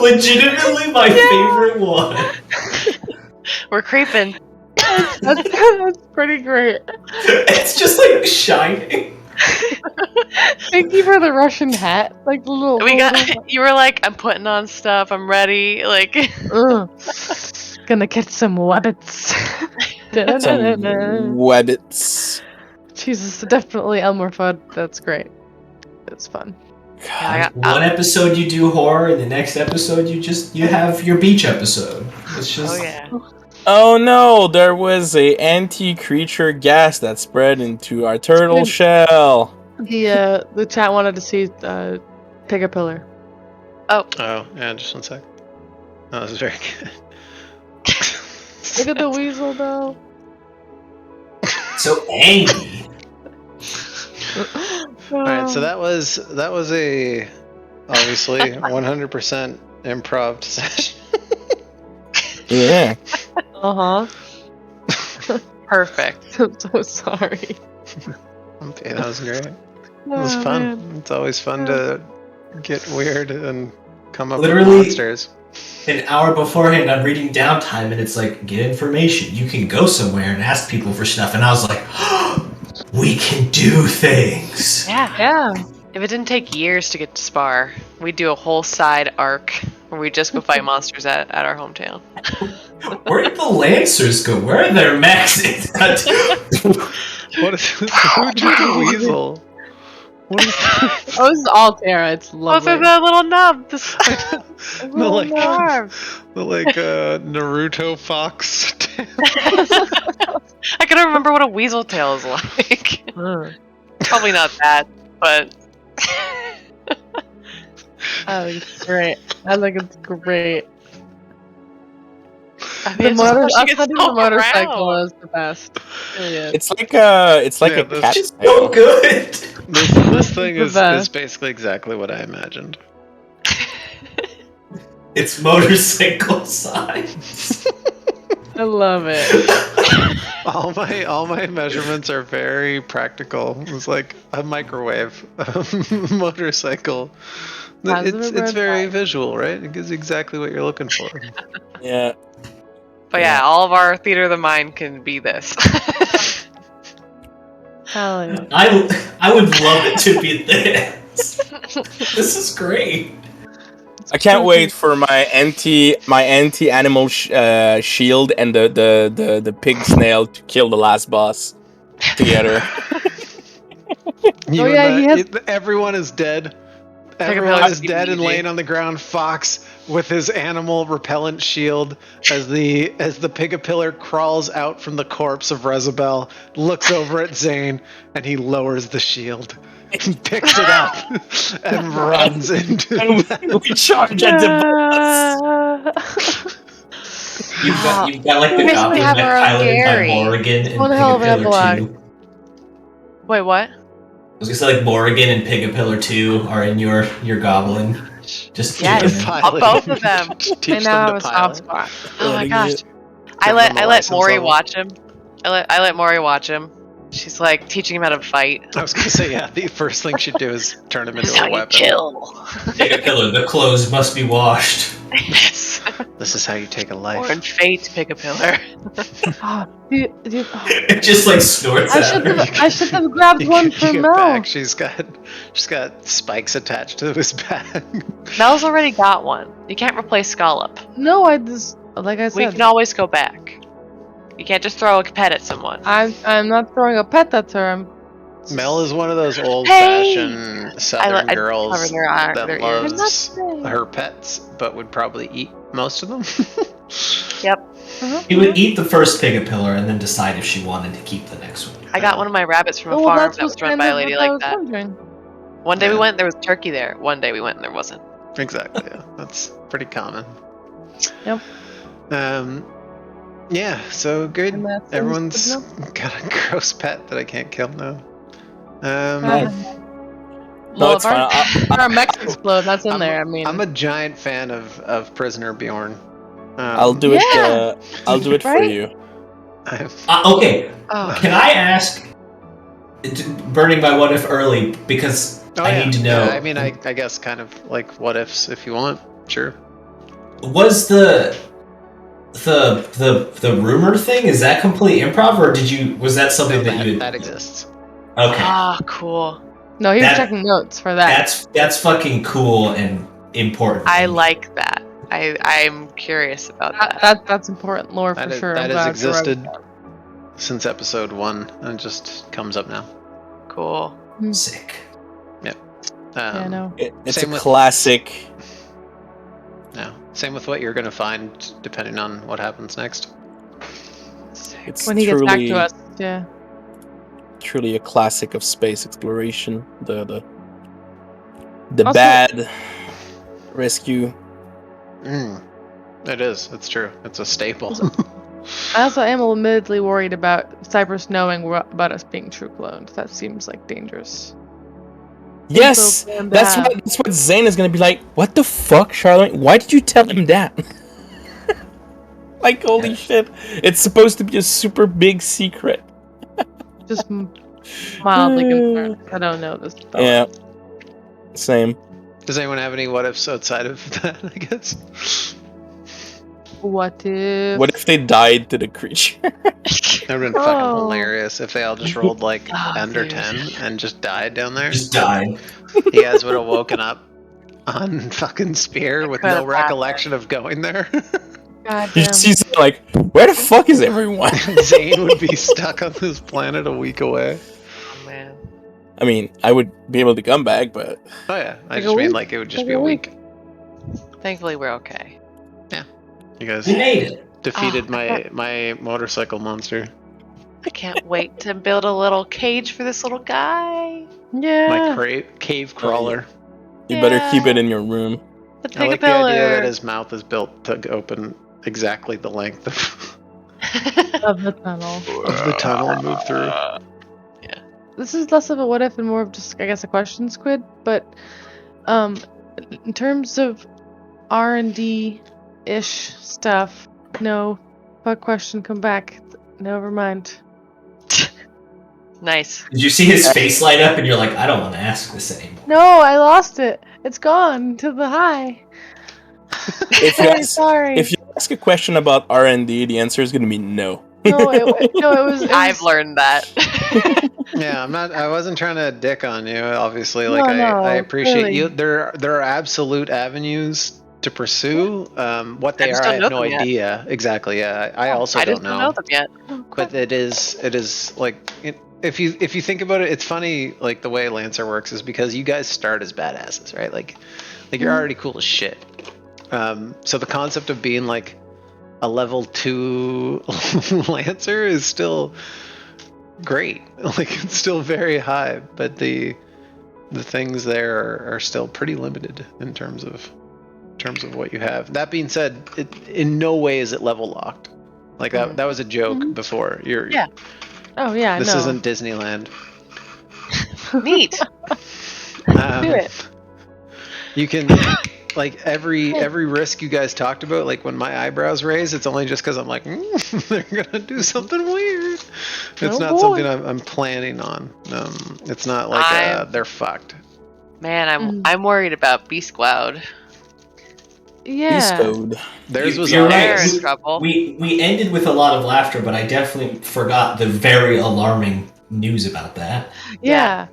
Legitimately, my favorite one. We're creeping. That's pretty great. It's just like shining. Thank you for the Russian hat. Like little. You were like, I'm putting on stuff. I'm ready. Like, gonna get some wabbits. Wabbits. Jesus, definitely Elmer Fudd. That's great. It's fun. One episode you do horror, and the next episode you have your beach episode. It's just. Oh yeah. Oh no, there was a anti-creature gas that spread into our turtle shell. The chat wanted to see Pigapillar. Oh, yeah, just one sec. That was very good. Look at the weasel though. So angry. Alright, so that was a obviously 100% improv session. Yeah. perfect. I'm so sorry. Okay, that was great. It was fun. Man. It's always fun to get weird and come up with monsters. An hour beforehand, I'm reading Downtime, and it's like, get information. You can go somewhere and ask people for stuff. And I was like, oh, we can do things. Yeah. If it didn't take years to get to Spar, we'd do a whole side arc where we just go fight monsters at our hometown. Where did the Lancers go? Where are their maxes? What is this? Who'd you do, Weasel? What is this? Oh, this is all Terra. It's lovely. What's that little nub? The Naruto fox tail. I couldn't remember what a weasel tail is like. Probably not that, but. I think it's great. I think it's great. I mean, the motorcycle is the best. It's like a cat. It's so good. This thing is basically exactly what I imagined. It's motorcycle size. I love it. All my measurements are very practical. It's like a microwave motorcycle. It's very visual, right? It gives exactly what you're looking for. Yeah. But yeah, all of our theater of the mind can be this. Hell yeah. I would love it to be this. This is great. I can't wait for my anti-animal shield and the pig snail to kill the last boss together. Everyone is dead. Everyone is dead and laying on the ground. Fox with his animal repellent shield as the Pigapillar crawls out from the corpse of Rezabel, looks over at Zane, and he lowers the shield. He picks it up and runs into we charge at the boss. You've got like the basically goblin have mech our own piloted by Gary. Morrigan and One hell of an Pigapillar 2. epilogue. Wait, what? I was gonna say like Morrigan and Pigapillar 2 are in your goblin. Just Yes. keeping them. Pilot both him. of them. Teach I now them have to a soft pilot. spot. Oh my Running gosh. it. I Give let them a I let license Maury level. watch him. I let Maury watch him. She's like teaching him how to fight. I was gonna say, yeah, the first thing she'd do is turn him This is into how a you weapon. kill. Pigapillar, the clothes must be washed. Yes. This is how you take a Or life. in Fate, pick a pillar. It just like snorts at her. I should have grabbed one for get Mel. back. She's got spikes attached to his back. Mel's already got one. You can't replace Scallop. No, I just like I We said. can always go back. You can't just throw a pet at someone. I'm not throwing a pet at her. I'm Mel is one of those old-fashioned I Southern cover girls their ears. that I'm not loves saying. her pets, but would probably eat most of them. He would eat the first Pigapillar and then decide if she wanted to keep the next one. I got one of my rabbits from a Well, farm that's that was run kind by a of lady what I like was that. wondering. One day we Yeah. went, there was turkey there. One day we went and there wasn't. Exactly. Yeah, that's pretty common. Yep. Yeah. So good. And that's Everyone's good got a gross pet that I can't kill now. No, Well, it's if our, fine. if our mechs explode, that's in I'm- there. I mean, I'm a giant fan of Prisoner Bjorn. I'll do it. Yeah. I'll do it for Right? you. Okay, Oh, can I ask? Burning my what if early because I need to know. Yeah, I mean, I guess kind of like what ifs if you want. Sure. Was the rumor thing, is that complete improv, or was that something No, that you that exists. Okay, ah, cool. no, he was that- checking notes for that. that's fucking cool and important. I like that. I'm curious about that. That's important lore for sure. That I'm has glad you're right. existed since episode 1, and it just comes up now. Cool. Sick. Yeah, no. It's Same a with- classic. No. Same with what you're going to find, depending on what happens next. It's When he gets back truly, to us, yeah. truly a classic of space exploration. The Also- bad rescue. It is. It's true. It's a staple. I also am admittedly worried about Cypress knowing about us being true cloned. That seems like dangerous. Yes, So planned to that's have- what Zane is gonna be like. What the fuck, Charlotte? Why did you tell him that? Like, holy shit! It's supposed to be a super big secret. Just mildly concerned. I don't know this stuff. Yeah, same. Does anyone have any what ifs outside of that, I guess? What if? What if they died to the creature? That would have been fucking Oh. hilarious if they all just rolled like Oh, under dude. 10 and just died down there. Just died. You guys would have woken up on fucking Spear with Could've no recollection of going there. You Goddamn. see, Zane like, where the fuck is everyone? Zane would be stuck on this planet a week away. Oh man. I mean, I would be able to come back, but Oh yeah, I Like just a mean week? like it would just Like be a a week. Thankfully, we're okay. You guys We made it. defeated Ah, my motorcycle monster. I can't wait to build a little cage for this little guy. Yeah. My cave crawler. you better Yeah. keep it in your room. The I like the idea that Pigapillar. his mouth is built to open exactly the length Of the tunnel. of the tunnel and move through. This is less of a what if and more of just, I guess, a question, Squid. But, in terms of R&D ish stuff, no. Fuck question, come back. Never mind. Nice. Did you see his face light up and you're like, I don't want to ask this anymore? No, I lost it. It's gone to the high. If you ask, Sorry. if you ask a question about R&D, the answer is gonna be no. No, it was. I've learned that. Yeah, I wasn't trying to dick on you. Obviously, No, like no, I appreciate clearly. you. There are absolute avenues to pursue. What they I just are, don't I know have no them yet. idea. Exactly. Yeah, I also I just don't don't know them yet. But it is like if you think about it, it's funny like the way Lancer works is because you guys start as badasses, right? Like you're already cool as shit. So the concept of being like a level 2 Lancer is still great. Like it's still very high, but the things there are still pretty limited in terms of terms of what you have. That being said, in no way is it level locked. Like that was a joke before. Yeah. Oh yeah. This isn't Disneyland. Neat. Do it. You can like every risk you guys talked about. Like when my eyebrows raise, it's only just because I'm like they're gonna do something weird. It's not something I'm planning on. It's not like they're fucked. Man, I'm worried about Beast Cloud. Yeah. Beast Code. Theirs was You're They're right. in trouble. We ended with a lot of laughter, but I definitely forgot the very alarming news about that. Yeah.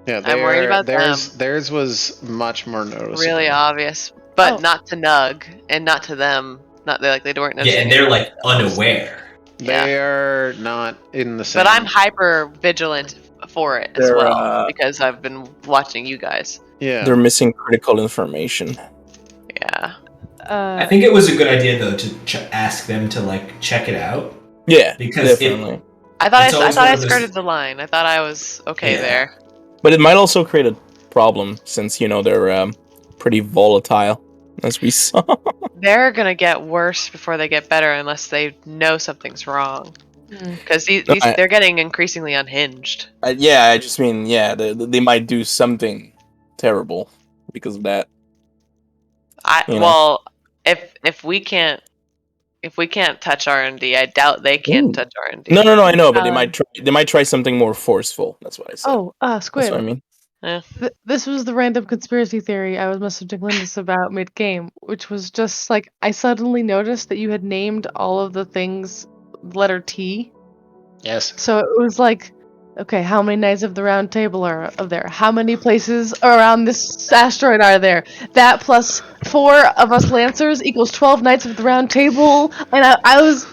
Yeah, I'm worried about theirs. them. Theirs was much more noticeable. Really obvious, but not to Nug and not to them. Not they weren't noticing. Yeah, and they're like unaware. They are not in the same. But I'm hyper vigilant for it as They're, well because I've been watching you guys. Yeah. They're missing critical information. Yeah. I think it was a good idea though to ask them to like check it out. Yeah, Because definitely. I thought It's I always thought one I of those- skirted the line. I thought I was okay Yeah. there. But it might also create a problem since they're pretty volatile, as we saw. They're gonna get worse before they get better unless they know something's wrong. Because they're getting increasingly unhinged. I just mean, they might do something terrible because of that. Well, if we can't touch R&D, I doubt they can touch R&D. No, I know, but they might try something more forceful. That's what I said. Squid. That's what I mean. This was the random conspiracy theory I was messaging Linus about mid-game, which was just like I suddenly noticed that you had named all of the things letter T. Yes. So it was like, okay, how many Knights of the Round Table are there? How many places around this asteroid are there? That plus 4 of us Lancers equals 12 Knights of the Round Table, and I was.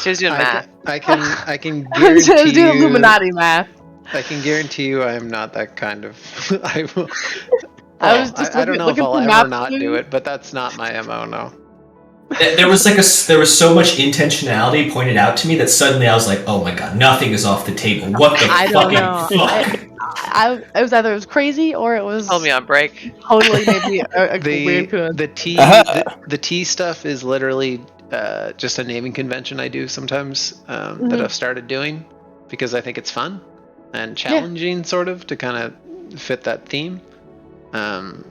She was doing math. I can I was guarantee doing you. Illuminati math. I can guarantee you, I am not that kind of. I was just I don't know if looking I'll for ever map not do clues. it, but that's not my MO. No. There was so much intentionality pointed out to me that suddenly I was like, oh my god, nothing is off the table. What the I don't fucking know. fuck? It was either it was crazy or it was Hold me on break. totally maybe a weird coincidence. The T stuff is literally just a naming convention I do sometimes that I've started doing because I think it's fun and challenging, sort of, to kind of fit that theme. The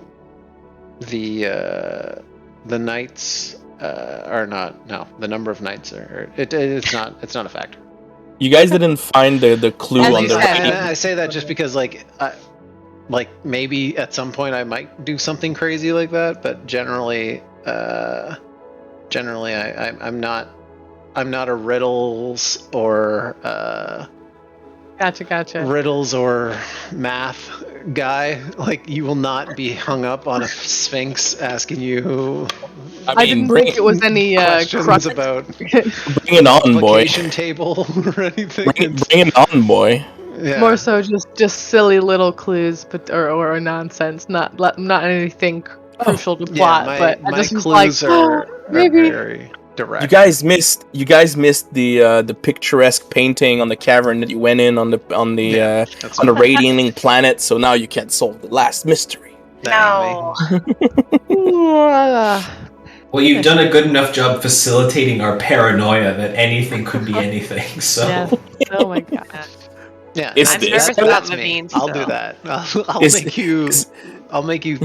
knights are not. No, the number of knights are. It's not a factor. You guys didn't find the clue As on you the said. right. I say that just because, like maybe at some point I might do something crazy like that, but generally, I'm not a riddles or Gotcha. riddles or math guy. Like, you will not be hung up on a sphinx asking you I didn't think it was any questions crux. about Bring it on, boy. multiplication table or anything. Bring it on, boy. Yeah. More so just silly little clues, but or nonsense, not anything crucial to plot. But I my just was clues like, are maybe. very direct. You guys missed the picturesque painting on the cavern that you went in on the radiating planet. So now you can't solve the last mystery. No. Well, you've done a good enough job facilitating our paranoia that anything could be anything. So Yeah. Oh my god. Yeah, Is I'm this- nervous about that's me. Naveen I'll do still. that. I'll make you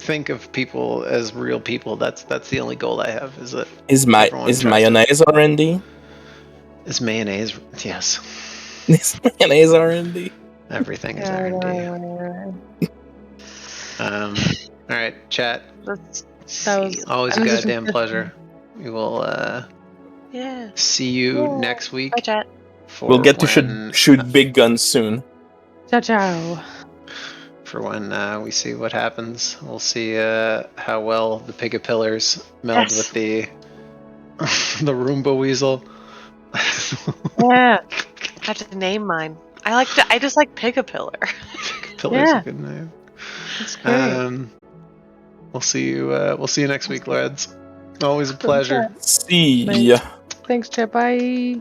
think of people as real people. That's the only goal I have. Is that Is everyone trusts mayonnaise R&D? is mayonnaise? Yes, Is mayonnaise R&D? everything is R&D. All right, chat. That was Always a I'm just goddamn refreshing. pleasure. We will Yeah. see you next week. Bye, chat. For We'll get to when- shoot big guns soon. Ciao. for when we see what happens. We'll see how well the Pigapillars meld Yes. with the the Roomba Weasel. Yeah. I have to name mine. I just like Pigapillar. Pillar's Yeah. a good name. That's great. We'll see you next week, lads. Always a pleasure. See ya. Thanks, Chat. Bye.